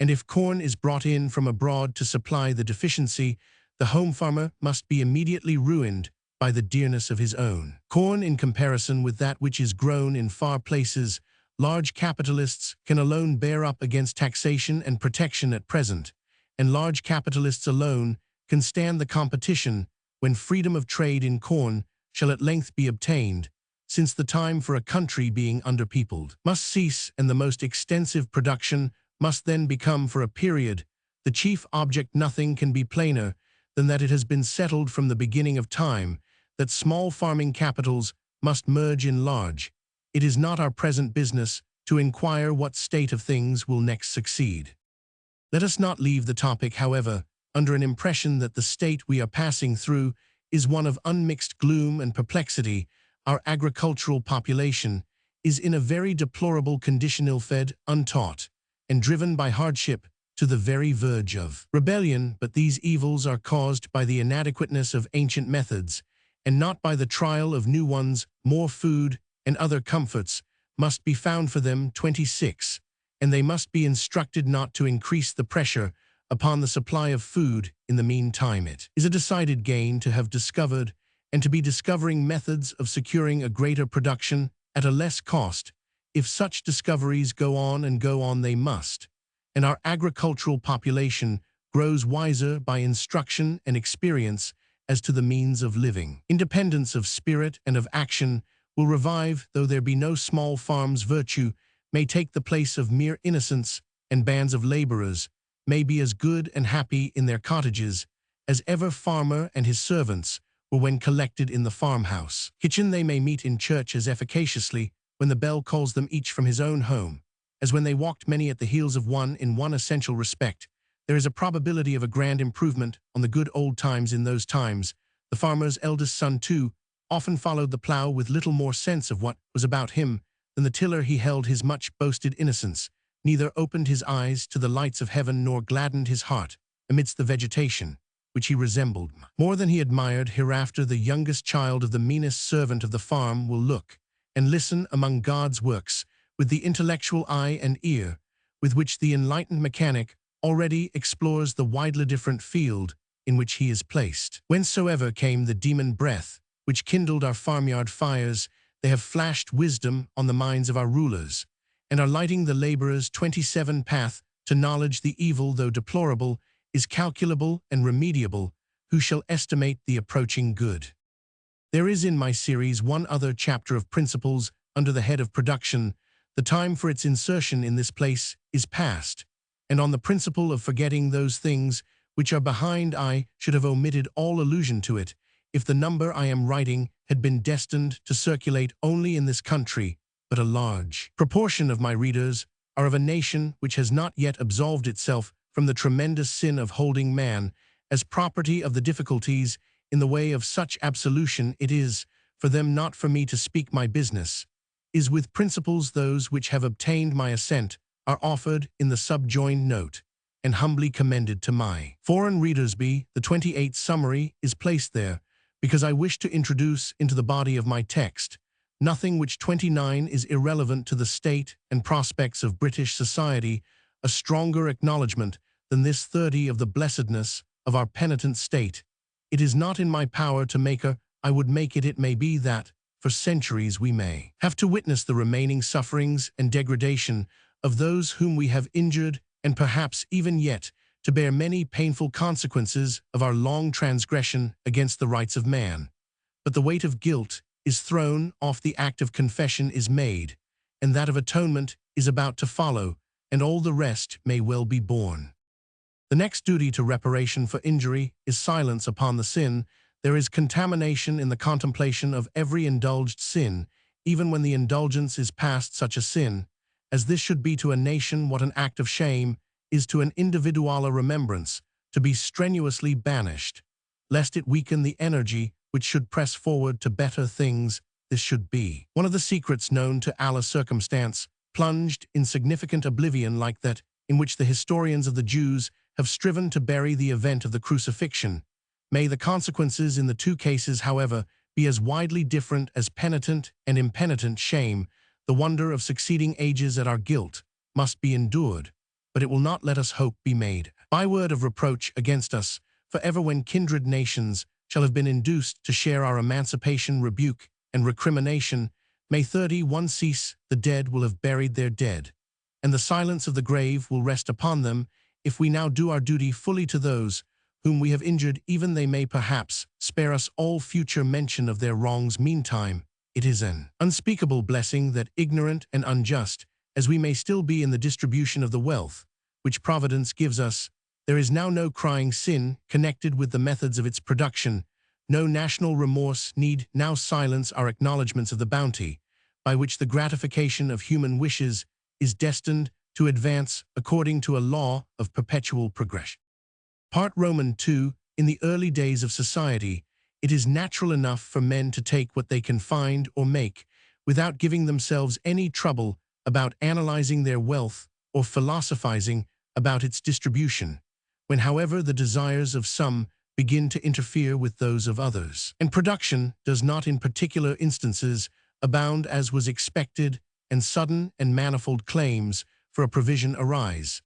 And if corn is brought in from abroad to supply the deficiency, the home farmer must be immediately ruined by the dearness of his own corn in comparison with that which is grown in far places. Large capitalists can alone bear up against taxation and protection at present, and large capitalists alone can stand the competition when freedom of trade in corn shall at length be obtained, since the time for a country being underpeopled must cease, and the most extensive production must then become for a period the chief object. Nothing can be plainer than that it has been settled from the beginning of time that small farming capitals must merge in large. It is not our present business to inquire what state of things will next succeed. Let us not leave the topic, however, under an impression that the state we are passing through is one of unmixed gloom and perplexity. Our agricultural population is in a very deplorable condition, ill-fed, untaught, and driven by hardship to the very verge of rebellion. But these evils are caused by the inadequateness of ancient methods, and not by the trial of new ones. More food and other comforts must be found for them. 26. And they must be instructed not to increase the pressure upon the supply of food in the meantime. It is a decided gain to have discovered and to be discovering methods of securing a greater production at a less cost. If such discoveries go on, and go on they must, and our agricultural population grows wiser by instruction and experience, as to the means of living. Independence of spirit and of action will revive, though there be no small farms. Virtue may take the place of mere innocence, and bands of laborers may be as good and happy in their cottages as ever farmer and his servants were when collected in the farmhouse. Kitchen they may meet in church as efficaciously when the bell calls them each from his own home, as when they walked many at the heels of one in one essential respect. There is a probability of a grand improvement on the good old times in those times. The farmer's eldest son, too, often followed the plough with little more sense of what was about him than the tiller. He held his much-boasted innocence, neither opened his eyes to the lights of heaven nor gladdened his heart amidst the vegetation, which he resembled more than he admired. Hereafter the youngest child of the meanest servant of the farm will look and listen among God's works with the intellectual eye and ear with which the enlightened mechanic already explores the widely different field in which he is placed. Whensoever came the demon breath which kindled our farmyard fires, they have flashed wisdom on the minds of our rulers, and are lighting the laborer's 27 path to knowledge. The evil, though deplorable, is calculable and remediable. Who shall estimate the approaching good? There is in my series one other chapter of principles under the head of production. The time for its insertion in this place is past, and on the principle of forgetting those things which are behind, I should have omitted all allusion to it, if the number I am writing had been destined to circulate only in this country. But a large proportion of my readers are of a nation which has not yet absolved itself from the tremendous sin of holding man as property of the difficulties in the way of such absolution. It is for them, not for me, to speak. My business is with principles. Those which have obtained my assent are offered in the subjoined note, and humbly commended to my foreign readers. The 28th summary is placed there because I wish to introduce into the body of my text nothing which 29 is irrelevant to the state and prospects of British society, a stronger acknowledgement than this 30 of the blessedness of our penitent state. It is not in my power to make her. I would make it. It may be that for centuries we may have to witness the remaining sufferings and degradation of those whom we have injured, and perhaps even yet to bear many painful consequences of our long transgression against the rights of man. But the weight of guilt is thrown off, the act of confession is made, and that of atonement is about to follow, and all the rest may well be borne. The next duty to reparation for injury is silence upon the sin. There is contamination in the contemplation of every indulged sin, even when the indulgence is past. Such a sin as this should be to a nation what an act of shame is to an individual. A remembrance to be strenuously banished, lest it weaken the energy which should press forward to better things. This should be one of the secrets known to Allah. Circumstance plunged in significant oblivion like that in which the historians of the Jews have striven to bury the event of the crucifixion. May the consequences in the two cases, however, be as widely different as penitent and impenitent shame. The wonder of succeeding ages at our guilt must be endured, but it will not, let us hope, be made byword of reproach against us forever when kindred nations shall have been induced to share our emancipation. Rebuke and recrimination may 31 cease. The dead will have buried their dead, and the silence of the grave will rest upon them. If we now do our duty fully to those whom we have injured, even they may perhaps spare us all future mention of their wrongs. Meantime, it is an unspeakable blessing that, ignorant and unjust as we may still be in the distribution of the wealth which Providence gives us, there is now no crying sin connected with the methods of its production. No national remorse need now silence our acknowledgments of the bounty by which the gratification of human wishes is destined to advance according to a law of perpetual progression. Part Roman 2. In the early days of society, it is natural enough for men to take what they can find or make without giving themselves any trouble about analyzing their wealth or philosophizing about its distribution. When, however, the desires of some begin to interfere with those of others, and production does not in particular instances abound as was expected, and sudden and manifold claims for a provision arise,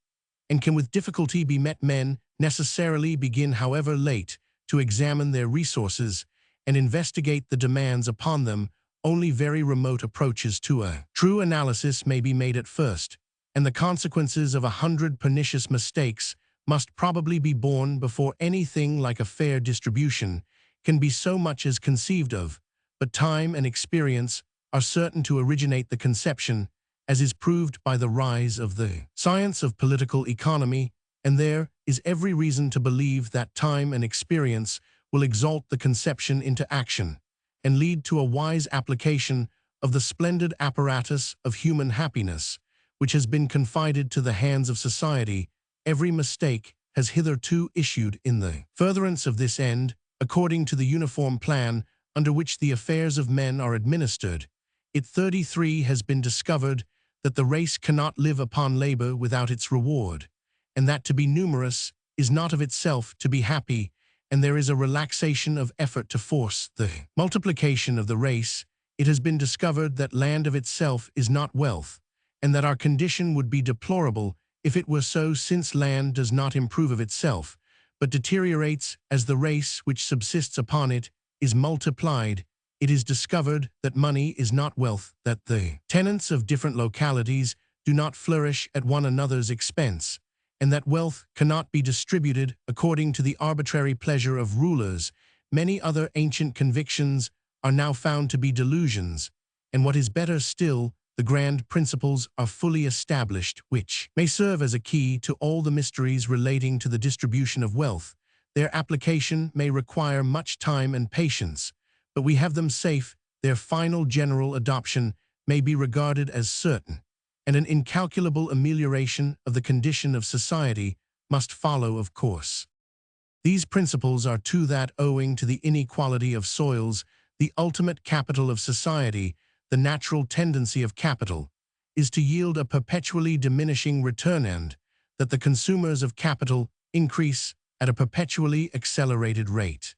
and can with difficulty be met, men necessarily begin, however late, to examine their resources and investigate the demands upon them. Only very remote approaches to a true analysis may be made at first, and the consequences of 100 pernicious mistakes must probably be borne before anything like a fair distribution can be so much as conceived of, but time and experience are certain to originate the conception, as is proved by the rise of the science of political economy, and there is every reason to believe that time and experience will exalt the conception into action, and lead to a wise application of the splendid apparatus of human happiness, which has been confided to the hands of society. Every mistake has hitherto issued in the furtherance of this end, according to the uniform plan under which the affairs of men are administered. It 33 has been discovered that the race cannot live upon labor without its reward, and that to be numerous is not of itself to be happy, and there is a relaxation of effort to force the multiplication of the race. It has been discovered that land of itself is not wealth, and that our condition would be deplorable if it were so, since land does not improve of itself, but deteriorates as the race which subsists upon it is multiplied. It is discovered that money is not wealth, that the tenants of different localities do not flourish at one another's expense, and that wealth cannot be distributed according to the arbitrary pleasure of rulers. Many other ancient convictions are now found to be delusions, and what is better still, the grand principles are fully established, which may serve as a key to all the mysteries relating to the distribution of wealth. Their application may require much time and patience, but we have them safe. Their final general adoption may be regarded as certain, and an incalculable amelioration of the condition of society must follow, of course. These principles are to that, owing to the inequality of soils, the ultimate capital of society, the natural tendency of capital is to yield a perpetually diminishing return, and that the consumers of capital increase at a perpetually accelerated rate.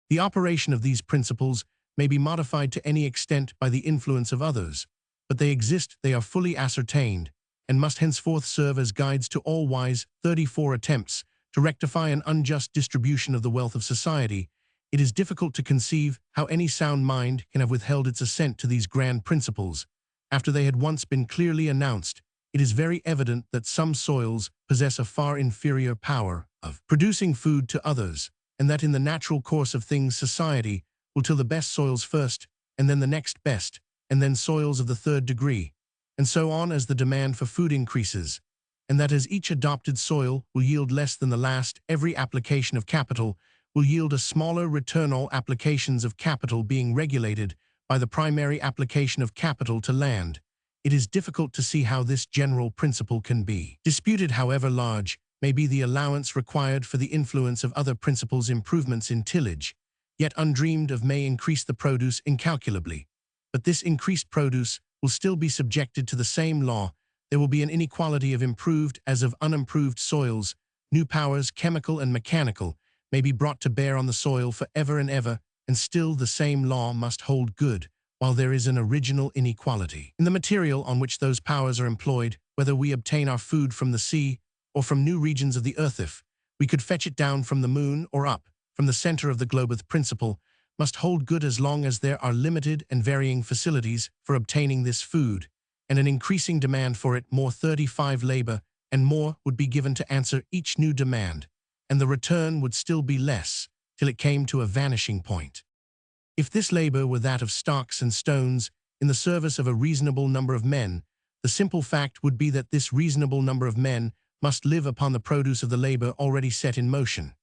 The operation of these principles may be modified to any extent by the influence of others, but they exist, they are fully ascertained, and must henceforth serve as guides to all wise 34 attempts to rectify an unjust distribution of the wealth of society. It is difficult to conceive how any sound mind can have withheld its assent to these grand principles. After they had once been clearly announced, it is very evident that some soils possess a far inferior power of producing food to others, and that in the natural course of things society will till the best soils first, and then the next best, and then soils of the third degree, and so on as the demand for food increases, and that as each adopted soil will yield less than the last, every application of capital will yield a smaller return. All applications of capital being regulated by the primary application of capital to land, it is difficult to see how this general principle can be disputed. However large may be the allowance required for the influence of other principles, improvements in tillage, yet undreamed of, may increase the produce incalculably. But this increased produce will still be subjected to the same law. There will be an inequality of improved as of unimproved soils. New powers, chemical and mechanical, may be brought to bear on the soil for ever and ever, and still the same law must hold good, while there is an original inequality in the material on which those powers are employed. Whether we obtain our food from the sea or from new regions of the earth, if we could fetch it down from the moon or up from the center of the globe, the principle must hold good as long as there are limited and varying facilities for obtaining this food, and an increasing demand for it. More 35 labor and more would be given to answer each new demand, and the return would still be less till it came to a vanishing point. If this labor were that of stocks and stones in the service of a reasonable number of men, the simple fact would be that this reasonable number of men must live upon the produce of the labor already set in motion.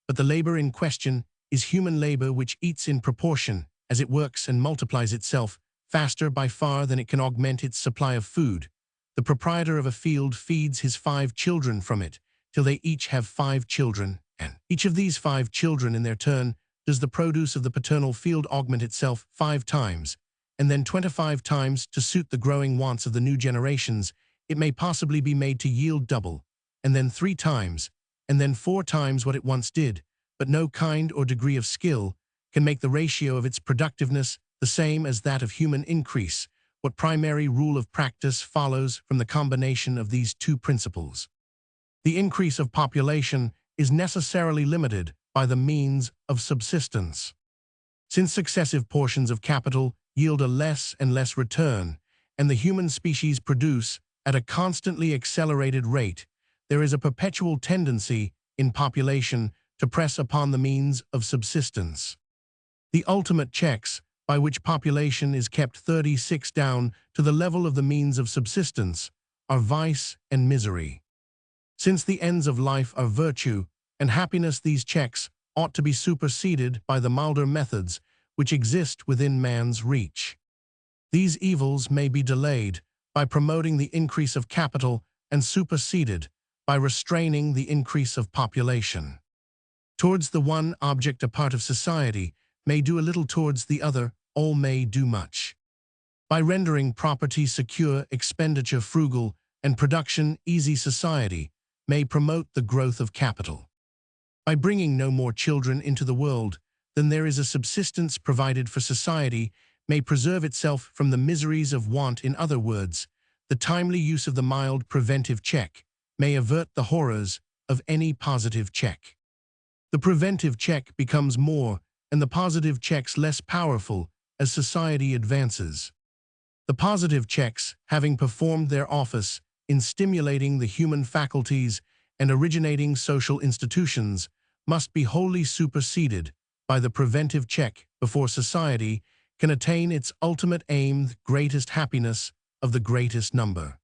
But the labor in question is human labor, which eats in proportion as it works and multiplies itself faster by far than it can augment its supply of food. The proprietor of a field feeds his 5 children from it till they each have 5 children, and each of these 5 children in their turn does the produce of the paternal field augment itself 5 times, and then 25 times to suit the growing wants of the new generations. It may possibly be made to yield double, and then 3 times, and then 4 times what it once did, but no kind or degree of skill can make the ratio of its productiveness the same as that of human increase. What primary rule of practice follows from the combination of these two principles? The increase of population is necessarily limited by the means of subsistence. Since successive portions of capital yield a less and less return, and the human species produce at a constantly accelerated rate, there is a perpetual tendency in population to press upon the means of subsistence. The ultimate checks, by which population is kept 36 down to the level of the means of subsistence, are vice and misery. Since the ends of life are virtue and happiness, these checks ought to be superseded by the milder methods which exist within man's reach. These evils may be delayed by promoting the increase of capital and superseded by restraining the increase of population. Towards the one object a part of society may do a little, towards the other all may do much. By rendering property secure, expenditure frugal, and production easy, society may promote the growth of capital. By bringing no more children into the world than there is a subsistence provided for, society may preserve itself from the miseries of want. In other words, the timely use of the mild preventive check may avert the horrors of any positive check. The preventive check becomes more and the positive checks less powerful as society advances. The positive checks, having performed their office in stimulating the human faculties and originating social institutions, must be wholly superseded by the preventive check before society can attain its ultimate aim, the greatest happiness of the greatest number.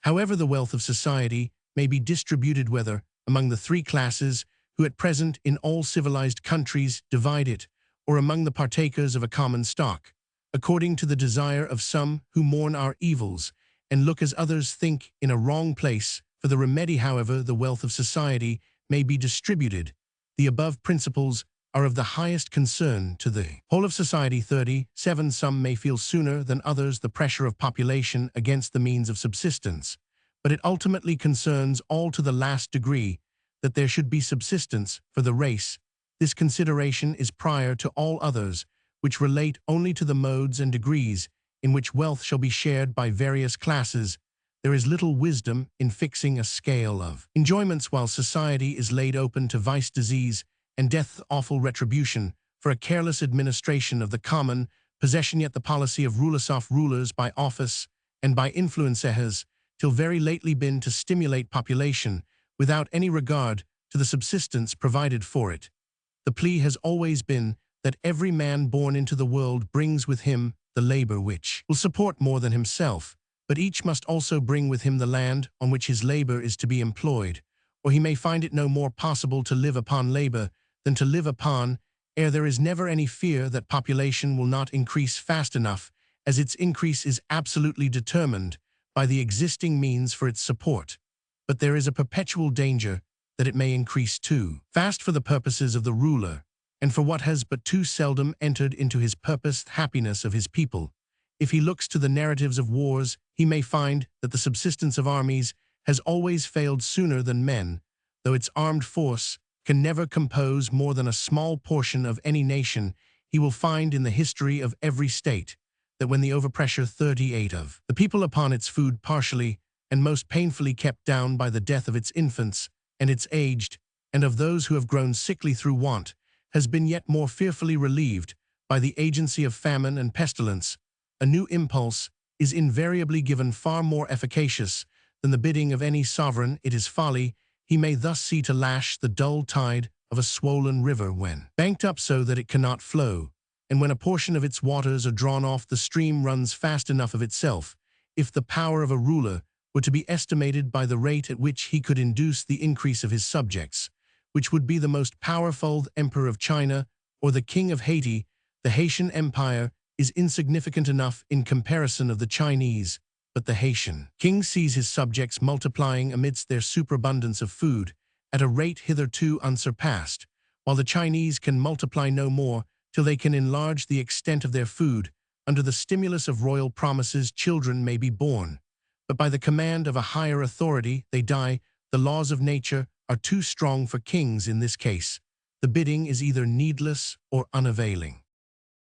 However, the wealth of society may be distributed whether among the three classes who at present in all civilized countries divide it, or among the partakers of a common stock, according to the desire of some who mourn our evils and look as others think in a wrong place for the remedy. However the wealth of society may be distributed, the above principles are of the highest concern to the whole of society. 37. Some may feel sooner than others the pressure of population against the means of subsistence, but it ultimately concerns all to the last degree that there should be subsistence for the race. This consideration is prior to all others, which relate only to the modes and degrees in which wealth shall be shared by various classes. There is little wisdom in fixing a scale of enjoyments while society is laid open to vice, disease, and death's awful retribution for a careless administration of the common possession. Yet the policy of rulers by office and by influence has till very lately been to stimulate population without any regard to the subsistence provided for it. The plea has always been that every man born into the world brings with him the labor which will support more than himself, but each must also bring with him the land on which his labor is to be employed, or he may find it no more possible to live upon labor than to live upon air. There is never any fear that population will not increase fast enough, as its increase is absolutely determined by the existing means for its support. But there is a perpetual danger that it may increase too fast for the purposes of the ruler, and for what has but too seldom entered into his purpose, the happiness of his people. If he looks to the narratives of wars, he may find that the subsistence of armies has always failed sooner than men, though its armed force can never compose more than a small portion of any nation. He will find in the history of every state that when the overpressure 38 of the people upon its food partially and most painfully kept down by the death of its infants and its aged, and of those who have grown sickly through want, has been yet more fearfully relieved by the agency of famine and pestilence, a new impulse is invariably given far more efficacious than the bidding of any sovereign. It is folly. He may thus see to lash the dull tide of a swollen river when banked up so that it cannot flow, and when a portion of its waters are drawn off, the stream runs fast enough of itself. If the power of a ruler were to be estimated by the rate at which he could induce the increase of his subjects, which would be the most powerful, the Emperor of China or the King of Haiti, the Haitian Empire is insignificant enough in comparison of the Chinese, but the Haitian king sees his subjects multiplying amidst their superabundance of food at a rate hitherto unsurpassed, while the Chinese can multiply no more till they can enlarge the extent of their food. Under the stimulus of royal promises, children may be born, but by the command of a higher authority they die. The laws of nature are too strong for kings in this case. The bidding is either needless or unavailing.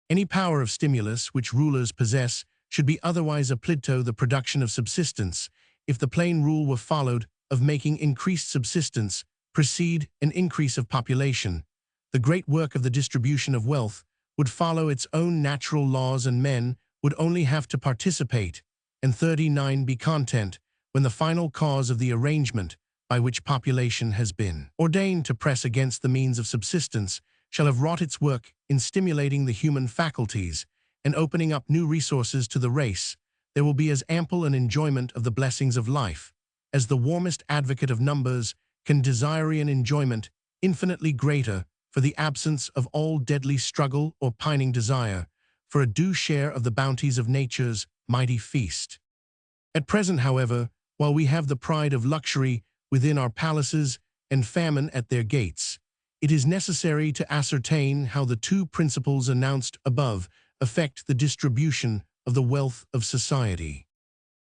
Any power of stimulus which rulers possess should be otherwise applied to the production of subsistence, if the plain rule were followed of making increased subsistence precede an increase of population. The great work of the distribution of wealth would follow its own natural laws, and men would only have to participate, and 39 be content, when the final cause of the arrangement by which population has been ordained to press against the means of subsistence shall have wrought its work in stimulating the human faculties and opening up new resources to the race, there will be as ample an enjoyment of the blessings of life as the warmest advocate of numbers can desire an enjoyment infinitely greater for the absence of all deadly struggle or pining desire, for a due share of the bounties of nature's mighty feast. At present, however, while we have the pride of luxury within our palaces and famine at their gates, it is necessary to ascertain how the two principles announced above affect the distribution of the wealth of society.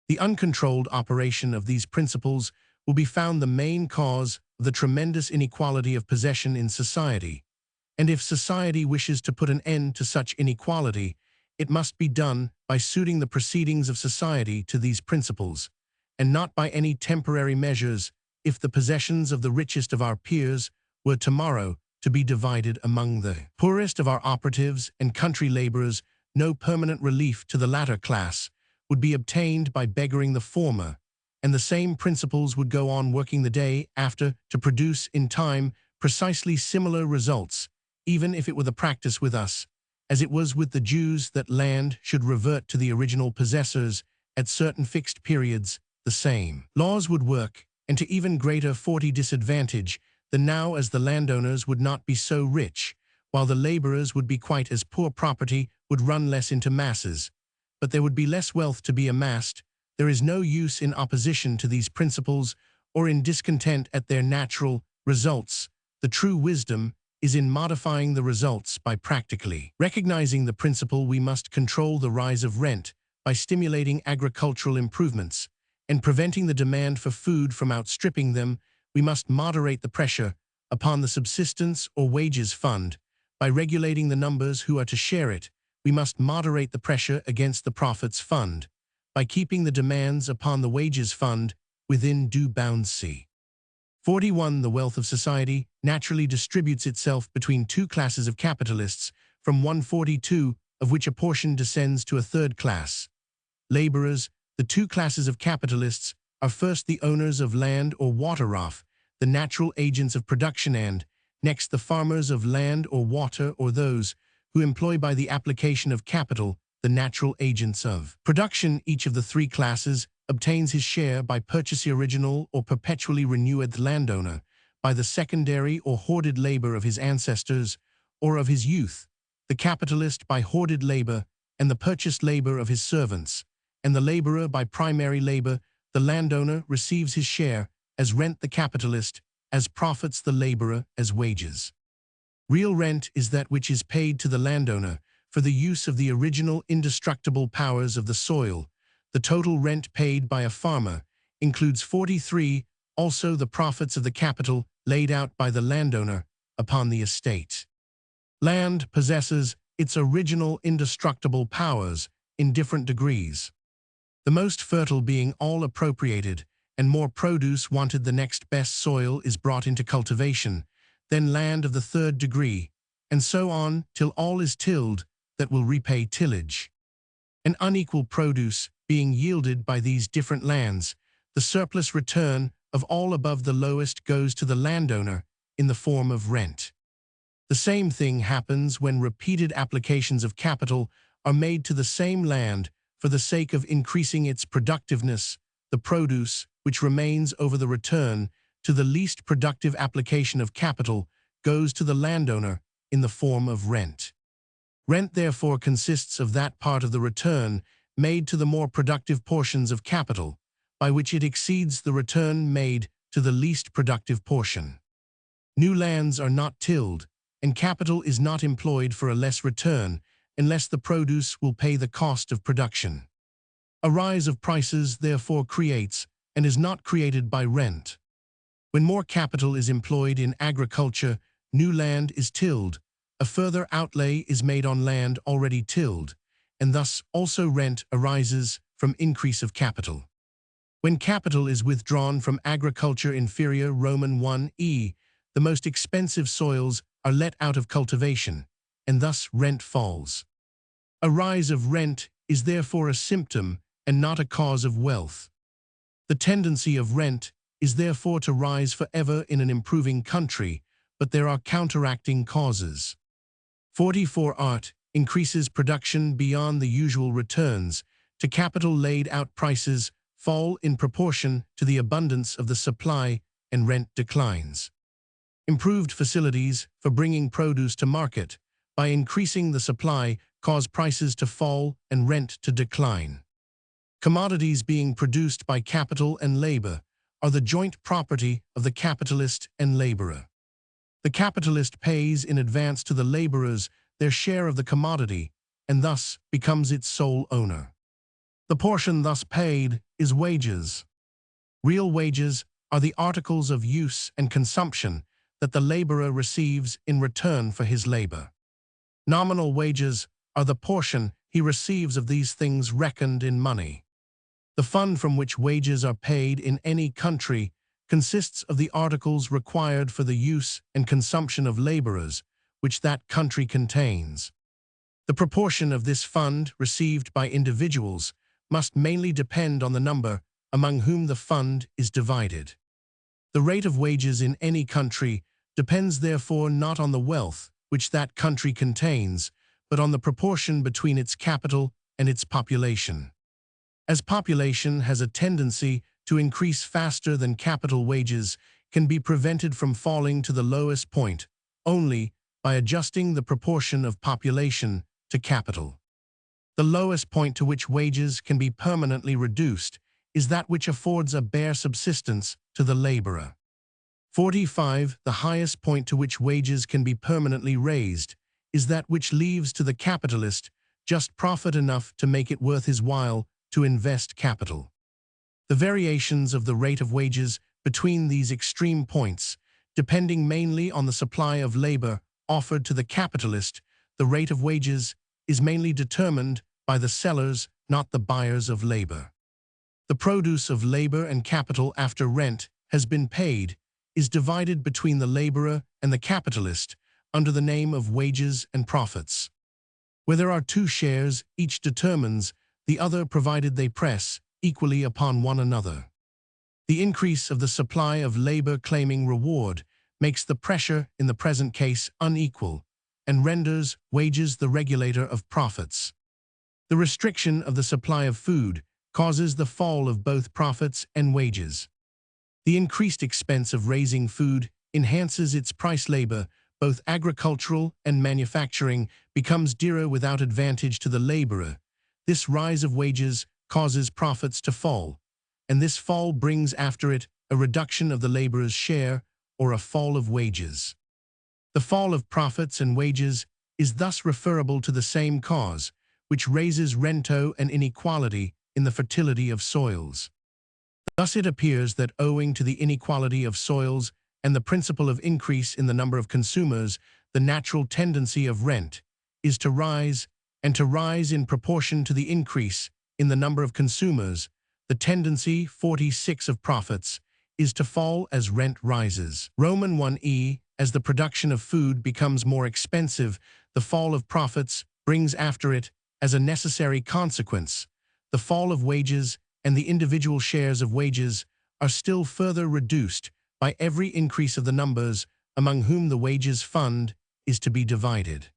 The uncontrolled operation of these principles will be found the main cause of the tremendous inequality of possession in society, and if society wishes to put an end to such inequality, it must be done by suiting the proceedings of society to these principles, and not by any temporary measures. If the possessions of the richest of our peers were tomorrow to be divided among the poorest of our operatives and country laborers, no permanent relief to the latter class would be obtained by beggaring the former, and the same principles would go on working the day after to produce in time precisely similar results, even if it were the practice with us, as it was with the Jews, that land should revert to the original possessors at certain fixed periods. The same laws would work, and to even greater disadvantage than now, as the landowners would not be so rich, while the laborers would be quite as poor. Property would run less into masses, but there would be less wealth to be amassed. There is no use in opposition to these principles or in discontent at their natural results. The true wisdom is in modifying the results by practically recognizing the principle. We must control the rise of rent by stimulating agricultural improvements and preventing the demand for food from outstripping them. We must moderate the pressure upon the subsistence or wages fund by regulating the numbers who are to share it. We must moderate the pressure against the profits fund by keeping the demands upon the wages fund within due bounds. C. 41. The wealth of society naturally distributes itself between two classes of capitalists, from 142 of which a portion descends to a third class. Laborers. The two classes of capitalists are first the owners of land or water-off, the natural agents of production, and next the farmers of land or water, or those who employ by the application of capital the natural agents of production. Each of the three classes obtains his share by purchase original or perpetually renewed landowner, by the secondary or hoarded labor of his ancestors or of his youth, the capitalist by hoarded labor and the purchased labor of his servants, and the laborer by primary labor. The landowner receives his share as rent, the capitalist as profits, the laborer as wages. Real rent is that which is paid to the landowner for the use of the original indestructible powers of the soil. The total rent paid by a farmer includes 43 also the profits of the capital laid out by the landowner upon the estate. Land possesses its original indestructible powers in different degrees, the most fertile being all appropriated, and more produce wanted. The next best soil is brought into cultivation, then land of the third degree, and so on till all is tilled that will repay tillage. An unequal produce being yielded by these different lands, the surplus return of all above the lowest goes to the landowner in the form of rent. The same thing happens when repeated applications of capital are made to the same land for the sake of increasing its productiveness. The produce which remains over the return to the least productive application of capital goes to the landowner in the form of rent. Rent therefore consists of that part of the return made to the more productive portions of capital, by which it exceeds the return made to the least productive portion. New lands are not tilled, and capital is not employed for a less return, unless the produce will pay the cost of production. A rise of prices therefore creates, and is not created by rent. When more capital is employed in agriculture, new land is tilled, a further outlay is made on land already tilled, and thus also rent arises from increase of capital. When capital is withdrawn from agriculture, inferior Roman 1e, the most expensive soils are let out of cultivation, and thus rent falls. A rise of rent is therefore a symptom and not a cause of wealth. The tendency of rent is therefore to rise forever in an improving country, but there are counteracting causes. 44. Art increases production beyond the usual returns. To capital laid out prices fall in proportion to the abundance of the supply and rent declines. Improved facilities for bringing produce to market by increasing the supply cause prices to fall and rent to decline. Commodities being produced by capital and labor are the joint property of the capitalist and laborer. The capitalist pays in advance to the laborers their share of the commodity and thus becomes its sole owner. The portion thus paid is wages. Real wages are the articles of use and consumption that the laborer receives in return for his labor. Nominal wages are the portion he receives of these things reckoned in money. The fund from which wages are paid in any country consists of the articles required for the use and consumption of laborers, which that country contains. The proportion of this fund received by individuals must mainly depend on the number among whom the fund is divided. The rate of wages in any country depends therefore not on the wealth which that country contains, but on the proportion between its capital and its population. As population has a tendency to increase faster than capital, wages can be prevented from falling to the lowest point only by adjusting the proportion of population to capital. The lowest point to which wages can be permanently reduced is that which affords a bare subsistence to the laborer. 45. The highest point to which wages can be permanently raised is that which leaves to the capitalist just profit enough to make it worth his while to invest capital. The variations of the rate of wages between these extreme points, depending mainly on the supply of labor offered to the capitalist, the rate of wages is mainly determined by the sellers, not the buyers of labor. The produce of labor and capital after rent has been paid is divided between the laborer and the capitalist under the name of wages and profits. Where there are two shares, each determines the other provided they press equally upon one another. The increase of the supply of labor claiming reward makes the pressure in the present case unequal and renders wages the regulator of profits. The restriction of the supply of food causes the fall of both profits and wages. The increased expense of raising food enhances its price. Labor, both agricultural and manufacturing, becomes dearer without advantage to the laborer. This rise of wages causes profits to fall, and this fall brings after it a reduction of the laborer's share or a fall of wages. The fall of profits and wages is thus referable to the same cause, which raises rento and inequality in the fertility of soils. Thus it appears that owing to the inequality of soils and the principle of increase in the number of consumers, the natural tendency of rent is to rise, and to rise in proportion to the increase in the number of consumers. The tendency, 46, of profits is to fall as rent rises. Roman 1e, as the production of food becomes more expensive, the fall of profits brings after it, as a necessary consequence, the fall of wages, and the individual shares of wages are still further reduced by every increase of the numbers among whom the wages fund is to be divided.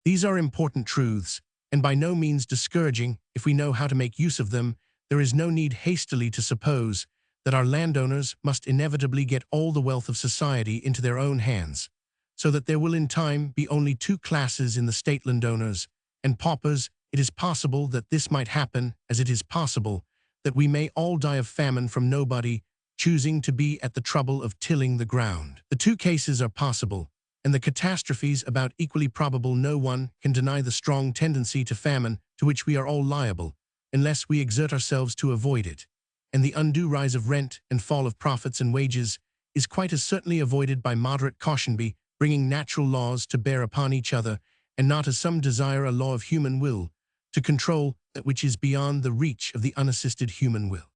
These are important truths, and by no means discouraging. If we know how to make use of them, there is no need hastily to suppose that our landowners must inevitably get all the wealth of society into their own hands, so that there will in time be only two classes in the state, landowners and paupers. It is possible that this might happen, as it is possible that we may all die of famine from nobody choosing to be at the trouble of tilling the ground. The two cases are possible, and the catastrophes about equally probable. No one can deny the strong tendency to famine to which we are all liable, unless we exert ourselves to avoid it, and the undue rise of rent and fall of profits and wages is quite as certainly avoided by moderate caution, by bringing natural laws to bear upon each other, and not as some desire a law of human will to control that which is beyond the reach of the unassisted human will.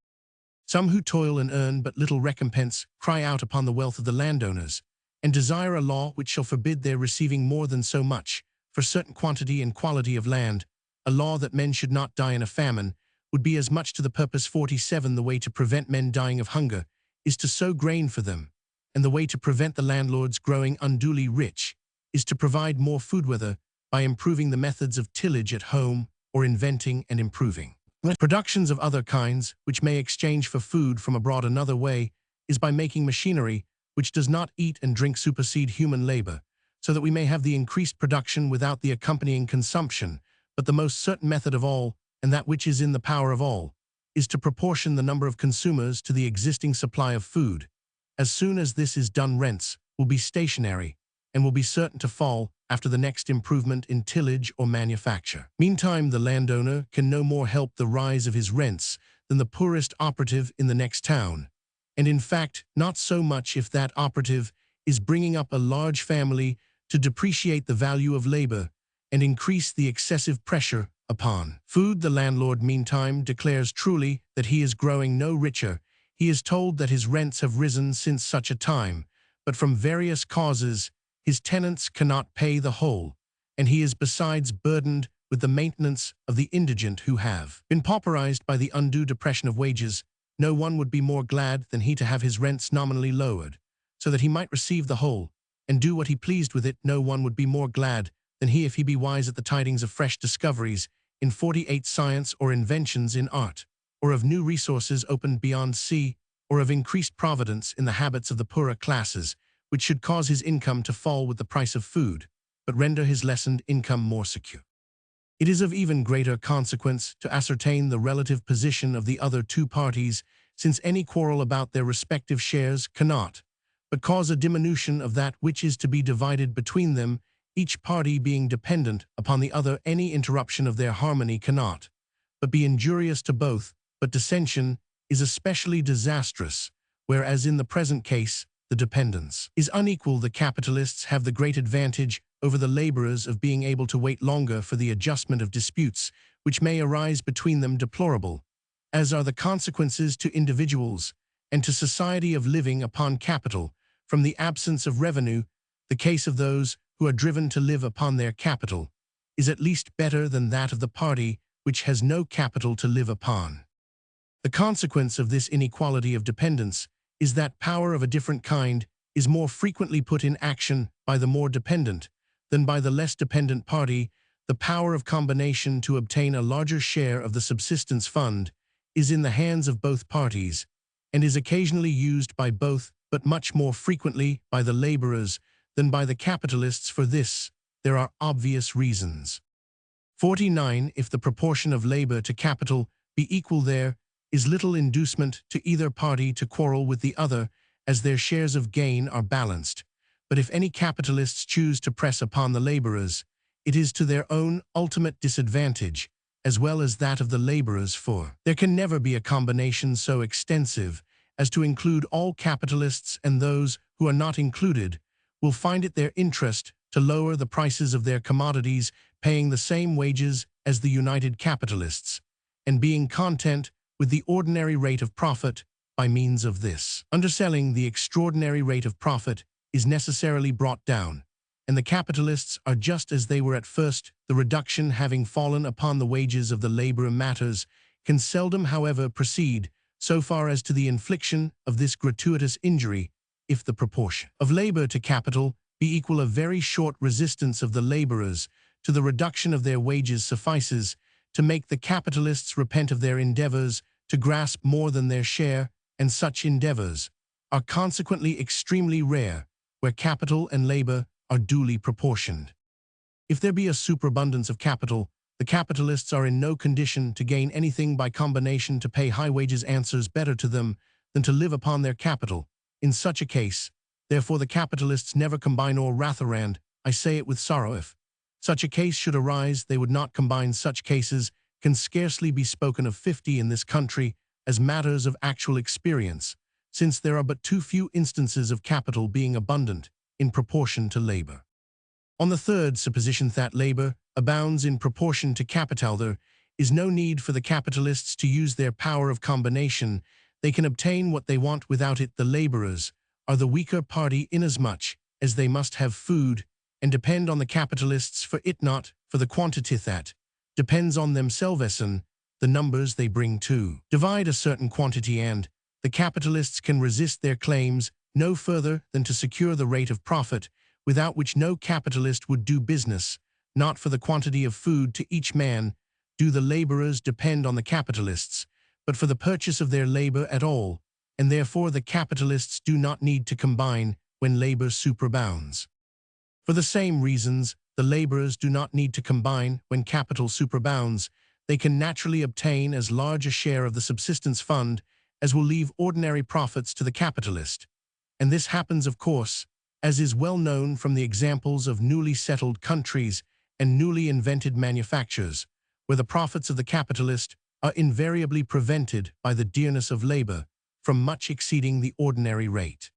Some who toil and earn but little recompense cry out upon the wealth of the landowners, and desire a law which shall forbid their receiving more than so much for certain quantity and quality of land. A law that men should not die in a famine would be as much to the purpose. 47. The way to prevent men dying of hunger is to sow grain for them, and the way to prevent the landlords growing unduly rich is to provide more food, whether by improving the methods of tillage at home or inventing and improving productions of other kinds, which may exchange for food from abroad. Another way is by making machinery which does not eat and drink supersede human labor, so that we may have the increased production without the accompanying consumption. But the most certain method of all, and that which is in the power of all, is to proportion the number of consumers to the existing supply of food. As soon as this is done, rents will be stationary and will be certain to fall after the next improvement in tillage or manufacture. Meantime, the landowner can no more help the rise of his rents than the poorest operative in the next town, and in fact, not so much if that operative is bringing up a large family to depreciate the value of labor and increase the excessive pressure upon food. The landlord, meantime, declares truly that he is growing no richer. He is told that his rents have risen since such a time, but from various causes his tenants cannot pay the whole, and he is besides burdened with the maintenance of the indigent who have been pauperized by the undue depression of wages. No one would be more glad than he to have his rents nominally lowered, so that he might receive the whole, and do what he pleased with it. No one would be more glad than he if he be wise at the tidings of fresh discoveries in 48 science or inventions in art, or of new resources opened beyond sea, or of increased providence in the habits of the poorer classes, which should cause his income to fall with the price of food, but render his lessened income more secure. It is of even greater consequence to ascertain the relative position of the other two parties, since any quarrel about their respective shares cannot but cause a diminution of that which is to be divided between them, each party being dependent upon the other. Any interruption of their harmony cannot but be injurious to both, but dissension is especially disastrous, whereas in the present case the dependence is unequal. The capitalists have the great advantage over the laborers of being able to wait longer for the adjustment of disputes which may arise between them. Deplorable as are the consequences to individuals and to society of living upon capital from the absence of revenue, the case of those who are driven to live upon their capital is at least better than that of the party which has no capital to live upon. The consequence of this inequality of dependence is that power of a different kind is more frequently put in action by the more dependent than by the less dependent party. The power of combination to obtain a larger share of the subsistence fund is in the hands of both parties, and is occasionally used by both, but much more frequently by the laborers than by the capitalists. For this there are obvious reasons. 49. If the proportion of labor to capital be equal, there is little inducement to either party to quarrel with the other, as their shares of gain are balanced. But if any capitalists choose to press upon the laborers, it is to their own ultimate disadvantage, as well as that of the laborers, for there can never be a combination so extensive as to include all capitalists, and those who are not included will find it their interest to lower the prices of their commodities, paying the same wages as the united capitalists, and being content with the ordinary rate of profit. By means of this underselling, the extraordinary rate of profit is necessarily brought down, and the capitalists are just as they were at first. The reduction having fallen upon the wages of the laborer, matters can seldom, however, proceed so far as to the infliction of this gratuitous injury. If the proportion of labor to capital be equal, a very short resistance of the laborers to the reduction of their wages suffices to make the capitalists repent of their endeavors to grasp more than their share, and such endeavors are consequently extremely rare where capital and labor are duly proportioned. If there be a superabundance of capital, the capitalists are in no condition to gain anything by combination. To pay high wages answers better to them than to live upon their capital. In such a case, therefore, the capitalists never combine, or rather, and I say it with sorrow, if such a case should arise, they would not combine. Such cases can scarcely be spoken of 50 in this country as matters of actual experience, since there are but too few instances of capital being abundant in proportion to labor. On the third supposition that labor abounds in proportion to capital, there is no need for the capitalists to use their power of combination. They can obtain what they want without it. The laborers are the weaker party, inasmuch as they must have food and depend on the capitalists for it, not for the quantity that depends on themselves and the numbers they bring to divide a certain quantity, and the capitalists can resist their claims no further than to secure the rate of profit, without which no capitalist would do business. Not for the quantity of food to each man do the laborers depend on the capitalists, but for the purchase of their labor at all, and therefore the capitalists do not need to combine when labor superabounds. For the same reasons, the laborers do not need to combine when capital superabounds. They can naturally obtain as large a share of the subsistence fund as will leave ordinary profits to the capitalist. And this happens, of course, as is well known from the examples of newly settled countries and newly invented manufactures, where the profits of the capitalist are invariably prevented by the dearness of labor from much exceeding the ordinary rate.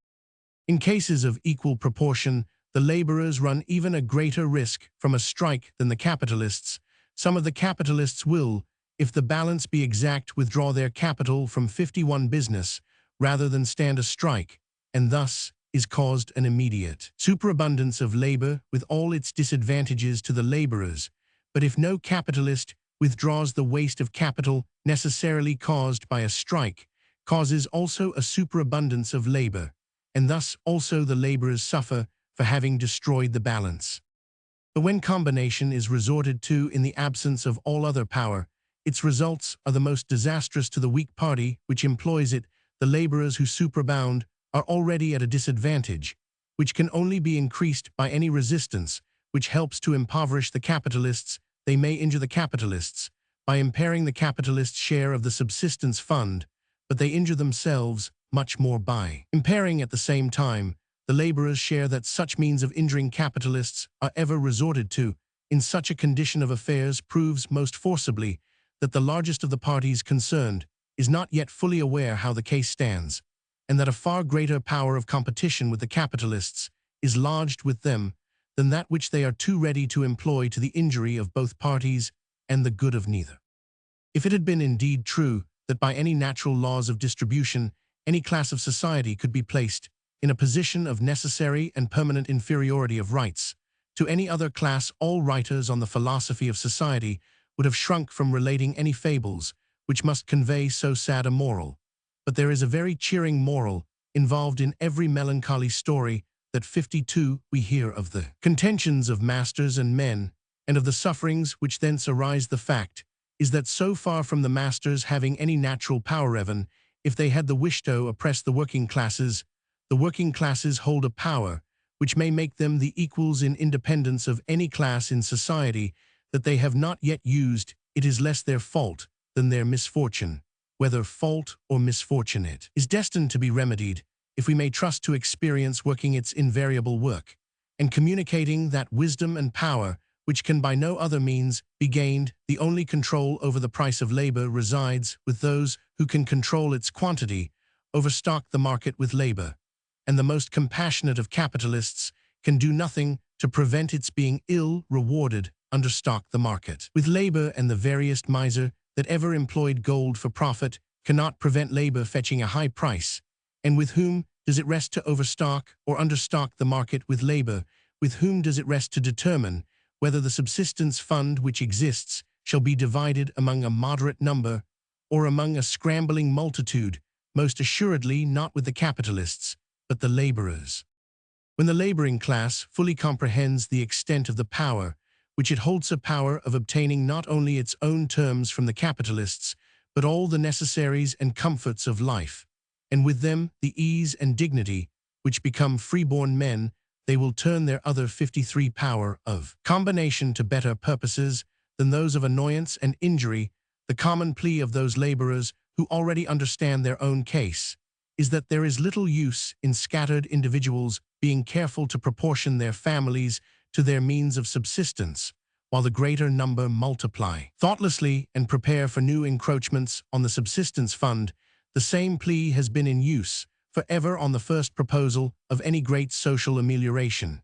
In cases of equal proportion, the laborers run even a greater risk from a strike than the capitalists. Some of the capitalists will, if the balance be exact, withdraw their capital from 51 business rather than stand a strike, and thus is caused an immediate superabundance of labor with all its disadvantages to the laborers. But if no capitalist withdraws, the waste of capital necessarily caused by a strike causes also a superabundance of labor, and thus also the laborers suffer for having destroyed the balance. But when combination is resorted to in the absence of all other power, its results are the most disastrous to the weak party which employs it. The laborers who superabound are already at a disadvantage, which can only be increased by any resistance which helps to impoverish the capitalists. They may injure the capitalists by impairing the capitalists' share of the subsistence fund, but they injure themselves much more by impairing at the same time the laborers' share. That such means of injuring capitalists are ever resorted to in such a condition of affairs proves most forcibly that the largest of the parties concerned is not yet fully aware how the case stands, and that a far greater power of competition with the capitalists is lodged with them than that which they are too ready to employ to the injury of both parties and the good of neither. If it had been indeed true that by any natural laws of distribution any class of society could be placed in a position of necessary and permanent inferiority of rights to any other class, all writers on the philosophy of society would have shrunk from relating any fables which must convey so sad a moral. But there is a very cheering moral involved in every melancholy story that 52 we hear of the contentions of masters and men, and of the sufferings which thence arise. The fact is that so far from the masters having any natural power, even if they had the wish to oppress the working classes hold a power which may make them the equals in independence of any class in society that they have not yet used. It is less their fault than their misfortune. Whether fault or misfortune, it is destined to be remedied if we may trust to experience working its invariable work, and communicating that wisdom and power which can by no other means be gained. The only control over the price of labor resides with those who can control its quantity, overstock the market with labor, and the most compassionate of capitalists can do nothing to prevent its being ill rewarded, understock the market with labor, and the veriest miser that ever employed gold for profit cannot prevent labor fetching a high price. And with whom does it rest to overstock or understock the market with labor? With whom does it rest to determine whether the subsistence fund which exists shall be divided among a moderate number or among a scrambling multitude? Most assuredly not with the capitalists, but the laborers. When the laboring class fully comprehends the extent of the power which it holds, a power of obtaining not only its own terms from the capitalists, but all the necessaries and comforts of life, and with them the ease and dignity which become freeborn men, they will turn their other 53 power of combination to better purposes than those of annoyance and injury. The common plea of those laborers who already understand their own case is that there is little use in scattered individuals being careful to proportion their families to their means of subsistence, while the greater number multiply thoughtlessly and prepare for new encroachments on the subsistence fund. The same plea has been in use forever on the first proposal of any great social amelioration,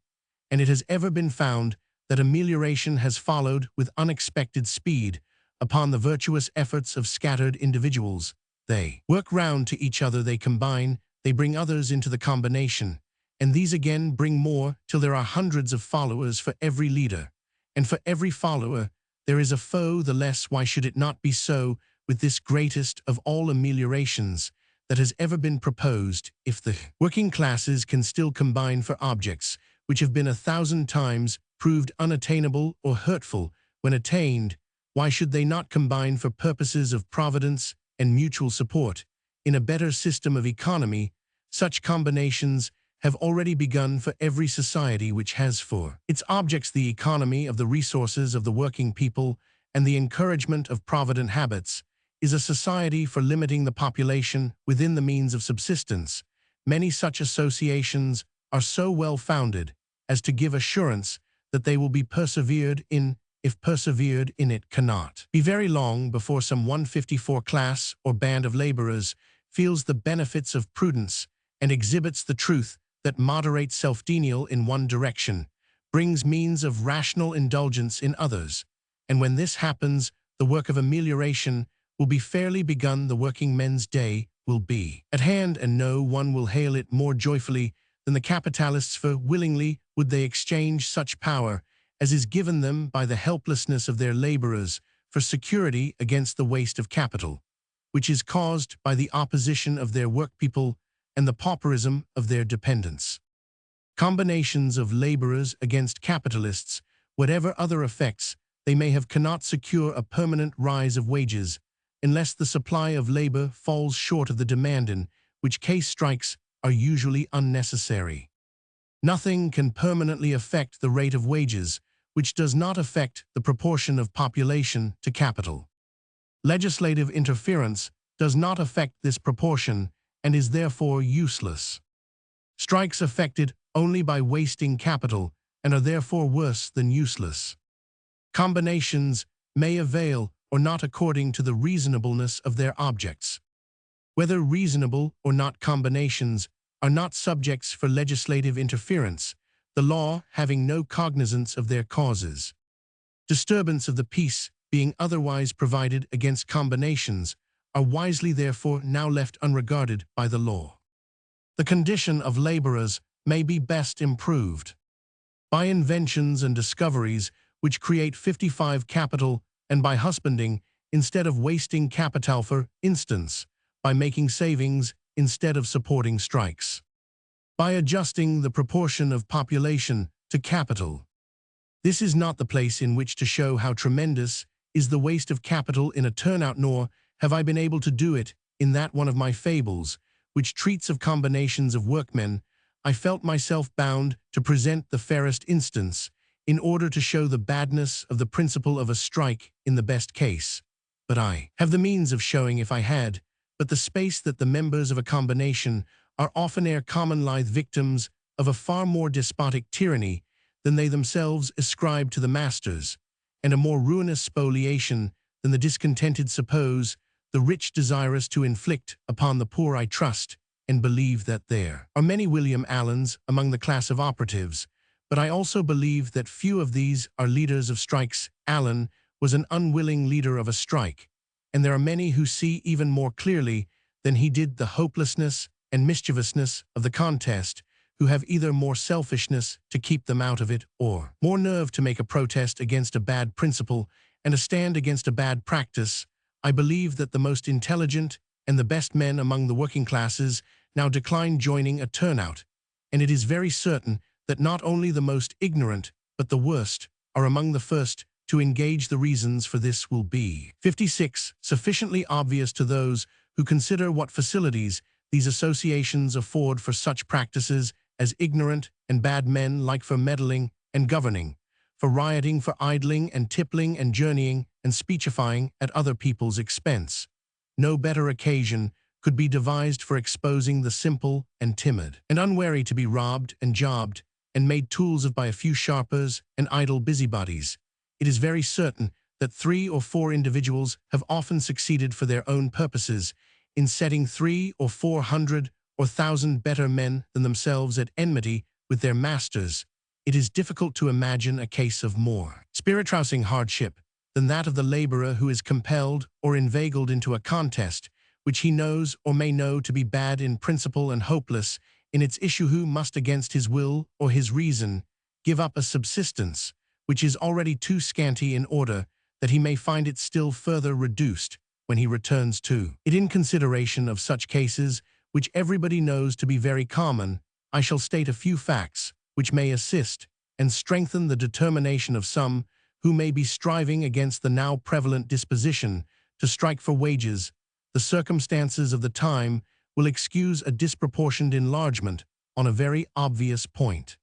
and it has ever been found that amelioration has followed with unexpected speed upon the virtuous efforts of scattered individuals. They work round to each other, they combine, they bring others into the combination, and these again bring more, till there are hundreds of followers for every leader, and for every follower there is a foe the less. Why should it not be so with this greatest of all ameliorations, that has ever been proposed. If the working classes can still combine for objects which have been 1,000 times proved unattainable or hurtful when attained, why should they not combine for purposes of providence and mutual support? In a better system of economy, such combinations have already begun for every society which has for its objects the economy of the resources of the working people and the encouragement of provident habits. Is a society for limiting the population within the means of subsistence. Many such associations are so well founded as to give assurance that they will be persevered in, if persevered in it cannot be very long before some 154 class or band of laborers feels the benefits of prudence and exhibits the truth that moderate self-denial in one direction, brings means of rational indulgence in others, and when this happens, the work of amelioration will be fairly begun, the working men's day will be at hand, and no one will hail it more joyfully than the capitalists, for willingly would they exchange such power as is given them by the helplessness of their laborers for security against the waste of capital, which is caused by the opposition of their workpeople and the pauperism of their dependents. Combinations of laborers against capitalists, whatever other effects they may have, cannot secure a permanent rise of wages unless the supply of labor falls short of the demand, in which case strikes are usually unnecessary. Nothing can permanently affect the rate of wages which does not affect the proportion of population to capital. Legislative interference does not affect this proportion and is therefore useless. Strikes affected only by wasting capital and are therefore worse than useless. Combinations may avail or not according to the reasonableness of their objects. Whether reasonable or not, combinations are not subjects for legislative interference, the law having no cognizance of their causes. Disturbance of the peace being otherwise provided against combinations are wisely therefore now left unregarded by the law. The condition of laborers may be best improved by inventions and discoveries which create 55 capital, and by husbanding instead of wasting capital, for instance, by making savings instead of supporting strikes, by adjusting the proportion of population to capital. This is not the place in which to show how tremendous is the waste of capital in a turnout, nor have I been able to do it in that one of my fables, which treats of combinations of workmen. I felt myself bound to present the fairest instance, in order to show the badness of the principle of a strike in the best case. But I have the means of showing, if I had but the space, that the members of a combination are often ere common lithe victims of a far more despotic tyranny than they themselves ascribe to the masters, and a more ruinous spoliation than the discontented suppose, the rich desirous to inflict upon the poor. I trust and believe that there are many William Allens among the class of operatives, but I also believe that few of these are leaders of strikes. Allen was an unwilling leader of a strike, and there are many who see even more clearly than he did the hopelessness and mischievousness of the contest, who have either more selfishness to keep them out of it, or more nerve to make a protest against a bad principle and a stand against a bad practice. I believe that the most intelligent and the best men among the working classes now decline joining a turnout, and it is very certain that not only the most ignorant, but the worst, are among the first to engage. The reasons for this will be 56 sufficiently obvious to those who consider what facilities these associations afford for such practices as ignorant and bad men like, for meddling and governing, for rioting, for idling and tippling and journeying and speechifying at other people's expense. No better occasion could be devised for exposing the simple and timid and unwary to be robbed and jobbed and made tools of by a few sharpers and idle busybodies. It is very certain that 3 or 4 individuals have often succeeded for their own purposes in setting 300 or 400 or 1,000 better men than themselves at enmity with their masters. It is difficult to imagine a case of more spirit-rousing hardship than that of the laborer who is compelled or inveigled into a contest which he knows or may know to be bad in principle and hopeless in its issue, who must against his will or his reason give up a subsistence which is already too scanty, in order that he may find it still further reduced when he returns to it. In consideration of such cases, which everybody knows to be very common, I shall state a few facts which may assist and strengthen the determination of some who may be striving against the now prevalent disposition to strike for wages. The circumstances of the time will excuse a disproportioned enlargement on a very obvious point.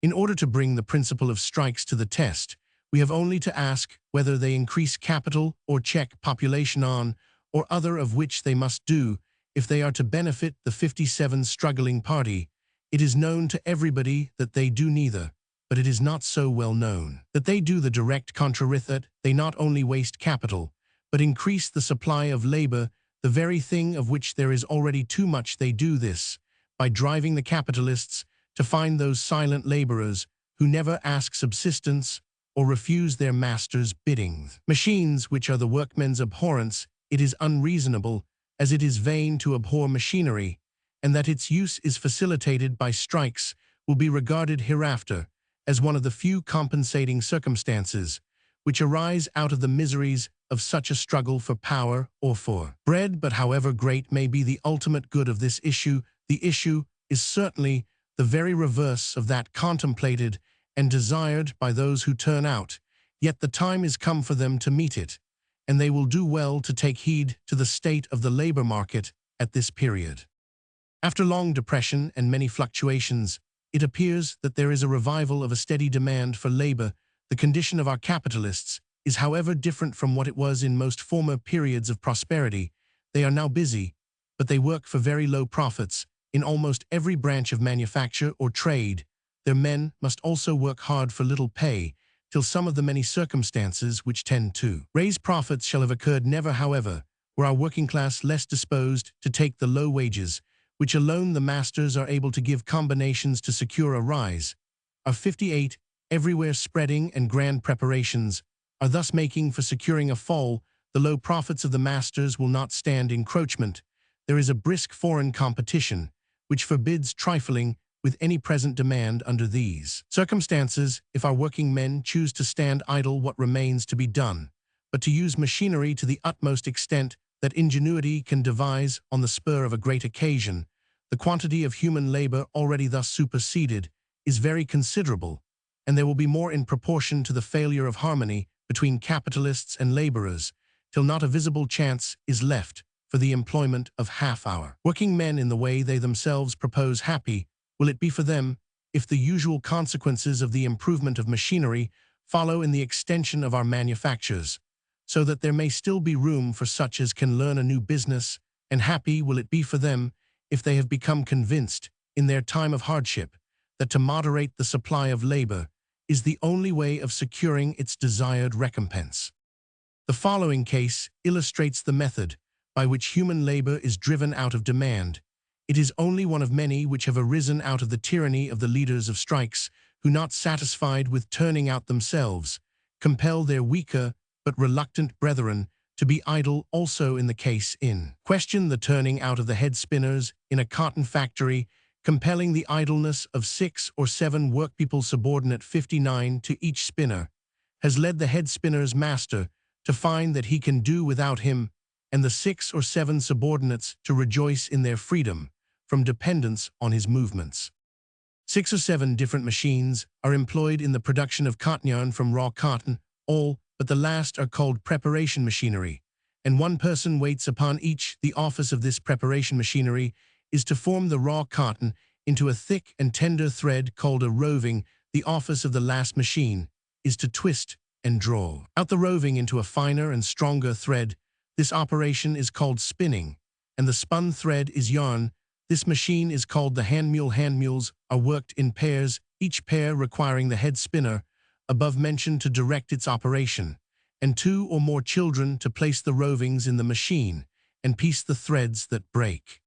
In order to bring the principle of strikes to the test, we have only to ask whether they increase capital or check population on, or other of which they must do, if they are to benefit the 57 struggling party. It is known to everybody that they do neither, but it is not so well known that they do the direct contrary, that they not only waste capital, but increase the supply of labor, the very thing of which there is already too much. They do this by driving the capitalists to find those silent laborers who never ask subsistence or refuse their master's bidding. Machines, which are the workmen's abhorrence, it is unreasonable, as it is vain to abhor machinery, and that its use is facilitated by strikes will be regarded hereafter as one of the few compensating circumstances which arise out of the miseries of such a struggle for power or for bread. But however great may be the ultimate good of this issue, the issue is certainly the very reverse of that contemplated and desired by those who turn out, yet the time is come for them to meet it, and they will do well to take heed to the state of the labor market at this period. After long depression and many fluctuations, it appears that there is a revival of a steady demand for labor. The condition of our capitalists is, however, different from what it was in most former periods of prosperity. They are now busy, but they work for very low profits. In almost every branch of manufacture or trade, their men must also work hard for little pay, till some of the many circumstances which tend to raise profits shall have occurred. Never, however, were our working class less disposed to take the low wages, which alone the masters are able to give combinations to secure a rise. Our 58, everywhere spreading and grand preparations, are thus making for securing a fall. The low profits of the masters will not stand encroachment. There is a brisk foreign competition, which forbids trifling with any present demand. Under these circumstances, if our working men choose to stand idle, what remains to be done but to use machinery to the utmost extent that ingenuity can devise on the spur of a great occasion? The quantity of human labor already thus superseded is very considerable, and there will be more in proportion to the failure of harmony between capitalists and laborers, till not a visible chance is left for the employment of half-hour working men in the way they themselves propose. Happy will it be for them if the usual consequences of the improvement of machinery follow in the extension of our manufactures, so that there may still be room for such as can learn a new business, and happy will it be for them if they have become convinced in their time of hardship that to moderate the supply of labor is the only way of securing its desired recompense. The following case illustrates the method by which human labor is driven out of demand. It is only one of many which have arisen out of the tyranny of the leaders of strikes, who, not satisfied with turning out themselves, compel their weaker but reluctant brethren to be idle. Also in the case in question, the turning out of the head spinners in a cotton factory, compelling the idleness of 6 or 7 workpeople subordinate 59 to each spinner, has led the head spinner's master to find that he can do without him, and the 6 or 7 subordinates to rejoice in their freedom from dependence on his movements. 6 or 7 different machines are employed in the production of cotton yarn from raw cotton. All but the last are called preparation machinery, and one person waits upon each. The office of this preparation machinery is to form the raw cotton into a thick and tender thread called a roving. The office of the last machine is to twist and draw out the roving into a finer and stronger thread. This operation is called spinning, and the spun thread is yarn. This machine is called the handmule. Handmules are worked in pairs, each pair requiring the head spinner above mentioned to direct its operation, and 2 or more children to place the rovings in the machine and piece the threads that break.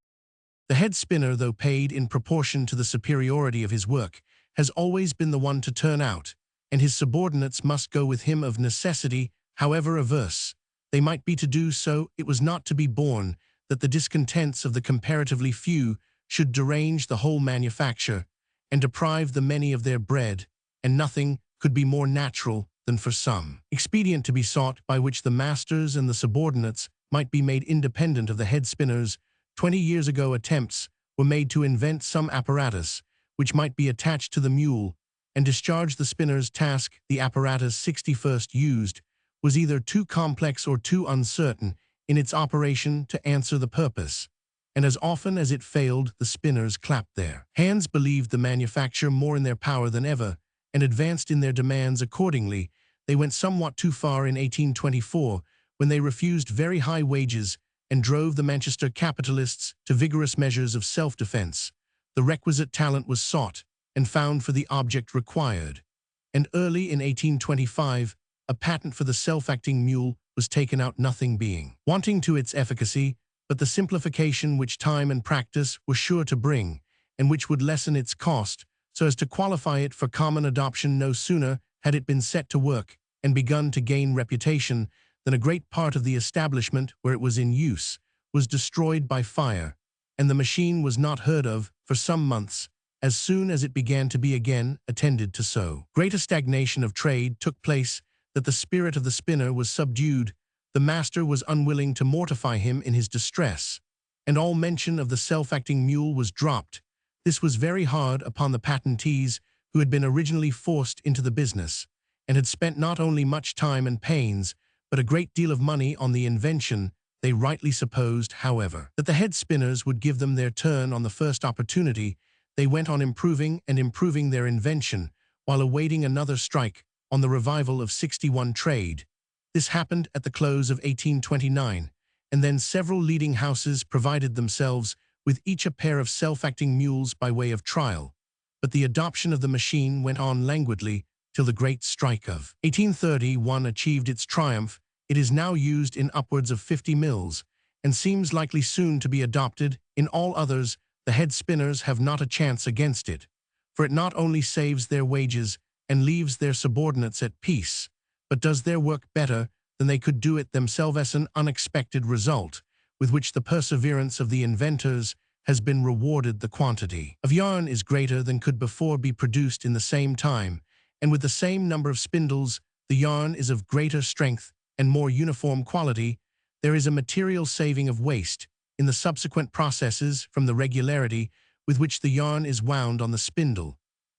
The head spinner, though paid in proportion to the superiority of his work, has always been the one to turn out, and his subordinates must go with him of necessity, however averse they might be to do so. It was not to be borne that the discontents of the comparatively few should derange the whole manufacture and deprive the many of their bread, and nothing could be more natural than for some expedient to be sought by which the masters and the subordinates might be made independent of the head spinners, 20 years ago attempts were made to invent some apparatus which might be attached to the mule and discharge the spinner's task. The apparatus 61st used was either too complex or too uncertain in its operation to answer the purpose, and as often as it failed, the spinners clapped their hands. Believed the manufacturer more in their power than ever, and advanced in their demands accordingly. They went somewhat too far in 1824, when they refused very high wages and drove the Manchester capitalists to vigorous measures of self-defense. The requisite talent was sought and found for the object required, and early in 1825, a patent for the self-acting mule was taken out, nothing being wanting to its efficacy, but the simplification which time and practice were sure to bring, and which would lessen its cost so as to qualify it for common adoption. No sooner had it been set to work and begun to gain reputation than a great part of the establishment where it was in use was destroyed by fire, and the machine was not heard of for some months. As soon as it began to be again attended to, so great a stagnation of trade took place that the spirit of the spinner was subdued. The master was unwilling to mortify him in his distress, and all mention of the self-acting mule was dropped. This was very hard upon the patentees, who had been originally forced into the business, and had spent not only much time and pains, but a great deal of money on the invention. They rightly supposed, however, that the head spinners would give them their turn on the first opportunity. They went on improving and improving their invention, while awaiting another strike on the revival of 61 trade. This happened at the close of 1829, and then several leading houses provided themselves with each a pair of self-acting mules by way of trial. But the adoption of the machine went on languidly till the great strike of 1831 achieved its triumph. It is now used in upwards of 50 mills, and seems likely soon to be adopted in all others. The head spinners have not a chance against it, for it not only saves their wages and leaves their subordinates at peace, but does their work better than they could do it themselves. An unexpected result, with which the perseverance of the inventors has been rewarded. The quantity of yarn is greater than could before be produced in the same time, and with the same number of spindles, the yarn is of greater strength and more uniform quality. There is a material saving of waste in the subsequent processes from the regularity with which the yarn is wound on the spindle,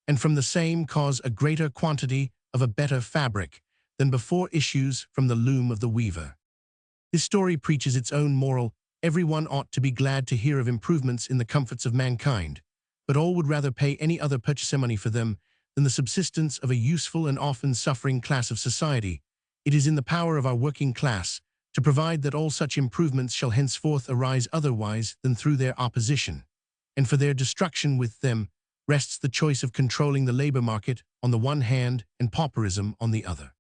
and from the same cause a greater quantity of a better fabric than before issues from the loom of the weaver. This story preaches its own moral. Everyone ought to be glad to hear of improvements in the comforts of mankind, but all would rather pay any other purchase money for them than the subsistence of a useful and often suffering class of society. It is in the power of our working class to provide that all such improvements shall henceforth arise otherwise than through their opposition, and for their destruction with them rests the choice of controlling the labor market on the one hand and pauperism on the other.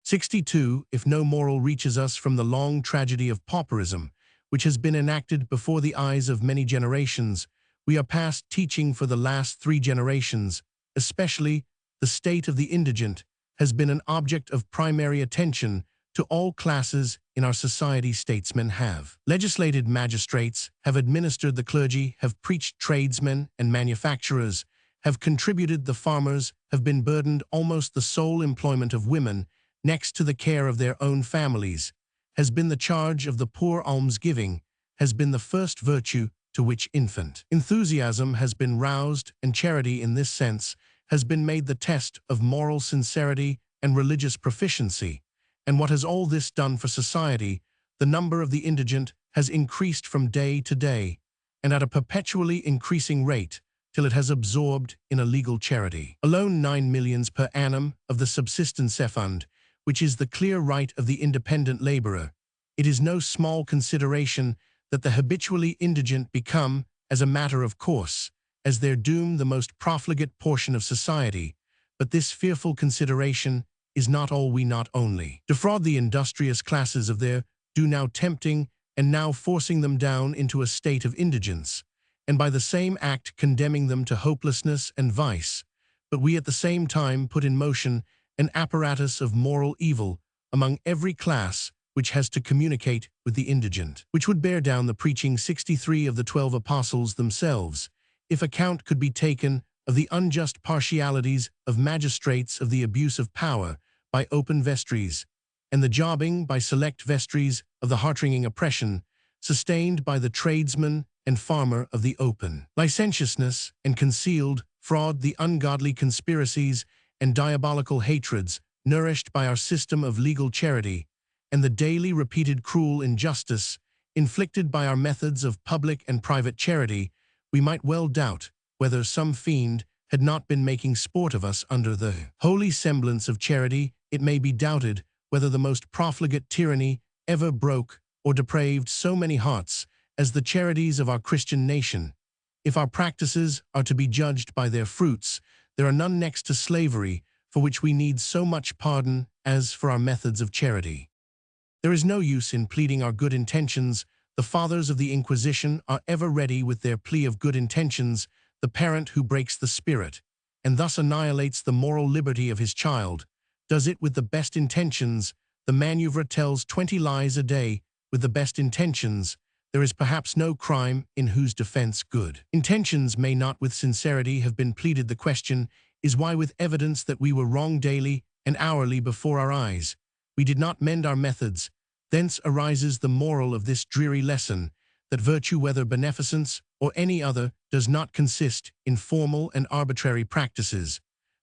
62. If no moral reaches us from the long tragedy of pauperism, which has been enacted before the eyes of many generations, we are past teaching. For the last 3 generations, especially, the state of the indigent has been an object of primary attention to all classes in our society. Statesmen have legislated, magistrates have administered, the clergy have preached, tradesmen and manufacturers have contributed, the farmers have been burdened. Almost the sole employment of women, next to the care of their own families, has been the charge of the poor. Almsgiving has been the first virtue to which infant enthusiasm has been roused, and charity in this sense has been made the test of moral sincerity and religious proficiency. And what has all this done for society? The number of the indigent has increased from day to day, and at a perpetually increasing rate, till it has absorbed in a legal charity alone 9 millions per annum of the subsistence fund, which is the clear right of the independent laborer. It is no small consideration that the habitually indigent become, as a matter of course, as their doom, the most profligate portion of society. But this fearful consideration is not all. We not only defraud the industrious classes of their due, now tempting and now forcing them down into a state of indigence, and by the same act condemning them to hopelessness and vice, but we at the same time put in motion an apparatus of moral evil among every class which has to communicate with the indigent, which would bear down the preaching 63 of the 12 apostles themselves, if account could be taken of the unjust partialities of magistrates, of the abuse of power by open vestries, and the jobbing by select vestries of the heart-wringing oppression, sustained by the tradesman and farmer of the open. Licentiousness and concealed fraud, the ungodly conspiracies and diabolical hatreds nourished by our system of legal charity, and the daily repeated cruel injustice inflicted by our methods of public and private charity, we might well doubt whether some fiend had not been making sport of us under the holy semblance of charity. It may be doubted whether the most profligate tyranny ever broke or depraved so many hearts as the charities of our Christian nation. If our practices are to be judged by their fruits, there are none next to slavery for which we need so much pardon as for our methods of charity. There is no use in pleading our good intentions. The fathers of the Inquisition are ever ready with their plea of good intentions. The parent who breaks the spirit, and thus annihilates the moral liberty of his child, does it with the best intentions. The manœuvre tells 20 lies a day with the best intentions. There is perhaps no crime in whose defense good intentions may not with sincerity have been pleaded. The question is why, with evidence that we were wrong daily and hourly before our eyes, we did not mend our methods. Thence arises the moral of this dreary lesson, that virtue, whether beneficence or any other, does not consist in formal and arbitrary practices,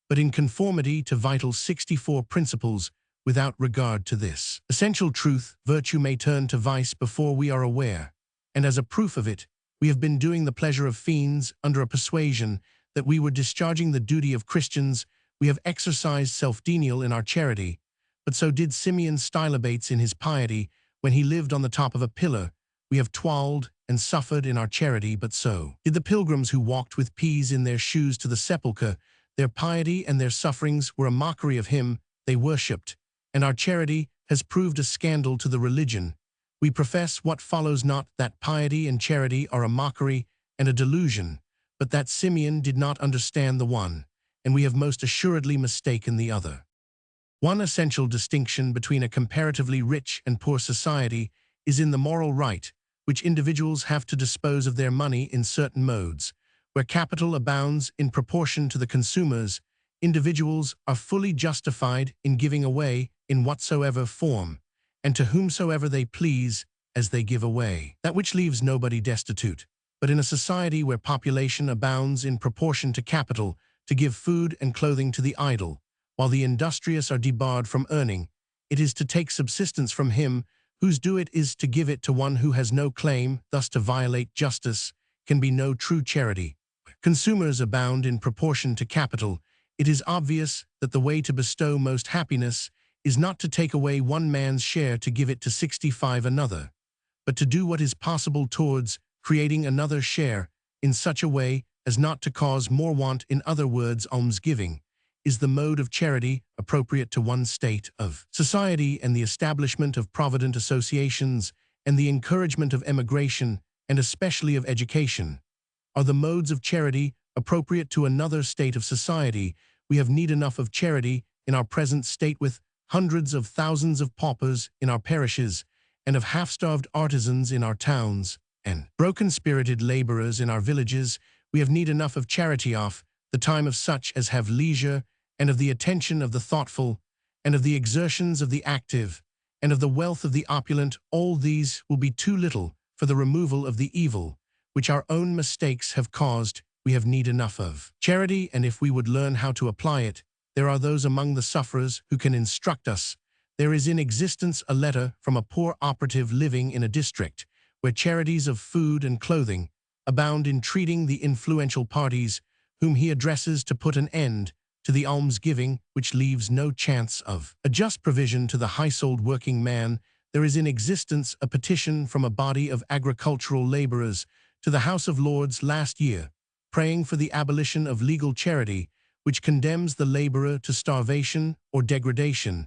but in conformity to vital 64 principles. Without regard to this essential truth, virtue may turn to vice before we are aware, and as a proof of it, we have been doing the pleasure of fiends under a persuasion that we were discharging the duty of Christians. We have exercised self-denial in our charity, but so did Simeon Stylobates in his piety when he lived on the top of a pillar. We have toiled and suffered in our charity, but so did the pilgrims who walked with peas in their shoes to the sepulchre. Their piety and their sufferings were a mockery of him they worshipped, and our charity has proved a scandal to the religion. We profess what follows not, that piety and charity are a mockery and a delusion, but that Simeon did not understand the one, and we have most assuredly mistaken the other. One essential distinction between a comparatively rich and poor society is in the moral right which individuals have to dispose of their money in certain modes. Where capital abounds in proportion to the consumers, individuals are fully justified in giving away in whatsoever form, and to whomsoever they please, as they give away that which leaves nobody destitute. But in a society where population abounds in proportion to capital, to give food and clothing to the idle, while the industrious are debarred from earning, it is to take subsistence from him whose due it is to give it to one who has no claim. Thus to violate justice can be no true charity. Consumers abound in proportion to capital. It is obvious that the way to bestow most happiness is not to take away one man's share to give it to 65 another, but to do what is possible towards creating another share in such a way as not to cause more want. In other words, almsgiving is the mode of charity appropriate to one state of society, and the establishment of provident associations and the encouragement of emigration, and especially of education, are the modes of charity appropriate to another state of society. We have need enough of charity in our present state, with hundreds of thousands of paupers in our parishes, and of half-starved artisans in our towns, and broken-spirited laborers in our villages. We have need enough of charity off the time of such as have leisure, and of the attention of the thoughtful, and of the exertions of the active, and of the wealth of the opulent. All these will be too little for the removal of the evil which our own mistakes have caused. We have need enough of charity, and if we would learn how to apply it, there are those among the sufferers who can instruct us. There is in existence a letter from a poor operative living in a district where charities of food and clothing abound, entreating the influential parties whom he addresses to put an end to the almsgiving which leaves no chance of a just provision to the high-souled working man. There is in existence a petition from a body of agricultural laborers to the House of Lords last year, praying for the abolition of legal charity, which condemns the laborer to starvation or degradation.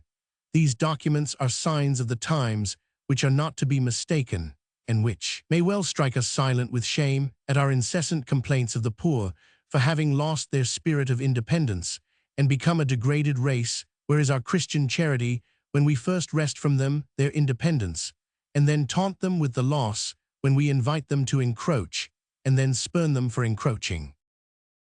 These documents are signs of the times which are not to be mistaken, and which may well strike us silent with shame at our incessant complaints of the poor for having lost their spirit of independence and become a degraded race. Where is our Christian charity when we first wrest from them their independence, and then taunt them with the loss when we invite them to encroach, and then spurn them for encroaching?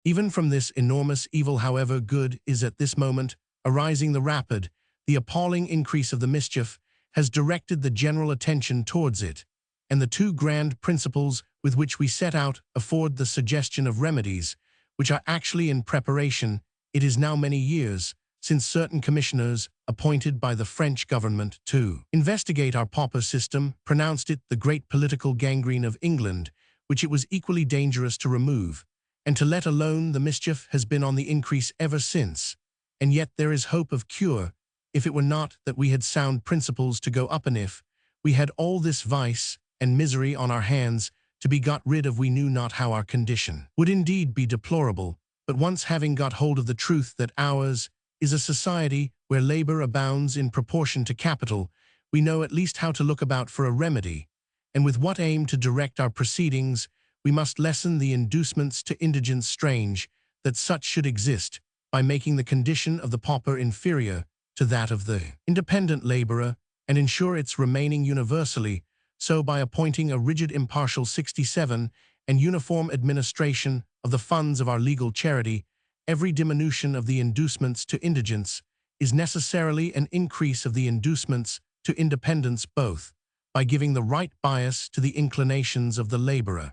Even from this enormous evil, however, good is at this moment arising the rapid, the appalling increase of the mischief has directed the general attention towards it, and the two grand principles with which we set out afford the suggestion of remedies, which are actually in preparation. It is now many years since certain commissioners appointed by the French government to investigate our pauper system pronounced it the great political gangrene of England, which it was equally dangerous to remove, and to let alone the mischief has been on the increase ever since. And yet there is hope of cure, if it were not that we had sound principles to go up, and if we had all this vice and misery on our hands to be got rid of, we knew not how our condition would indeed be deplorable. But once having got hold of the truth that ours is a society where labor abounds in proportion to capital, we know at least how to look about for a remedy, and with what aim to direct our proceedings. We must lessen the inducements to indigence, strange that such should exist, by making the condition of the pauper inferior to that of the independent laborer, and ensure its remaining universally so by appointing a rigid, impartial 67 and uniform administration of the funds of our legal charity. Every diminution of the inducements to indigence is necessarily an increase of the inducements to independence, both by giving the right bias to the inclinations of the laborer,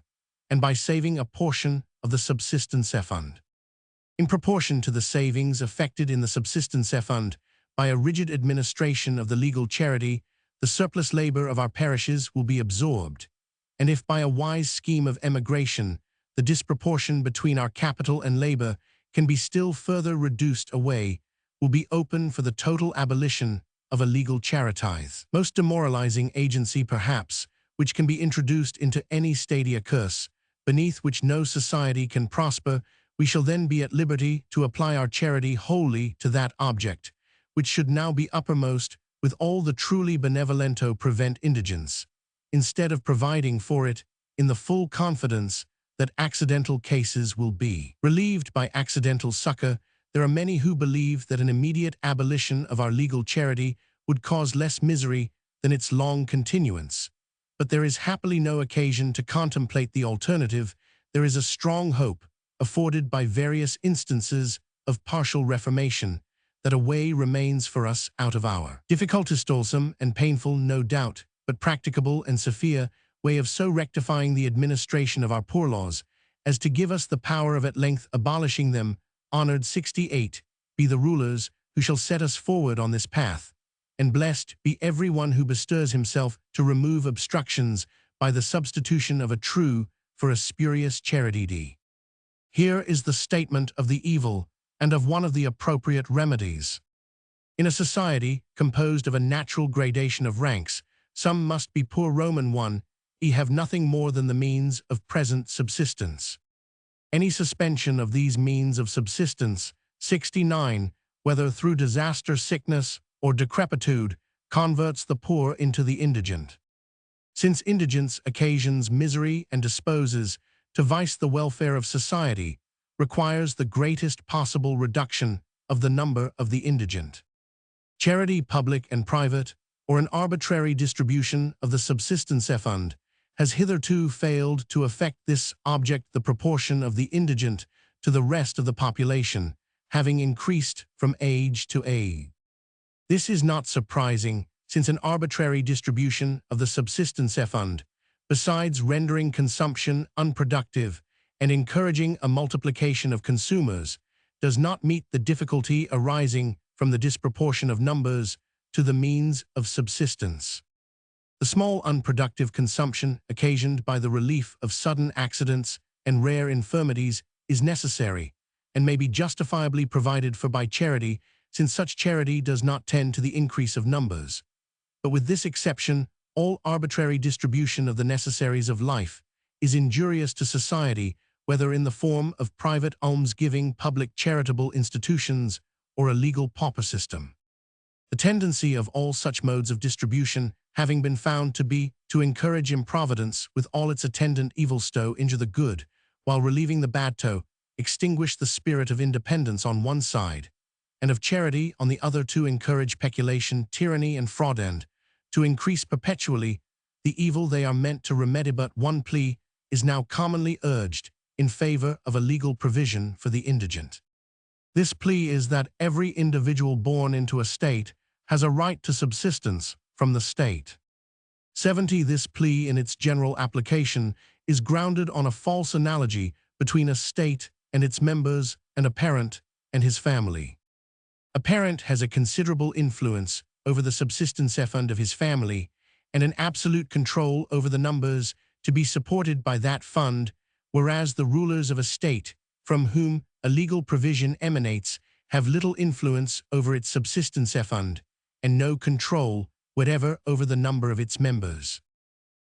and by saving a portion of the subsistence fund. In proportion to the savings effected in the subsistence fund by a rigid administration of the legal charity, the surplus labor of our parishes will be absorbed, and if by a wise scheme of emigration the disproportion between our capital and labor can be still further reduced, a way will be open for the total abolition of a legal charities. Most demoralizing agency perhaps, which can be introduced into any stadia curse, beneath which no society can prosper. We shall then be at liberty to apply our charity wholly to that object, which should now be uppermost, with all the truly benevolento prevent indigence, instead of providing for it, in the full confidence that accidental cases will be relieved by accidental succor. There are many who believe that an immediate abolition of our legal charity would cause less misery than its long continuance. But there is happily no occasion to contemplate the alternative. There is a strong hope, afforded by various instances of partial reformation, that a way remains for us out of our difficultest, toilsome and painful, no doubt, but practicable and severe way of so rectifying the administration of our poor laws, as to give us the power of at length abolishing them. Honored 68 be the rulers who shall set us forward on this path, and blessed be every one who bestirs himself to remove obstructions by the substitution of a true for a spurious charity. Here is the statement of the evil and of one of the appropriate remedies. In a society composed of a natural gradation of ranks, some must be poor. Roman 1, have nothing more than the means of present subsistence. Any suspension of these means of subsistence, 69, whether through disaster, sickness, or decrepitude, converts the poor into the indigent. Since indigence occasions misery and disposes to vice, the welfare of society requires the greatest possible reduction of the number of the indigent. Charity, public and private, or an arbitrary distribution of the subsistence fund, has hitherto failed to effect this object. The proportion of the indigent to the rest of the population having increased from age to age. This is not surprising, since an arbitrary distribution of the subsistence fund, besides rendering consumption unproductive and encouraging a multiplication of consumers, does not meet the difficulty arising from the disproportion of numbers to the means of subsistence. The small unproductive consumption occasioned by the relief of sudden accidents and rare infirmities is necessary, and may be justifiably provided for by charity, since such charity does not tend to the increase of numbers. But with this exception, all arbitrary distribution of the necessaries of life is injurious to society, whether in the form of private almsgiving, public charitable institutions, or a legal pauper system. The tendency of all such modes of distribution having been found to be to encourage improvidence with all its attendant evils, to injure the good, while relieving the bad, to extinguish the spirit of independence on one side, and of charity on the other, to encourage peculation, tyranny, and fraud, and to increase perpetually the evil they are meant to remedy. But one plea is now commonly urged in favor of a legal provision for the indigent. This plea is that every individual born into a state, has a right to subsistence from the state. 70. This plea in its general application is grounded on a false analogy between a state and its members and a parent and his family. A parent has a considerable influence over the subsistence fund of his family and an absolute control over the numbers to be supported by that fund, whereas the rulers of a state, from whom a legal provision emanates, have little influence over its subsistence fund and no control whatever over the number of its members.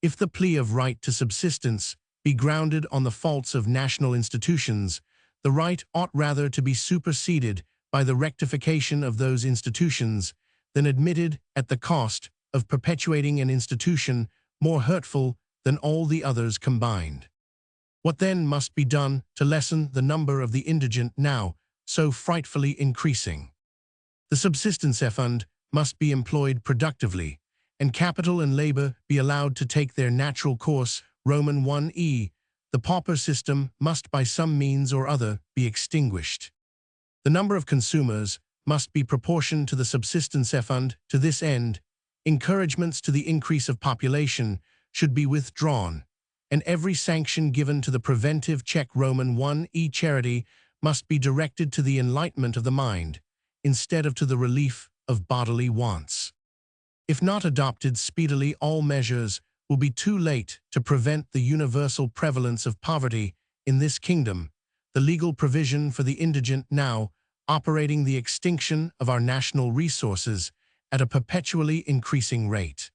If the plea of right to subsistence be grounded on the faults of national institutions, the right ought rather to be superseded by the rectification of those institutions than admitted at the cost of perpetuating an institution more hurtful than all the others combined. What then must be done to lessen the number of the indigent now so frightfully increasing? The subsistence fund must be employed productively, and capital and labor be allowed to take their natural course. Roman 1e. The pauper system must by some means or other be extinguished. The number of consumers must be proportioned to the subsistence fund. To this end, encouragements to the increase of population should be withdrawn, and every sanction given to the preventive check. Roman 1e. Charity must be directed to the enlightenment of the mind, instead of to the relief of bodily wants. If not adopted speedily, all measures will be too late to prevent the universal prevalence of poverty in this kingdom, the legal provision for the indigent now operating the extinction of our national resources at a perpetually increasing rate.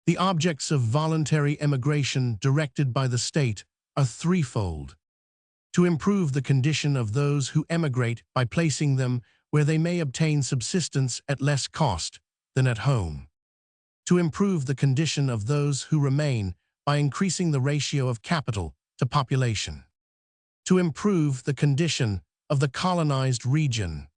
The objects of voluntary emigration directed by the state are threefold: to improve the condition of those who emigrate by placing them where they may obtain subsistence at less cost than at home; to improve the condition of those who remain by increasing the ratio of capital to population; to improve the condition of the colonized region.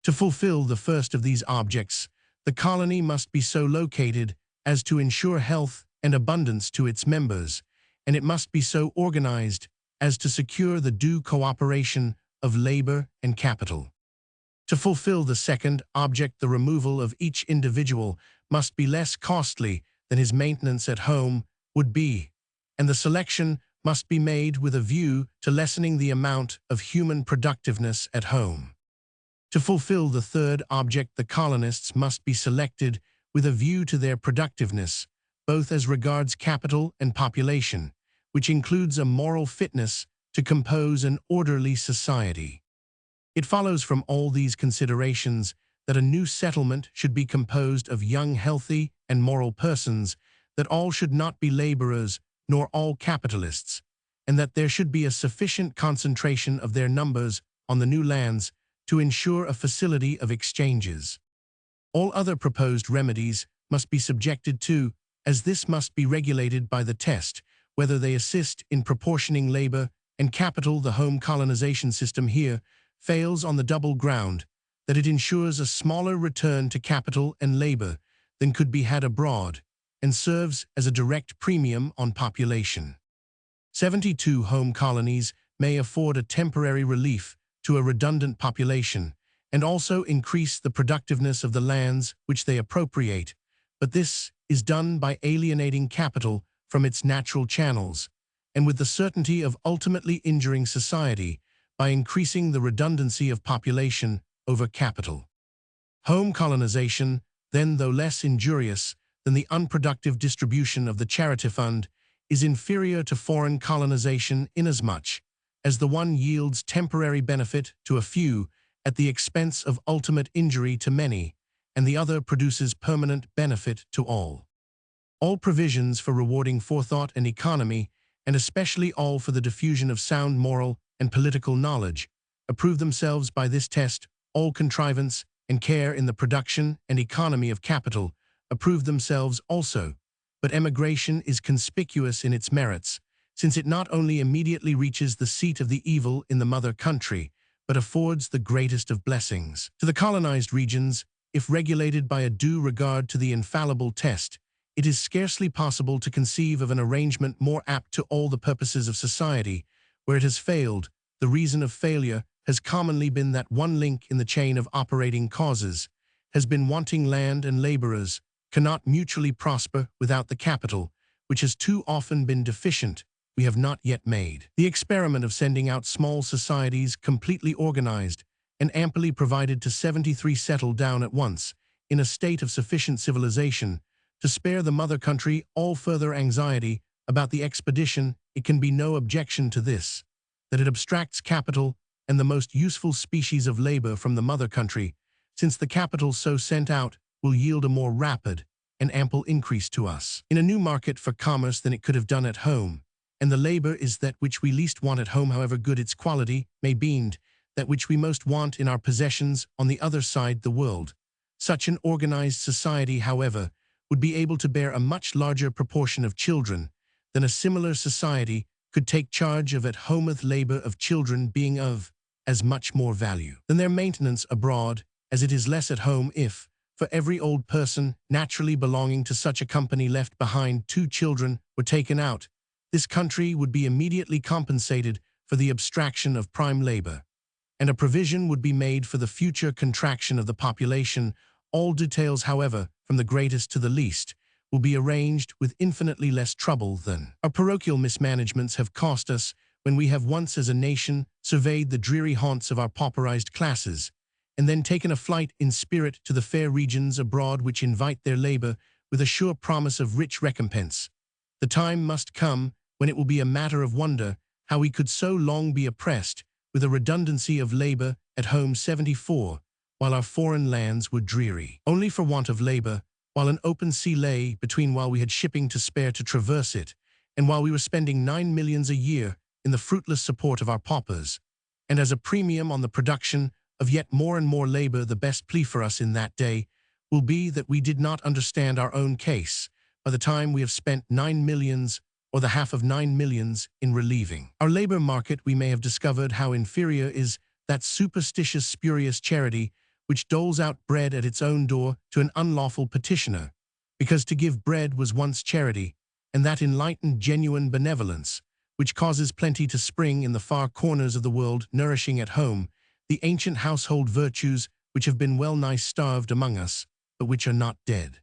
To fulfill the first of these objects, the colony must be so located as to ensure health and abundance to its members, and it must be so organized as to secure the due cooperation of labor and capital. To fulfill the second object, the removal of each individual must be less costly than his maintenance at home would be, and the selection must be made with a view to lessening the amount of human productiveness at home. To fulfill the third object, the colonists must be selected with a view to their productiveness, both as regards capital and population, which includes a moral fitness to compose an orderly society. It follows from all these considerations that a new settlement should be composed of young, healthy, and moral persons, that all should not be laborers nor all capitalists, and that there should be a sufficient concentration of their numbers on the new lands to ensure a facility of exchanges. All other proposed remedies must be subjected to, as this must be regulated by the test, whether they assist in proportioning labor and capital. The home colonization system here fails on the double ground that it ensures a smaller return to capital and labor than could be had abroad, and serves as a direct premium on population. 72. Home colonies may afford a temporary relief to a redundant population, and also increase the productiveness of the lands which they appropriate, but this is done by alienating capital from its natural channels, and with the certainty of ultimately injuring society by increasing the redundancy of population over capital. Home colonization, then, though less injurious than the unproductive distribution of the charity fund, is inferior to foreign colonization inasmuch as the one yields temporary benefit to a few at the expense of ultimate injury to many, and the other produces permanent benefit to all. All provisions for rewarding forethought and economy, and especially all for the diffusion of sound moral and political knowledge, approve themselves by this test. All contrivance and care in the production and economy of capital approve themselves also, but emigration is conspicuous in its merits, since it not only immediately reaches the seat of the evil in the mother country, but affords the greatest of blessings to the colonized regions. If regulated by a due regard to the infallible test, it is scarcely possible to conceive of an arrangement more apt to all the purposes of society. Where it has failed, the reason of failure has commonly been that one link in the chain of operating causes has been wanting land, and laborers cannot mutually prosper without the capital, which has too often been deficient, we have not yet made. The experiment of sending out small societies completely organized and amply provided to 73 settle down at once, in a state of sufficient civilization, to spare the mother country all further anxiety about the expedition, it can be no objection to this, that it abstracts capital and the most useful species of labor from the mother country, since the capital so sent out will yield a more rapid and ample increase to us in a new market for commerce than it could have done at home, and the labor is that which we least want at home, however good its quality may be, that which we most want in our possessions on the other side the world. Such an organized society, however, would be able to bear a much larger proportion of children than a similar society could take charge of at home, with labor of children being of as much more value than their maintenance abroad as it is less at home. If, for every old person naturally belonging to such a company left behind, 2 children were taken out, this country would be immediately compensated for the abstraction of prime labor, and a provision would be made for the future contraction of the population. All details, however, from the greatest to the least, will be arranged with infinitely less trouble than our parochial mismanagements have cost us when we have once as a nation surveyed the dreary haunts of our pauperized classes, and then taken a flight in spirit to the fair regions abroad which invite their labor with a sure promise of rich recompense. The time must come when it will be a matter of wonder how we could so long be oppressed with a redundancy of labor at home 74, while our foreign lands were dreary only for want of labor, while an open sea lay between, while we had shipping to spare to traverse it, and while we were spending 9 millions a year in the fruitless support of our paupers, and as a premium on the production of yet more and more labor. The best plea for us in that day will be that we did not understand our own case by the time we have spent 9 millions or the half of 9 millions in relieving our labor market. We may have discovered how inferior is that superstitious, spurious charity which doles out bread at its own door to an unlawful petitioner, because to give bread was once charity, and that enlightened genuine benevolence, which causes plenty to spring in the far corners of the world, nourishing at home the ancient household virtues which have been well nigh starved among us, but which are not dead.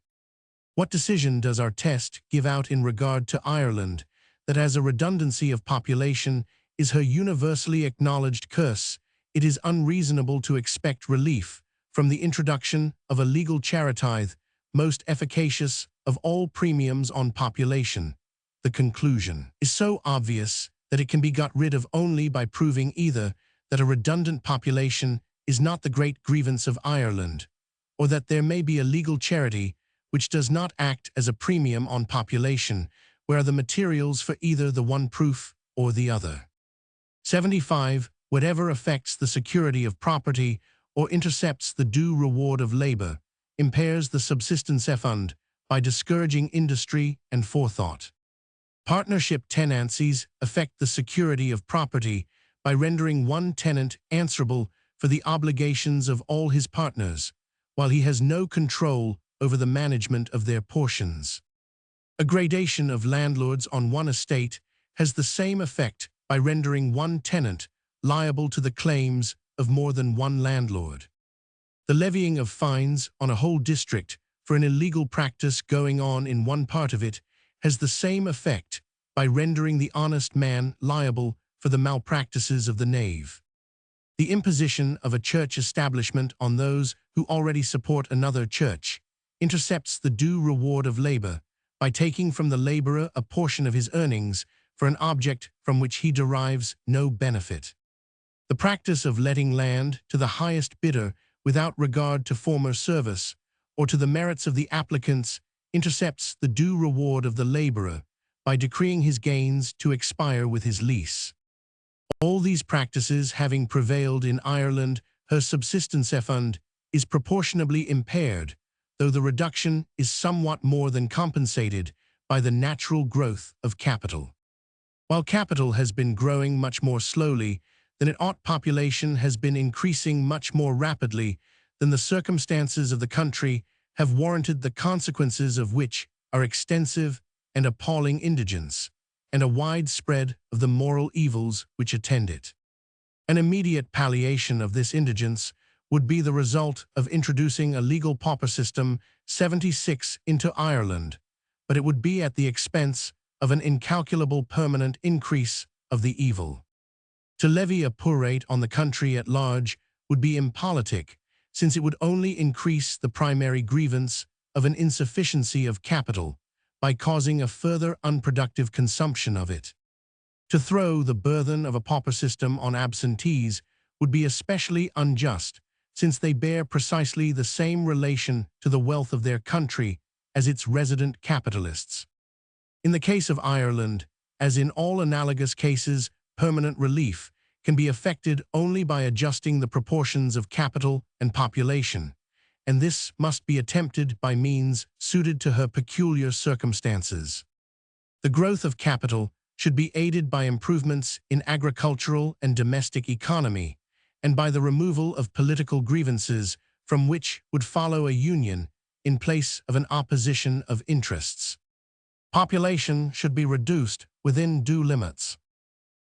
What decision does our test give out in regard to Ireland, that as a redundancy of population is her universally acknowledged curse, it is unreasonable to expect relief from the introduction of a legal charitithe, most efficacious of all premiums on population? The conclusion is so obvious that it can be got rid of only by proving either that a redundant population is not the great grievance of Ireland, or that there may be a legal charity which does not act as a premium on population, where are the materials for either the one proof or the other. 75. Whatever affects the security of property or intercepts the due reward of labor impairs the subsistence fund by discouraging industry and forethought. Partnership tenancies affect the security of property by rendering one tenant answerable for the obligations of all his partners, while he has no control over the management of their portions. A gradation of landlords on one estate has the same effect by rendering one tenant liable to the claims of more than one landlord. The levying of fines on a whole district for an illegal practice going on in one part of it has the same effect by rendering the honest man liable for the malpractices of the knave. The imposition of a church establishment on those who already support another church intercepts the due reward of labor by taking from the laborer a portion of his earnings for an object from which he derives no benefit. The practice of letting land to the highest bidder without regard to former service or to the merits of the applicants intercepts the due reward of the laborer by decreeing his gains to expire with his lease. All these practices having prevailed in Ireland, her subsistence fund is proportionably impaired, though the reduction is somewhat more than compensated by the natural growth of capital. While capital has been growing much more slowly than it ought, population has been increasing much more rapidly than the circumstances of the country have warranted, the consequences of which are extensive and appalling indigence, and a wide spread of the moral evils which attend it. An immediate palliation of this indigence would be the result of introducing a legal pauper system 76 into Ireland, but it would be at the expense of an incalculable permanent increase of the evil. To levy a poor rate on the country at large would be impolitic, since it would only increase the primary grievance of an insufficiency of capital by causing a further unproductive consumption of it. To throw the burden of a pauper system on absentees would be especially unjust, since they bear precisely the same relation to the wealth of their country as its resident capitalists. In the case of Ireland, as in all analogous cases, permanent relief can be effected only by adjusting the proportions of capital and population, and this must be attempted by means suited to her peculiar circumstances. The growth of capital should be aided by improvements in agricultural and domestic economy, and by the removal of political grievances from which would follow a union in place of an opposition of interests. Population should be reduced within due limits.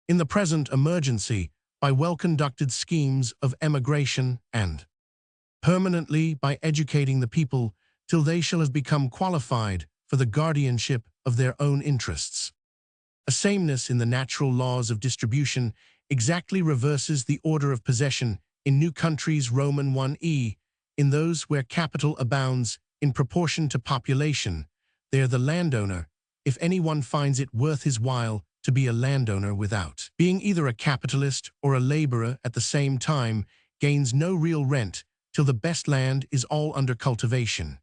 In the present emergency, by well-conducted schemes of emigration and permanently by educating the people till they shall have become qualified for the guardianship of their own interests. A sameness in the natural laws of distribution exactly reverses the order of possession in new countries Roman 1e. In those where capital abounds in proportion to population, there the landowner, if anyone finds it worth his while to be a landowner without being either a capitalist or a laborer at the same time, gains no real rent till the best land is all under cultivation,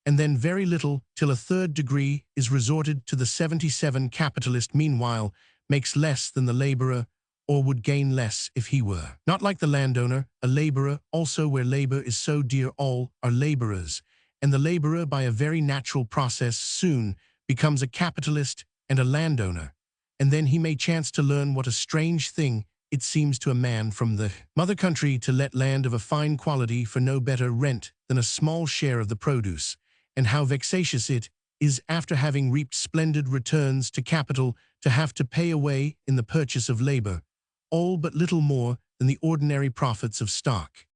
and then very little till a third degree is resorted to. The 77 capitalist meanwhile makes less than the laborer, or would gain less if he were not like the landowner, a laborer also where labor is so dear. All are laborers, and the laborer by a very natural process soon becomes a capitalist and a landowner, and then he may chance to learn what a strange thing it seems to a man from the mother country to let land of a fine quality for no better rent than a small share of the produce, and how vexatious it is, after having reaped splendid returns to capital, to have to pay away in the purchase of labor all but little more than the ordinary profits of stock.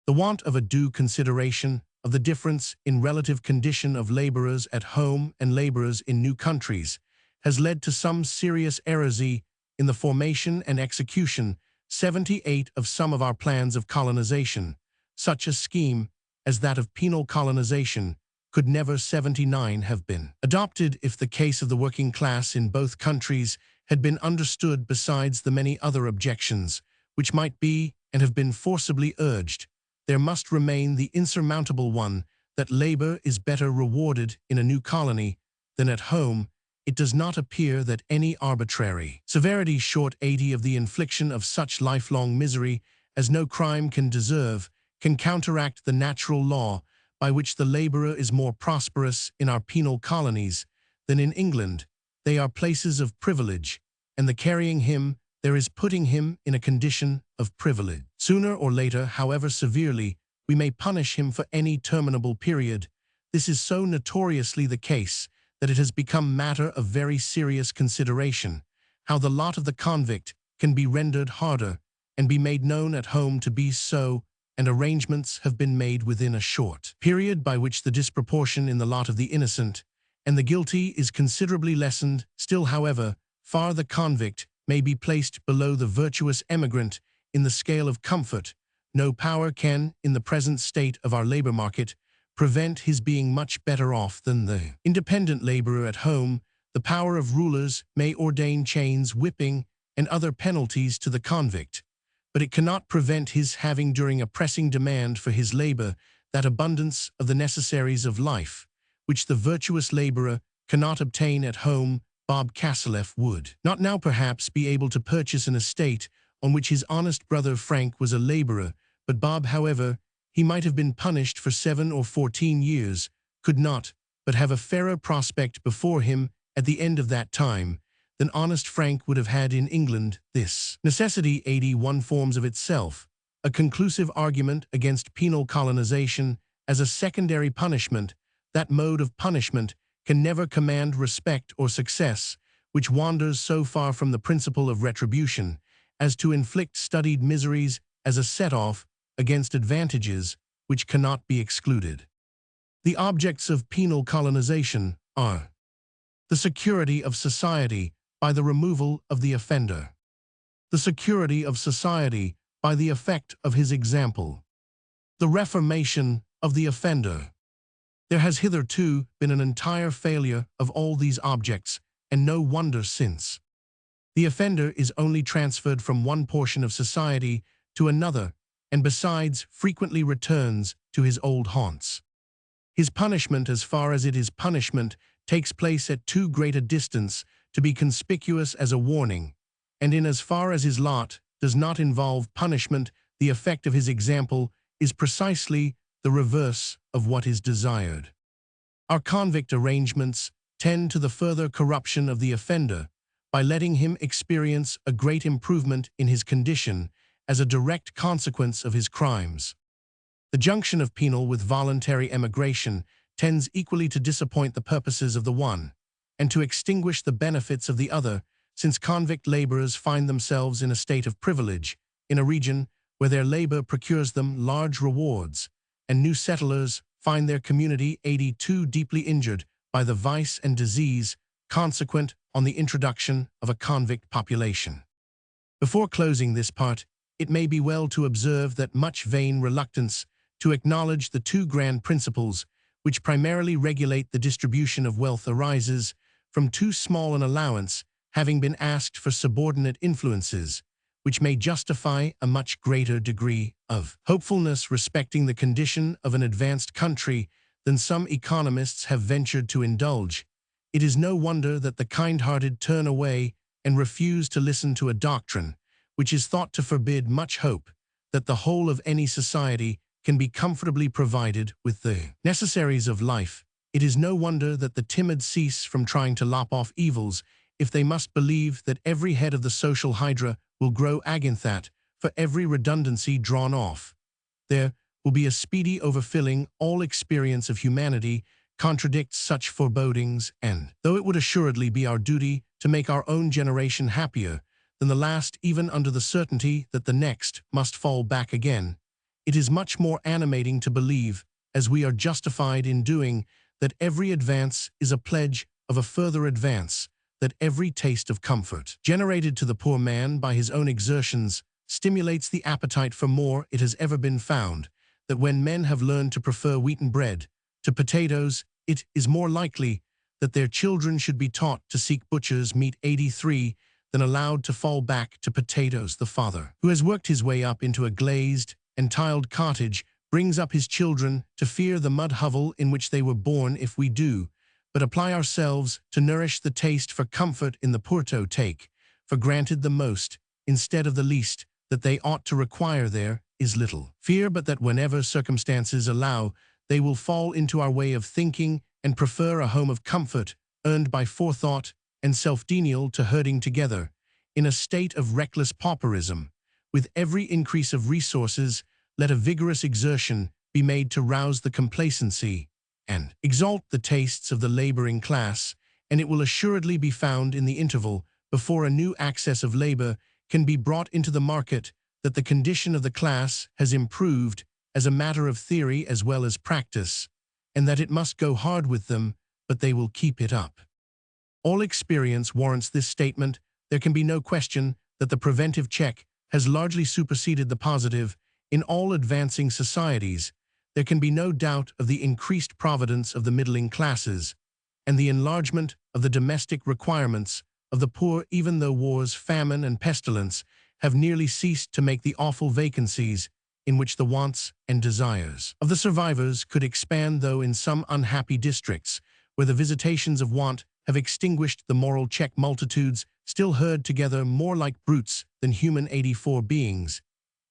The want of a due consideration of the difference in relative condition of laborers at home and laborers in new countries has led to some serious errors in the formation and execution 78 of some of our plans of colonization. Such a scheme as that of penal colonization could never 79 have been adopted if the case of the working class in both countries had been understood, besides the many other objections which might be and have been forcibly urged. There must remain the insurmountable one that labor is better rewarded in a new colony than at home. It does not appear that any arbitrary severity short 80 of the infliction of such lifelong misery as no crime can deserve can counteract the natural law by which the laborer is more prosperous in our penal colonies than in England. They are places of privilege, and the carrying him there is putting him in a condition of privilege. Sooner or later, however severely, we may punish him for any terminable period. This is so notoriously the case that it has become matter of very serious consideration, how the lot of the convict can be rendered harder and be made known at home to be so, and arrangements have been made within a short period by which the disproportion in the lot of the innocent and the guilty is considerably lessened. Still, however, far the convict may be placed below the virtuous emigrant in the scale of comfort. No power can, in the present state of our labor market, prevent his being much better off than the independent laborer at home. The power of rulers may ordain chains, whipping, and other penalties to the convict, but it cannot prevent his having, during a pressing demand for his labor, that abundance of the necessaries of life, which the virtuous laborer cannot obtain at home. Bob Castleffe would not now perhaps be able to purchase an estate on which his honest brother Frank was a laborer, but Bob, however he might have been punished for 7 or 14 years, could not but have a fairer prospect before him at the end of that time than honest Frank would have had in England. This necessity 81 forms of itself a conclusive argument against penal colonization as a secondary punishment. That mode of punishment can never command respect or success, which wanders so far from the principle of retribution as to inflict studied miseries as a set-off against advantages which cannot be excluded. The objects of penal colonization are the security of society by the removal of the offender, the security of society by the effect of his example, the reformation of the offender. There has hitherto been an entire failure of all these objects, and no wonder, since the offender is only transferred from one portion of society to another, and besides frequently returns to his old haunts. His punishment, as far as it is punishment, takes place at too great a distance to be conspicuous as a warning, and in as far as his lot does not involve punishment, the effect of his example is precisely the reverse of what is desired. Our convict arrangements tend to the further corruption of the offender by letting him experience a great improvement in his condition as a direct consequence of his crimes. The junction of penal with voluntary emigration tends equally to disappoint the purposes of the one and to extinguish the benefits of the other, since convict laborers find themselves in a state of privilege in a region where their labor procures them large rewards, and new settlers find their community too deeply injured by the vice and disease consequent on the introduction of a convict population. Before closing this part, it may be well to observe that much vain reluctance to acknowledge the two grand principles which primarily regulate the distribution of wealth arises from too small an allowance having been asked for subordinate influences, which may justify a much greater degree of hopefulness respecting the condition of an advanced country than some economists have ventured to indulge. It is no wonder that the kind-hearted turn away and refuse to listen to a doctrine which is thought to forbid much hope that the whole of any society can be comfortably provided with the necessaries of life. It is no wonder that the timid cease from trying to lop off evils if they must believe that every head of the social hydra will grow aganthat for every redundancy drawn off. There will be a speedy overfilling. All experience of humanity contradicts such forebodings, and though it would assuredly be our duty to make our own generation happier than the last, even under the certainty that the next must fall back again, it is much more animating to believe, as we are justified in doing, that every advance is a pledge of a further advance, that every taste of comfort generated to the poor man by his own exertions stimulates the appetite for more. It has ever been found that when men have learned to prefer wheaten bread to potatoes, it is more likely that their children should be taught to seek butcher's meat 83 than allowed to fall back to potatoes. The father, who has worked his way up into a glazed and tiled cottage, brings up his children to fear the mud hovel in which they were born. If we do but apply ourselves to nourish the taste for comfort in the Porto, take for granted the most instead of the least that they ought to require, there is little fear but that whenever circumstances allow, they will fall into our way of thinking and prefer a home of comfort earned by forethought and self-denial to herding together in a state of reckless pauperism. With every increase of resources, let a vigorous exertion be made to rouse the complacency and exalt the tastes of the laboring class, and it will assuredly be found in the interval before a new access of labor can be brought into the market that the condition of the class has improved as a matter of theory as well as practice, and that it must go hard with them, but they will keep it up. All experience warrants this statement. There can be no question that the preventive check has largely superseded the positive in all advancing societies. There can be no doubt of the increased providence of the middling classes and the enlargement of the domestic requirements of the poor, even though wars, famine, and pestilence have nearly ceased to make the awful vacancies in which the wants and desires of the survivors could expand, though in some unhappy districts where the visitations of want have extinguished the moral check, multitudes still herd together more like brutes than human 84 beings.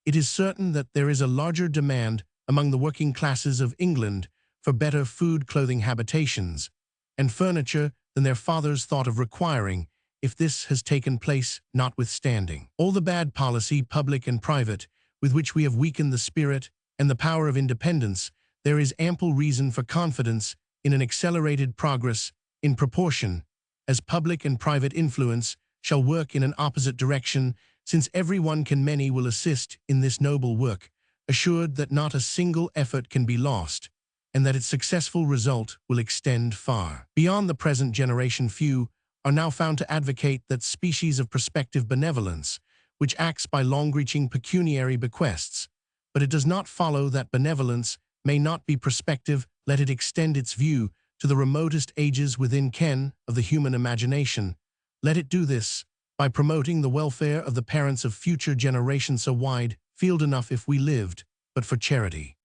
It is certain that there is a larger demand among the working classes of England for better food, clothing, habitations, and furniture than their fathers thought of requiring. If this has taken place, notwithstanding all the bad policy, public and private, with which we have weakened the spirit and the power of independence, there is ample reason for confidence in an accelerated progress in proportion as public and private influence shall work in an opposite direction, since every one can, many will assist in this noble work, assured that not a single effort can be lost, and that its successful result will extend far beyond the present generation. Few are now found to advocate that species of prospective benevolence, which acts by long-reaching pecuniary bequests, but it does not follow that benevolence may not be prospective. Let it extend its view to the remotest ages within ken of the human imagination. Let it do this by promoting the welfare of the parents of future generations. A wide field enough if we lived, but for charity.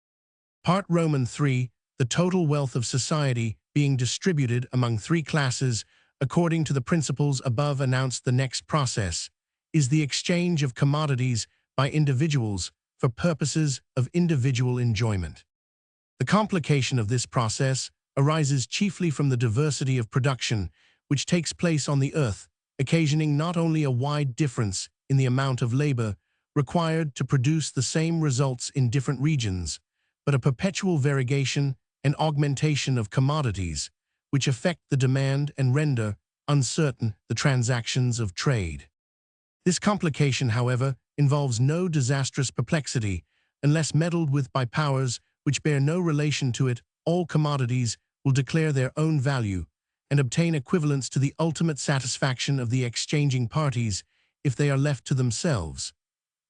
Part Roman 3, the total wealth of society being distributed among three classes according to the principles above announced. The next process is the exchange of commodities by individuals for purposes of individual enjoyment. The complication of this process arises chiefly from the diversity of production which takes place on the earth, occasioning not only a wide difference in the amount of labor required to produce the same results in different regions, but a perpetual variegation and augmentation of commodities, which affect the demand and render uncertain the transactions of trade. This complication, however, involves no disastrous perplexity, unless meddled with by powers which bear no relation to it. All commodities will declare their own value and obtain equivalence to the ultimate satisfaction of the exchanging parties if they are left to themselves.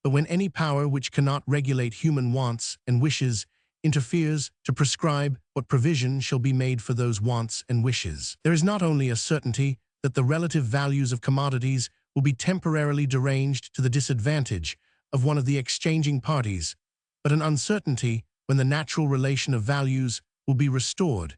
But when any power which cannot regulate human wants and wishes interferes to prescribe what provision shall be made for those wants and wishes, there is not only a certainty that the relative values of commodities will be temporarily deranged to the disadvantage of one of the exchanging parties, but an uncertainty when the natural relation of values will be restored,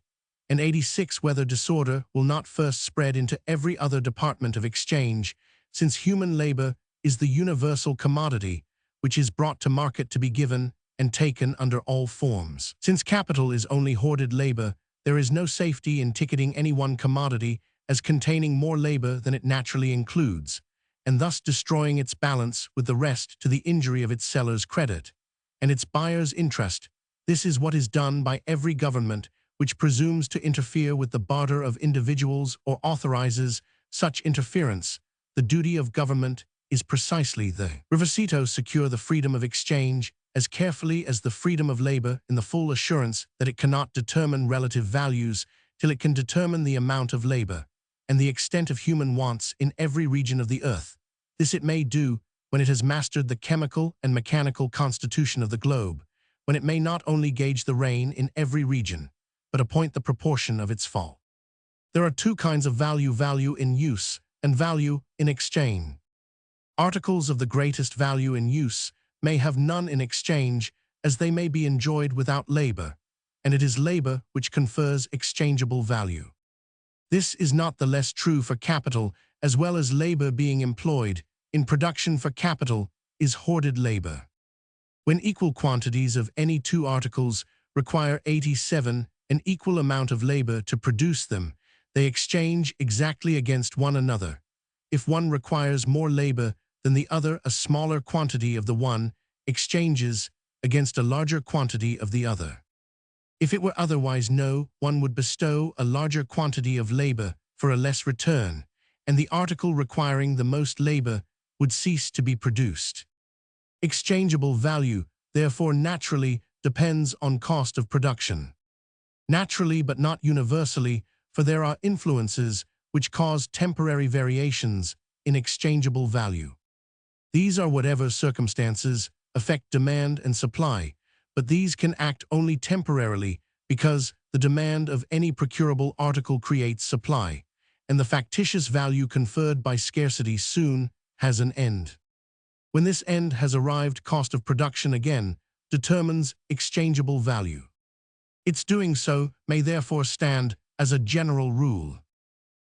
and 86 whether disorder will not first spread into every other department of exchange, since human labor is the universal commodity which is brought to market to be given and taken under all forms. Since capital is only hoarded labor, there is no safety in ticketing any one commodity as containing more labor than it naturally includes, and thus destroying its balance with the rest to the injury of its seller's credit and its buyer's interest. This is what is done by every government which presumes to interfere with the barter of individuals or authorizes such interference. The duty of government is precisely the reverse, secure the freedom of exchange as carefully as the freedom of labor, in the full assurance that it cannot determine relative values till it can determine the amount of labor and the extent of human wants in every region of the earth. This it may do when it has mastered the chemical and mechanical constitution of the globe, when it may not only gauge the rain in every region, but appoint the proportion of its fall. There are two kinds of value: value in use and value in exchange. Articles of the greatest value in use may have none in exchange, as they may be enjoyed without labor, and it is labor which confers exchangeable value. This is not the less true for capital, as well as labor being employed in production for capital is hoarded labor. When equal quantities of any two articles require 87 an equal amount of labor to produce them, they exchange exactly against one another. If one requires more labor than the other, a smaller quantity of the one exchanges against a larger quantity of the other. If it were otherwise, no one would bestow a larger quantity of labor for a less return, and the article requiring the most labor would cease to be produced. Exchangeable value, therefore, naturally depends on cost of production. Naturally, but not universally, for there are influences which cause temporary variations in exchangeable value. These are whatever circumstances affect demand and supply, but these can act only temporarily because the demand of any procurable article creates supply, and the factitious value conferred by scarcity soon has an end. When this end has arrived, cost of production again determines exchangeable value. Its doing so may therefore stand as a general rule.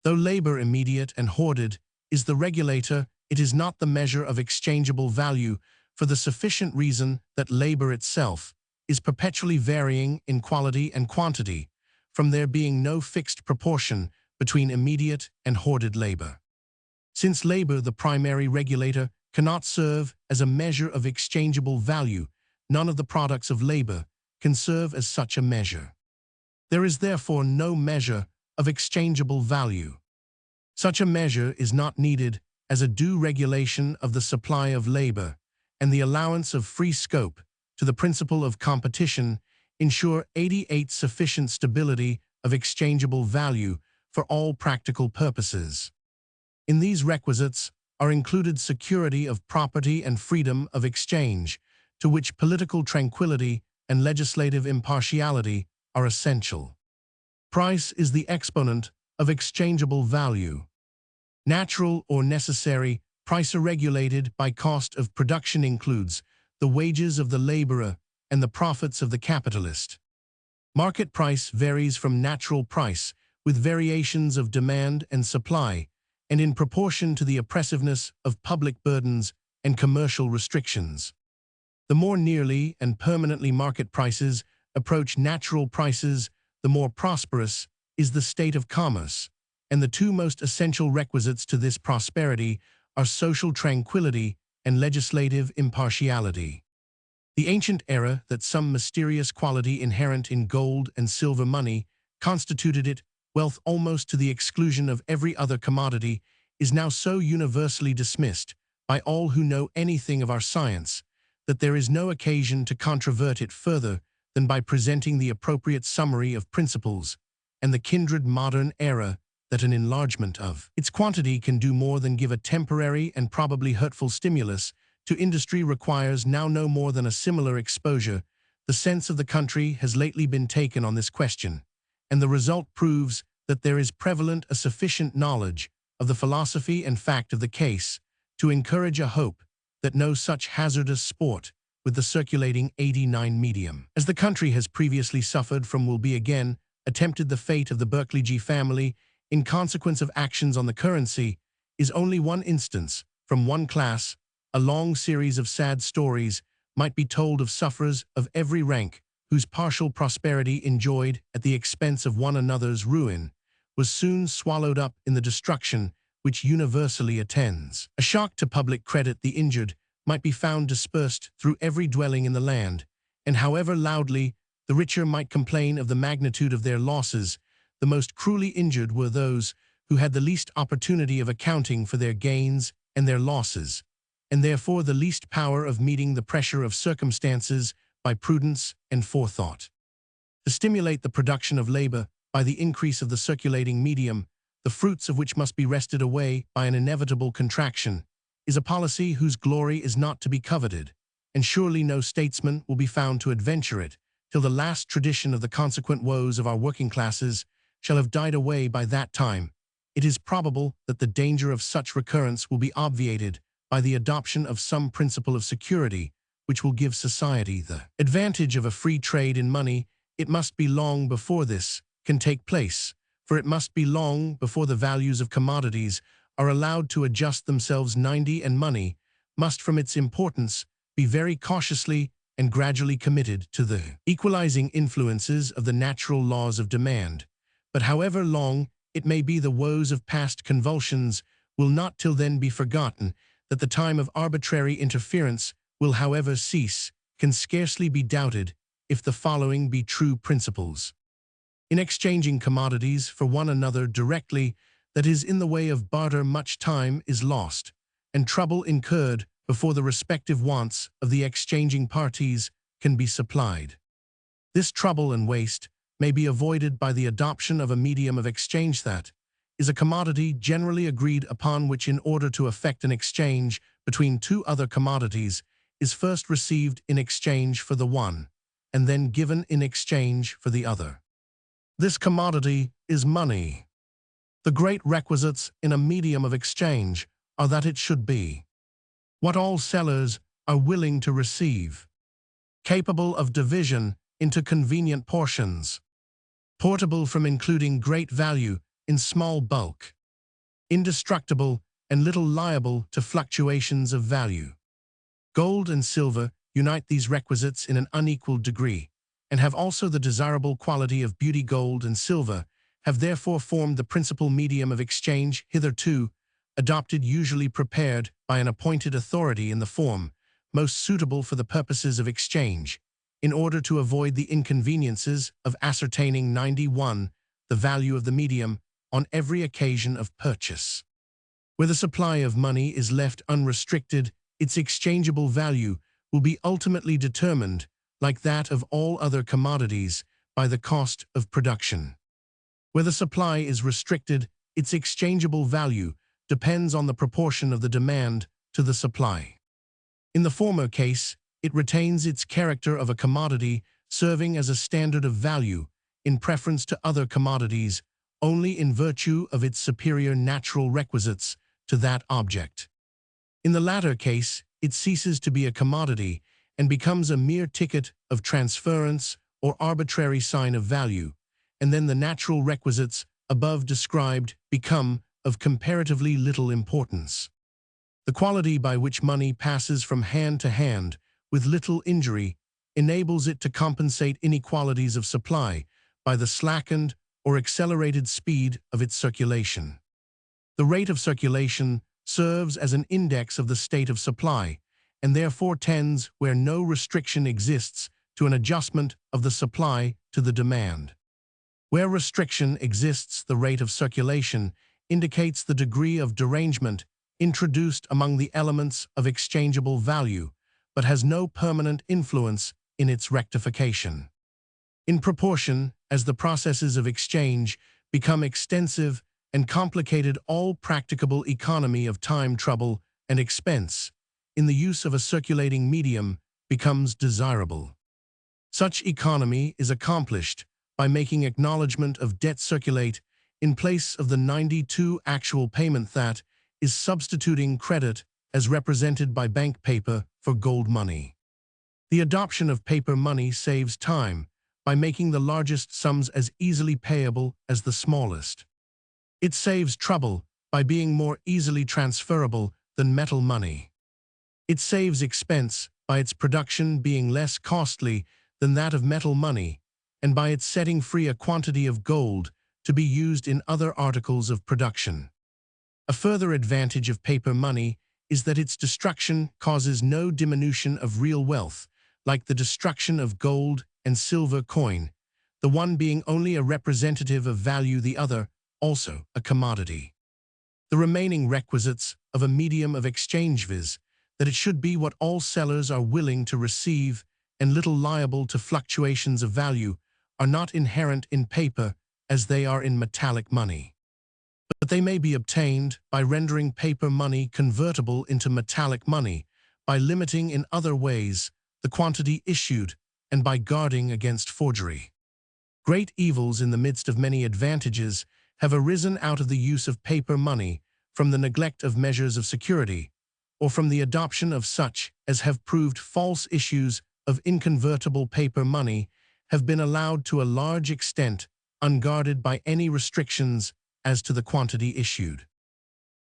Though labor, immediate and hoarded, is the regulator, it is not the measure of exchangeable value, for the sufficient reason that labor itself is perpetually varying in quality and quantity, from there being no fixed proportion between immediate and hoarded labor. Since labor, the primary regulator, cannot serve as a measure of exchangeable value, none of the products of labor can serve as such a measure. There is therefore no measure of exchangeable value. Such a measure is not needed as a due regulation of the supply of labor and the allowance of free scope to the principle of competition, ensure 88 sufficient stability of exchangeable value for all practical purposes. In these requisites are included security of property and freedom of exchange, to which political tranquility and legislative impartiality are essential. Price is the exponent of exchangeable value. Natural or necessary price regulated by cost of production includes the wages of the laborer and the profits of the capitalist. Market price varies from natural price, with variations of demand and supply, and in proportion to the oppressiveness of public burdens and commercial restrictions. The more nearly and permanently market prices approach natural prices, the more prosperous is the state of commerce, and the two most essential requisites to this prosperity are social tranquility and legislative impartiality. The ancient error that some mysterious quality inherent in gold and silver money constituted it wealth almost to the exclusion of every other commodity is now so universally dismissed by all who know anything of our science that there is no occasion to controvert it further than by presenting the appropriate summary of principles and the kindred modern error that an enlargement of its quantity can do more than give a temporary and probably hurtful stimulus to industry requires now no more than a similar exposure. The sense of the country has lately been taken on this question, and the result proves that there is prevalent a sufficient knowledge of the philosophy and fact of the case to encourage a hope that no such hazardous sport with the circulating 89 medium, as the country has previously suffered from, will be again attempted. The fate of the Berkeley G family in consequence of actions on the currency is only one instance from one class. A long series of sad stories might be told of sufferers of every rank whose partial prosperity enjoyed at the expense of one another's ruin was soon swallowed up in the destruction which universally attends. A shock to public credit, the injured might be found dispersed through every dwelling in the land, and however loudly the richer might complain of the magnitude of their losses, the most cruelly injured were those who had the least opportunity of accounting for their gains and their losses, and therefore the least power of meeting the pressure of circumstances by prudence and forethought. To stimulate the production of labor by the increase of the circulating medium, the fruits of which must be wrested away by an inevitable contraction, is a policy whose glory is not to be coveted, and surely no statesman will be found to adventure it till the last tradition of the consequent woes of our working classes shall have died away by that time. It is probable that the danger of such recurrence will be obviated by the adoption of some principle of security which will give society the advantage of a free trade in money. It must be long before this can take place, for it must be long before the values of commodities are allowed to adjust themselves. 90 and money must, from its importance, be very cautiously and gradually committed to the equalizing influences of the natural laws of demand. But however long it may be, the woes of past convulsions will not till then be forgotten. That the time of arbitrary interference will however cease can scarcely be doubted if the following be true principles. In exchanging commodities for one another directly, that is, in the way of barter, much time is lost, and trouble incurred before the respective wants of the exchanging parties can be supplied. This trouble and waste may be avoided by the adoption of a medium of exchange that is a commodity generally agreed upon, which, in order to effect an exchange between two other commodities, is first received in exchange for the one, and then given in exchange for the other. This commodity is money. The great requisites in a medium of exchange are that it should be what all sellers are willing to receive, capable of division into convenient portions, portable from including great value in small bulk, indestructible and little liable to fluctuations of value. Gold and silver unite these requisites in an unequal degree, and have also the desirable quality of beauty. Gold and silver have therefore formed the principal medium of exchange hitherto adopted, usually prepared by an appointed authority in the form most suitable for the purposes of exchange, in order to avoid the inconveniences of ascertaining 91 the value of the medium on every occasion of purchase. Where the supply of money is left unrestricted, its exchangeable value will be ultimately determined like that of all other commodities, by the cost of production. Where the supply is restricted, its exchangeable value depends on the proportion of the demand to the supply. In the former case, it retains its character of a commodity serving as a standard of value in preference to other commodities only in virtue of its superior natural requisites to that object. In the latter case, it ceases to be a commodity and becomes a mere ticket of transference or arbitrary sign of value, and then the natural requisites above described become of comparatively little importance. The quality by which money passes from hand to hand with little injury enables it to compensate inequalities of supply by the slackened or accelerated speed of its circulation. The rate of circulation serves as an index of the state of supply, and therefore tends, where no restriction exists, to an adjustment of the supply to the demand. Where restriction exists, the rate of circulation indicates the degree of derangement introduced among the elements of exchangeable value, but has no permanent influence in its rectification. In proportion as the processes of exchange become extensive and complicated, all practicable economy of time, trouble, and expense in the use of a circulating medium becomes desirable. Such economy is accomplished by making acknowledgement of debt circulate in place of the 92 actual payment, that is, substituting credit as represented by bank paper for gold money. The adoption of paper money saves time by making the largest sums as easily payable as the smallest. It saves trouble by being more easily transferable than metal money. It saves expense by its production being less costly than that of metal money, and by its setting free a quantity of gold to be used in other articles of production. A further advantage of paper money is that its destruction causes no diminution of real wealth, like the destruction of gold and silver coin, the one being only a representative of value, the other also a commodity. The remaining requisites of a medium of exchange, viz., that it should be what all sellers are willing to receive and little liable to fluctuations of value, are not inherent in paper as they are in metallic money. But they may be obtained by rendering paper money convertible into metallic money, by limiting in other ways the quantity issued, and by guarding against forgery. Great evils in the midst of many advantages have arisen out of the use of paper money from the neglect of measures of security, or from the adoption of such as have proved false. Issues of inconvertible paper money have been allowed to a large extent, unguarded by any restrictions as to the quantity issued.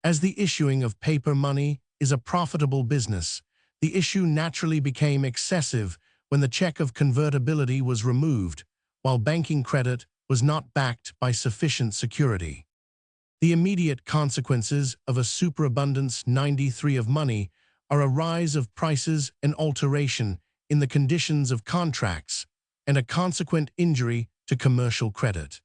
As the issuing of paper money is a profitable business, the issue naturally became excessive when the check of convertibility was removed, while banking credit was not backed by sufficient security. The immediate consequences of a superabundance 93 of money are a rise of prices and alteration in the conditions of contracts, and a consequent injury to commercial credit.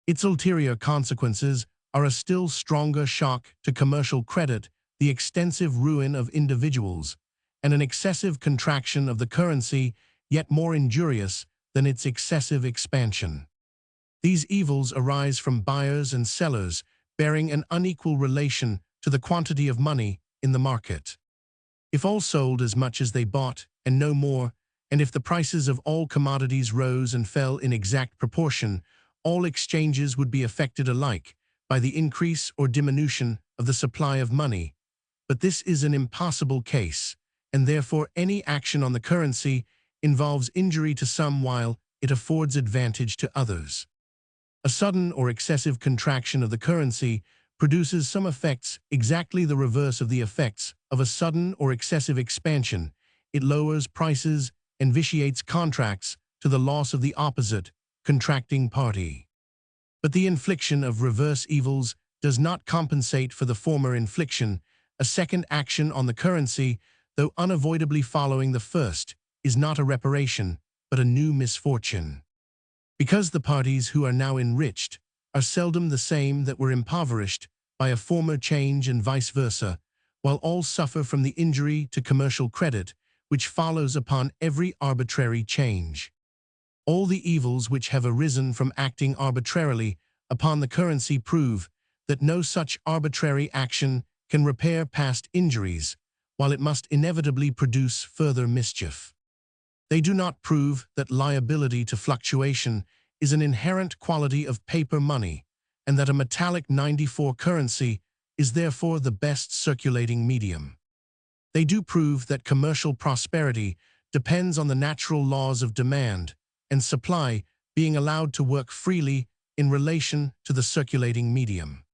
Its ulterior consequences are a still stronger shock to commercial credit, the extensive ruin of individuals, and an excessive contraction of the currency, yet more injurious than its excessive expansion. These evils arise from buyers and sellers bearing an unequal relation to the quantity of money in the market. If all sold as much as they bought, and no more, and if the prices of all commodities rose and fell in exact proportion, all exchanges would be affected alike by the increase or diminution of the supply of money. But this is an impossible case, and therefore any action on the currency involves injury to some while it affords advantage to others. A sudden or excessive contraction of the currency produces some effects exactly the reverse of the effects of a sudden or excessive expansion. It lowers prices and vitiates contracts to the loss of the opposite, contracting party. But the infliction of reverse evils does not compensate for the former infliction. A second action on the currency, though unavoidably following the first, is not a reparation, but a new misfortune. Because the parties who are now enriched are seldom the same that were impoverished by a former change and vice versa, while all suffer from the injury to commercial credit, which follows upon every arbitrary change. All the evils which have arisen from acting arbitrarily upon the currency prove that no such arbitrary action can repair past injuries, while it must inevitably produce further mischief. They do not prove that liability to fluctuation is an inherent quality of paper money, and that a metallic 94 currency is therefore the best circulating medium. They do prove that commercial prosperity depends on the natural laws of demand and supply being allowed to work freely in relation to the circulating medium.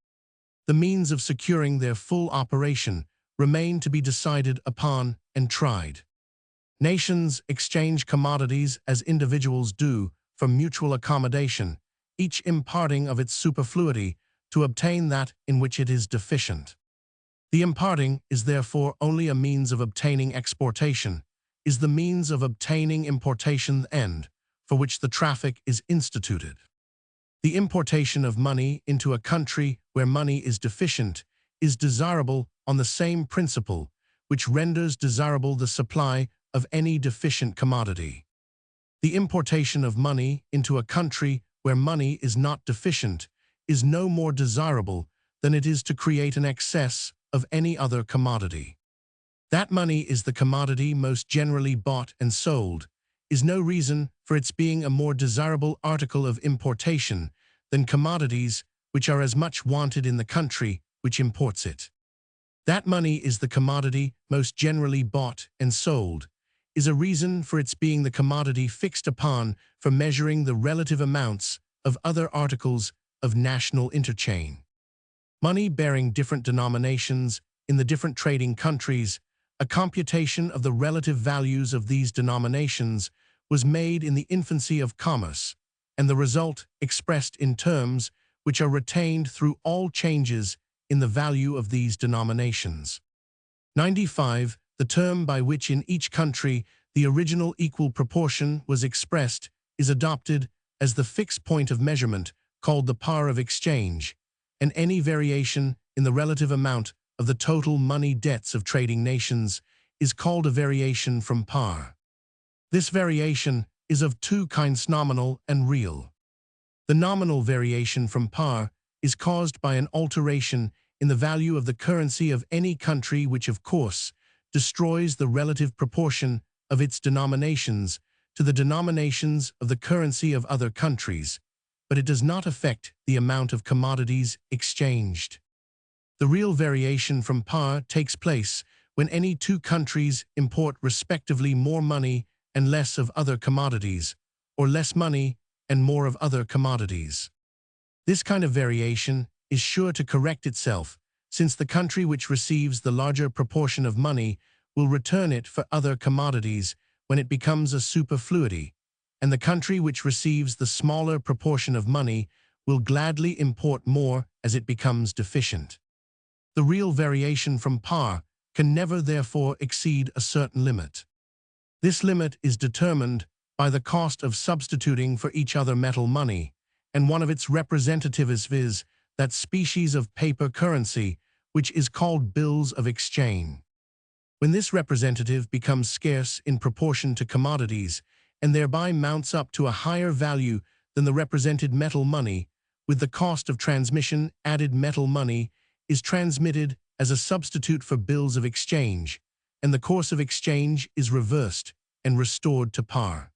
The means of securing their full operation remain to be decided upon and tried. Nations exchange commodities as individuals do for mutual accommodation, each imparting of its superfluity to obtain that in which it is deficient. The imparting is therefore only a means of obtaining exportation, is the means of obtaining importation the end, for which the traffic is instituted. The importation of money into a country where money is deficient is desirable on the same principle which renders desirable the supply of any deficient commodity. The importation of money into a country where money is not deficient is no more desirable than it is to create an excess of any other commodity. That money is the commodity most generally bought and sold is no reason for its being a more desirable article of importation than commodities which are as much wanted in the country which imports it. That money is the commodity most generally bought and sold is a reason for its being the commodity fixed upon for measuring the relative amounts of other articles of national interchange. Money bearing different denominations in the different trading countries, a computation of the relative values of these denominations was made in the infancy of commerce, and the result expressed in terms which are retained through all changes in the value of these denominations. 95. The term by which in each country the original equal proportion was expressed is adopted as the fixed point of measurement called the par of exchange, and any variation in the relative amount of the total money debts of trading nations is called a variation from par. This variation is of two kinds, nominal and real. The nominal variation from par is caused by an alteration in the value of the currency of any country which, of course, destroys the relative proportion of its denominations to the denominations of the currency of other countries, but it does not affect the amount of commodities exchanged. The real variation from par takes place when any two countries import respectively more money and less of other commodities, or less money and more of other commodities. This kind of variation is sure to correct itself, since the country which receives the larger proportion of money will return it for other commodities when it becomes a superfluity, and the country which receives the smaller proportion of money will gladly import more as it becomes deficient. The real variation from par can never therefore exceed a certain limit. This limit is determined by the cost of substituting for each other metal money, and one of its representatives is that species of paper currency which is called bills of exchange. When this representative becomes scarce in proportion to commodities, and thereby mounts up to a higher value than the represented metal money, with the cost of transmission added, metal money is transmitted as a substitute for bills of exchange, and the course of exchange is reversed and restored to par.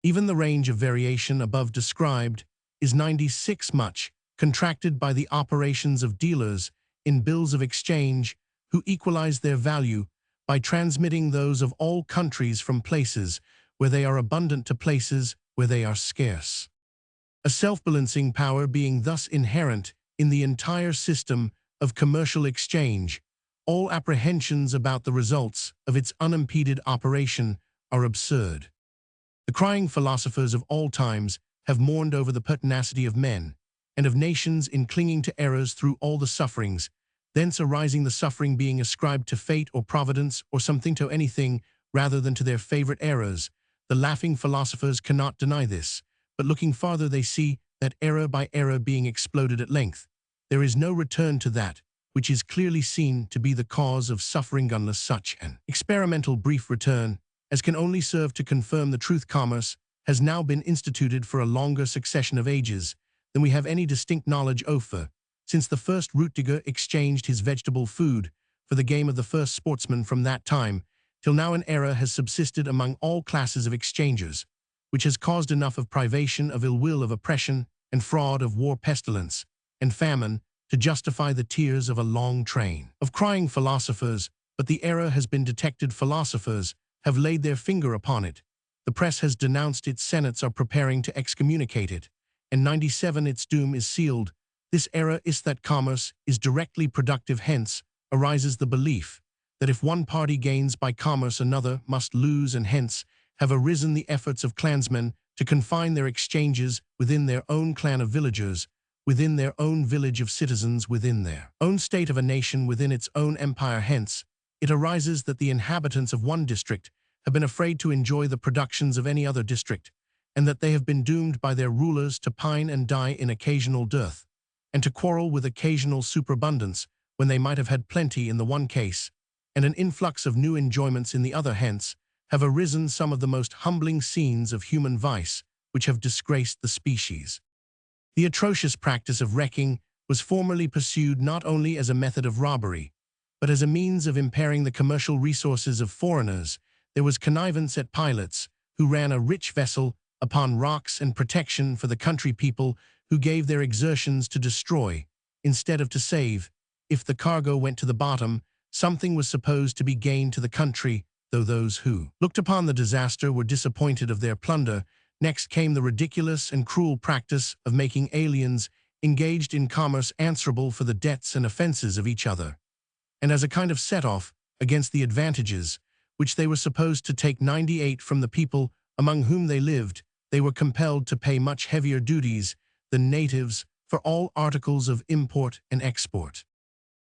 Even the range of variation above described is 96 much, contracted by the operations of dealers in bills of exchange who equalize their value by transmitting those of all countries from places where they are abundant to places where they are scarce. A self-balancing power being thus inherent in the entire system of commercial exchange, all apprehensions about the results of its unimpeded operation are absurd. The crying philosophers of all times have mourned over the pertinacity of men and of nations in clinging to errors through all the sufferings, thence arising the suffering being ascribed to fate or providence or something to anything rather than to their favorite errors. The laughing philosophers cannot deny this, but looking farther they see that error by error being exploded at length, there is no return to that which is clearly seen to be the cause of suffering unless such an experimental brief return, as can only serve to confirm the truth. Commerce has now been instituted for a longer succession of ages than we have any distinct knowledge of, since the first root digger exchanged his vegetable food for the game of the first sportsman. From that time till now an error has subsisted among all classes of exchangers, which has caused enough of privation, of ill will, of oppression, and fraud, of war, pestilence, and famine, to justify the tears of a long train of crying philosophers. But the error has been detected. Philosophers have laid their finger upon it. The press has denounced it. Senates are preparing to excommunicate it. And 97 its doom is sealed. This error is that commerce is directly productive. Hence arises the belief that if one party gains by commerce, another must lose, and hence have arisen the efforts of clansmen to confine their exchanges within their own clan of villagers, within their own village of citizens, within their own state of a nation, within its own empire. Hence it arises that the inhabitants of one district have been afraid to enjoy the productions of any other district, and that they have been doomed by their rulers to pine and die in occasional dearth, and to quarrel with occasional superabundance when they might have had plenty in the one case, and an influx of new enjoyments in the other. Hence have arisen some of the most humbling scenes of human vice which have disgraced the species. The atrocious practice of wrecking was formerly pursued not only as a method of robbery, but as a means of impairing the commercial resources of foreigners. There was connivance at pilots who ran a rich vessel upon rocks, and protection for the country people who gave their exertions to destroy instead of to save. If the cargo went to the bottom, something was supposed to be gained to the country, though those who looked upon the disaster were disappointed of their plunder. Next came the ridiculous and cruel practice of making aliens engaged in commerce answerable for the debts and offenses of each other, and as a kind of set-off against the advantages which they were supposed to take 98 from the people among whom they lived, they were compelled to pay much heavier duties than natives for all articles of import and export.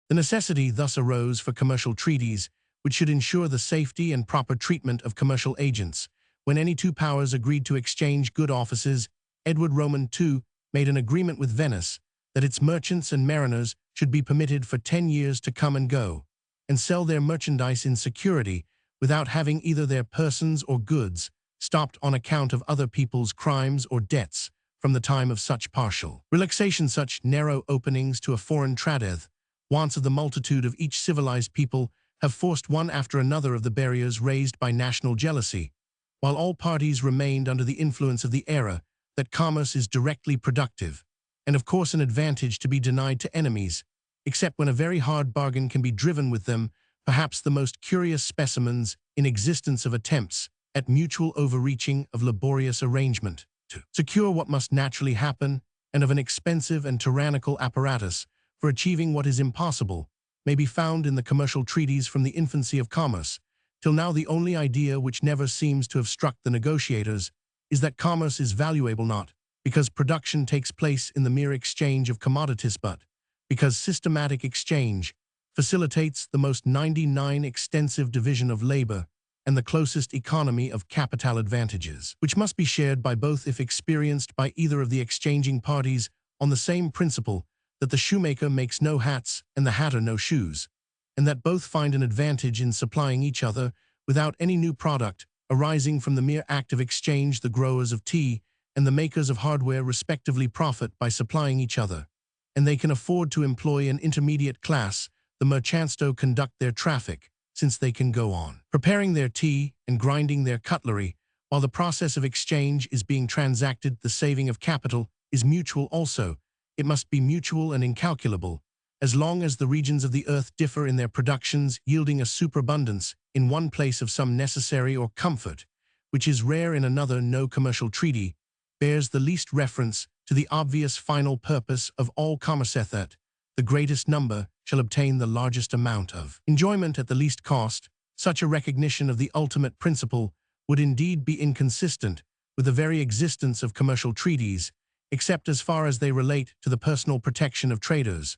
The necessity thus arose for commercial treaties which should ensure the safety and proper treatment of commercial agents. When any two powers agreed to exchange good offices, Edward Roman II made an agreement with Venice that its merchants and mariners should be permitted for 10 years to come and go, and sell their merchandise in security, without having either their persons or goods stopped on account of other people's crimes or debts. From the time of such partial relaxation, such narrow openings to a foreign tradeth, wants of the multitude of each civilized people have forced one after another of the barriers raised by national jealousy, while all parties remained under the influence of the error that commerce is directly productive, and of course an advantage to be denied to enemies, except when a very hard bargain can be driven with them. Perhaps the most curious specimens in existence of attempts at mutual overreaching, of laborious arrangement to secure what must naturally happen, and of an expensive and tyrannical apparatus for achieving what is impossible, may be found in the commercial treaties from the infancy of commerce till now. The only idea which never seems to have struck the negotiators is that commerce is valuable not because production takes place in the mere exchange of commodities, but because systematic exchange facilitates the most 99 extensive division of labor and the closest economy of capital advantages, which must be shared by both if experienced by either of the exchanging parties, on the same principle that the shoemaker makes no hats and the hatter no shoes, and that both find an advantage in supplying each other without any new product arising from the mere act of exchange. The growers of tea and the makers of hardware respectively profit by supplying each other, and they can afford to employ an intermediate class. The merchants conduct their traffic, since they can go on preparing their tea and grinding their cutlery while the process of exchange is being transacted. The saving of capital is mutual also. It must be mutual and incalculable, as long as the regions of the earth differ in their productions, yielding a superabundance in one place of some necessary or comfort, which is rare in another. No commercial treaty bears the least reference to the obvious final purpose of all commerce, that the greatest number shall obtain the largest amount of enjoyment at the least cost. Such a recognition of the ultimate principle would indeed be inconsistent with the very existence of commercial treaties, except as far as they relate to the personal protection of traders.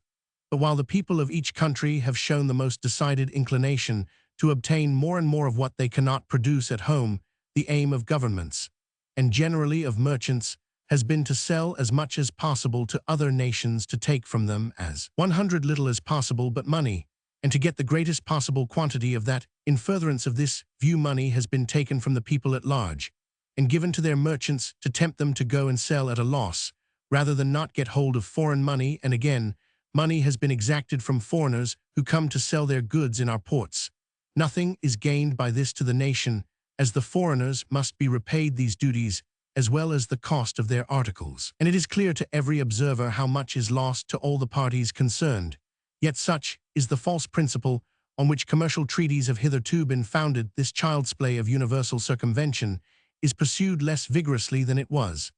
But while the people of each country have shown the most decided inclination to obtain more and more of what they cannot produce at home, the aim of governments, and generally of merchants, has been to sell as much as possible to other nations to take from them as 100 little as possible but money, and to get the greatest possible quantity of that. In furtherance of this view, money has been taken from the people at large, and given to their merchants to tempt them to go and sell at a loss, rather than not get hold of foreign money. And again, money has been exacted from foreigners who come to sell their goods in our ports. Nothing is gained by this to the nation, as the foreigners must be repaid these duties, as well as the cost of their articles. And it is clear to every observer how much is lost to all the parties concerned. Yet such is the false principle on which commercial treaties have hitherto been founded. This child's play of universal circumvention is pursued less vigorously than it was,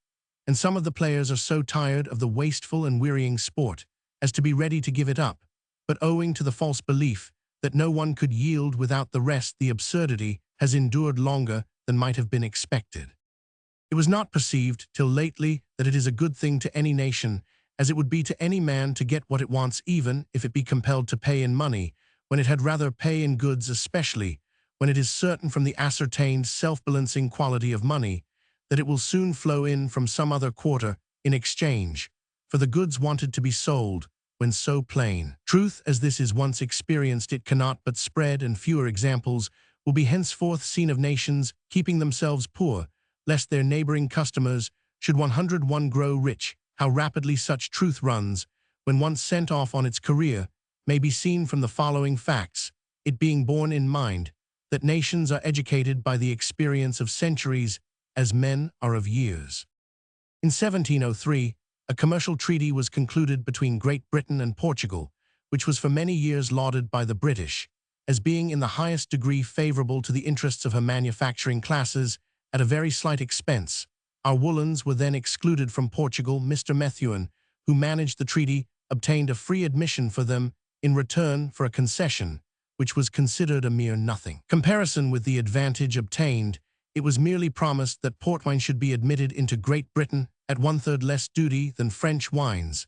and some of the players are so tired of the wasteful and wearying sport as to be ready to give it up, but owing to the false belief that no one could yield without the rest, the absurdity has endured longer than might have been expected. It was not perceived till lately that it is a good thing to any nation, as it would be to any man, to get what it wants, even if it be compelled to pay in money, when it had rather pay in goods, especially when it is certain from the ascertained self-balancing quality of money that it will soon flow in from some other quarter in exchange for the goods wanted to be sold. When so plain truth as this is once experienced, it cannot but spread, and fewer examples will be henceforth seen of nations keeping themselves poor, lest their neighboring customers should 101 grow rich. How rapidly such truth runs, when once sent off on its career, may be seen from the following facts, it being borne in mind that nations are educated by the experience of centuries as men are of years. In 1703, a commercial treaty was concluded between Great Britain and Portugal, which was for many years lauded by the British as being in the highest degree favorable to the interests of her manufacturing classes at a very slight expense. Our woolens were then excluded from Portugal. Mr. Methuen, who managed the treaty, obtained a free admission for them in return for a concession, which was considered a mere nothing. Comparison with the advantage obtained, it was merely promised that port wine should be admitted into Great Britain at 1/3 less duty than French wines.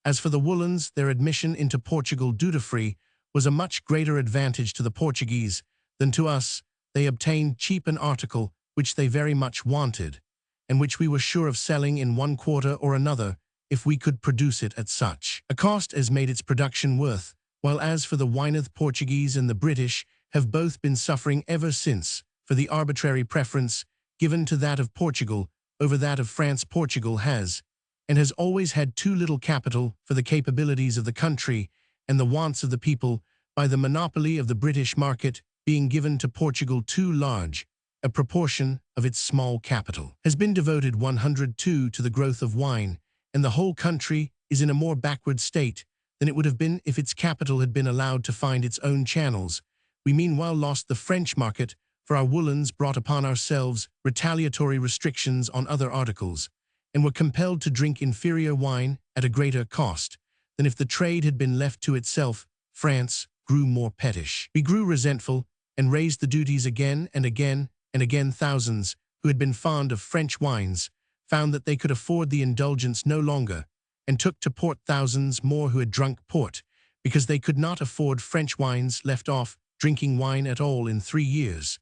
As for the woolens, their admission into Portugal duty-free was a much greater advantage to the Portuguese than to us. They obtained cheap an article which they very much wanted, and which we were sure of selling in one quarter or another if we could produce it at such a cost as made its production worth, while as for the wine, the Portuguese and the British have both been suffering ever since for the arbitrary preference given to that of Portugal over that of France. Portugal has, and has always had, too little capital for the capabilities of the country and the wants of the people, by the monopoly of the British market being given to Portugal too large a proportion of its small capital has been devoted 102 to the growth of wine, and the whole country is in a more backward state than it would have been if its capital had been allowed to find its own channels. We meanwhile lost the French market, for our woolens brought upon ourselves retaliatory restrictions on other articles, and were compelled to drink inferior wine at a greater cost than if the trade had been left to itself. France grew more pettish. We grew resentful, and raised the duties again and again and again. Thousands who had been fond of French wines found that they could afford the indulgence no longer, and took to port. Thousands more who had drunk port because they could not afford French wines left off drinking wine at all. In 3 years,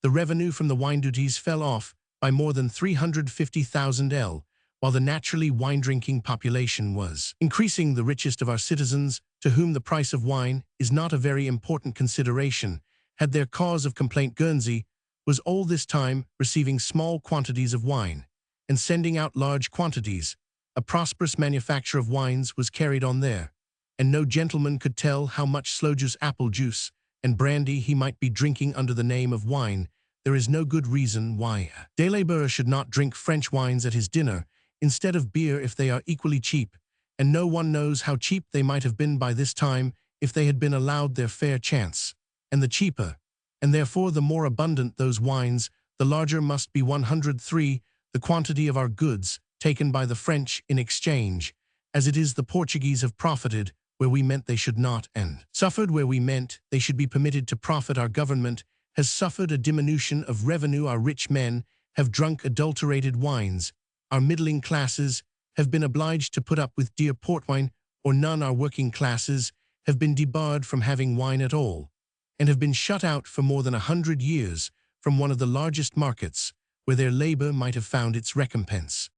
the revenue from the wine duties fell off by more than 350,000 L, while the naturally wine-drinking population was increasing. The richest of our citizens, to whom the price of wine is not a very important consideration, had their cause of complaint. Guernsey was all this time receiving small quantities of wine and sending out large quantities. A prosperous manufacture of wines was carried on there, and no gentleman could tell how much sloe juice, apple juice, and brandy he might be drinking under the name of wine. There is no good reason why de Labour should not drink French wines at his dinner instead of beer if they are equally cheap, and no one knows how cheap they might have been by this time if they had been allowed their fair chance. And the cheaper, and therefore the more abundant those wines, the larger must be 103 the quantity of our goods taken by the French in exchange, as it is the Portuguese have profited where we meant they should not, and suffered where we meant they should be permitted to profit. Our government has suffered a diminution of revenue. Our rich men have drunk adulterated wines. Our middling classes have been obliged to put up with dear port wine or none. Our working classes have been debarred from having wine at all, and have been shut out for more than 100 years from one of the largest markets where their labor might have found its recompense.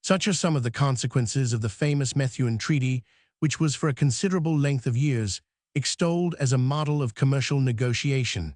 Such are some of the consequences of the famous Methuen Treaty, which was for a considerable length of years extolled as a model of commercial negotiation.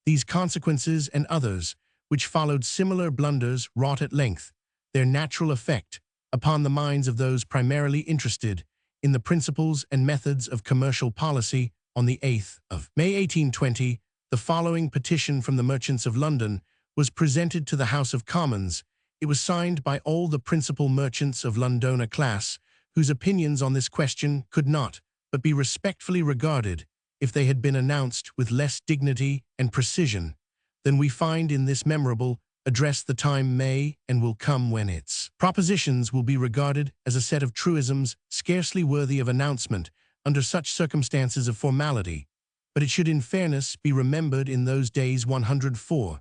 These consequences and others, which followed similar blunders, wrought at length their natural effect upon the minds of those primarily interested in the principles and methods of commercial policy. On the 8th of May 1820, the following petition from the merchants of London was presented to the House of Commons. It was signed by all the principal merchants of Londona class, whose opinions on this question could not but be respectfully regarded if they had been announced with less dignity and precision than we find in this memorable address. The time may and will come when its propositions will be regarded as a set of truisms scarcely worthy of announcement under such circumstances of formality, but it should in fairness be remembered in those days 104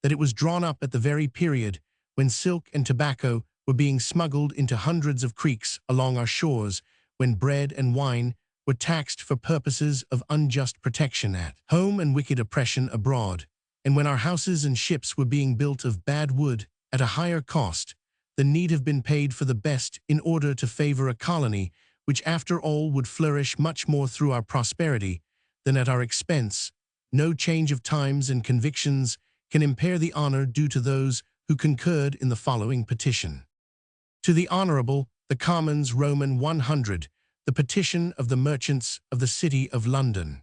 that it was drawn up at the very period when silk and tobacco were being smuggled into hundreds of creeks along our shores, when bread and wine were taxed for purposes of unjust protection at home and wicked oppression abroad, and when our houses and ships were being built of bad wood at a higher cost than need have been paid for the best in order to favor a colony which after all would flourish much more through our prosperity than at our expense. No change of times and convictions can impair the honor due to those who concurred in the following petition. To the Honorable the Commons, Roman 100, the petition of the merchants of the City of London.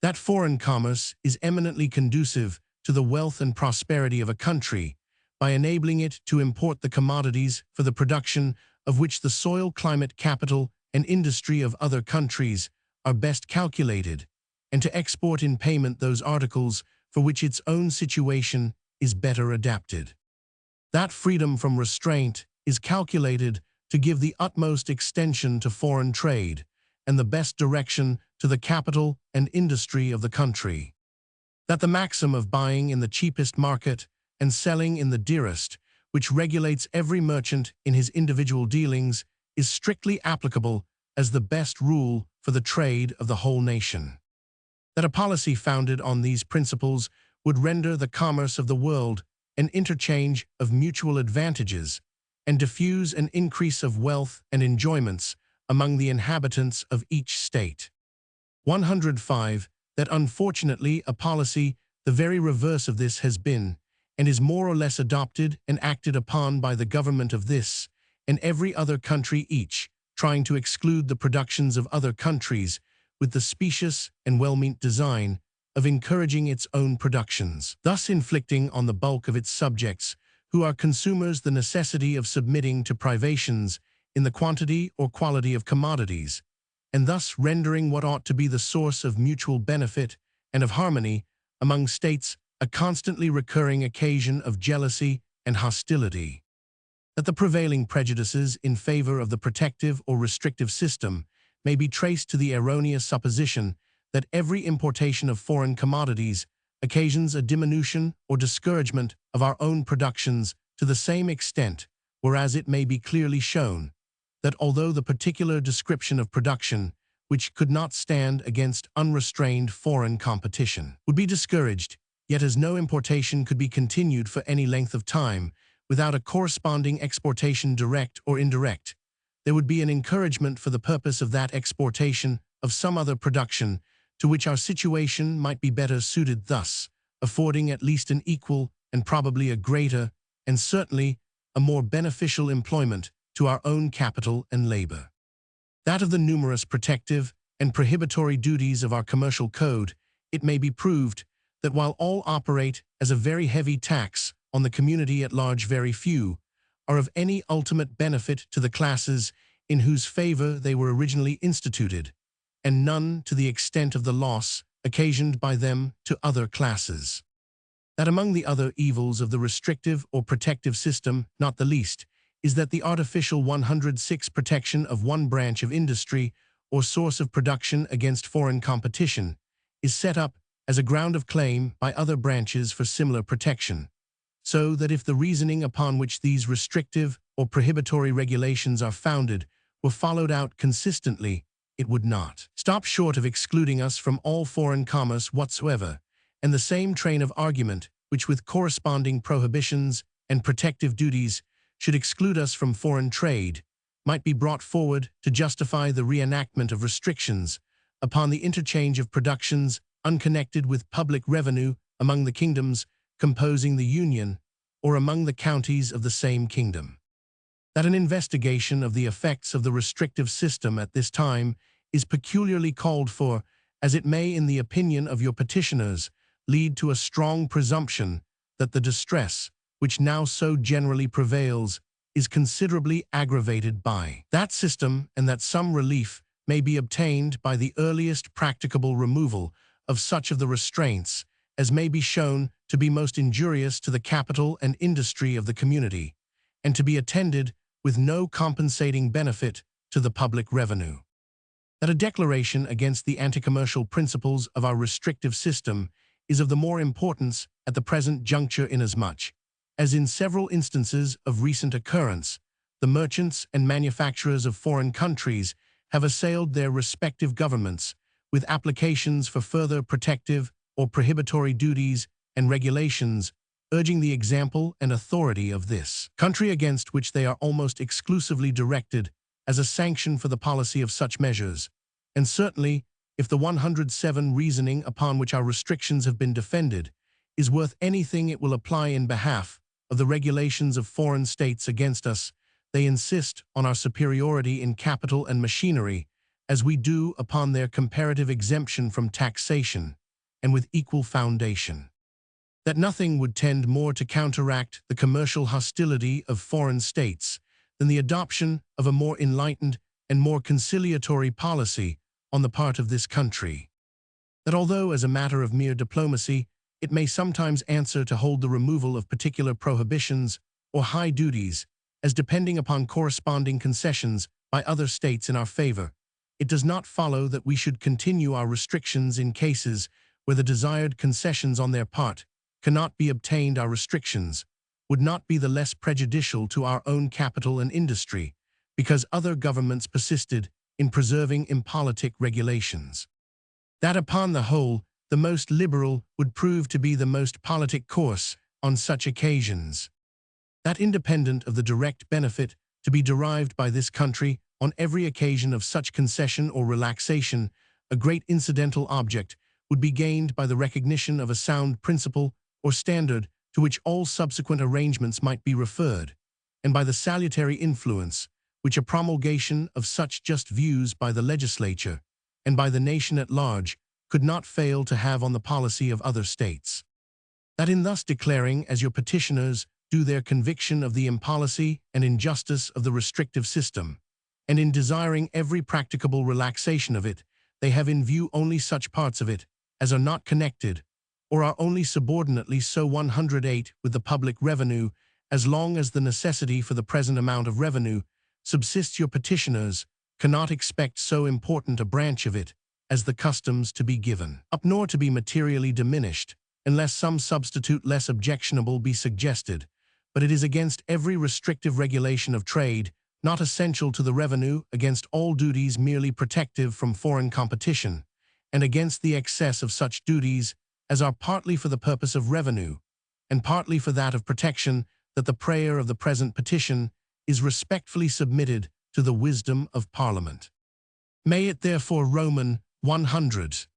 That foreign commerce is eminently conducive to the wealth and prosperity of a country by enabling it to import the commodities for the production of which the soil, climate, capital, and industry of other countries are best calculated, and to export in payment those articles for which its own situation is better adapted. That freedom from restraint is calculated to give the utmost extension to foreign trade and the best direction to the capital and industry of the country. That the maxim of buying in the cheapest market and selling in the dearest, which regulates every merchant in his individual dealings, is strictly applicable as the best rule for the trade of the whole nation. That a policy founded on these principles would render the commerce of the world an interchange of mutual advantages and diffuse an increase of wealth and enjoyments among the inhabitants of each state. 105. That unfortunately a policy the very reverse of this has been, and is more or less adopted and acted upon by the government of this and every other country, each trying to exclude the productions of other countries with the specious and well-meant design of encouraging its own productions, thus inflicting on the bulk of its subjects, who are consumers, the necessity of submitting to privations in the quantity or quality of commodities, and thus rendering what ought to be the source of mutual benefit and of harmony among states a constantly recurring occasion of jealousy and hostility. That the prevailing prejudices in favor of the protective or restrictive system may be traced to the erroneous supposition that every importation of foreign commodities occasions a diminution or discouragement of our own productions to the same extent, whereas it may be clearly shown that although the particular description of production, which could not stand against unrestrained foreign competition, would be discouraged, yet as no importation could be continued for any length of time without a corresponding exportation, direct or indirect, there would be an encouragement for the purpose of that exportation of some other production to which our situation might be better suited, thus affording at least an equal and probably a greater and certainly a more beneficial employment to our own capital and labor. That of the numerous protective and prohibitory duties of our commercial code, it may be proved that while all operate as a very heavy tax on the community at large, very few are of any ultimate benefit to the classes in whose favor they were originally instituted, and none to the extent of the loss occasioned by them to other classes. That among the other evils of the restrictive or protective system, not the least, is that the artificial 106 protection of one branch of industry or source of production against foreign competition is set up as a ground of claim by other branches for similar protection, so that if the reasoning upon which these restrictive or prohibitory regulations are founded were followed out consistently, it would not stop short of excluding us from all foreign commerce whatsoever, and the same train of argument which with corresponding prohibitions and protective duties should exclude us from foreign trade, might be brought forward to justify the reenactment of restrictions upon the interchange of productions unconnected with public revenue among the kingdoms composing the Union or among the counties of the same kingdom. That an investigation of the effects of the restrictive system at this time is peculiarly called for, as it may, in the opinion of your petitioners, lead to a strong presumption that the distress, which now so generally prevails, is considerably aggravated by that system, and that some relief may be obtained by the earliest practicable removal of such of the restraints as may be shown to be most injurious to the capital and industry of the community, and to be attended with no compensating benefit to the public revenue. That a declaration against the anti-commercial principles of our restrictive system is of the more importance at the present juncture, inasmuch as in several instances of recent occurrence, the merchants and manufacturers of foreign countries have assailed their respective governments with applications for further protective or prohibitory duties and regulations, urging the example and authority of this country, against which they are almost exclusively directed, as a sanction for the policy of such measures. And certainly, if the 107 reasoning upon which our restrictions have been defended is worth anything, it will apply in behalf of the regulations of foreign states against us. They insist on our superiority in capital and machinery, as we do upon their comparative exemption from taxation, and with equal foundation. That nothing would tend more to counteract the commercial hostility of foreign states than the adoption of a more enlightened and more conciliatory policy on the part of this country. That although, as a matter of mere diplomacy, it may sometimes answer to hold the removal of particular prohibitions or high duties as depending upon corresponding concessions by other states in our favor, it does not follow that we should continue our restrictions in cases where the desired concessions on their part cannot be obtained. Our restrictions would not be the less prejudicial to our own capital and industry because other governments persisted in preserving impolitic regulations. That upon the whole, the most liberal would prove to be the most politic course on such occasions. That independent of the direct benefit to be derived by this country on every occasion of such concession or relaxation, a great incidental object would be gained by the recognition of a sound principle or standard to which all subsequent arrangements might be referred, and by the salutary influence which a promulgation of such just views by the legislature and by the nation at large could not fail to have on the policy of other states. That in thus declaring, as your petitioners do, their conviction of the impolicy and injustice of the restrictive system, and in desiring every practicable relaxation of it, they have in view only such parts of it as are not connected, or are only subordinately so 108 with the public revenue, as long as the necessity for the present amount of revenue subsists, your petitioners cannot expect so important a branch of it as the customs to be given up, nor to be materially diminished, unless some substitute less objectionable be suggested. But it is against every restrictive regulation of trade, not essential to the revenue, against all duties merely protective from foreign competition, and against the excess of such duties as are partly for the purpose of revenue, and partly for that of protection, that the prayer of the present petition is respectfully submitted to the wisdom of Parliament. May it therefore Roman 100.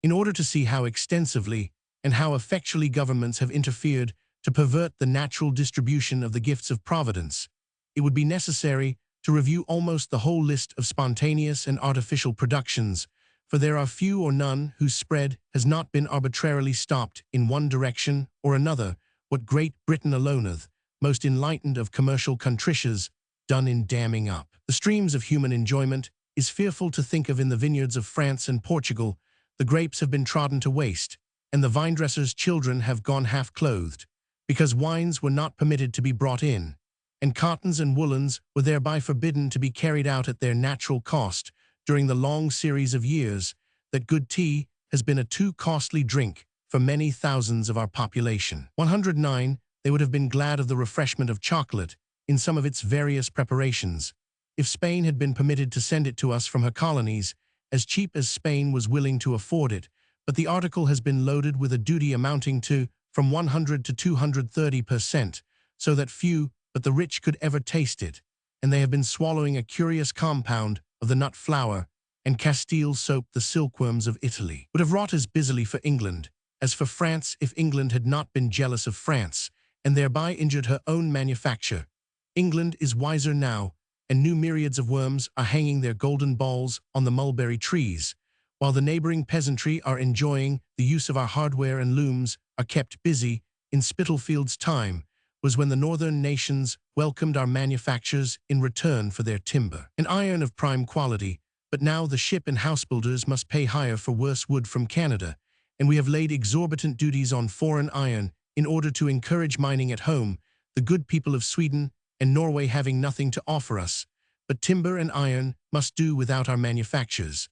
In order to see how extensively and how effectually governments have interfered to pervert the natural distribution of the gifts of Providence, it would be necessary to review almost the whole list of spontaneous and artificial productions, for there are few or none whose spread has not been arbitrarily stopped in one direction or another, what Great Britain aloneth, most enlightened of commercial contritions, done in damming up the streams of human enjoyment, is fearful to think of. In the vineyards of France and Portugal, the grapes have been trodden to waste, and the vine-dressers' children have gone half-clothed, because wines were not permitted to be brought in, and cottons and woolens were thereby forbidden to be carried out at their natural cost during the long series of years that good tea has been a too costly drink for many thousands of our population. 109. They would have been glad of the refreshment of chocolate in some of its various preparations, if Spain had been permitted to send it to us from her colonies, as cheap as Spain was willing to afford it, but the article has been loaded with a duty amounting to from 100 to 230%, so that few but the rich could ever taste it, and they have been swallowing a curious compound of the nut flour and Castile soap. The silkworms of Italy would have wrought as busily for England as for France if England had not been jealous of France and thereby injured her own manufacture. England is wiser now, and new myriads of worms are hanging their golden balls on the mulberry trees, while the neighboring peasantry are enjoying the use of our hardware and looms are kept busy. In Spittlefield's time was when the northern nations welcomed our manufactures in return for their timber and iron of prime quality, but now the ship and house builders must pay higher for worse wood from Canada, and we have laid exorbitant duties on foreign iron in order to encourage mining at home, the good people of Sweden and Norway having nothing to offer us, but timber and iron must do without our manufactures,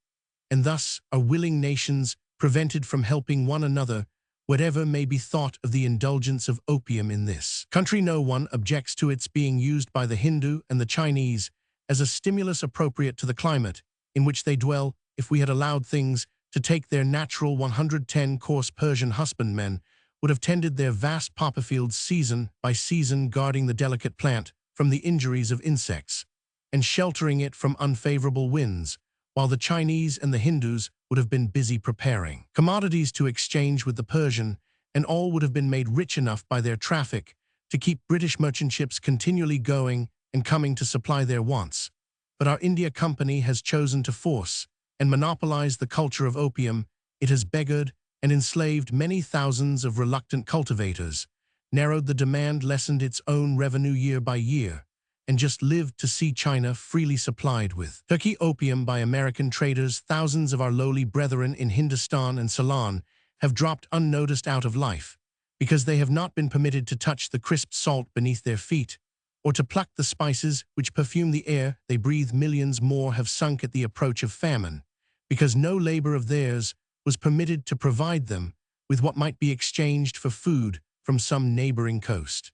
and thus are willing nations prevented from helping one another, whatever may be thought of the indulgence of opium in this country. No one objects to its being used by the Hindu and the Chinese as a stimulus appropriate to the climate in which they dwell. If we had allowed things to take their natural 110 course, Persian husbandmen would have tended their vast popper fields season by season, guarding the delicate plant from the injuries of insects and sheltering it from unfavorable winds, while the Chinese and the Hindus would have been busy preparing commodities to exchange with the Persian, and all would have been made rich enough by their traffic to keep British merchant ships continually going and coming to supply their wants. But our India Company has chosen to force and monopolize the culture of opium. It has beggared and enslaved many thousands of reluctant cultivators, narrowed the demand, lessened its own revenue year by year, and just lived to see China freely supplied with Turkey opium by American traders. Thousands of our lowly brethren in Hindustan and Ceylon have dropped unnoticed out of life, because they have not been permitted to touch the crisp salt beneath their feet, or to pluck the spices which perfume the air they breathe. Millions more have sunk at the approach of famine, because no labor of theirs was permitted to provide them with what might be exchanged for food from some neighboring coast.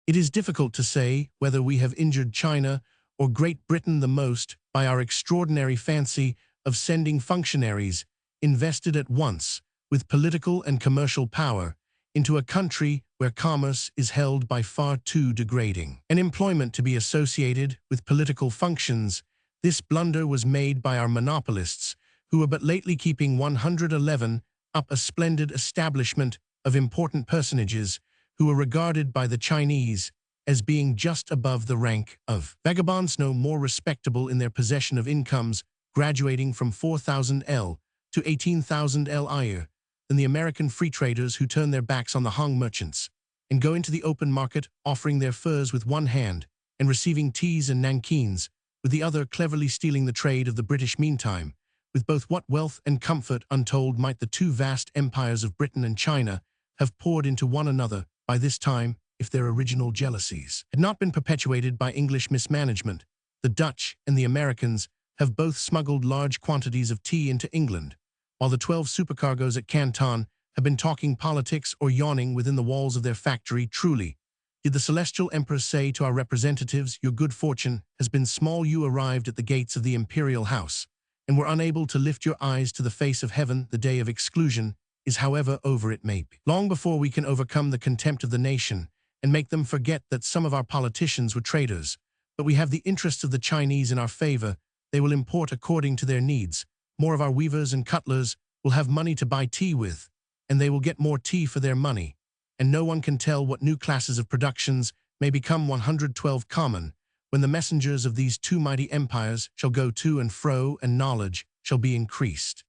It is difficult to say whether we have injured China or Great Britain the most by our extraordinary fancy of sending functionaries invested at once with political and commercial power into a country where commerce is held by far too degrading an employment to be associated with political functions. This blunder was made by our monopolists, who were but lately keeping 111 up a splendid establishment of important personages who were regarded by the Chinese as being just above the rank of vagabonds, no more respectable in their possession of incomes graduating from 4,000 L to 18,000 L a year than the American free traders who turn their backs on the Hong merchants and go into the open market offering their furs with one hand and receiving teas and nankeens with the other, cleverly stealing the trade of the British. Meantime, with both what wealth and comfort untold might the two vast empires of Britain and China have poured into one another by this time, if their original jealousies had not been perpetuated by English mismanagement. The Dutch and the Americans have both smuggled large quantities of tea into England, while the 12 supercargoes at Canton have been talking politics or yawning within the walls of their factory. Truly, did the celestial emperor say to our representatives, "Your good fortune has been small. You arrived at the gates of the imperial house and were unable to lift your eyes to the face of heaven. The day of exclusion is, however, over it may be. Long before we can overcome the contempt of the nation and make them forget that some of our politicians were traitors, but we have the interests of the Chinese in our favor. They will import according to their needs. More of our weavers and cutlers will have money to buy tea with, and they will get more tea for their money. And no one can tell what new classes of productions may become 112 common, when the messengers of these two mighty empires shall go to and fro, and knowledge shall be increased."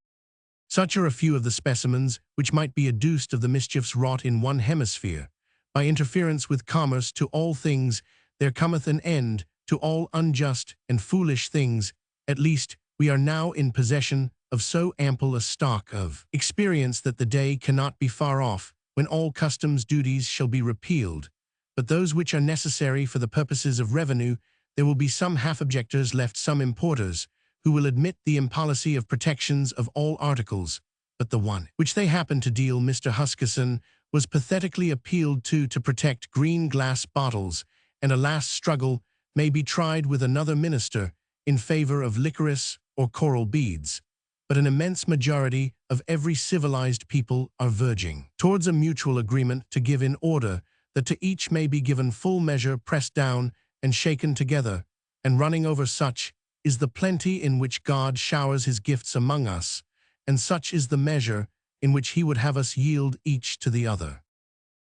Such are a few of the specimens which might be adduced of the mischiefs wrought in one hemisphere. By interference with commerce to all things there cometh an end, to all unjust and foolish things. At least we are now in possession of so ample a stock of experience that the day cannot be far off when all customs duties shall be repealed. But those which are necessary for the purposes of revenue, there will be some half-objectors left, some importers, who will admit the impolicy of protections of all articles, but the one which they happen to deal. Mr. Huskisson was pathetically appealed to protect green glass bottles, and a last struggle may be tried with another minister in favor of licorice or coral beads. But an immense majority of every civilized people are verging towards a mutual agreement to give in order that to each may be given full measure pressed down and shaken together, and running over such is the plenty in which God showers his gifts among us, and such is the measure in which he would have us yield each to the other.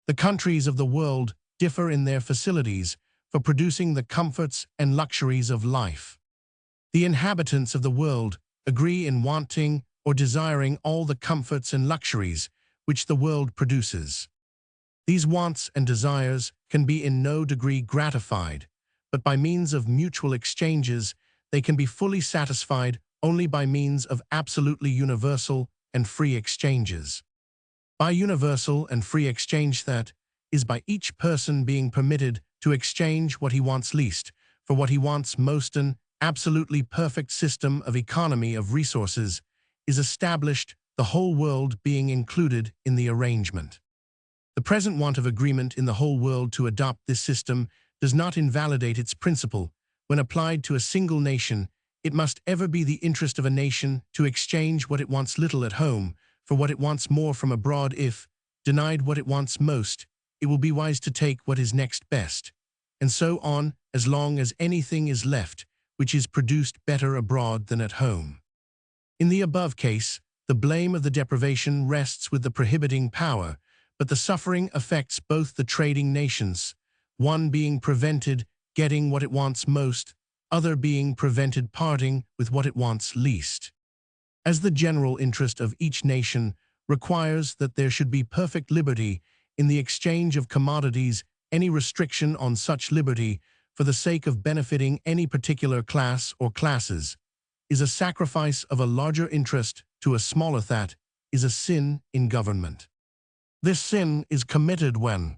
The countries of the world differ in their facilities for producing the comforts and luxuries of life. The inhabitants of the world agree in wanting or desiring all the comforts and luxuries which the world produces. These wants and desires can be in no degree gratified, but by means of mutual exchanges they can be fully satisfied only by means of absolutely universal and free exchanges. By universal and free exchange, that is by each person being permitted to exchange what he wants least for what he wants most. An absolutely perfect system of economy of resources is established, the whole world being included in the arrangement. The present want of agreement in the whole world to adopt this system does not invalidate its principle. When applied to a single nation, it must ever be the interest of a nation to exchange what it wants little at home for what it wants more from abroad. If, denied what it wants most, it will be wise to take what is next best, and so on as long as anything is left which is produced better abroad than at home. In the above case, the blame of the deprivation rests with the prohibiting power, but the suffering affects both the trading nations, one being prevented getting what it wants most, other being prevented parting with what it wants least. As the general interest of each nation requires that there should be perfect liberty in the exchange of commodities, any restriction on such liberty for the sake of benefiting any particular class or classes is a sacrifice of a larger interest to a smaller. That is a sin in government. This sin is committed when,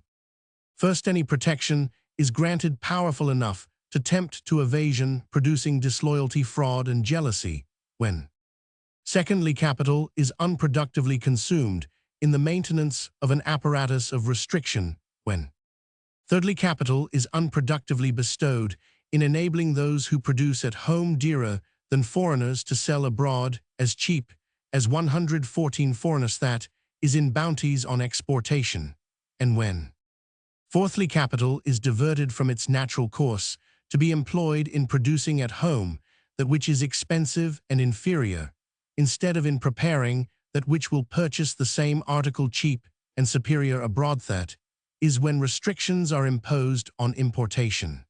first, any protection is granted powerful enough to tempt to evasion, producing disloyalty, fraud, and jealousy; when, secondly, capital is unproductively consumed in the maintenance of an apparatus of restriction; when, thirdly, capital is unproductively bestowed in enabling those who produce at home dearer than foreigners to sell abroad as cheap as 114 foreigners. That is in bounties on exportation; and when, fourthly, capital is diverted from its natural course to be employed in producing at home that which is expensive and inferior, instead of in preparing that which will purchase the same article cheap and superior abroad. That is when restrictions are imposed on importation.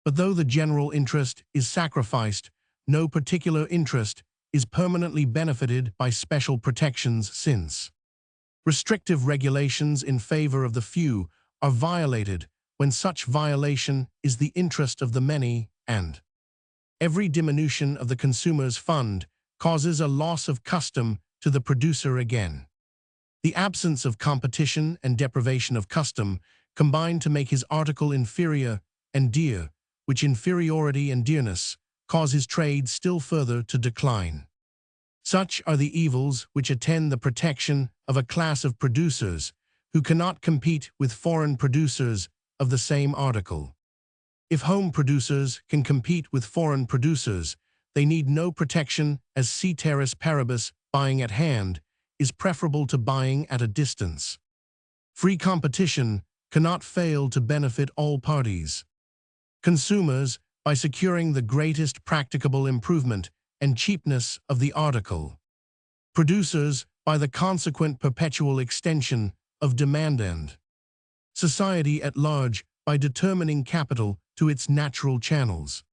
But though the general interest is sacrificed, no particular interest is permanently benefited by special protections, since restrictive regulations in favor of the few are violated when such violation is the interest of the many, and every diminution of the consumer's fund causes a loss of custom to the producer. Again, the absence of competition and deprivation of custom combine to make his article inferior and dear, which inferiority and dearness cause his trade still further to decline. Such are the evils which attend the protection of a class of producers who cannot compete with foreign producers of the same article. If home producers can compete with foreign producers, they need no protection, as ceteris paribus, buying at hand is preferable to buying at a distance. Free competition cannot fail to benefit all parties. Consumers, by securing the greatest practicable improvement and cheapness of the article. Producers, by the consequent perpetual extension of demand, and society at large by determining capital to its natural channels.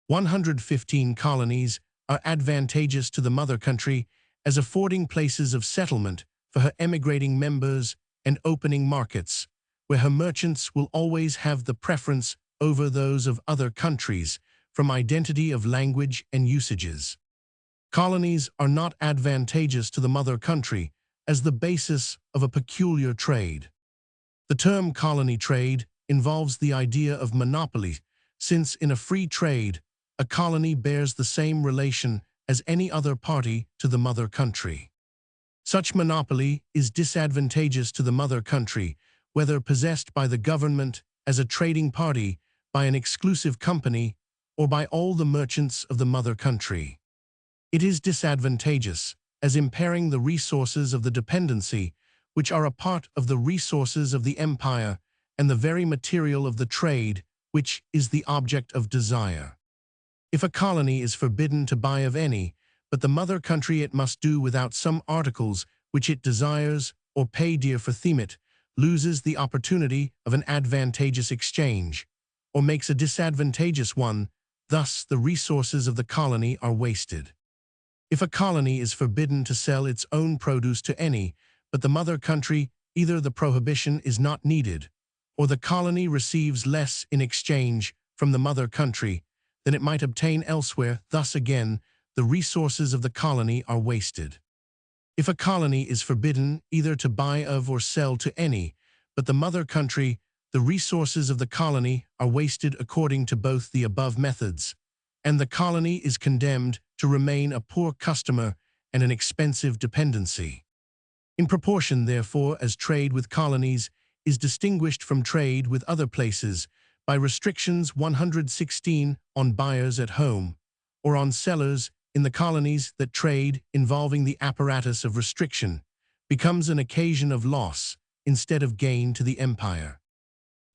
115 colonies are advantageous to the mother country as affording places of settlement for her emigrating members and opening markets, where her merchants will always have the preference over those of other countries from identity of language and usages. Colonies are not advantageous to the mother country as the basis of a peculiar trade. The term colony trade involves the idea of monopoly, since in a free trade, a colony bears the same relation as any other party to the mother country. Such monopoly is disadvantageous to the mother country, whether possessed by the government as a trading party, by an exclusive company, or by all the merchants of the mother country. It is disadvantageous, as impairing the resources of the dependency, which are a part of the resources of the empire, and the very material of the trade, which is the object of desire. If a colony is forbidden to buy of any, but the mother country it must do without some articles which it desires, or pay dear for them, it loses the opportunity of an advantageous exchange, or makes a disadvantageous one. Thus the resources of the colony are wasted. If a colony is forbidden to sell its own produce to any, but the mother country, either the prohibition is not needed, or the colony receives less in exchange from the mother country than it might obtain elsewhere. Thus again, the resources of the colony are wasted. If a colony is forbidden either to buy of or sell to any, but the mother country, the resources of the colony are wasted according to both the above methods, and the colony is condemned to remain a poor customer and an expensive dependency. In proportion, therefore, as trade with colonies is distinguished from trade with other places by restrictions 116 on buyers at home, or on sellers in the colonies, that trade, involving the apparatus of restriction, becomes an occasion of loss instead of gain to the empire.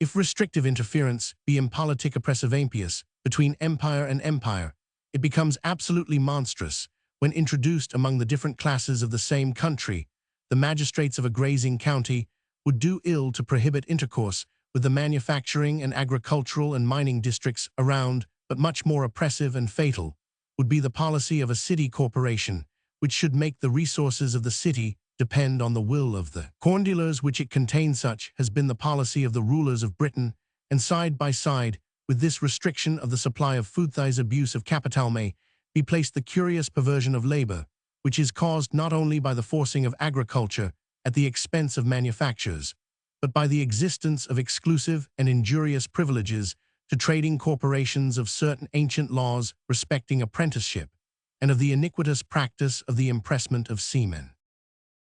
If restrictive interference be impolitic oppressive ampius between empire and empire, it becomes absolutely monstrous when introduced among the different classes of the same country. The magistrates of a grazing county would do ill to prohibit intercourse with the manufacturing and agricultural and mining districts around, but much more oppressive and fatal would be the policy of a city corporation, which should make the resources of the city depend on the will of the corn dealers which it contains. Such has been the policy of the rulers of Britain, and side by side with this restriction of the supply of food, this abuse of capital may be placed the curious perversion of labor, which is caused not only by the forcing of agriculture at the expense of manufactures, but by the existence of exclusive and injurious privileges to trading corporations, of certain ancient laws respecting apprenticeship, and of the iniquitous practice of the impressment of seamen.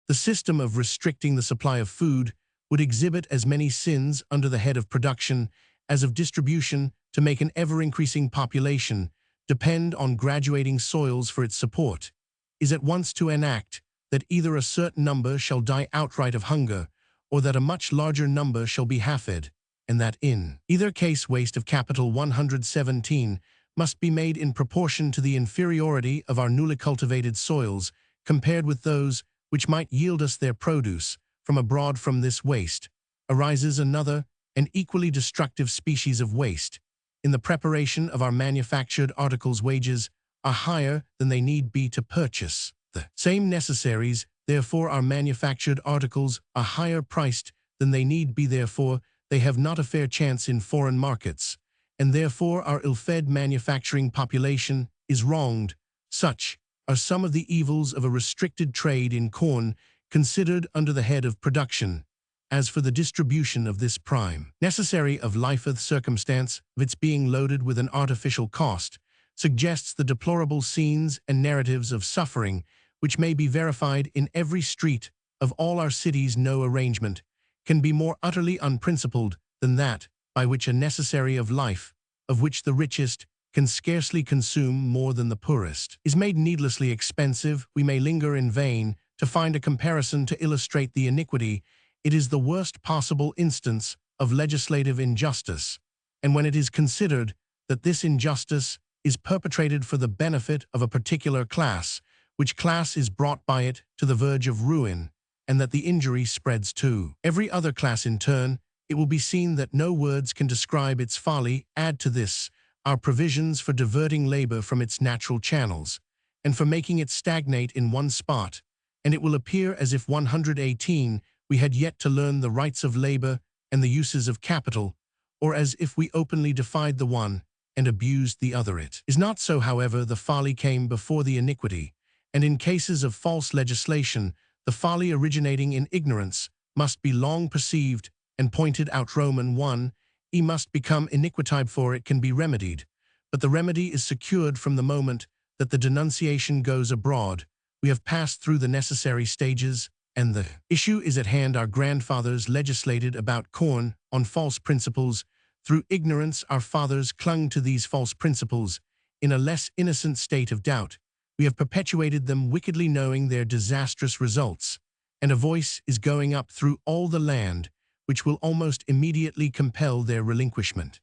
The system of restricting the supply of food would exhibit as many sins under the head of production as of distribution, to make an ever-increasing population depend on graduating soils for its support, is at once to enact that either a certain number shall die outright of hunger, or that a much larger number shall be half-fed, and that in either case waste of capital 117 must be made in proportion to the inferiority of our newly cultivated soils compared with those which might yield us their produce. From abroad from this waste arises another and equally destructive species of waste. In the preparation of our manufactured articles, wages are higher than they need be to purchase the same necessaries. Therefore our manufactured articles are higher priced than they need be. Therefore they have not a fair chance in foreign markets, and therefore our ill-fed manufacturing population is wronged. Such are some of the evils of a restricted trade in corn, considered under the head of production. As for the distribution of this prime necessary of life, the circumstance of its being loaded with an artificial cost suggests the deplorable scenes and narratives of suffering which may be verified in every street of all our cities. No arrangement can be more utterly unprincipled than that by which a necessary of life, of which the richest can scarcely consume more than the poorest, is made needlessly expensive. We may linger in vain to find a comparison to illustrate the iniquity. It is the worst possible instance of legislative injustice, and when it is considered that this injustice is perpetrated for the benefit of a particular class, which class is brought by it to the verge of ruin, and that the injury spreads to every other class in turn, it will be seen that no words can describe its folly. Add to this our provisions for diverting labor from its natural channels, and for making it stagnate in one spot, and it will appear as if 118 we had yet to learn the rights of labor and the uses of capital, or as if we openly defied the one and abused the other. It is not so, however. The folly came before the iniquity, and in cases of false legislation, the folly originating in ignorance must be long perceived and pointed out. Roman 1, e must become iniquity before it can be remedied, but the remedy is secured from the moment that the denunciation goes abroad. We have passed through the necessary stages, and the issue is at hand. Our grandfathers legislated about corn on false principles. Through ignorance our fathers clung to these false principles. In a less innocent state of doubt, we have perpetuated them wickedly, knowing their disastrous results. And a voice is going up through all the land which will almost immediately compel their relinquishment.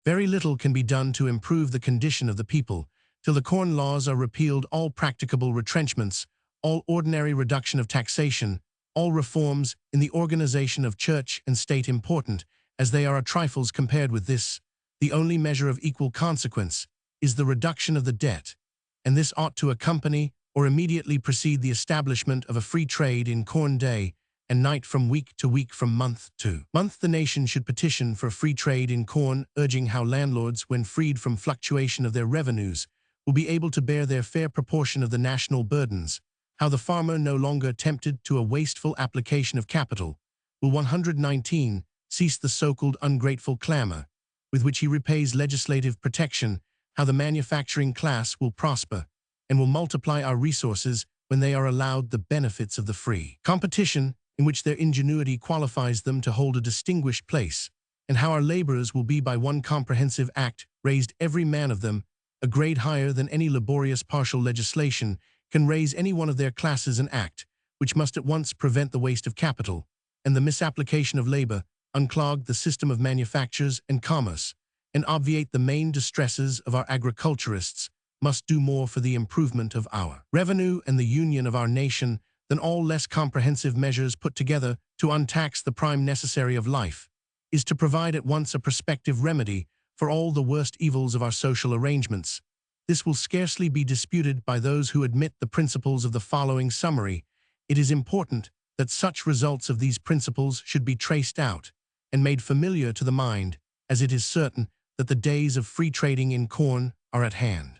Very little can be done to improve the condition of the people, till the corn laws are repealed, all practicable retrenchments, all ordinary reduction of taxation, all reforms in the organization of church and state, important as they are trifles compared with this. The only measure of equal consequence is the reduction of the debt, and this ought to accompany or immediately precede the establishment of a free trade in corn day and night, from week to week, from month to month. The nation should petition for free trade in corn, urging how landlords, when freed from fluctuation of their revenues, will be able to bear their fair proportion of the national burdens, how the farmer, no longer tempted to a wasteful application of capital, will 119 cease the so-called ungrateful clamor with which he repays legislative protection, how the manufacturing class will prosper and will multiply our resources when they are allowed the benefits of the free competition in which their ingenuity qualifies them to hold a distinguished place, and how our laborers will be by one comprehensive act raised, every man of them, a grade higher than any laborious partial legislation can raise any one of their classes. An act which must at once prevent the waste of capital and the misapplication of labor, unclog the system of manufactures and commerce, and obviate the main distresses of our agriculturists, must do more for the improvement of our revenue and the union of our nation than all less comprehensive measures put together to untax the prime necessary of life, is to provide at once a prospective remedy for all the worst evils of our social arrangements. This will scarcely be disputed by those who admit the principles of the following summary. It is important that such results of these principles should be traced out and made familiar to the mind, as it is certain that the days of free trading in corn are at hand.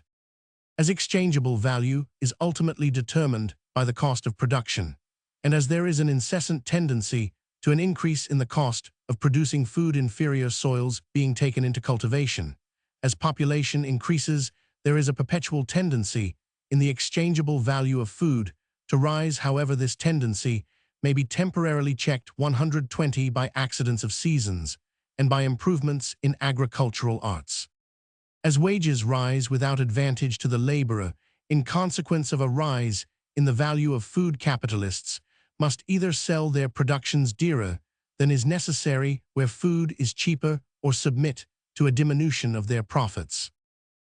As exchangeable value is ultimately determined by the cost of production, and as there is an incessant tendency to an increase in the cost of producing food, inferior soils being taken into cultivation, as population increases, there is a perpetual tendency in the exchangeable value of food to rise. However, this tendency may be temporarily checked 120 by accidents of seasons and by improvements in agricultural arts. As wages rise without advantage to the laborer in consequence of a rise in the value of food, capitalists must either sell their productions dearer than is necessary where food is cheaper, or submit to a diminution of their profits.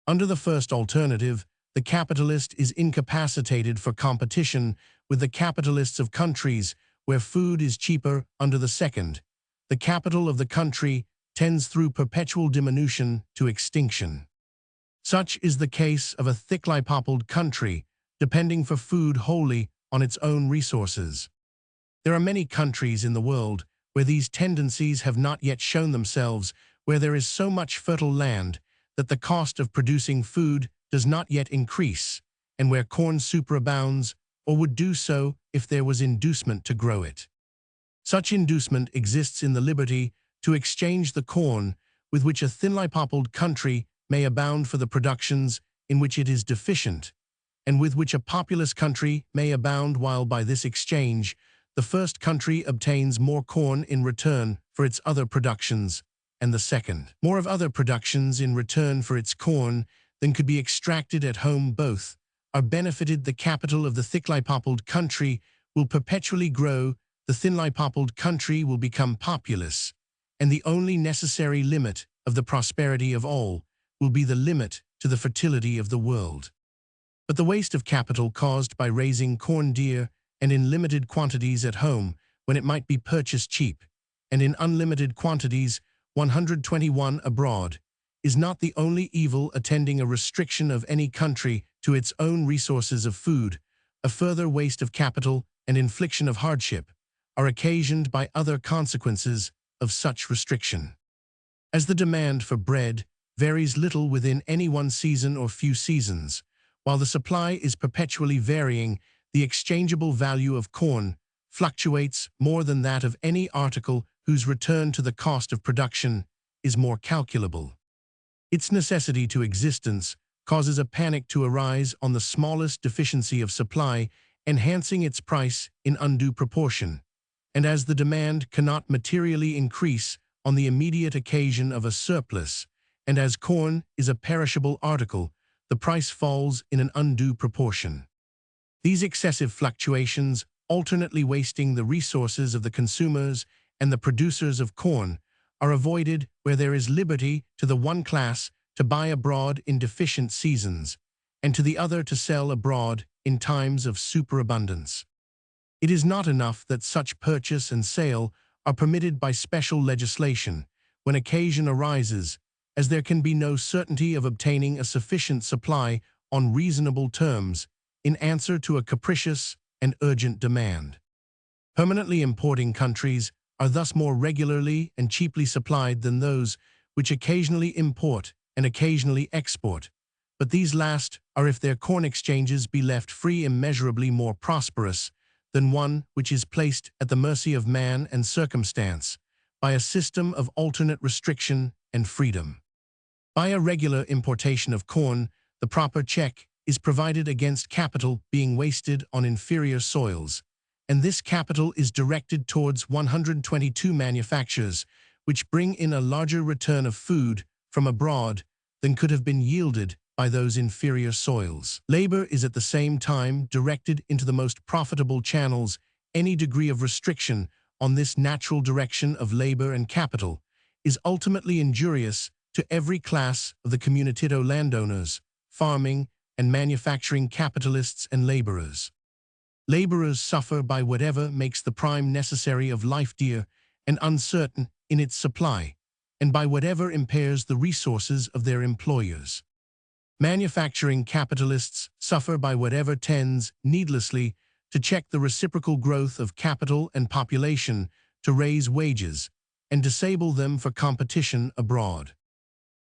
Under the first alternative, the capitalist is incapacitated for competition with the capitalists of countries where food is cheaper. Under the second, the capital of the country tends through perpetual diminution to extinction. Such is the case of a thickly populated country, depending for food wholly on its own resources. There are many countries in the world where these tendencies have not yet shown themselves, where there is so much fertile land that the cost of producing food does not yet increase, and where corn superabounds, or would do so if there was inducement to grow it. Such inducement exists in the liberty to exchange the corn with which a thinly populated country may abound for the productions in which it is deficient, and with which a populous country may abound, while by this exchange the first country obtains more corn in return for its other productions, and the second more of other productions in return for its corn than could be extracted at home. Both are benefited. The capital of the thickly populated country will perpetually grow, the thinly populated country will become populous, and the only necessary limit of the prosperity of all will be the limit to the fertility of the world. But the waste of capital caused by raising corn dear and in limited quantities at home, when it might be purchased cheap, and in unlimited quantities 121 abroad, is not the only evil attending a restriction of any country to its own resources of food. A further waste of capital and infliction of hardship are occasioned by other consequences of such restriction. As the demand for bread varies little within any one season or few seasons, while the supply is perpetually varying, the exchangeable value of corn fluctuates more than that of any article whose return to the cost of production is more calculable. Its necessity to existence causes a panic to arise on the smallest deficiency of supply, enhancing its price in undue proportion. And as the demand cannot materially increase on the immediate occasion of a surplus, and as corn is a perishable article, the price falls in an undue proportion. These excessive fluctuations, alternately wasting the resources of the consumers and the producers of corn are avoided where there is liberty to the one class to buy abroad in deficient seasons, and to the other to sell abroad in times of superabundance. It is not enough that such purchase and sale are permitted by special legislation when occasion arises, as there can be no certainty of obtaining a sufficient supply on reasonable terms in answer to a capricious and urgent demand. Permanently importing countries are thus more regularly and cheaply supplied than those which occasionally import and occasionally export, but these last are if their corn exchanges be left free immeasurably more prosperous than one which is placed at the mercy of man and circumstance by a system of alternate restriction and freedom. By a regular importation of corn, the proper check is provided against capital being wasted on inferior soils, and this capital is directed towards 122 manufactures which bring in a larger return of food from abroad than could have been yielded by those inferior soils. Labor is at the same time directed into the most profitable channels. Any degree of restriction on this natural direction of labor and capital is ultimately injurious to every class of the communitito landowners, farming and manufacturing capitalists and laborers. Laborers suffer by whatever makes the prime necessary of life dear and uncertain in its supply, and by whatever impairs the resources of their employers. Manufacturing capitalists suffer by whatever tends, needlessly, to check the reciprocal growth of capital and population, to raise wages, and disable them for competition abroad.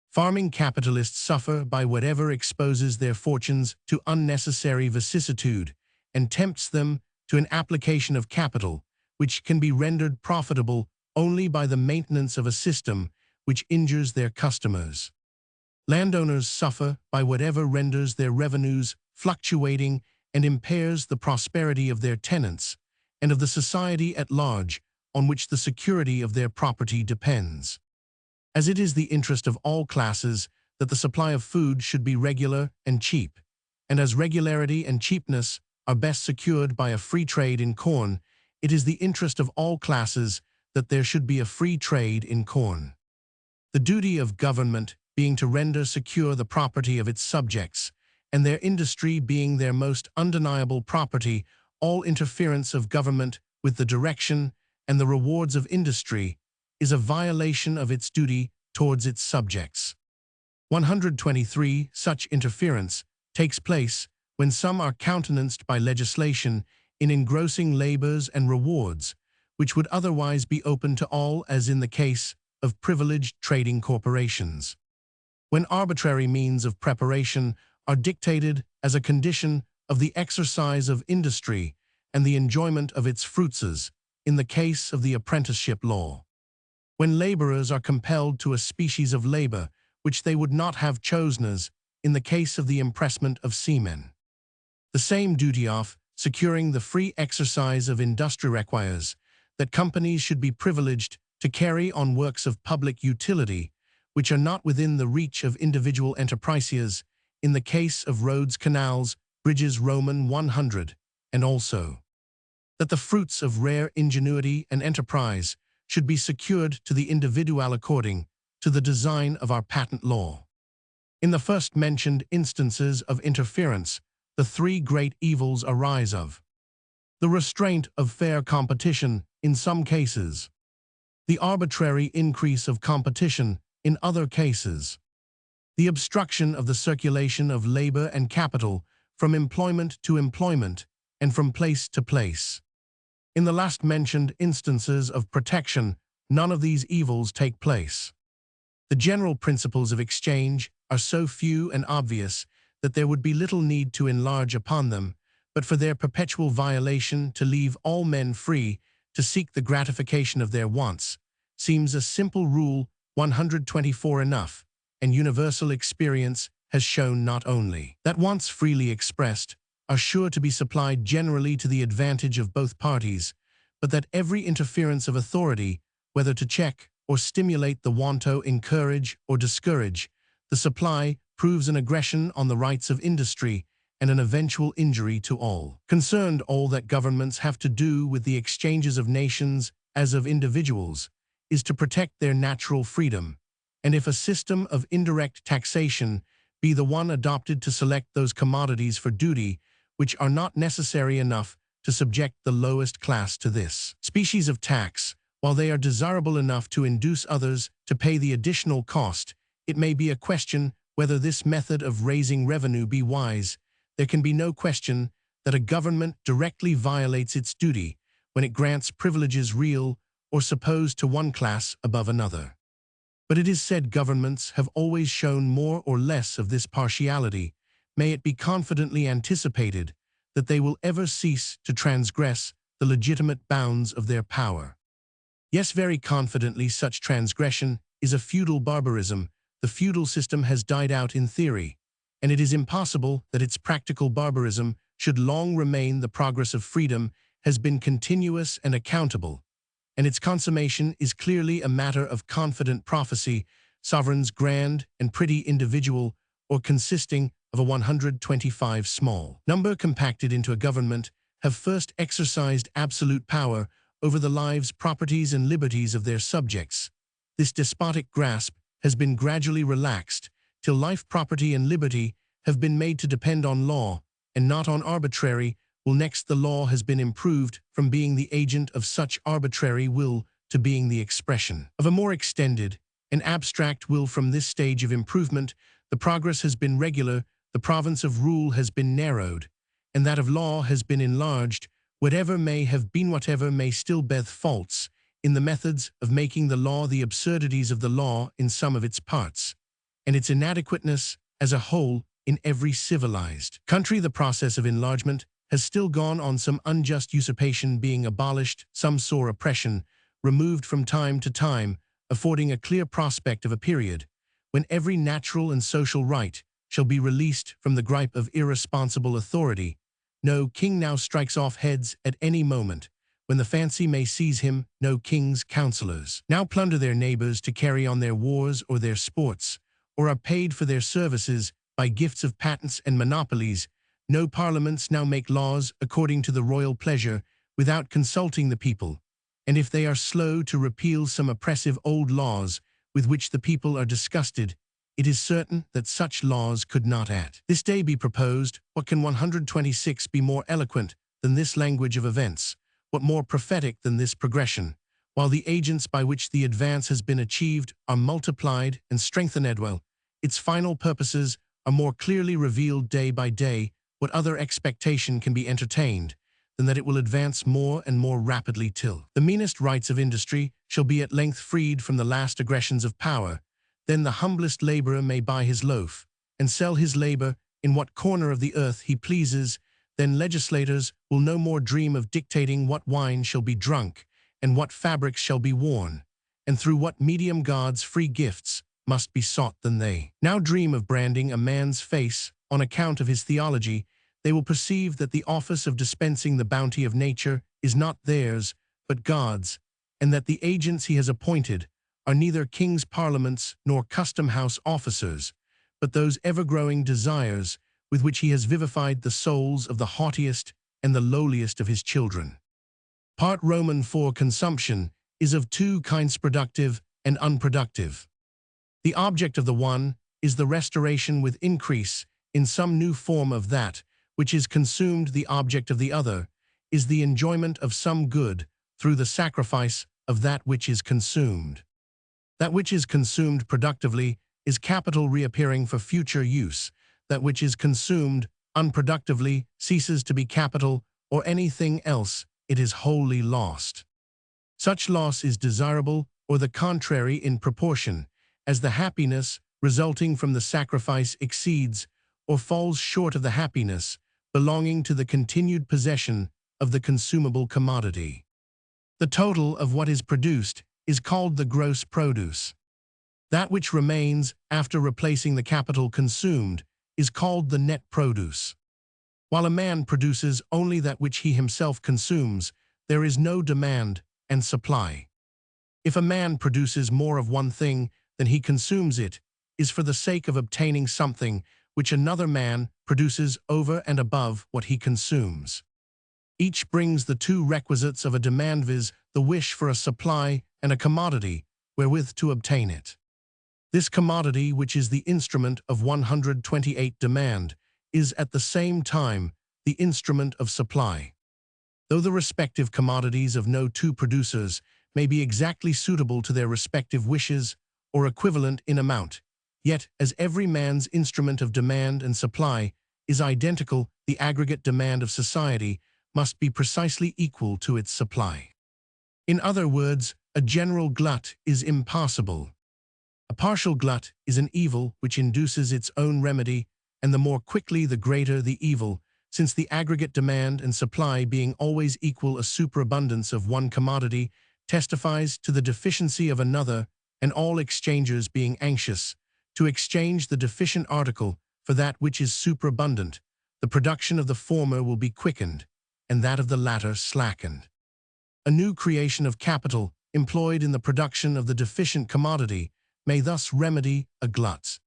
Farming capitalists suffer by whatever exposes their fortunes to unnecessary vicissitude and tempts them to an application of capital, which can be rendered profitable only by the maintenance of a system which injures their customers. Landowners suffer by whatever renders their revenues fluctuating and impairs the prosperity of their tenants and of the society at large on which the security of their property depends. As it is the interest of all classes that the supply of food should be regular and cheap, and as regularity and cheapness are best secured by a free trade in corn, it is the interest of all classes that there should be a free trade in corn. The duty of government being to render secure the property of its subjects, and their industry being their most undeniable property, all interference of government with the direction and the rewards of industry is a violation of its duty towards its subjects. 123. Such interference takes place when some are countenanced by legislation in engrossing labors and rewards, which would otherwise be open to all, as in the case of privileged trading corporations. When arbitrary means of preparation are dictated as a condition of the exercise of industry and the enjoyment of its fruits, as in the case of the apprenticeship law. When laborers are compelled to a species of labor which they would not have chosen, as in the case of the impressment of seamen. The same duty of securing the free exercise of industry requires that companies should be privileged to carry on works of public utility which are not within the reach of individual enterprises, in the case of roads, canals, bridges, Roman 100, and also that the fruits of rare ingenuity and enterprise should be secured to the individual according to the design of our patent law. In the first mentioned instances of interference, the three great evils arise of the restraint of fair competition in some cases, the arbitrary increase of competition in other cases, the obstruction of the circulation of labor and capital from employment to employment and from place to place. In the last mentioned instances of protection, none of these evils take place. The general principles of exchange are so few and obvious that there would be little need to enlarge upon them, but for their perpetual violation to leave all men free to seek the gratification of their wants seems a simple rule 124 enough, and universal experience has shown not only that wants freely expressed are sure to be supplied generally to the advantage of both parties, but that every interference of authority, whether to check or stimulate the wanto, encourage or discourage the supply, proves an aggression on the rights of industry and an eventual injury to all concerned. All that governments have to do with the exchanges of nations as of individuals, is to protect their natural freedom, and if a system of indirect taxation be the one adopted to select those commodities for duty which are not necessary enough to subject the lowest class to this species of tax, while they are desirable enough to induce others to pay the additional cost, it may be a question whether this method of raising revenue be wise. There can be no question that a government directly violates its duty when it grants privileges real or supposed to one class above another. But it is said governments have always shown more or less of this partiality. May it be confidently anticipated that they will ever cease to transgress the legitimate bounds of their power. Yes, very confidently such transgression is a feudal barbarism. The feudal system has died out in theory, and it is impossible that its practical barbarism should long remain. The progress of freedom has been continuous and accountable, and its consummation is clearly a matter of confident prophecy. Sovereigns grand and pretty individual, or consisting of a 125 small number compacted into a government, have first exercised absolute power over the lives, properties, and liberties of their subjects. This despotic grasp has been gradually relaxed, till life, property, and liberty have been made to depend on law, and not on arbitrary will. Next, the law has been improved from being the agent of such arbitrary will to being the expression of a more extended and abstract will. From this stage of improvement, the progress has been regular, the province of rule has been narrowed, and that of law has been enlarged. Whatever may have been, whatever may still bear faults in the methods of making the law, the absurdities of the law in some of its parts, and its inadequateness as a whole in every civilized country, the process of enlargement has still gone on, some unjust usurpation being abolished, some sore oppression removed from time to time, affording a clear prospect of a period when every natural and social right shall be released from the gripe of irresponsible authority. No king now strikes off heads at any moment, when the fancy may seize him. No king's counselors now plunder their neighbors to carry on their wars or their sports, or are paid for their services by gifts of patents and monopolies. No parliaments now make laws according to the royal pleasure without consulting the people, and if they are slow to repeal some oppressive old laws with which the people are disgusted, it is certain that such laws could not at this day be proposed. What can 126 be more eloquent than this language of events? What more prophetic than this progression? While the agents by which the advance has been achieved are multiplied and strengthened, well, its final purposes are more clearly revealed day by day. What other expectation can be entertained than that it will advance more and more rapidly till the meanest rights of industry shall be at length freed from the last aggressions of power? Then the humblest laborer may buy his loaf and sell his labor in what corner of the earth he pleases. Then legislators will no more dream of dictating what wine shall be drunk and what fabrics shall be worn, and through what medium God's free gifts must be sought. Than they now dream of branding a man's face on account of his theology. They will perceive that the office of dispensing the bounty of nature is not theirs, but God's, and that the agents he has appointed are neither king's parliaments nor custom-house officers, but those ever-growing desires with which he has vivified the souls of the haughtiest and the lowliest of his children. Part Roman for consumption is of two kinds, productive and unproductive. The object of the one is the restoration with increase in some new form of that which is consumed. The object of the other is the enjoyment of some good through the sacrifice of that which is consumed. That which is consumed productively is capital reappearing for future use. That which is consumed unproductively ceases to be capital or anything else. It is wholly lost. Such loss is desirable, or the contrary, in proportion as the happiness resulting from the sacrifice exceeds or falls short of the happiness belonging to the continued possession of the consumable commodity. The total of what is produced is called the gross produce. That which remains after replacing the capital consumed is called the net produce. While a man produces only that which he himself consumes, there is no demand and supply. If a man produces more of one thing than he consumes, it is for the sake of obtaining something which another man produces over and above what he consumes. Each brings the two requisites of a demand, viz., the wish for a supply and a commodity wherewith to obtain it. This commodity, which is the instrument of 128 demand, is at the same time the instrument of supply. Though the respective commodities of no two producers may be exactly suitable to their respective wishes or equivalent in amount, yet as every man's instrument of demand and supply is identical, the aggregate demand of society must be precisely equal to its supply. In other words, a general glut is impossible. A partial glut is an evil which induces its own remedy, and the more quickly the greater the evil, since the aggregate demand and supply being always equal, a superabundance of one commodity testifies to the deficiency of another, and all exchangers being anxious to exchange the deficient article for that which is superabundant, the production of the former will be quickened, and that of the latter slackened. A new creation of capital, employed in the production of the deficient commodity, may thus remedy a glut.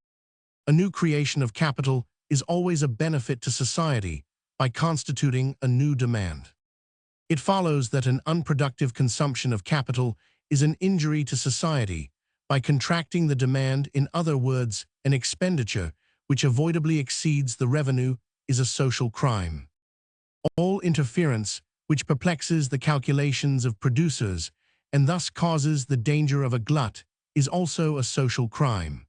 A new creation of capital is always a benefit to society by constituting a new demand. It follows that an unproductive consumption of capital is an injury to society by contracting the demand. In other words, an expenditure which avoidably exceeds the revenue is a social crime. All interference which perplexes the calculations of producers and thus causes the danger of a glut is also a social crime.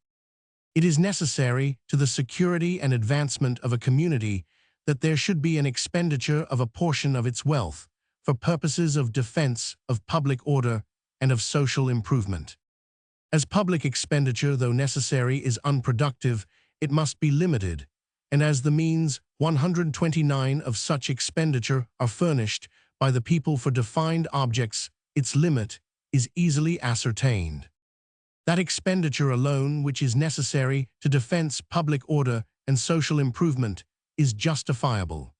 It is necessary to the security and advancement of a community that there should be an expenditure of a portion of its wealth for purposes of defense, of public order, and of social improvement. As public expenditure, though necessary, is unproductive, it must be limited, and as the means 129 of such expenditure are furnished by the people for defined objects, its limit is easily ascertained. That expenditure alone which is necessary to defense, public order, and social improvement is justifiable.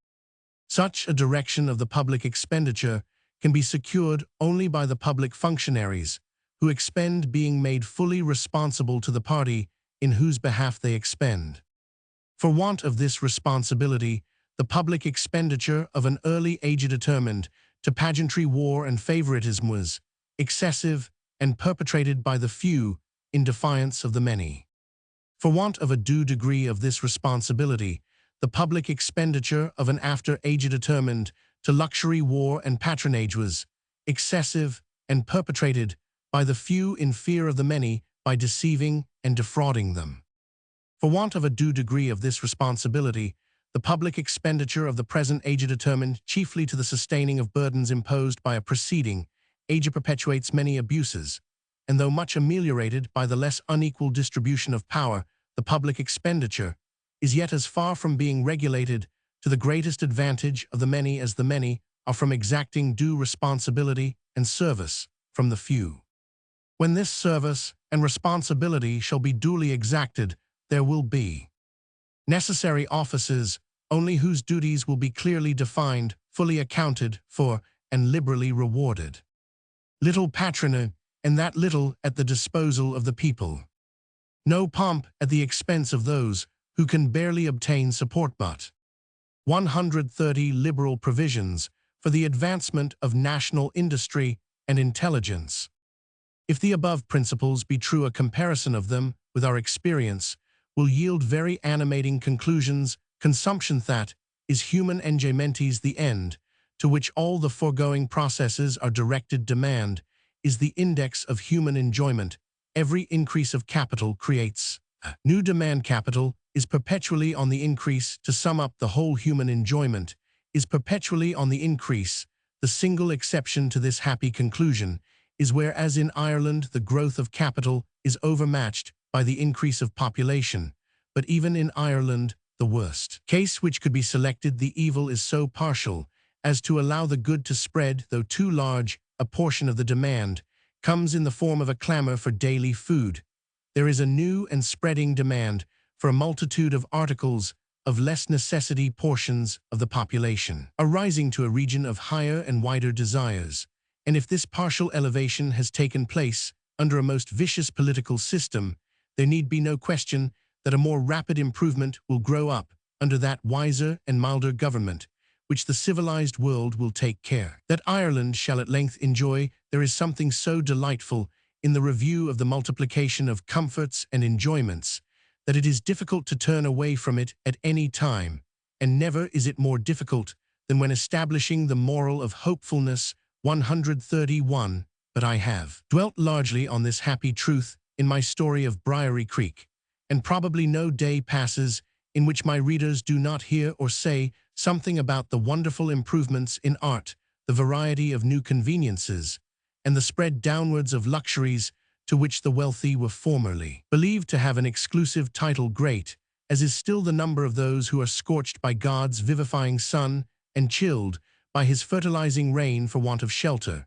Such a direction of the public expenditure can be secured only by the public functionaries, who expend being made fully responsible to the party in whose behalf they expend. For want of this responsibility, the public expenditure of an early age determined to pageantry, war, and favoritism was excessive and perpetrated by the few in defiance of the many. For want of a due degree of this responsibility, the public expenditure of an after age determined to luxury, war, and patronage was excessive and perpetrated by the few in fear of the many by deceiving and defrauding them. For want of a due degree of this responsibility, the public expenditure of the present age determined chiefly to the sustaining of burdens imposed by a preceding age perpetuates many abuses, and though much ameliorated by the less unequal distribution of power, the public expenditure is yet as far from being regulated to the greatest advantage of the many as the many are from exacting due responsibility and service from the few. When this service and responsibility shall be duly exacted, there will be necessary offices only whose duties will be clearly defined, fully accounted for, and liberally rewarded. Little patronage, and that little at the disposal of the people. No pomp at the expense of those who can barely obtain support, but 130 liberal provisions for the advancement of national industry and intelligence. If the above principles be true, a comparison of them with our experience will yield very animating conclusions. Consumption, that is human enjoymentes, the end to which all the foregoing processes are directed. Demand is the index of human enjoyment. Every increase of capital creates new demand. Capital is perpetually on the increase. To sum up, the whole human enjoyment is perpetually on the increase. The single exception to this happy conclusion is whereas in Ireland the growth of capital is overmatched by the increase of population, but even in Ireland, the worst case which could be selected, the evil is so partial as to allow the good to spread, though too large a portion of the demand comes in the form of a clamor for daily food. There is a new and spreading demand for a multitude of articles of less necessity. Portions of the population are rising to a region of higher and wider desires, and if this partial elevation has taken place under a most vicious political system, there need be no question that a more rapid improvement will grow up under that wiser and milder government, which the civilized world will take care that Ireland shall at length enjoy. There is something so delightful in the review of the multiplication of comforts and enjoyments that it is difficult to turn away from it at any time, and never is it more difficult than when establishing the moral of hopefulness. 131. But I have dwelt largely on this happy truth in my story of Briery Creek, and probably no day passes in which my readers do not hear or say something about the wonderful improvements in art, the variety of new conveniences, and the spread downwards of luxuries to which the wealthy were formerly believed to have an exclusive title, great as is still the number of those who are scorched by God's vivifying sun and chilled by his fertilizing rain for want of shelter,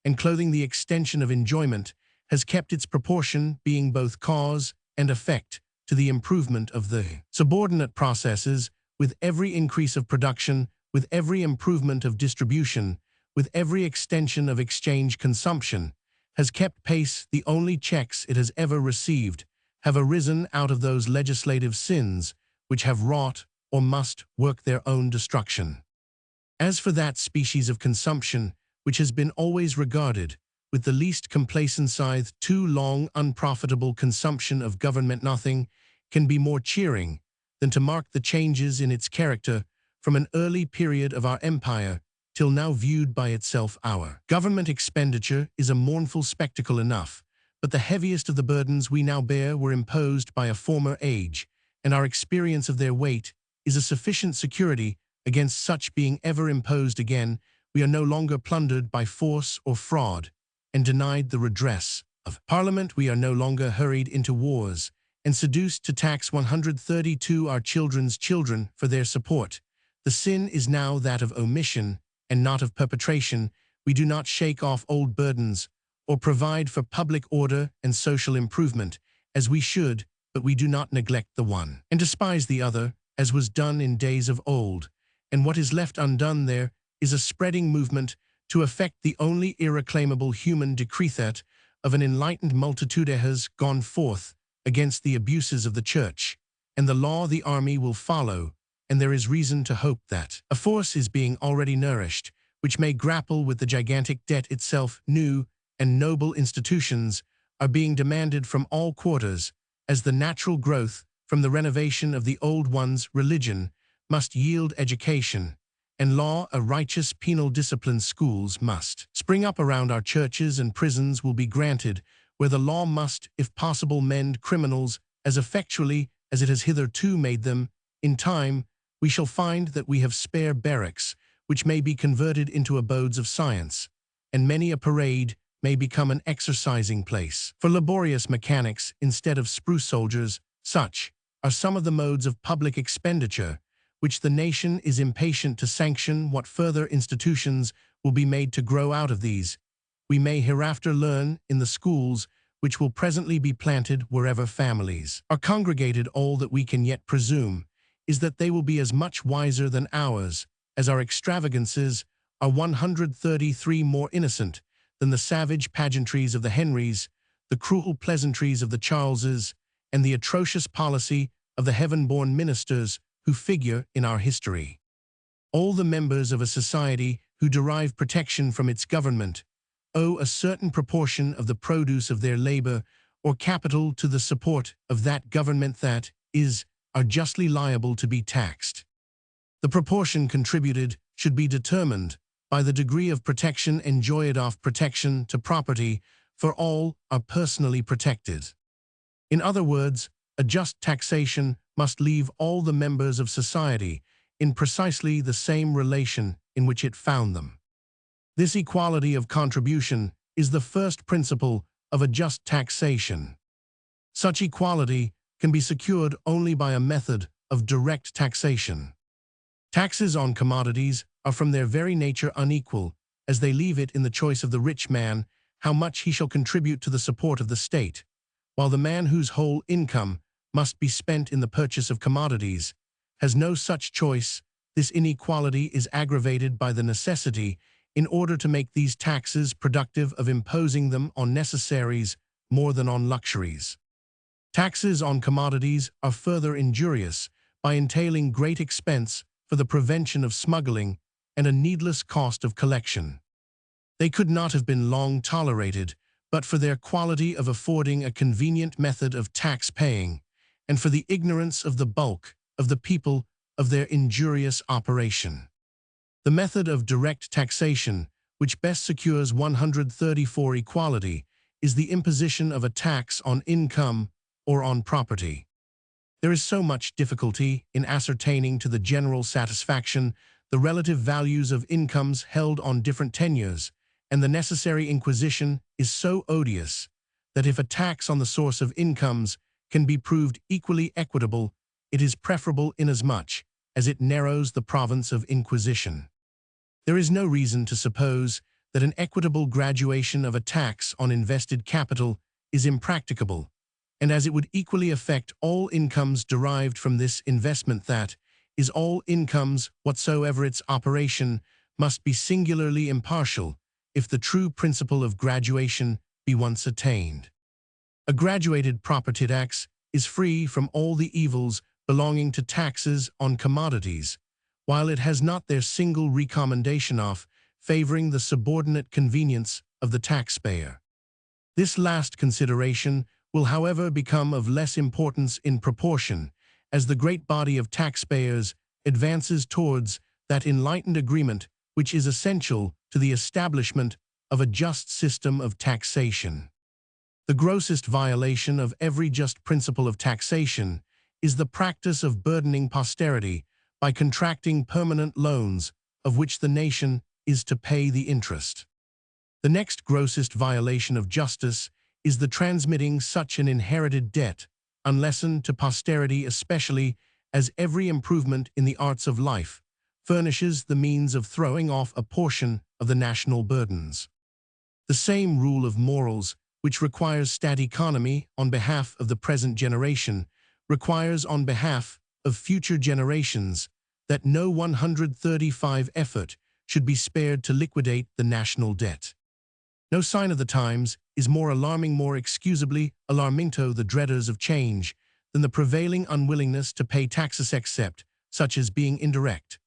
and clothing the extension of enjoyment has kept its proportion, being both cause and effect, to the improvement of the subordinate processes. With every increase of production, with every improvement of distribution, with every extension of exchange consumption, has kept pace. The only checks it has ever received have arisen out of those legislative sins which have wrought or must work their own destruction. As for that species of consumption which has been always regarded with the least complacency, too long unprofitable consumption of government, nothing can be more cheering than to mark the changes in its character from an early period of our empire till now viewed by itself. Our government expenditure is a mournful spectacle enough, but the heaviest of the burdens we now bear were imposed by a former age, and our experience of their weight is a sufficient security against such being ever imposed again. We are no longer plundered by force or fraud, and denied the redress of Parliament. We are no longer hurried into wars, and seduced to tax 132 our children's children for their support. The sin is now that of omission, and not of perpetration. We do not shake off old burdens, or provide for public order and social improvement, as we should, but we do not neglect the one, and despise the other, as was done in days of old. And what is left undone there is a spreading movement to effect the only irreclaimable human decree, that of an enlightened multitude has gone forth against the abuses of the Church, and the law the army will follow, and there is reason to hope that a force is being already nourished, which may grapple with the gigantic debt itself. New and noble institutions are being demanded from all quarters, as the natural growth from the renovation of the old ones. Religion must yield education, and law a righteous penal discipline. Schools must spring up around our churches, and prisons will be granted where the law must, if possible, mend criminals as effectually as it has hitherto made them. In time, we shall find that we have spare barracks, which may be converted into abodes of science, and many a parade may become an exercising place for laborious mechanics instead of spruce soldiers. Such are some of the modes of public expenditure which the nation is impatient to sanction. What further institutions will be made to grow out of these, we may hereafter learn in the schools which will presently be planted wherever families are congregated. All that we can yet presume is that they will be as much wiser than ours, as our extravagances are 133 more innocent than the savage pageantries of the Henrys, the cruel pleasantries of the Charleses, and the atrocious policy of the heaven-born ministers who figure in our history. All the members of a society who derive protection from its government owe a certain proportion of the produce of their labor or capital to the support of that government, that is, are justly liable to be taxed. The proportion contributed should be determined by the degree of protection enjoyed. Of protection to property, for all are personally protected. In other words, a just taxation must leave all the members of society in precisely the same relation in which it found them. This equality of contribution is the first principle of a just taxation. Such equality can be secured only by a method of direct taxation. Taxes on commodities are from their very nature unequal, as they leave it in the choice of the rich man how much he shall contribute to the support of the state, while the man whose whole income must be spent in the purchase of commodities has no such choice. This inequality is aggravated by the necessity, in order to make these taxes productive, of imposing them on necessaries more than on luxuries. Taxes on commodities are further injurious by entailing great expense for the prevention of smuggling and a needless cost of collection. They could not have been long tolerated, but for their quality of affording a convenient method of tax paying, and for the ignorance of the bulk of the people of their injurious operation. The method of direct taxation, which best secures 134 equality, is the imposition of a tax on income or on property. There is so much difficulty in ascertaining to the general satisfaction the relative values of incomes held on different tenures, and the necessary inquisition is so odious that if a tax on the source of incomes can be proved equally equitable, it is preferable inasmuch as it narrows the province of inquisition. There is no reason to suppose that an equitable graduation of a tax on invested capital is impracticable, and as it would equally affect all incomes derived from this investment, that is, all incomes whatsoever its operation must be singularly impartial if the true principle of graduation be once attained. A graduated propertied tax is free from all the evils belonging to taxes on commodities, while it has not their single recommendation of favoring the subordinate convenience of the taxpayer. This last consideration will, however, become of less importance in proportion as the great body of taxpayers advances towards that enlightened agreement which is essential to the establishment of a just system of taxation. The grossest violation of every just principle of taxation is the practice of burdening posterity by contracting permanent loans of which the nation is to pay the interest. The next grossest violation of justice is the transmitting such an inherited debt, unlessened to posterity, especially as every improvement in the arts of life furnishes the means of throwing off a portion of the national burdens. The same rule of morals, which requires stat economy on behalf of the present generation, requires on behalf of future generations that no 135 effort should be spared to liquidate the national debt. No sign of the times is more alarming, more excusably alarmingto the dreaders of change, than the prevailing unwillingness to pay taxes except such as being indirect,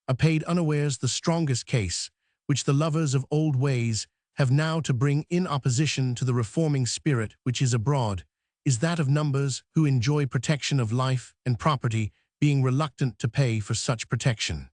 are paid unawares. The strongest case, which the lovers of old ways have now to bring in opposition to the reforming spirit which is abroad, is that of numbers who enjoy protection of life and property being reluctant to pay for such protection.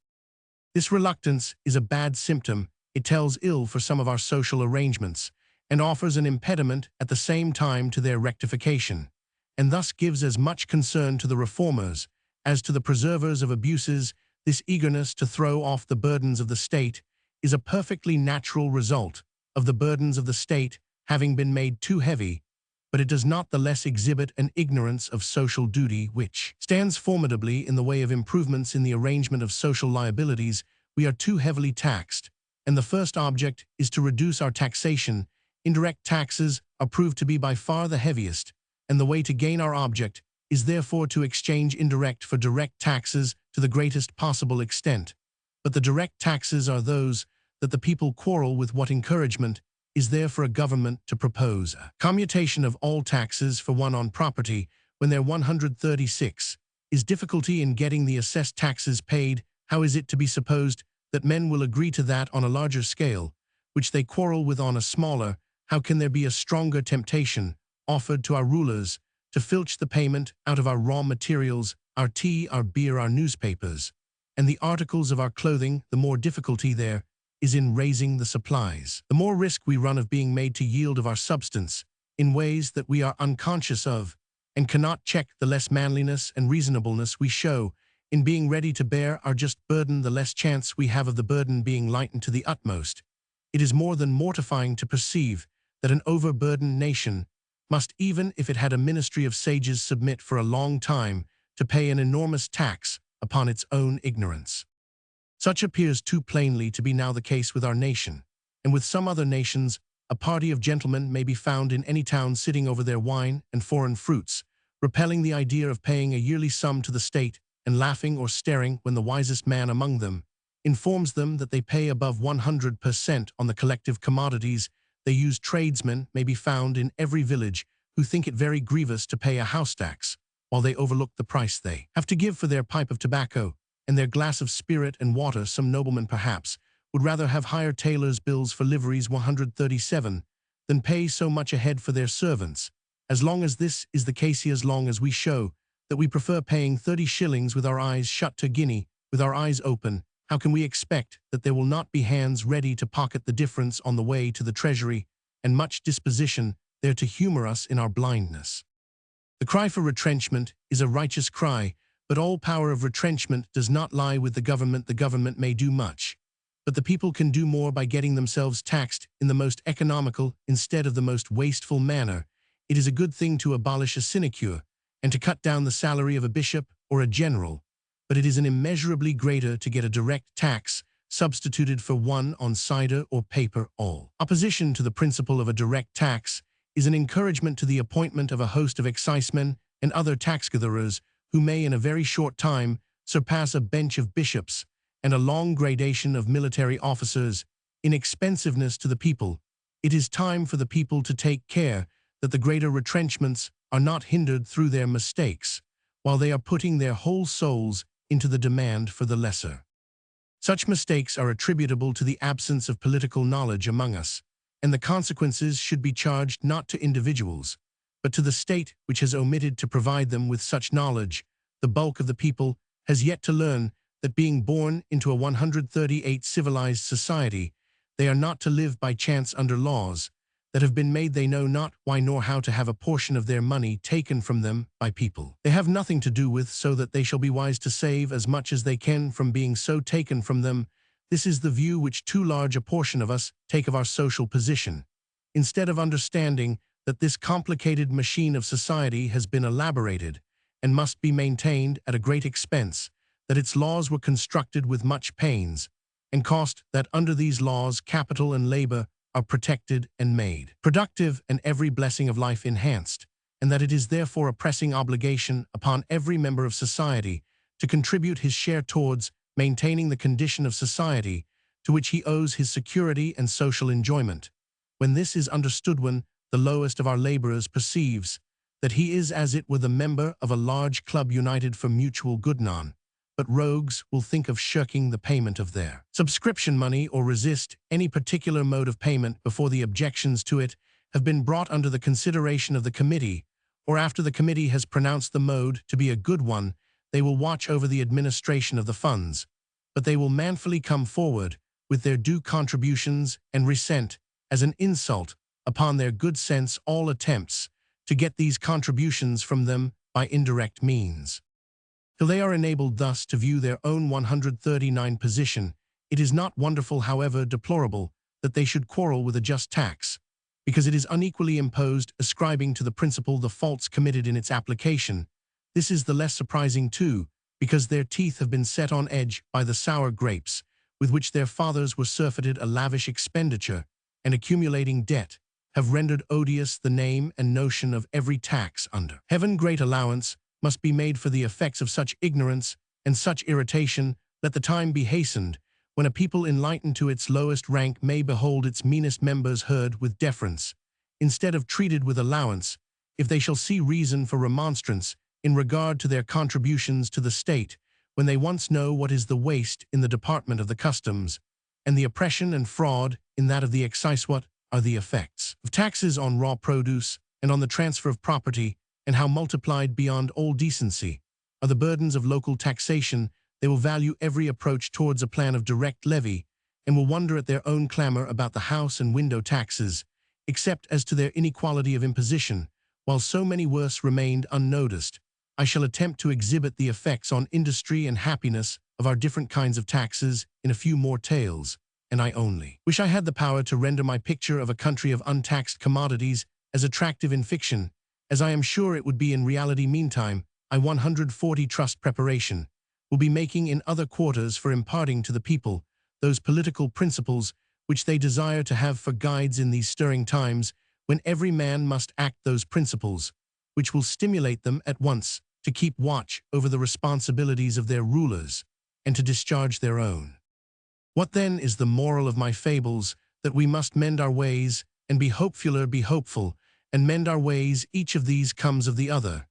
This reluctance is a bad symptom. It tells ill for some of our social arrangements, and offers an impediment at the same time to their rectification, and thus gives as much concern to the reformers as to the preservers of abuses. This eagerness to throw off the burdens of the state is a perfectly natural result of the burdens of the state having been made too heavy, but it does not the less exhibit an ignorance of social duty which stands formidably in the way of improvements in the arrangement of social liabilities. We are too heavily taxed, and the first object is to reduce our taxation. Indirect taxes are proved to be by far the heaviest, and the way to gain our object is therefore to exchange indirect for direct taxes to the greatest possible extent. But the direct taxes are those that the people quarrel with. What encouragement is there for a government to propose a commutation of all taxes for one on property when there are 136? Is difficulty in getting the assessed taxes paid? How is it to be supposed that men will agree to that on a larger scale, which they quarrel with on a smaller? How can there be a stronger temptation offered to our rulers to filch the payment out of our raw materials, our tea, our beer, our newspapers, and the articles of our clothing? The more difficulty there is in raising the supplies, the more risk we run of being made to yield of our substance in ways that we are unconscious of, and cannot check. The less manliness and reasonableness we show in being ready to bear our just burden, the less chance we have of the burden being lightened to the utmost. It is more than mortifying to perceive that an overburdened nation must, even if it had a ministry of sages, submit for a long time to pay an enormous tax upon its own ignorance. Such appears too plainly to be now the case with our nation, and with some other nations. A party of gentlemen may be found in any town sitting over their wine and foreign fruits, repelling the idea of paying a yearly sum to the state, and laughing or staring when the wisest man among them informs them that they pay above 100% on the collective commodities they use. Tradesmen may be found in every village who think it very grievous to pay a house tax, while they overlook the price they have to give for their pipe of tobacco. and their glass of spirit and water, some noblemen perhaps would rather have higher tailors' bills for liveries 137 than pay so much a head for their servants. As long as this is the case, as long as we show that we prefer paying 30 shillings with our eyes shut to a guinea with our eyes open, how can we expect that there will not be hands ready to pocket the difference on the way to the treasury, and much disposition there to humor us in our blindness? The cry for retrenchment is a righteous cry, but all power of retrenchment does not lie with the government. The government may do much, but the people can do more by getting themselves taxed in the most economical instead of the most wasteful manner. It is a good thing to abolish a sinecure and to cut down the salary of a bishop or a general, but it is an immeasurably greater to get a direct tax substituted for one on cider or paper. All opposition to the principle of a direct tax is an encouragement to the appointment of a host of excisemen and other tax-gatherers who may in a very short time surpass a bench of bishops and a long gradation of military officers in expensiveness to the people. It is time for the people to take care that the greater retrenchments are not hindered through their mistakes, while they are putting their whole souls into the demand for the lesser. Such mistakes are attributable to the absence of political knowledge among us, and the consequences should be charged not to individuals, but to the state which has omitted to provide them with such knowledge. The bulk of the people has yet to learn that being born into a 138 civilized society, they are not to live by chance under laws that have been made they know not why nor how, to have a portion of their money taken from them by people they have nothing to do with, so that they shall be wise to save as much as they can from being so taken from them. This is the view which too large a portion of us take of our social position, instead of understanding that this complicated machine of society has been elaborated and must be maintained at a great expense, that its laws were constructed with much pains and cost, that under these laws capital and labor are protected and made productive, and every blessing of life enhanced, and that it is therefore a pressing obligation upon every member of society to contribute his share towards maintaining the condition of society to which he owes his security and social enjoyment. When this is understood, when the lowest of our laborers perceives that he is as it were the member of a large club united for mutual good, none but rogues will think of shirking the payment of their subscription money, or resist any particular mode of payment before the objections to it have been brought under the consideration of the committee, or after the committee has pronounced the mode to be a good one. They will watch over the administration of the funds, but they will manfully come forward with their due contributions and resent, as an insult upon their good sense, all attempts to get these contributions from them by indirect means, till they are enabled thus to view their own 139 position. It is not wonderful, however deplorable, that they should quarrel with a just tax, because it is unequally imposed, ascribing to the principle the faults committed in its application. This is the less surprising too, because their teeth have been set on edge by the sour grapes with which their fathers were surfeited. A lavish expenditure and accumulating debt have rendered odious the name and notion of every tax under heaven. Great allowance must be made for the effects of such ignorance and such irritation. Let the time be hastened when a people enlightened to its lowest rank may behold its meanest members heard with deference, instead of treated with allowance, if they shall see reason for remonstrance in regard to their contributions to the state, when they once know what is the waste in the department of the customs, and the oppression and fraud in that of the excise. What are the effects of taxes on raw produce and on the transfer of property, and how multiplied beyond all decency are the burdens of local taxation? They will value every approach towards a plan of direct levy, and will wonder at their own clamor about the house and window taxes, except as to their inequality of imposition, while so many worse remained unnoticed. I shall attempt to exhibit the effects on industry and happiness of our different kinds of taxes in a few more tales, and I only wish I had the power to render my picture of a country of untaxed commodities as attractive in fiction as I am sure it would be in reality. Meantime, I 140 trust preparation will be making in other quarters for imparting to the people those political principles which they desire to have for guides in these stirring times, when every man must act those principles, which will stimulate them at once to keep watch over the responsibilities of their rulers and to discharge their own. What then is the moral of my fables? That we must mend our ways and be hopefuler, be hopeful, and mend our ways. Each of these comes of the other,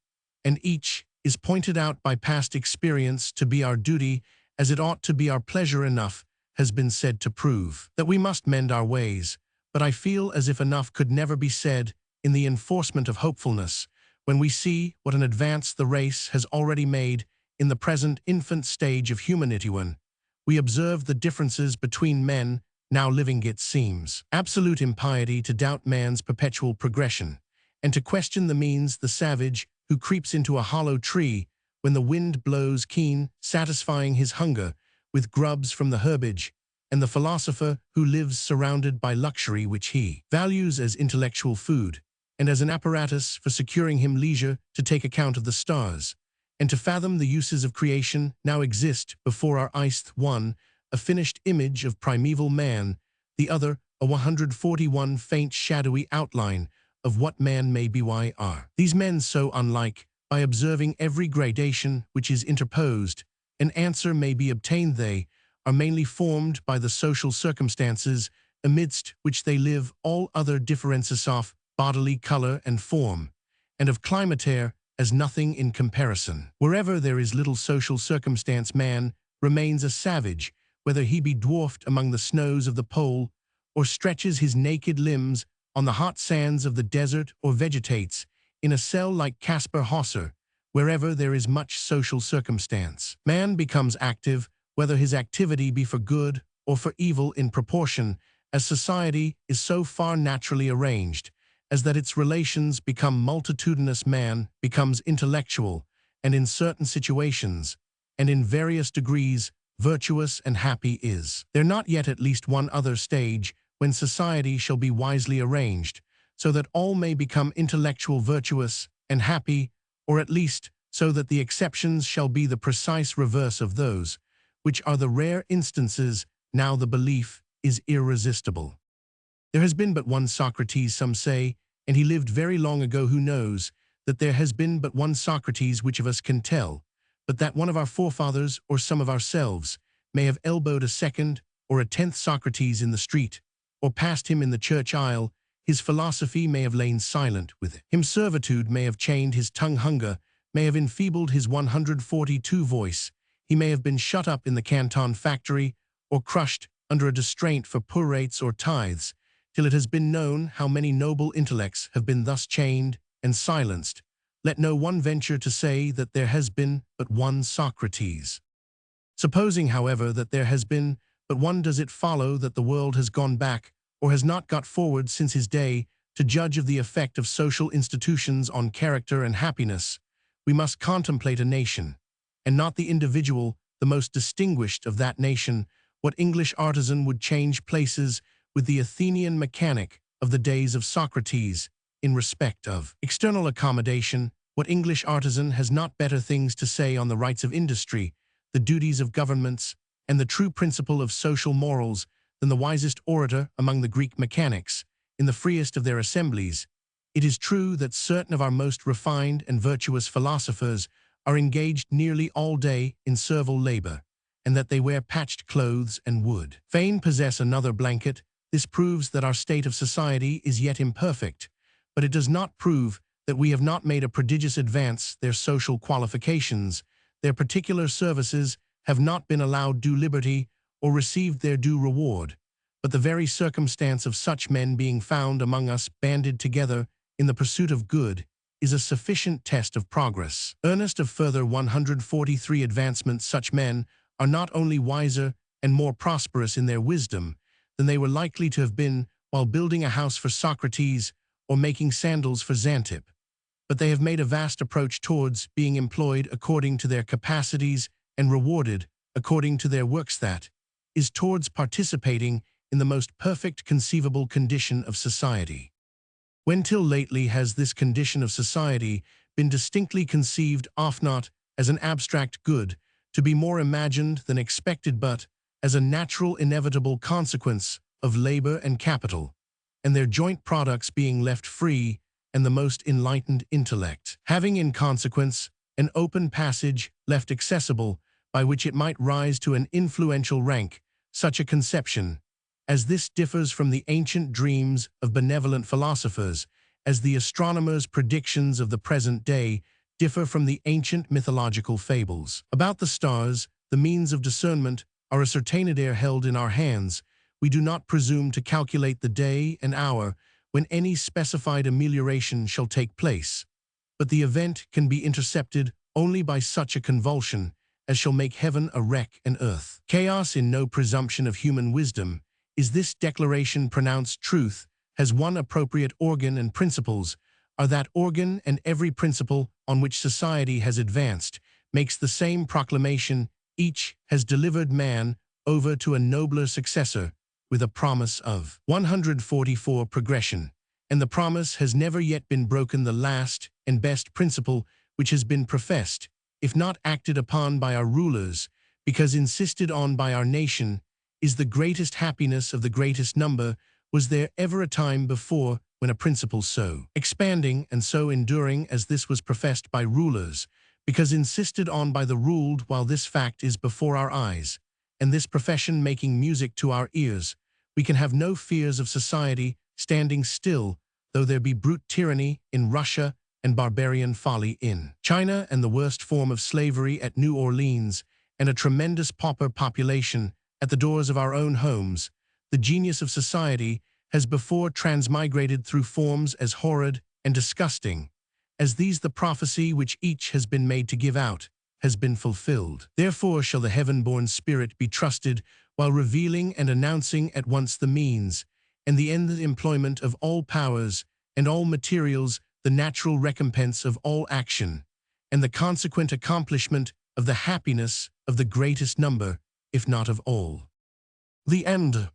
and each is pointed out by past experience to be our duty, as it ought to be our pleasure enough, has been said to prove that we must mend our ways, but I feel as if enough could never be said in the enforcement of hopefulness, when we see what an advance the race has already made in the present infant stage of humanity. When we observe the differences between men now living, it seems absolute impiety to doubt man's perpetual progression, and to question the means the savage who creeps into a hollow tree when the wind blows keen, satisfying his hunger with grubs from the herbage, and the philosopher who lives surrounded by luxury which he values as intellectual food, and as an apparatus for securing him leisure to take account of the stars, and to fathom the uses of creation now exist before our eyes, one, a finished image of primeval man, the other, a 141 faint shadowy outline of what man may be. Why are these men so unlike? By observing every gradation which is interposed, an answer may be obtained. They are mainly formed by the social circumstances amidst which they live, all other differences of bodily color and form, and of climatere as nothing in comparison. Wherever there is little social circumstance, man remains a savage, whether he be dwarfed among the snows of the pole, or stretches his naked limbs on the hot sands of the desert, or vegetates in a cell like Caspar Hauser. Wherever there is much social circumstance, man becomes active, whether his activity be for good or for evil, in proportion as society is so far naturally arranged as that its relations become multitudinous. Man becomes intellectual, and in certain situations, and in various degrees, virtuous and happy. Is there not yet at least one other stage when society shall be wisely arranged, so that all may become intellectual, virtuous, and happy, or at least so that the exceptions shall be the precise reverse of those, which are the rare instances? Now the belief is irresistible. There has been but one Socrates, some say, and he lived very long ago. Who knows that there has been but one Socrates? Which of us can tell? But that one of our forefathers, or some of ourselves, may have elbowed a second or a 10th Socrates in the street, or passed him in the church aisle. His philosophy may have lain silent with him. Servitude may have chained his tongue. Hunger may have enfeebled his 142 voice. He may have been shut up in the Canton factory, or crushed under a distraint for poor rates or tithes, till it has been known how many noble intellects have been thus chained and silenced. Let no one venture to say that there has been but one Socrates. Supposing, however, that there has been but one, does it follow that the world has gone back, or has not got forward since his day, to judge of the effect of social institutions on character and happiness? We must contemplate a nation, and not the individual, the most distinguished of that nation. What English artisan would change places with the Athenian mechanic of the days of Socrates in respect of external accommodation? What English artisan has not better things to say on the rights of industry, the duties of governments, and the true principle of social morals than the wisest orator among the Greek mechanics in the freest of their assemblies? It is true that certain of our most refined and virtuous philosophers are engaged nearly all day in servile labor, and that they wear patched clothes and would fain possess another blanket. This proves that our state of society is yet imperfect, but it does not prove that we have not made a prodigious advance. Their social qualifications, their particular services, have not been allowed due liberty or received their due reward, but the very circumstance of such men being found among us banded together in the pursuit of good is a sufficient test of progress. Earnest of further 143 advancement, such men are not only wiser and more prosperous in their wisdom than they were likely to have been while building a house for Socrates or making sandals for Xanthippe, but they have made a vast approach towards being employed according to their capacities and rewarded according to their works, that is, towards participating in the most perfect conceivable condition of society. When till lately has this condition of society been distinctly conceived of, not as an abstract good, to be more imagined than expected, but as a natural inevitable consequence of labor and capital, and their joint products being left free, and the most enlightened intellect having in consequence an open passage left accessible, by which it might rise to an influential rank? Such a conception as this differs from the ancient dreams of benevolent philosophers, as the astronomers' predictions of the present day differ from the ancient mythological fables about the stars. the means of discernment, are ascertained held in our hands, we do not presume to calculate the day and hour when any specified amelioration shall take place. But the event can be intercepted only by such a convulsion as shall make heaven a wreck and earth. Chaos in no presumption of human wisdom, is this declaration pronounced truth, has one appropriate organ and principles, are that organ and every principle on which society has advanced, makes the same proclamation, each has delivered man over to a nobler successor, with a promise of 144 progression, and the promise has never yet been broken. The last and best principle which has been professed, if not acted upon by our rulers, because insisted on by our nation, is the greatest happiness of the greatest number. Was there ever a time before when a principle so expanding and so enduring as this was professed by rulers, because insisted on by the ruled, while this fact is before our eyes, and this profession making music to our ears, we can have no fears of society standing still, though there be brute tyranny in Russia and barbarian folly in China, and the worst form of slavery at New Orleans, and a tremendous pauper population at the doors of our own homes. The genius of society has before transmigrated through forms as horrid and disgusting as these. The prophecy which each has been made to give out has been fulfilled. Therefore shall the heaven-born spirit be trusted, while revealing and announcing at once the means and the ended employment of all powers and all materials, the natural recompense of all action, and the consequent accomplishment of the happiness of the greatest number, if not of all. The end.